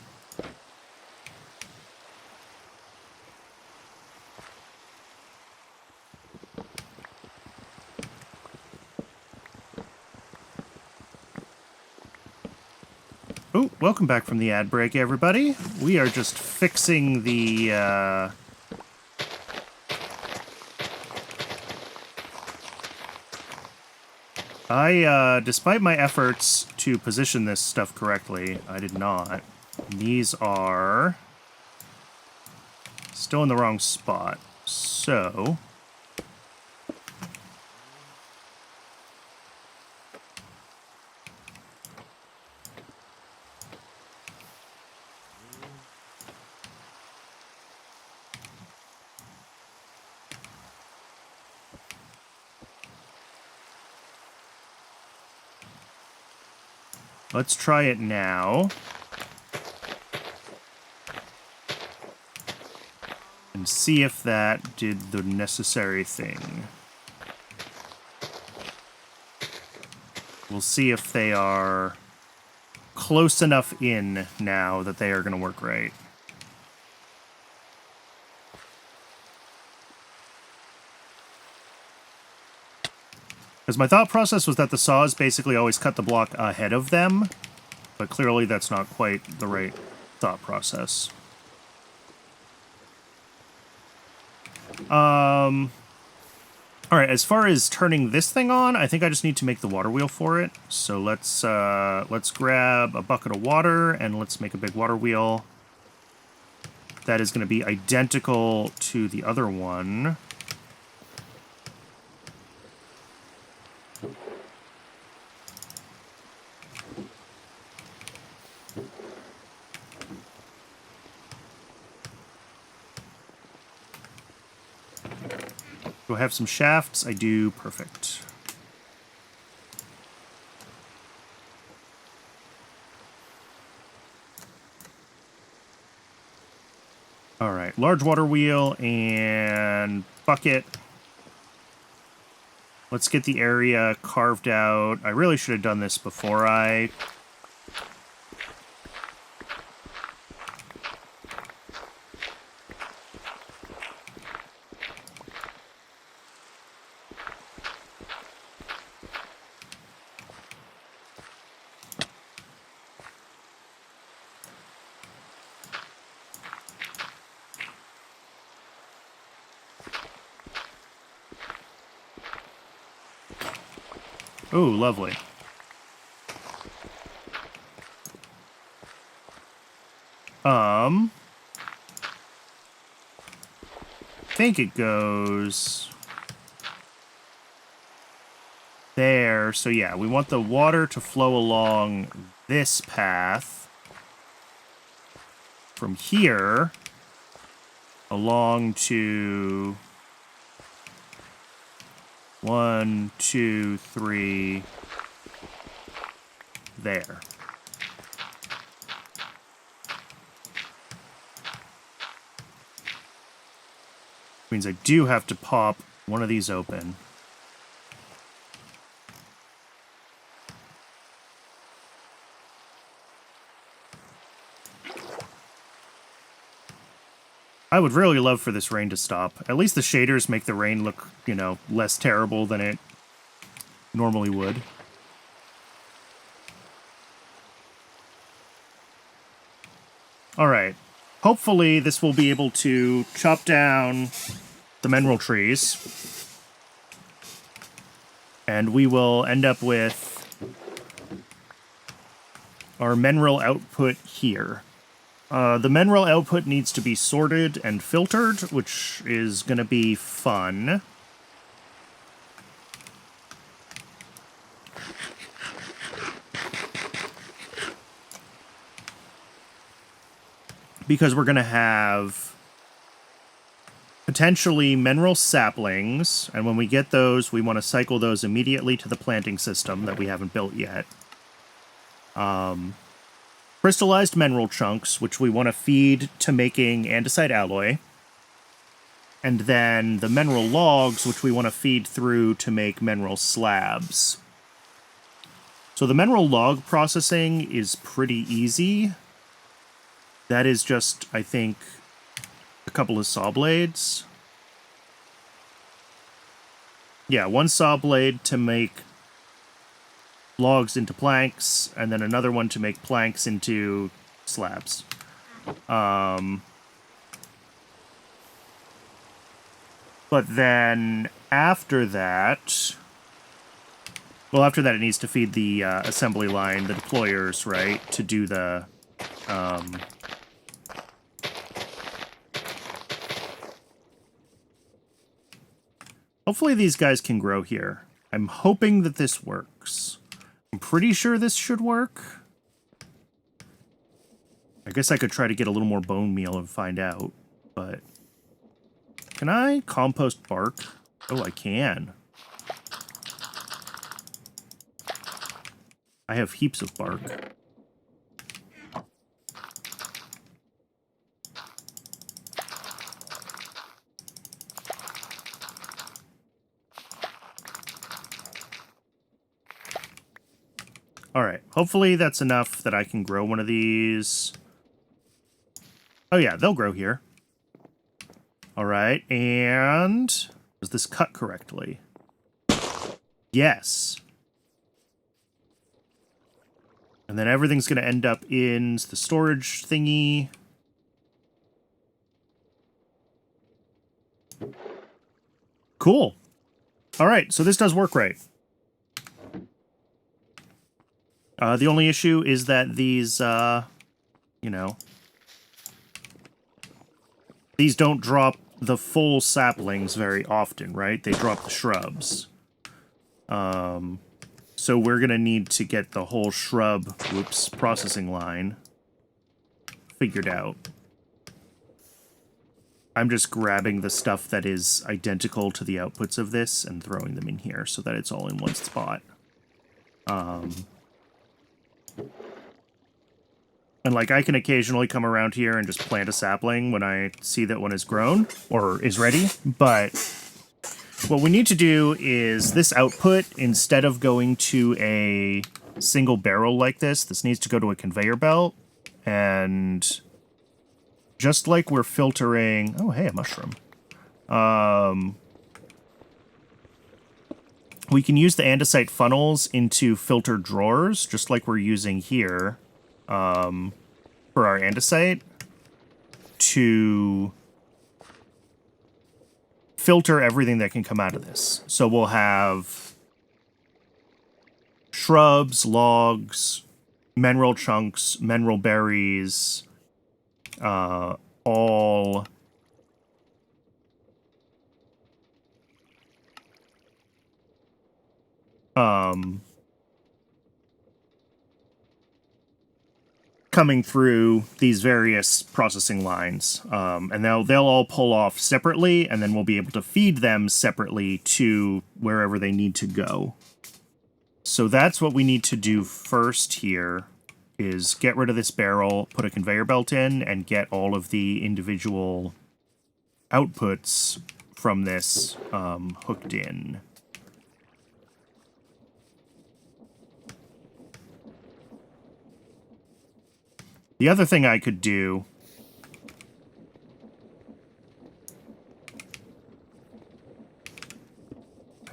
Oh, welcome back from the ad break, everybody. We are just fixing the, despite my efforts to position this stuff correctly, I did not. These are still in the wrong spot, so... let's try it now. And see if that did the necessary thing. We'll see if they are close enough in now that they are going to work right. Because my thought process was that the saws basically always cut the block ahead of them, but clearly that's not quite the right thought process. Alright, as far as turning this thing on, I think I just need to make the water wheel for it. So let's grab a bucket of water and let's make a big water wheel. That is going to be identical to the other one. Do I have some shafts? I do. Perfect. All right, large water wheel and bucket. Let's get the area carved out. I really should have done this before I... Oh, lovely. I think it goes there. So yeah, we want the water to flow along this path from here along to 1, 2, 3 there. Means I do have to pop one of these open. I would really love for this rain to stop. At least the shaders make the rain look, you know, less terrible than it normally would. Alright. Hopefully this will be able to chop down the mineral trees. And we will end up with our mineral output here. The mineral output needs to be sorted and filtered, which is going to be fun. Because we're going to have potentially mineral saplings, and when we get those, we want to cycle those immediately to the planting system that we haven't built yet. Crystallized mineral chunks, which we want to feed to making andesite alloy. And then the mineral logs, which we want to feed through to make mineral slabs. So the mineral log processing is pretty easy. That is just, I think, a couple of saw blades. Yeah, one saw blade to make logs into planks, and then another one to make planks into slabs. But then after that... Well, after that it needs to feed the assembly line, the deployers, right, to do the... Hopefully these guys can grow here. I'm hoping that this works. I'm pretty sure this should work. I guess I could try to get a little more bone meal and find out, but... Can I compost bark? Oh, I can. I have heaps of bark. Alright, hopefully that's enough that I can grow one of these. Oh yeah, they'll grow here. Alright, and... was this cut correctly? Yes. And then everything's going to end up in the storage thingy. Cool. Alright, so this does work right. The only issue is that these, you know, these don't drop the full saplings very often, right? They drop the shrubs. So we're going to need to get the whole shrub, processing line figured out. I'm just grabbing the stuff that is identical to the outputs of this and throwing them in here so that it's all in one spot. And, like, I can occasionally come around here and just plant a sapling when I see that one is grown or is ready, but what we need to do is this output, instead of going to a single barrel like this needs to go to a conveyor belt, and just like we're filtering... Oh, hey, a mushroom. We can use the andesite funnels into filter drawers, just like we're using here, for our andesite, to filter everything that can come out of this. So we'll have shrubs, logs, mineral chunks, mineral berries, all coming through these various processing lines. And they'll all pull off separately, and then we'll be able to feed them separately to wherever they need to go. So that's what we need to do first here, is get rid of this barrel, put a conveyor belt in, and get all of the individual outputs from this hooked in. The other thing I could do...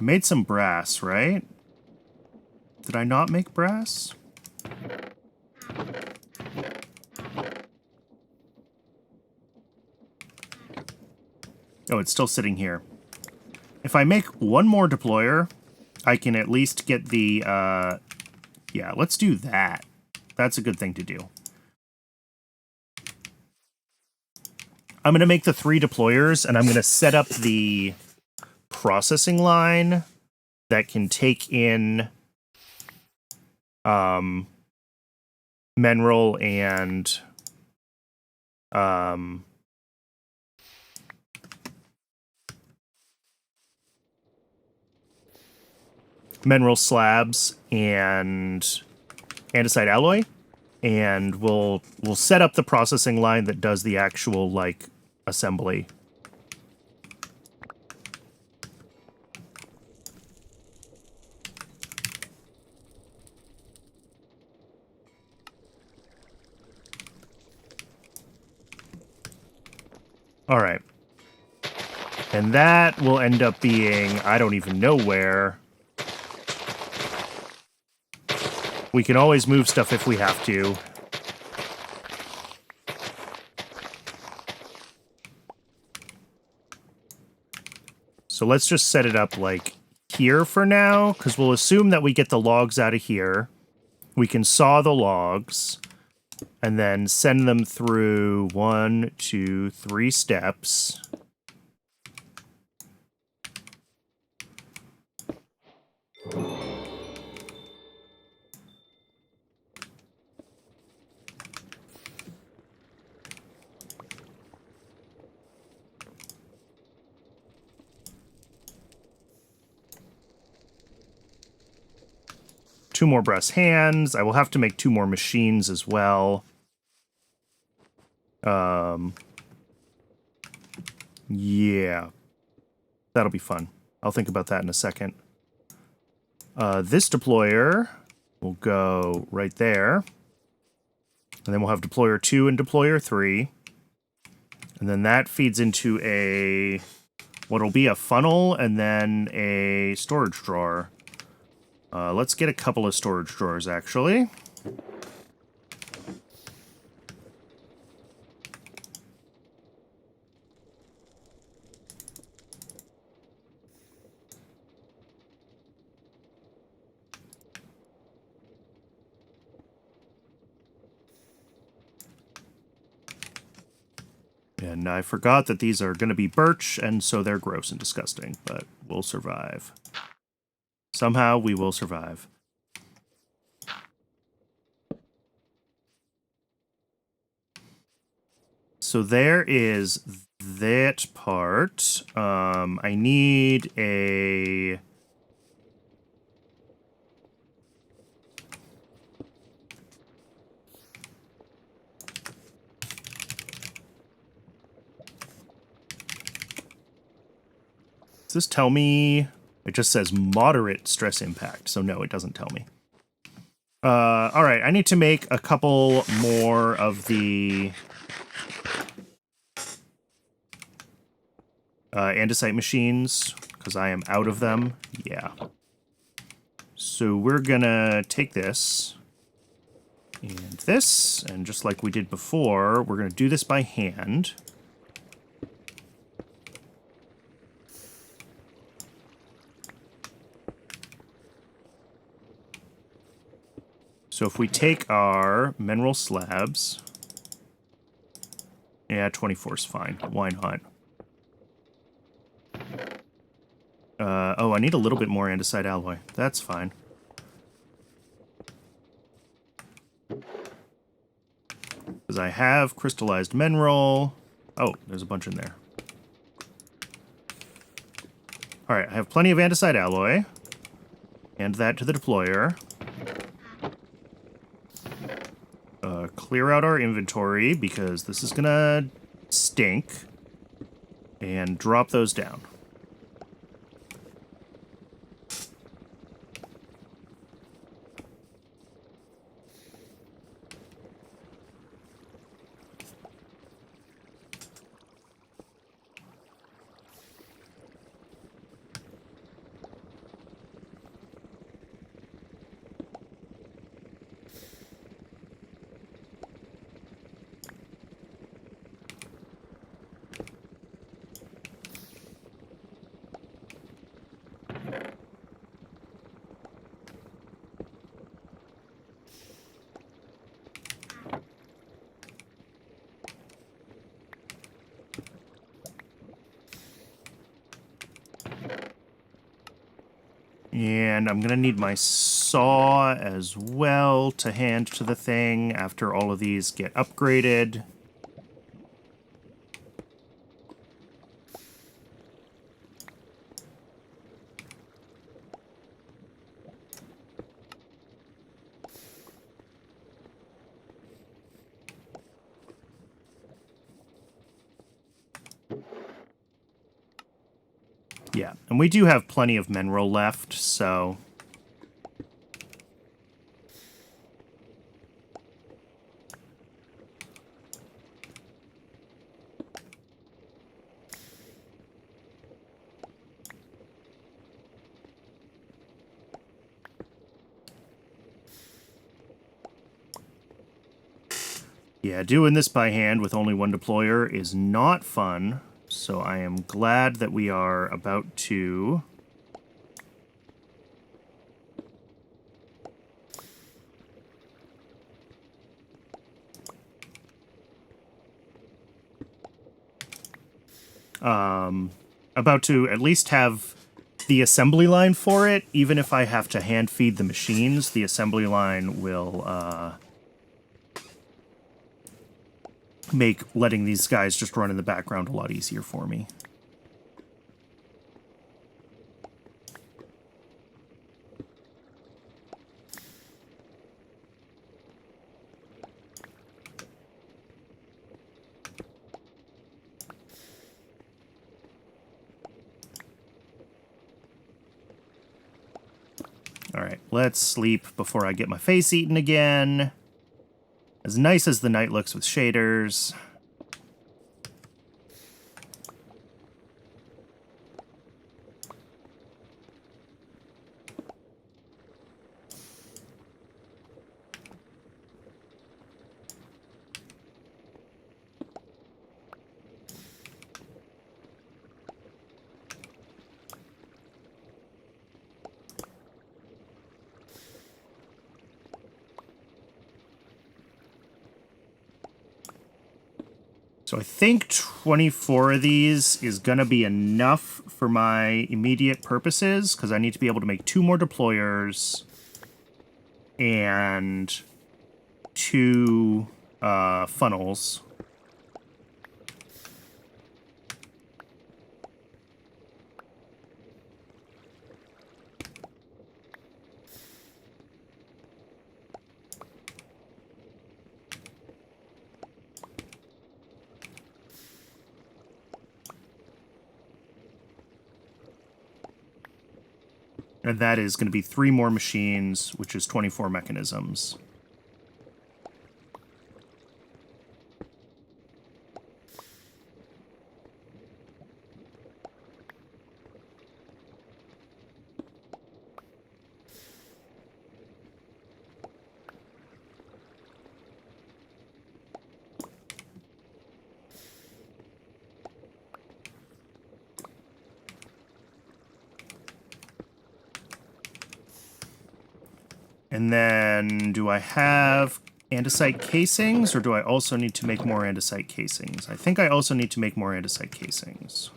I made some brass, right? Did I not make brass? Oh, it's still sitting here. If I make one more deployer, I can at least get the... yeah, let's do that. That's a good thing to do. I'm going to make the 3 deployers, and I'm going to set up the processing line that can take in mineral and mineral slabs and andesite alloy, and we'll set up the processing line that does the actual, like, assembly. All right. And that will end up being, I don't even know where. We can always move stuff if we have to. So let's just set it up, like, here for now, because we'll assume that we get the logs out of here. We can saw the logs, and then send them through 1, 2, 3 steps. Two more brass hands. I will have to make 2 more machines as well. Yeah. That'll be fun. I'll think about that in a second. This deployer will go right there. And then we'll have deployer 2 and deployer 3. And then that feeds into a... what'll be a funnel and then a storage drawer. Let's get a couple of storage drawers, actually. And I forgot that these are going to be birch, and so they're gross and disgusting, but we'll survive. Somehow we will survive. So there is that part. I need a... Does this tell me? It just says moderate stress impact, so no, it doesn't tell me. All right, I need to make a couple more of the andesite machines, because I am out of them. Yeah. So we're gonna take this and this, and just like we did before, we're gonna do this by hand. So if we take our mineral slabs, yeah, 24 is fine. Why not? Oh, I need a little bit more andesite alloy. That's fine. Because I have crystallized mineral. Oh, there's a bunch in there. Alright, I have plenty of andesite alloy. Hand that to the deployer. Clear out our inventory, because this is gonna stink. And drop those down. And I'm gonna need my saw as well to hand to the thing after all of these get upgraded. Yeah, and we do have plenty of mineral left, so... Yeah, doing this by hand with only one deployer is not fun, so I am glad that we are about to... about to at least have the assembly line for it. Even if I have to hand feed the machines, the assembly line will, make letting these guys just run in the background a lot easier for me. Alright, let's sleep before I get my face eaten again. As nice as the night looks with shaders. So I think 24 of these is going to be enough for my immediate purposes, because I need to be able to make 2 more deployers and 2 funnels. And that is going to be 3 more machines, which is 24 mechanisms. And then, do I have andesite casings, or do I also need to make more andesite casings? I think I also need to make more andesite casings.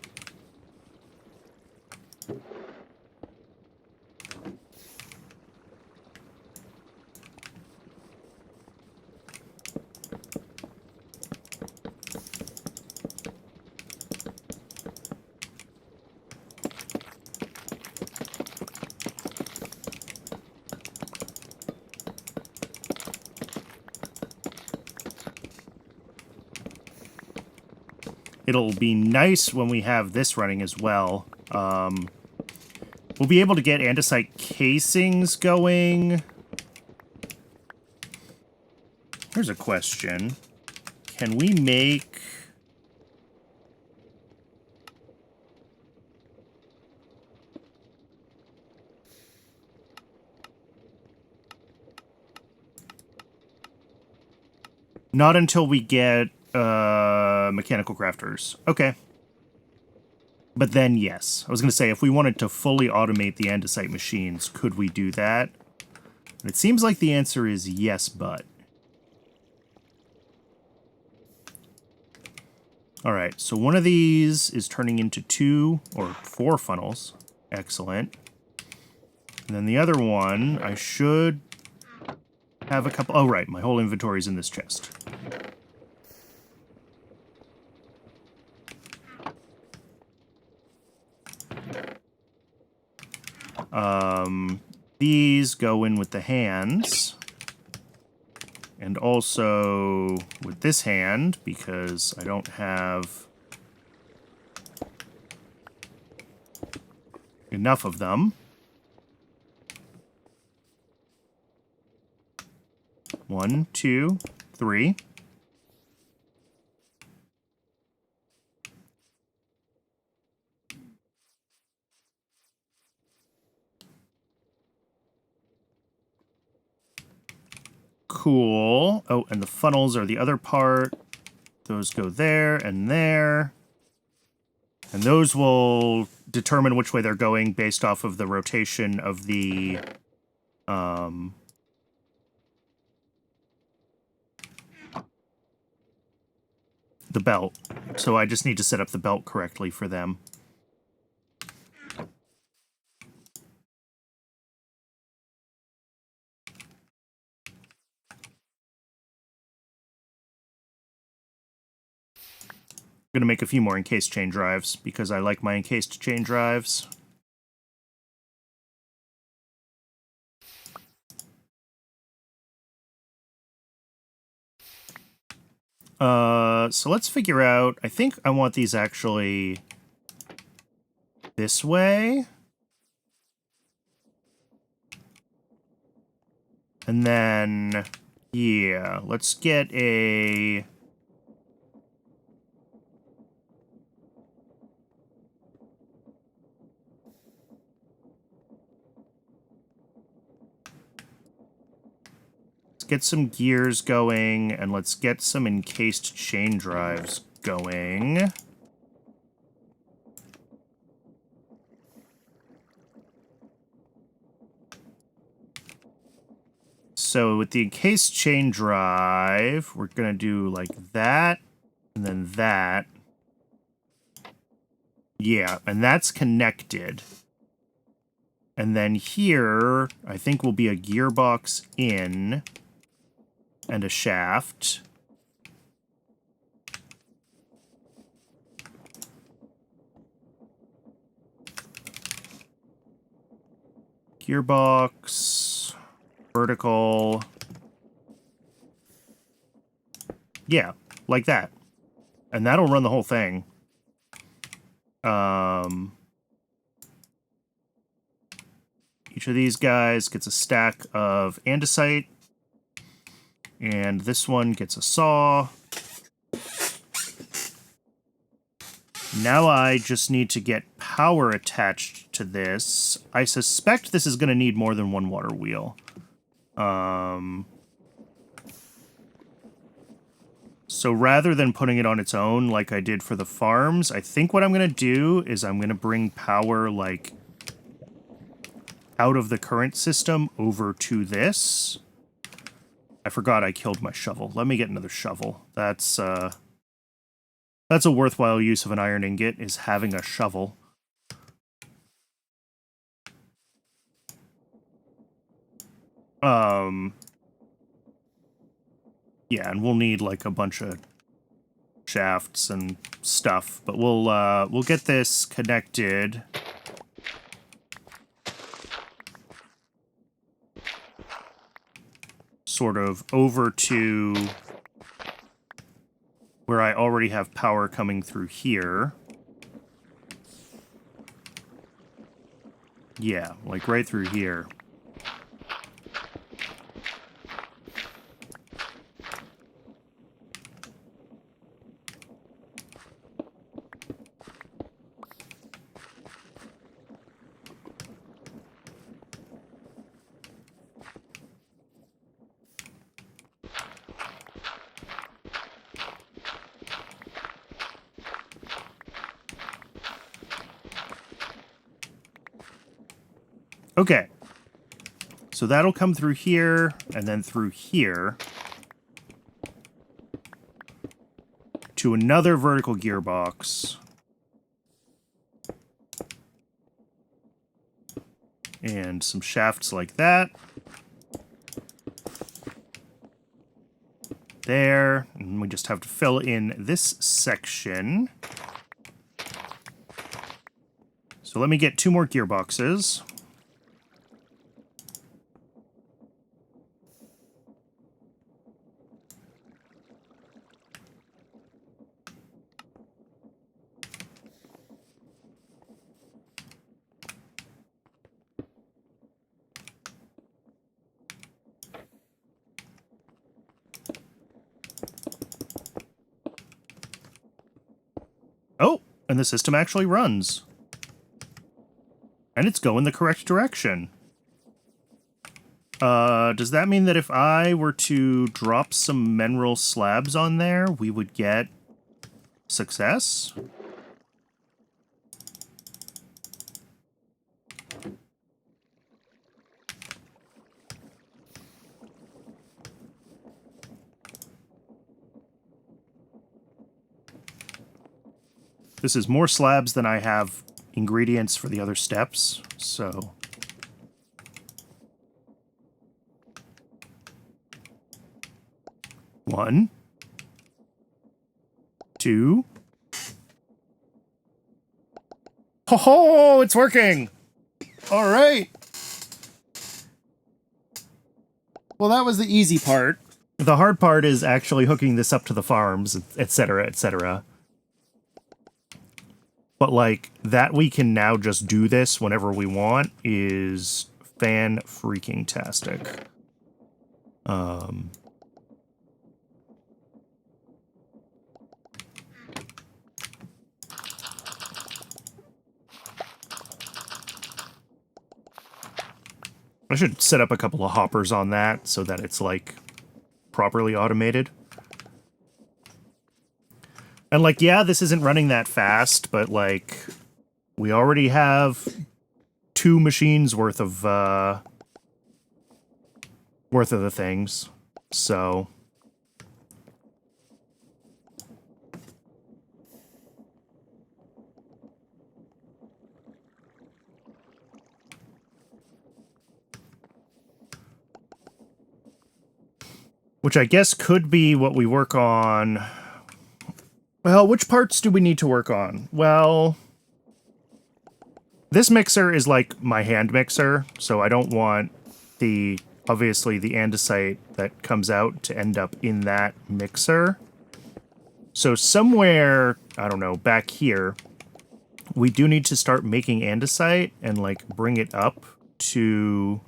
It'll be nice when we have this running as well. We'll be able to get andesite casings going. Here's a question. Can we make... Not until we get mechanical crafters. Okay. But then, yes. I was going to say, if we wanted to fully automate the andesite machines, could we do that? And it seems like the answer is yes, but. Alright, so one of these is turning into 2 or 4 funnels. Excellent. And then the other one, I should have a couple... Oh, right, my whole inventory is in this chest. These go in with the hands. And also with this hand, because I don't have enough of them. 1, 2, 3. Cool. Oh, and the funnels are the other part. Those go there and there. And those will determine which way they're going based off of the rotation of the belt. So I just need to set up the belt correctly for them. I'm going to make a few more encased chain drives, because I like my encased chain drives. So let's figure out... I think I want these actually this way. And then, yeah, let's get a... Get some gears going, and let's get some encased chain drives going. So with the encased chain drive, we're going to do like that, and then that. Yeah, and that's connected. And then here, I think will be a gearbox in... and a shaft. Gearbox. Vertical. Yeah, like that. And that'll run the whole thing. Each of these guys gets a stack of andesite. And this one gets a saw. Now I just need to get power attached to this. I suspect this is going to need more than one water wheel. So rather than putting it on its own like I did for the farms, I think what I'm going to do is I'm going to bring power, like, out of the current system over to this. I forgot I killed my shovel. Let me get another shovel. That's a worthwhile use of an iron ingot, is having a shovel. Yeah, and we'll need like a bunch of shafts and stuff, but we'll get this connected. Sort of over to where I already have power coming through here. Yeah, like right through here. Okay, so that'll come through here, and then through here, to another vertical gearbox. And some shafts like that. There, and we just have to fill in this section. So let me get 2 more gearboxes. Oh, and the system actually runs. And it's going the correct direction. Does that mean that if I were to drop some mineral slabs on there, we would get success? This is more slabs than I have ingredients for the other steps, so... One. 2. Ho-ho! It's working! Alright! Well, that was the easy part. The hard part is actually hooking this up to the farms, etc., etc. But, like, that we can now just do this whenever we want is fan-freaking-tastic. I should set up a couple of hoppers on that so that it's, like, properly automated. And, like, yeah, this isn't running that fast, but, like, we already have 2 machines worth of the things, so... Which I guess could be what we work on... Well, which parts do we need to work on? Well... This mixer is like my hand mixer, so I don't want the... Obviously, the andesite that comes out to end up in that mixer. So somewhere, I don't know, back here, we do need to start making andesite and, like, bring it up to...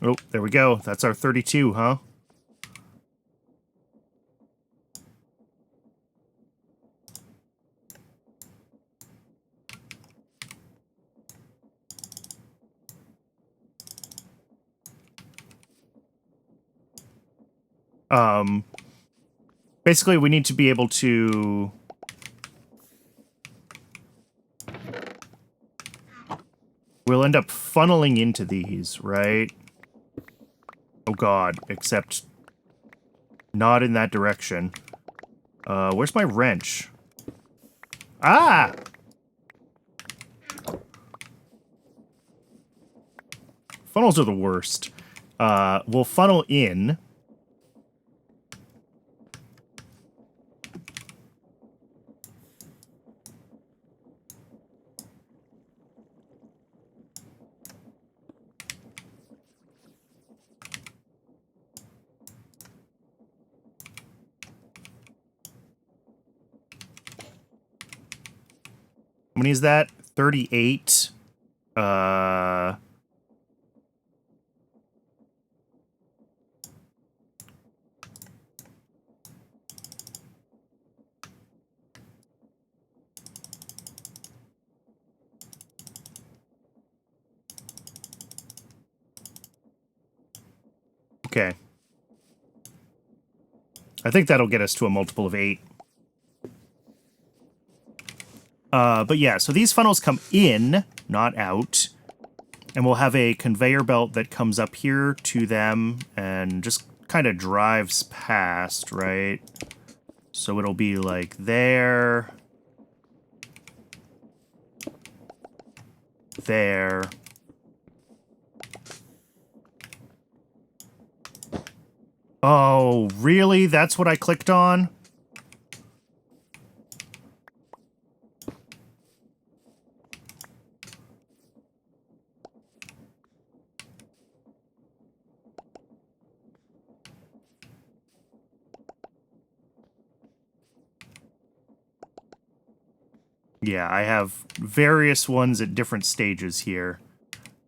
Oh, there we go. That's our 32, huh? Basically, we need to be able to... We'll end up funneling into these, right? Oh god, except not in that direction. Where's my wrench? Ah! Funnels are the worst. We'll funnel in. How many is that? 38. Okay. I think that'll get us to a multiple of 8. But yeah, so these funnels come in, not out. And we'll have a conveyor belt that comes up here to them and just kind of drives past, right? So it'll be like there. There. Oh, really? That's what I clicked on? Yeah, I have various ones at different stages here.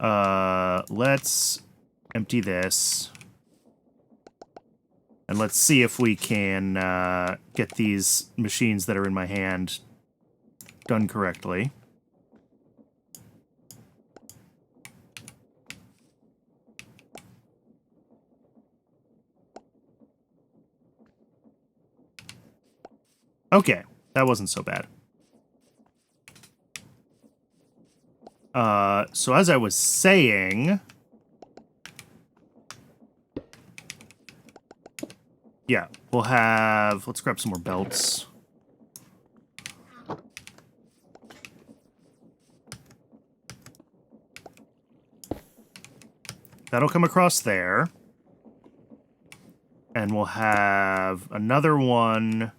Let's empty this. And let's see if we can get these machines that are in my hand done correctly. Okay, that wasn't so bad. So as I was saying... Yeah, we'll have... Let's grab some more belts. That'll come across there. And we'll have another one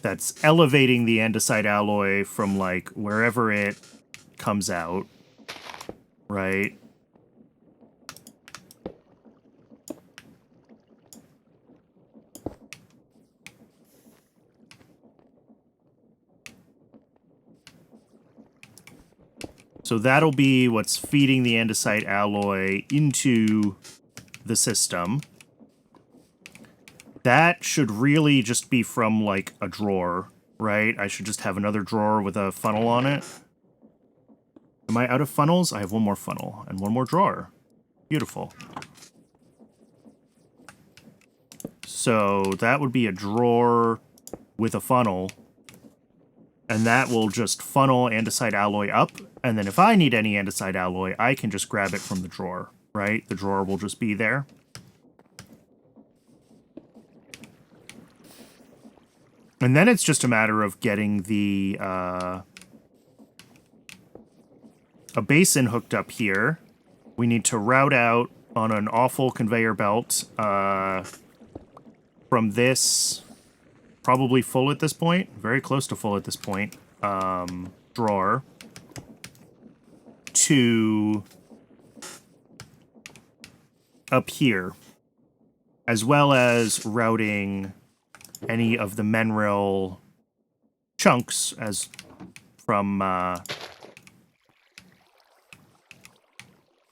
that's elevating the andesite alloy from, like, wherever it comes out. Right? So that'll be what's feeding the andesite alloy into the system. That should really just be from, like, a drawer, right? I should just have another drawer with a funnel on it. Am I out of funnels? I have one more funnel and one more drawer. Beautiful. So that would be a drawer with a funnel. And that will just funnel andesite alloy up. And then if I need any andesite alloy, I can just grab it from the drawer, right? The drawer will just be there. And then it's just a matter of getting the, a basin hooked up here. We need to route out on an awful conveyor belt, from this, probably full at this point, very close to full at this point, drawer, to up here, as well as routing any of the Menril chunks as from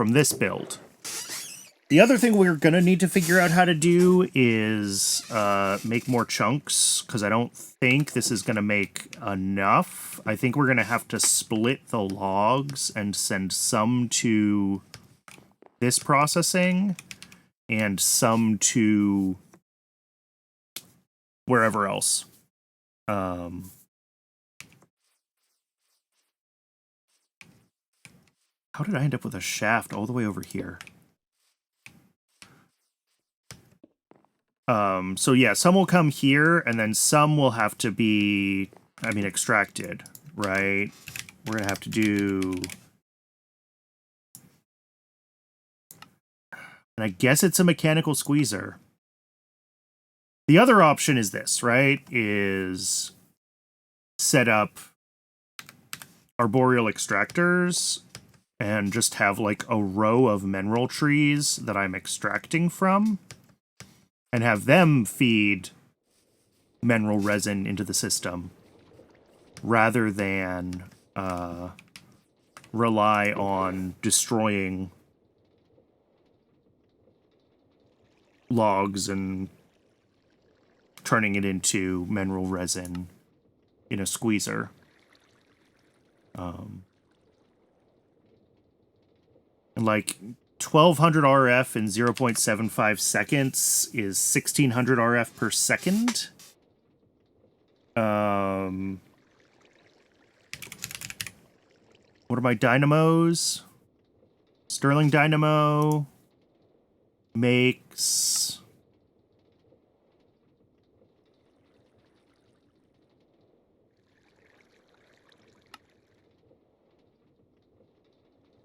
this build. The other thing we're going to need to figure out how to do is make more chunks, because I don't think this is going to make enough. I think we're going to have to split the logs and send some to this processing and some to wherever else. How did I end up with a shaft all the way over here? So yeah, some will come here, and then some will have to be, extracted, right? We're gonna have to do... And I guess it's a mechanical squeezer. The other option is this, right? Is set up arboreal extractors and just have like a row of mineral trees that I'm extracting from, and have them feed mineral resin into the system, rather than rely on destroying logs and turning it into mineral resin in a squeezer. And like 1200 RF in 0.75 seconds is 1600 RF per second. What are my dynamos? Sterling dynamo makes...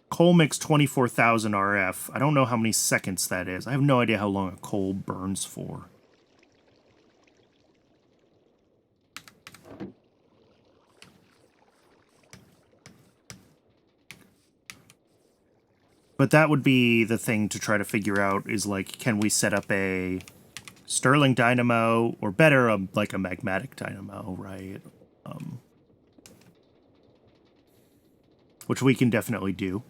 Coal makes 24,000 RF. I don't know how many seconds that is. I have no idea how long a coal burns for. But that would be the thing to try to figure out, is like, can we set up a Sterling dynamo, or better, like a magmatic dynamo, right? Which we can definitely do.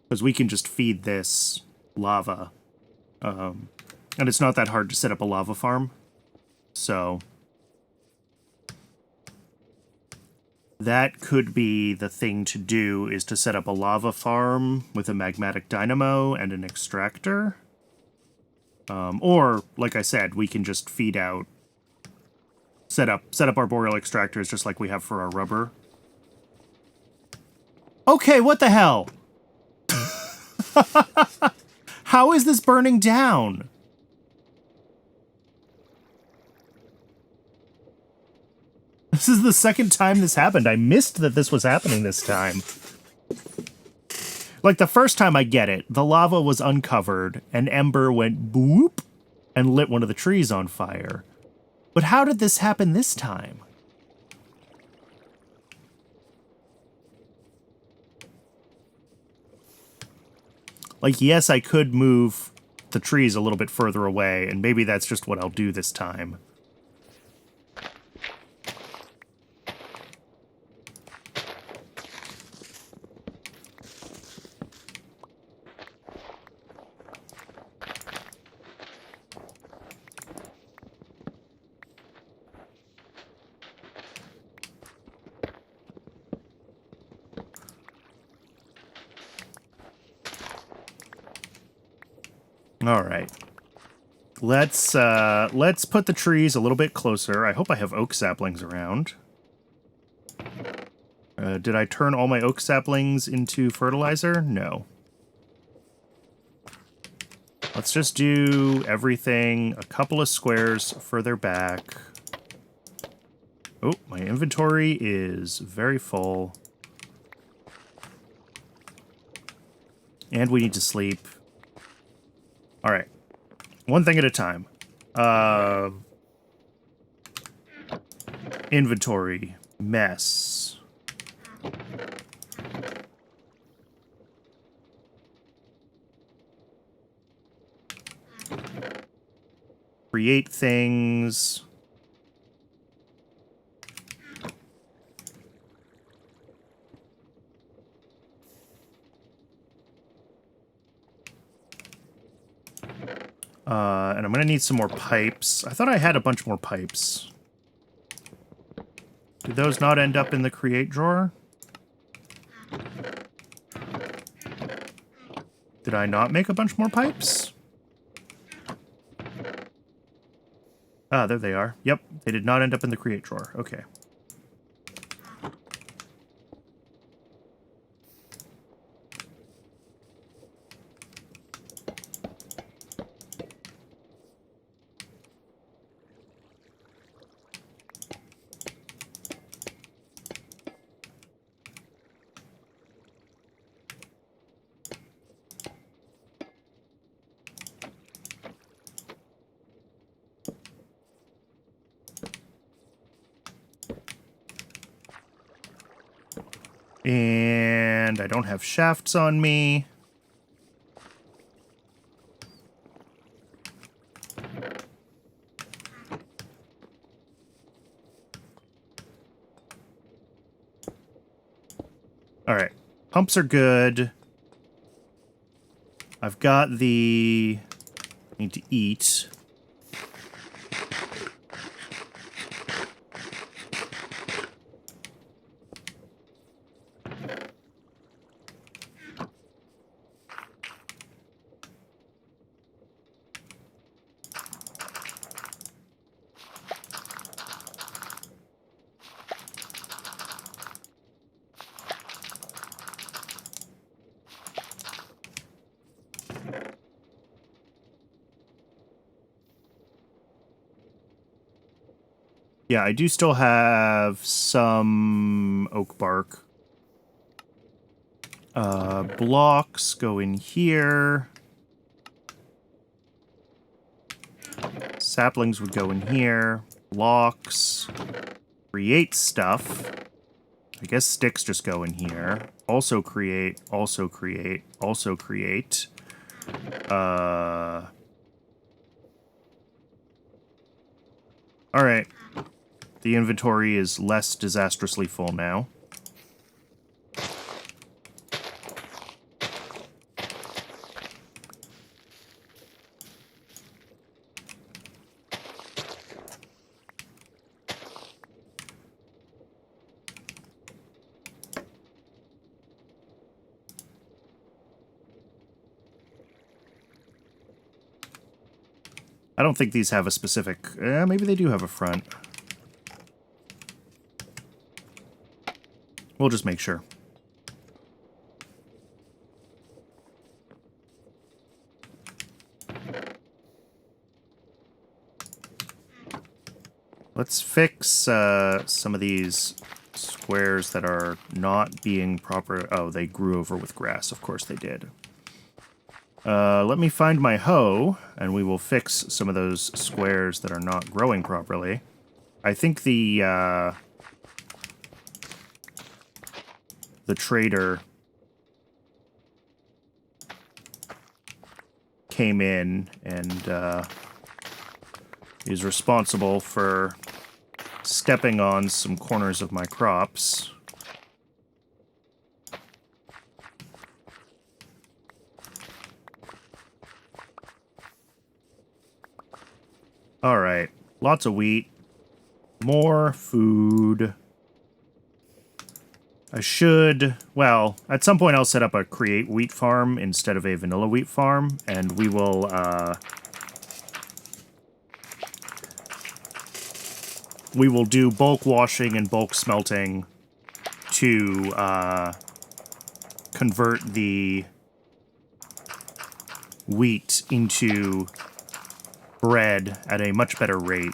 Because we can just feed this lava. And it's not that hard to set up a lava farm. So that could be the thing to do, is to set up a lava farm with a magmatic dynamo and an extractor. Or, like I said, we can just feed out, set up arboreal extractors just like we have for our rubber. Okay, what the hell? How is this burning down? This is the second time this happened. I missed that this was happening this time. Like, the first time I get it, the lava was uncovered, and Ember went boop and lit one of the trees on fire. But how did this happen this time? Like, yes, I could move the trees a little bit further away, and maybe that's just what I'll do this time. All right. Let's put the trees a little bit closer. I hope I have oak saplings around. Did I turn all my oak saplings into fertilizer? No. Let's just do everything a couple of squares further back. Oh, my inventory is very full. And we need to sleep. All right. One thing at a time. Inventory. Mess. create things. And I'm going to need some more pipes. I thought I had a bunch more pipes. Did those not end up in the create drawer? Did I not make a bunch more pipes? Ah, there they are. Yep, they did not end up in the create drawer. Okay. And I don't have shafts on me. All right. Pumps are good. I've got the... I need to eat. Yeah, I do still have some oak bark. Blocks go in here. Saplings would go in here. Blocks. Create stuff. I guess sticks just go in here. Also create, also create, also create. Alright. The inventory is less disastrously full now. I don't think these have a specific... maybe they do have a front. We'll just make sure. Let's fix some of these squares that are not being proper... Oh, they grew over with grass. Of course they did. Let me find my hoe, and we will fix some of those squares that are not growing properly. I think the trader came in and is responsible for stepping on some corners of my crops. All right, lots of wheat, more food. I should, well, at some point I'll set up a create wheat farm instead of a vanilla wheat farm, and we will do bulk washing and bulk smelting to convert the wheat into bread at a much better rate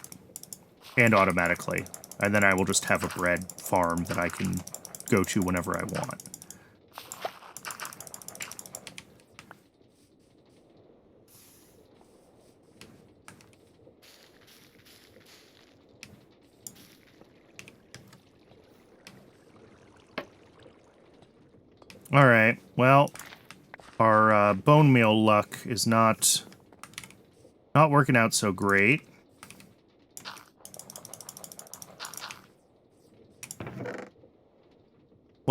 and automatically. And then I will just have a bread farm that I can go to whenever I want. All right, well, our bone meal luck is not working out so great.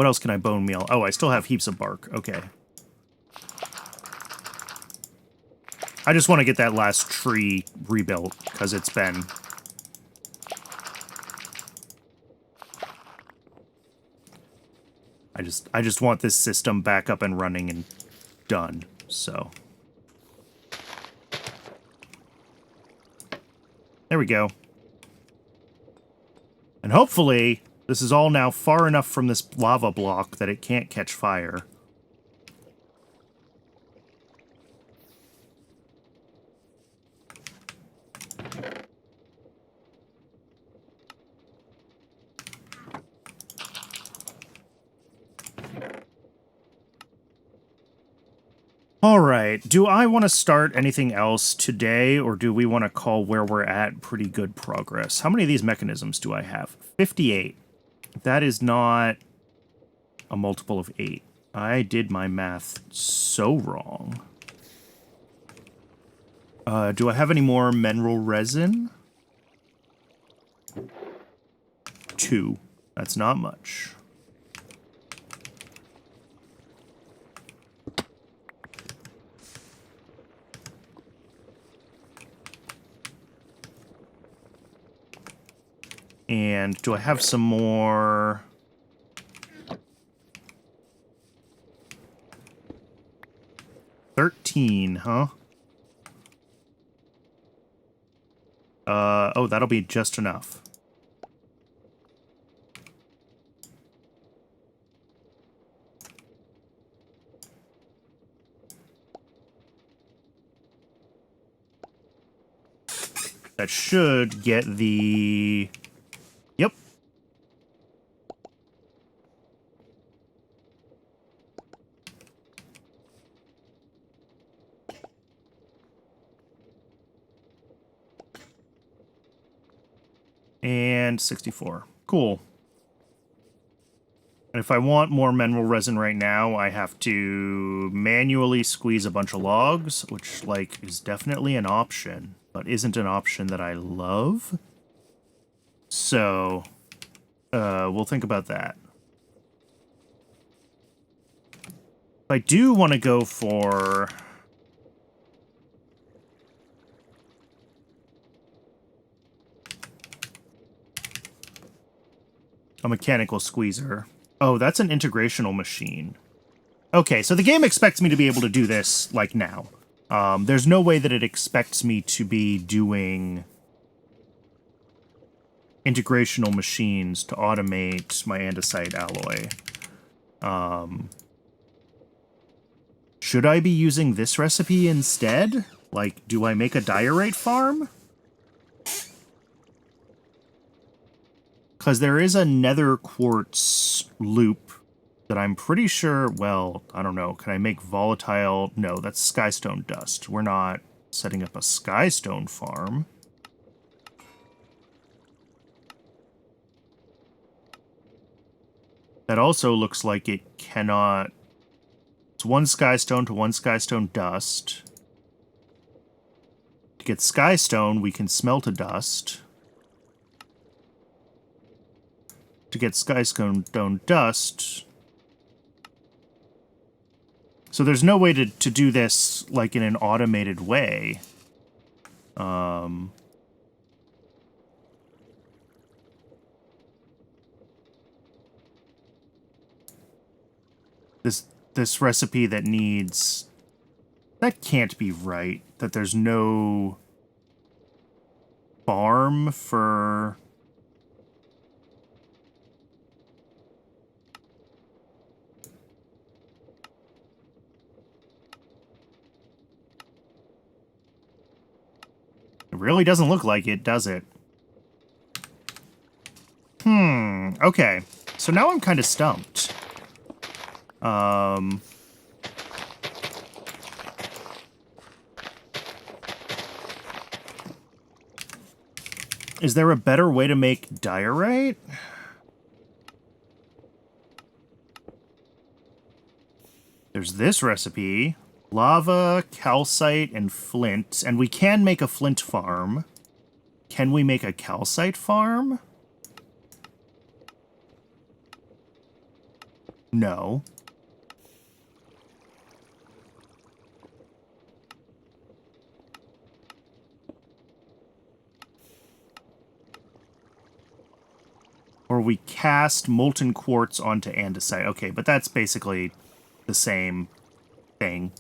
What else can I bone meal? Oh, I still have heaps of bark. Okay. I just want to get that last tree rebuilt, because it's been... I just want this system back up and running and done, so... There we go. And hopefully, this is all now far enough from this lava block that it can't catch fire. All right, do I want to start anything else today, or do we want to call where we're at pretty good progress? How many of these mechanisms do I have? 58. That is not a multiple of 8. I did my math so wrong. Do I have any more mineral resin? 2. That's not much. And do I have some more? $13, huh? Oh, that'll be just enough. That should get the... Yep. And 64. Cool. And if I want more mineral resin right now, I have to manually squeeze a bunch of logs, which, like, is definitely an option, but isn't an option that I love. So, we'll think about that. I do want to go for... a mechanical squeezer. Oh, that's an integrational machine. Okay, so the game expects me to be able to do this, like, now. There's no way that it expects me to be doing integrational machines to automate my andesite alloy. Should I be using this recipe instead? Like, do I make a diorite farm? Because there is a nether quartz loop that I'm pretty sure, well, I don't know. Can I make volatile? No, that's skystone dust. We're not setting up a skystone farm. That also looks like it cannot... It's one skystone to one skystone dust. To get skystone, we can smelt a dust. To get skystone dust... So there's no way to do this, like, in an automated way. This recipe that needs... That can't be right. That there's no farm for... It really doesn't look like it, does it? Okay. So now I'm kind of stumped. Is there a better way to make diorite? There's this recipe. Lava, calcite, and flint. And we can make a flint farm. Can we make a calcite farm? No. Or we cast molten quartz onto andesite. Okay, but that's basically the same thing.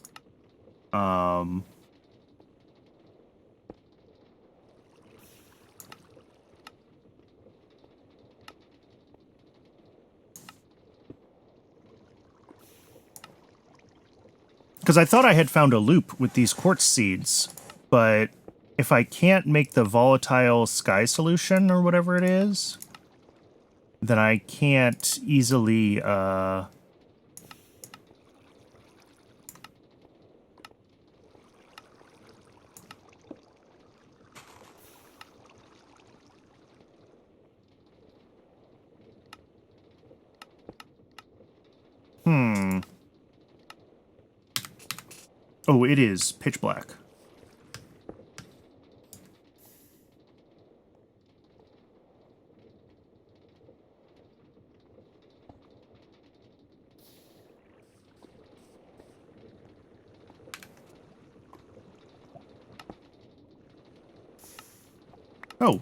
Because I thought I had found a loop with these quartz seeds, but if I can't make the volatile sky solution or whatever it is, then I can't easily, Oh, it is pitch black. Oh,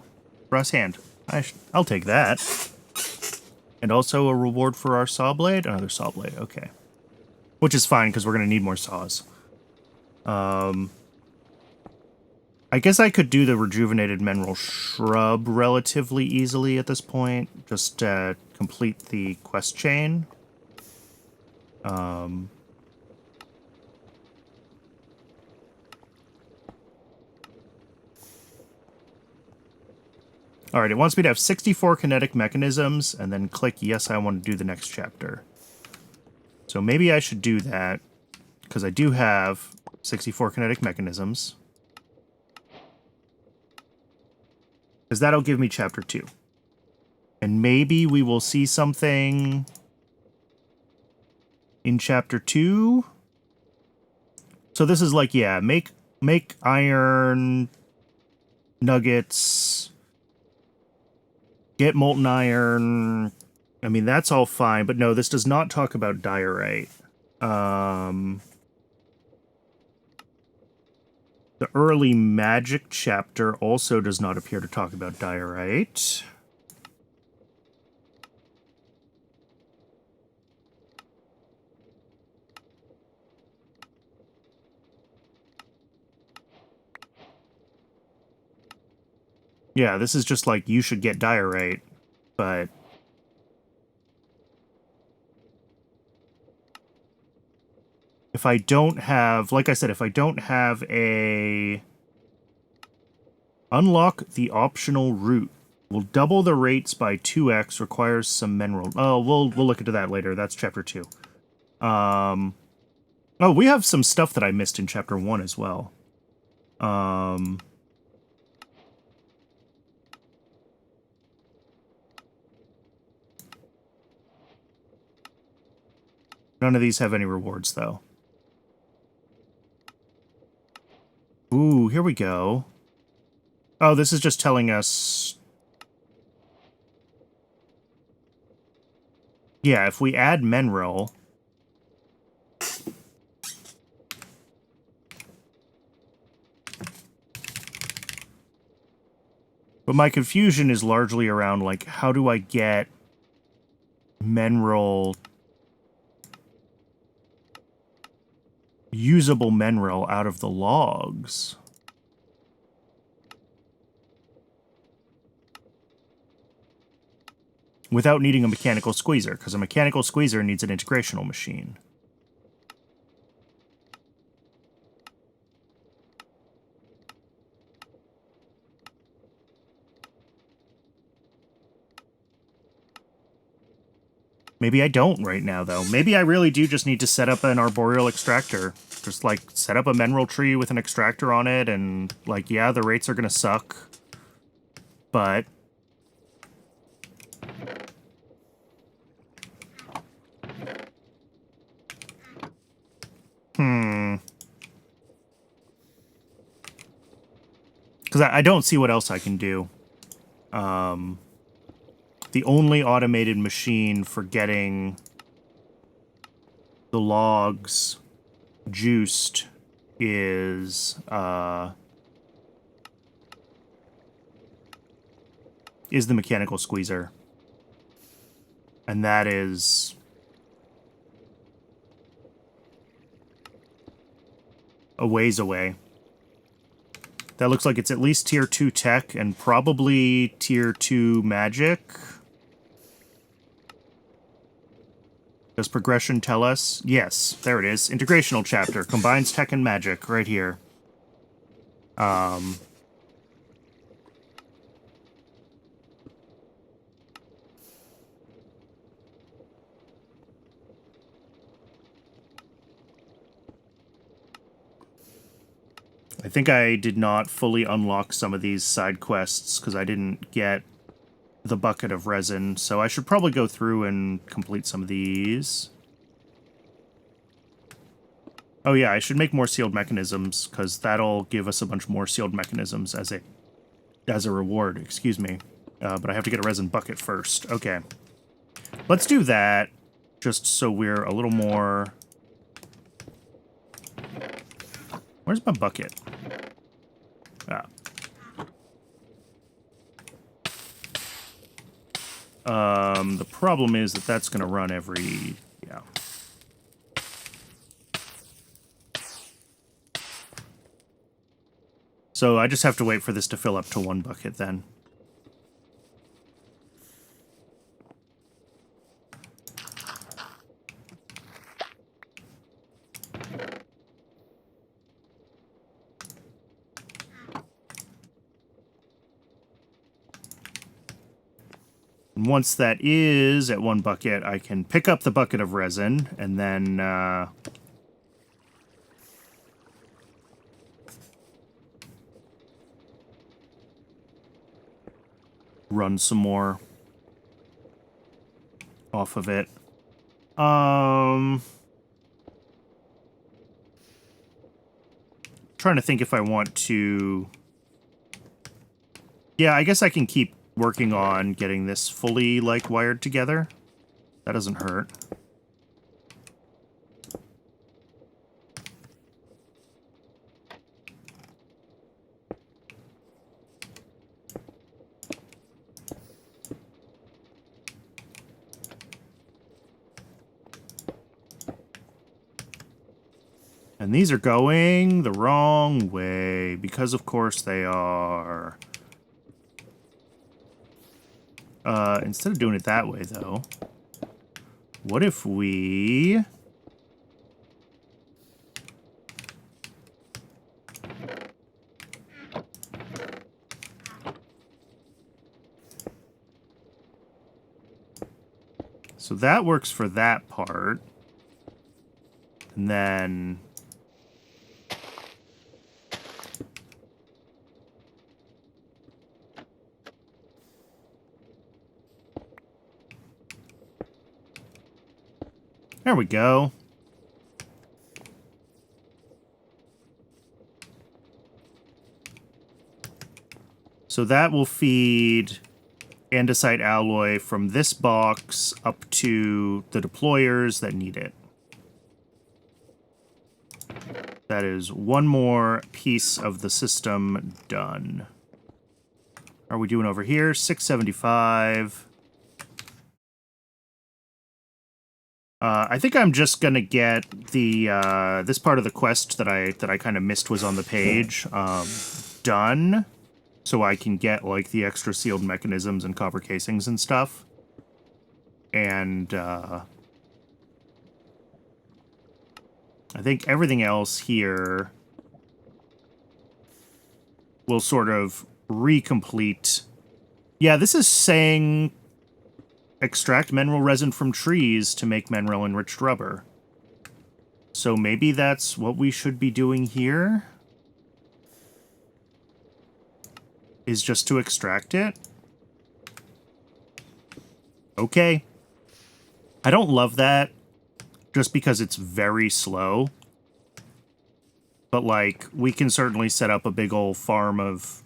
brass hand. I'll take that. And also a reward for our saw blade? Another saw blade, okay. Which is fine, because we're going to need more saws. I guess I could do the rejuvenated mineral shrub relatively easily at this point. Just to complete the quest chain. Alright, it wants me to have 64 kinetic mechanisms, and then click yes, I want to do the next chapter. So maybe I should do that, because I do have 64 kinetic mechanisms. Because that'll give me chapter 2. And maybe we will see something in chapter 2. So this is like, yeah, make iron nuggets, get molten iron. I mean, that's all fine, but no, this does not talk about diorite. The early magic chapter also does not appear to talk about diorite. Yeah, this is just like, you should get diorite, but... if I don't have, like I said, if I don't have a... unlock the optional route. Will double the rates by 2x, requires some mineral. Oh, we'll look into that later. That's chapter 2. Oh, we have some stuff that I missed in chapter 1 as well. None of these have any rewards, though. Ooh, here we go. Oh, this is just telling us... yeah, if we add mineral... but my confusion is largely around, like, how do I get mineral... usable mineral out of the logs? Without needing a mechanical squeezer, because a mechanical squeezer needs an integrational machine. Maybe I don't right now, though. Maybe I really do just need to set up an arboreal extractor. Just, like, set up a mineral tree with an extractor on it, and, like, yeah, the rates are gonna suck. But... because I don't see what else I can do. The only automated machine for getting the logs juiced is the mechanical squeezer. And that is a ways away. That looks like it's at least tier 2 tech and probably tier 2 magic. Does progression tell us? Yes, there it is. Integrational chapter. Combines tech and magic right here. I think I did not fully unlock some of these side quests because I didn't get the bucket of resin, so I should probably go through and complete some of these. Oh yeah, I should make more sealed mechanisms because that'll give us a bunch more sealed mechanisms as a reward, excuse me. But I have to get a resin bucket first. Okay. Let's do that just so we're a little more... Where's my bucket? Ah. The problem is that that's going to run every... Yeah. So I just have to wait for this to fill up to 1 bucket then. And once that is at 1 bucket, I can pick up the bucket of resin and then run some more off of it. Trying to think if I want to... Yeah, I guess I can keep working on getting this fully, like, wired together. That doesn't hurt. And these are going the wrong way, because of course they are. Instead of doing it that way, though, what if we... So that works for that part. And then... There we go. So that will feed andesite alloy from this box up to the deployers that need it. That is 1 more piece of the system done. How are we doing over here? 675. I think I'm just gonna get the this part of the quest that I kind of missed was on the page done, so I can get like the extra sealed mechanisms and copper casings and stuff. And I think everything else here will sort of recomplete. Yeah, this is saying extract mineral resin from trees to make mineral enriched rubber. So maybe that's what we should be doing here? Is just to extract it? Okay. I don't love that, just because it's very slow. But, like, we can certainly set up a big old farm of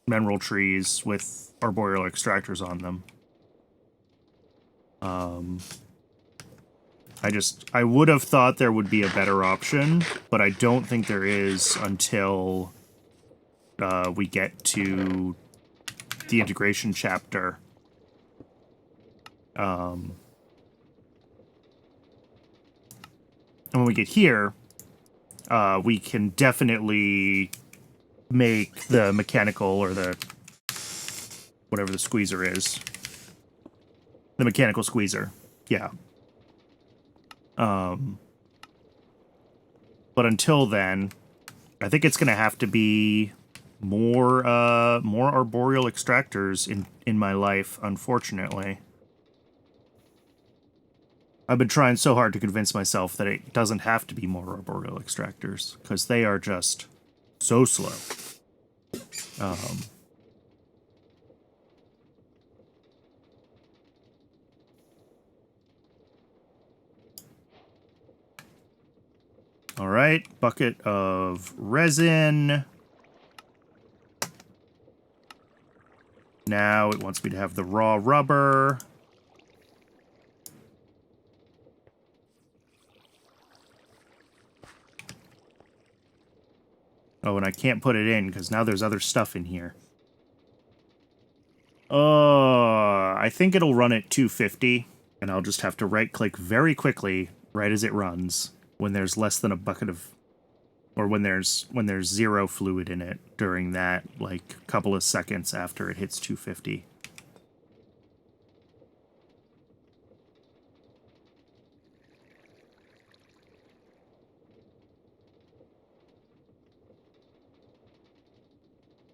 mineral trees with arboreal extractors on them. I would have thought there would be a better option, but I don't think there is until we get to the integration chapter. And when we get here, we can definitely make the mechanical, or the whatever the squeezer is. The mechanical squeezer. Yeah. But until then, I think it's gonna have to be more arboreal extractors in my life, unfortunately. I've been trying so hard to convince myself that it doesn't have to be more arboreal extractors, because they are just so slow. All right, bucket of resin. Now it wants me to have the raw rubber. Oh, and I can't put it in because now there's other stuff in here. I think it'll run at 250, and I'll just have to right-click very quickly right as it runs when there's less than a bucket of, or when there's zero fluid in it during that, like, couple of seconds after it hits 250.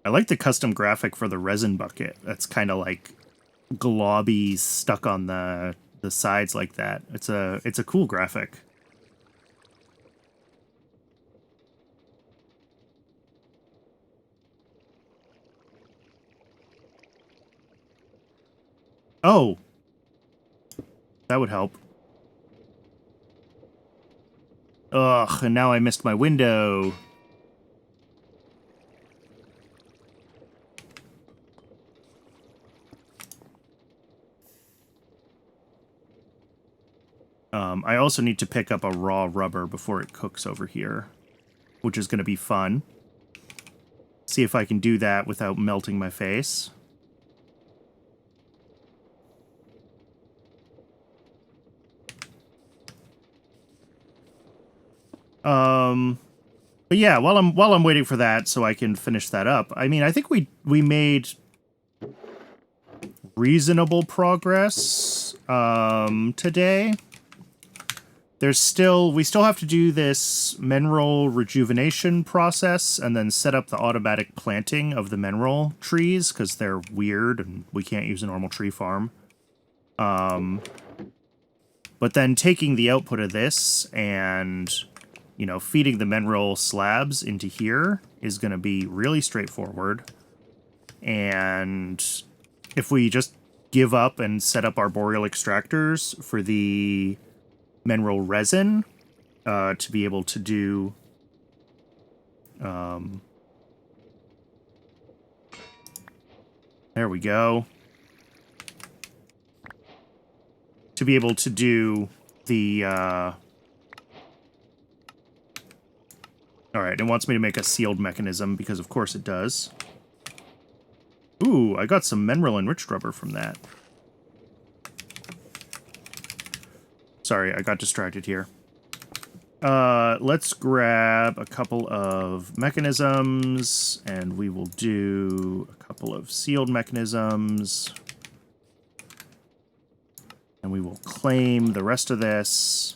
I like the custom graphic for the resin bucket. That's kind of like globby stuck on the sides like that. It's a cool graphic. Oh, that would help. Ugh, and now I missed my window. I also need to pick up a raw rubber before it cooks over here, which is going to be fun. See if I can do that without melting my face. But yeah, while I'm waiting for that so I can finish that up, I mean, I think we made reasonable progress today. We still have to do this mineral rejuvenation process and then set up the automatic planting of the mineral trees because they're weird and we can't use a normal tree farm. But then taking the output of this and, you know, feeding the mineral slabs into here is going to be really straightforward. And if we just give up and set up arboreal extractors for the mineral resin to be able to do there we go, to be able to do the all right, it wants me to make a sealed mechanism because of course it does. Ooh, I got some mineral enriched rubber from that. Sorry, I got distracted here. Let's grab a couple of mechanisms, and we will do a couple of sealed mechanisms. And we will claim the rest of this.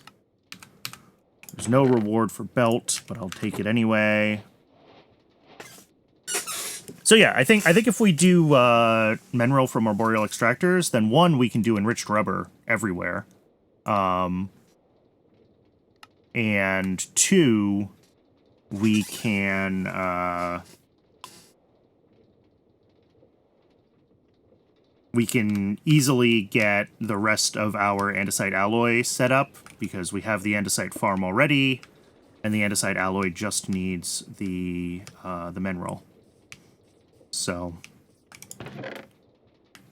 There's no reward for belt, but I'll take it anyway. So yeah, I think if we do mineral from arboreal extractors, then one, we can do enriched rubber everywhere. And two, we can easily get the rest of our andesite alloy set up because we have the andesite farm already, and the andesite alloy just needs the mineral. So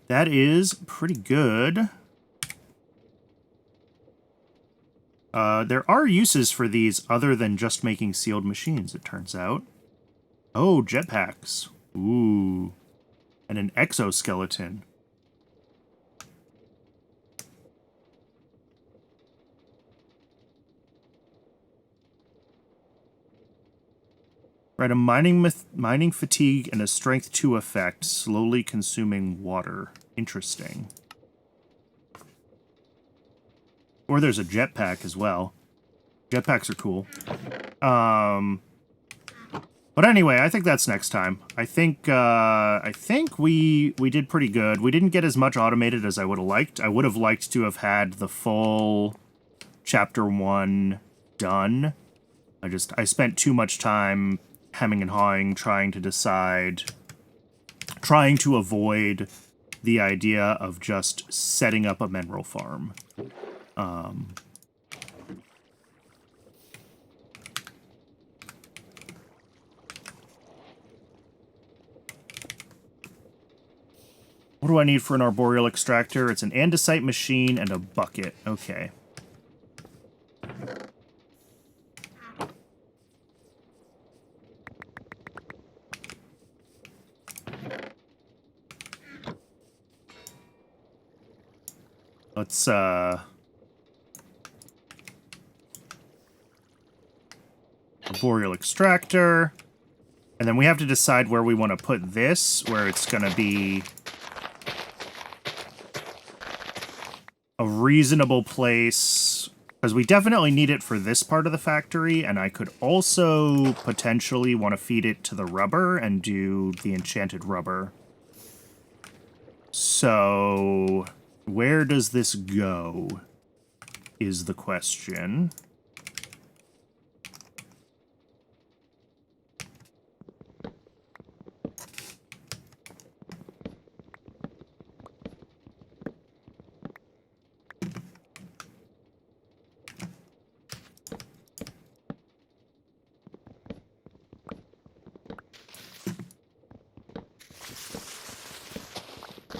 that is pretty good. There are uses for these other than just making sealed machines, it turns out. Oh, jetpacks. Ooh. And an exoskeleton. Right, a mining fatigue and a strength 2 effect, slowly consuming water. Interesting. Or there's a jetpack as well. Jetpacks are cool. But anyway, I think that's next time. I think we did pretty good. We didn't get as much automated as I would have liked. I would have liked to have had the full chapter 1 done. I spent too much time hemming and hawing, trying to decide, trying to avoid the idea of just setting up a mineral farm. What do I need for an arboreal extractor? It's an andesite machine and a bucket. Okay. Let's, arboreal extractor. And then we have to decide where we want to put this, where it's going to be a reasonable place, because we definitely need it for this part of the factory, and I could also potentially want to feed it to the rubber and do the enchanted rubber. So, where does this go, is the question.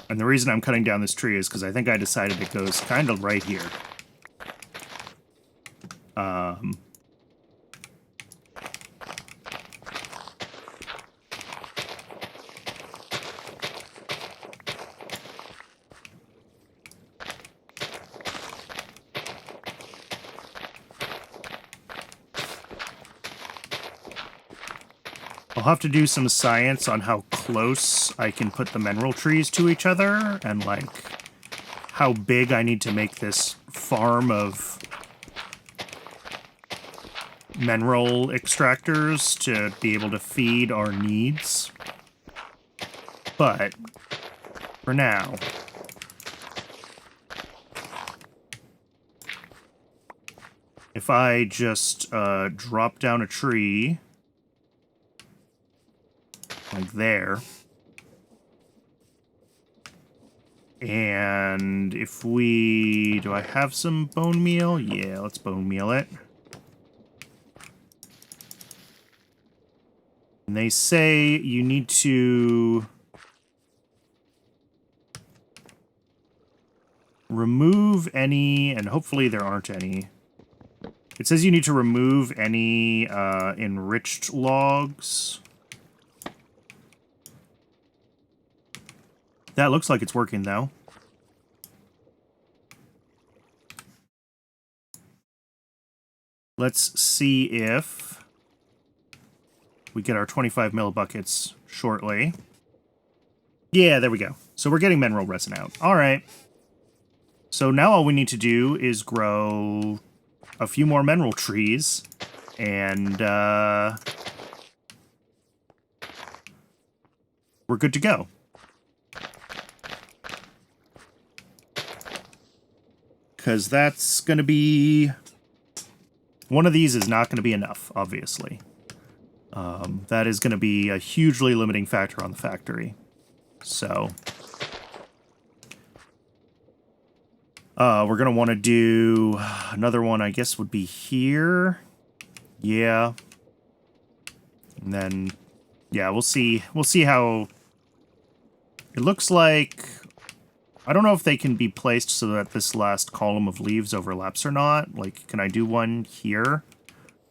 And the reason I'm cutting down this tree is because I think I decided it goes kind of right here. I'll have to do some science on how close I can put the mineral trees to each other, and, like, how big I need to make this farm of mineral extractors to be able to feed our needs. But, for now, if I just drop down a tree like there, and if we... do I have some bone meal? Yeah, let's bone meal it. And they say you need to remove any, and hopefully there aren't any. It says you need to remove any enriched logs. That looks like it's working, though. Let's see if we get our 25 millibuckets shortly. Yeah, there we go. So we're getting mineral resin out. All right. So now all we need to do is grow a few more mineral trees, and we're good to go. Because that's going to be... one of these is not going to be enough, obviously. That is going to be a hugely limiting factor on the factory. So... we're going to want to do... another one, I guess, would be here. Yeah. And then... yeah, we'll see. We'll see how... it looks like... I don't know if they can be placed so that this last column of leaves overlaps or not. Like, can I do one here?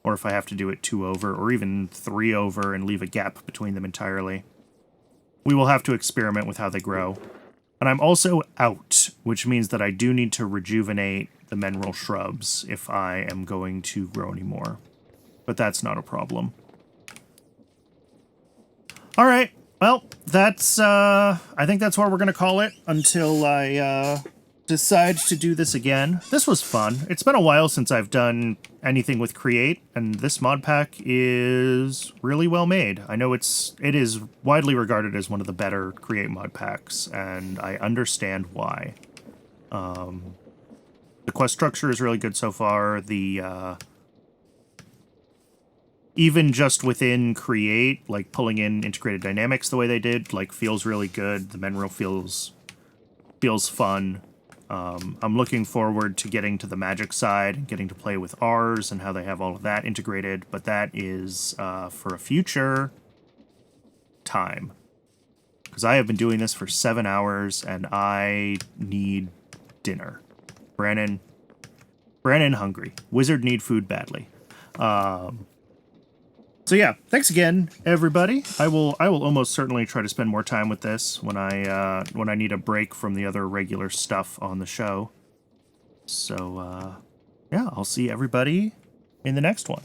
Or if I have to do it 2 over, or even 3 over and leave a gap between them entirely. We will have to experiment with how they grow. And I'm also out, which means that I do need to rejuvenate the mineral shrubs if I am going to grow any more. But that's not a problem. All right. Well, that's, I think that's where we're going to call it until I, decide to do this again. This was fun. It's been a while since I've done anything with Create, and this mod pack is really well made. I know it is widely regarded as one of the better Create mod packs, and I understand why. The quest structure is really good so far. The, even just within Create, like pulling in integrated dynamics the way they did, like feels really good. The mineral feels fun. I'm looking forward to getting to the magic side, getting to play with Rs and how they have all of that integrated, but that is for a future time. Because I have been doing this for 7 hours and I need dinner. Brandon hungry. Wizard need food badly. So yeah, thanks again, everybody. I will almost certainly try to spend more time with this when I need a break from the other regular stuff on the show. So yeah, I'll see everybody in the next one.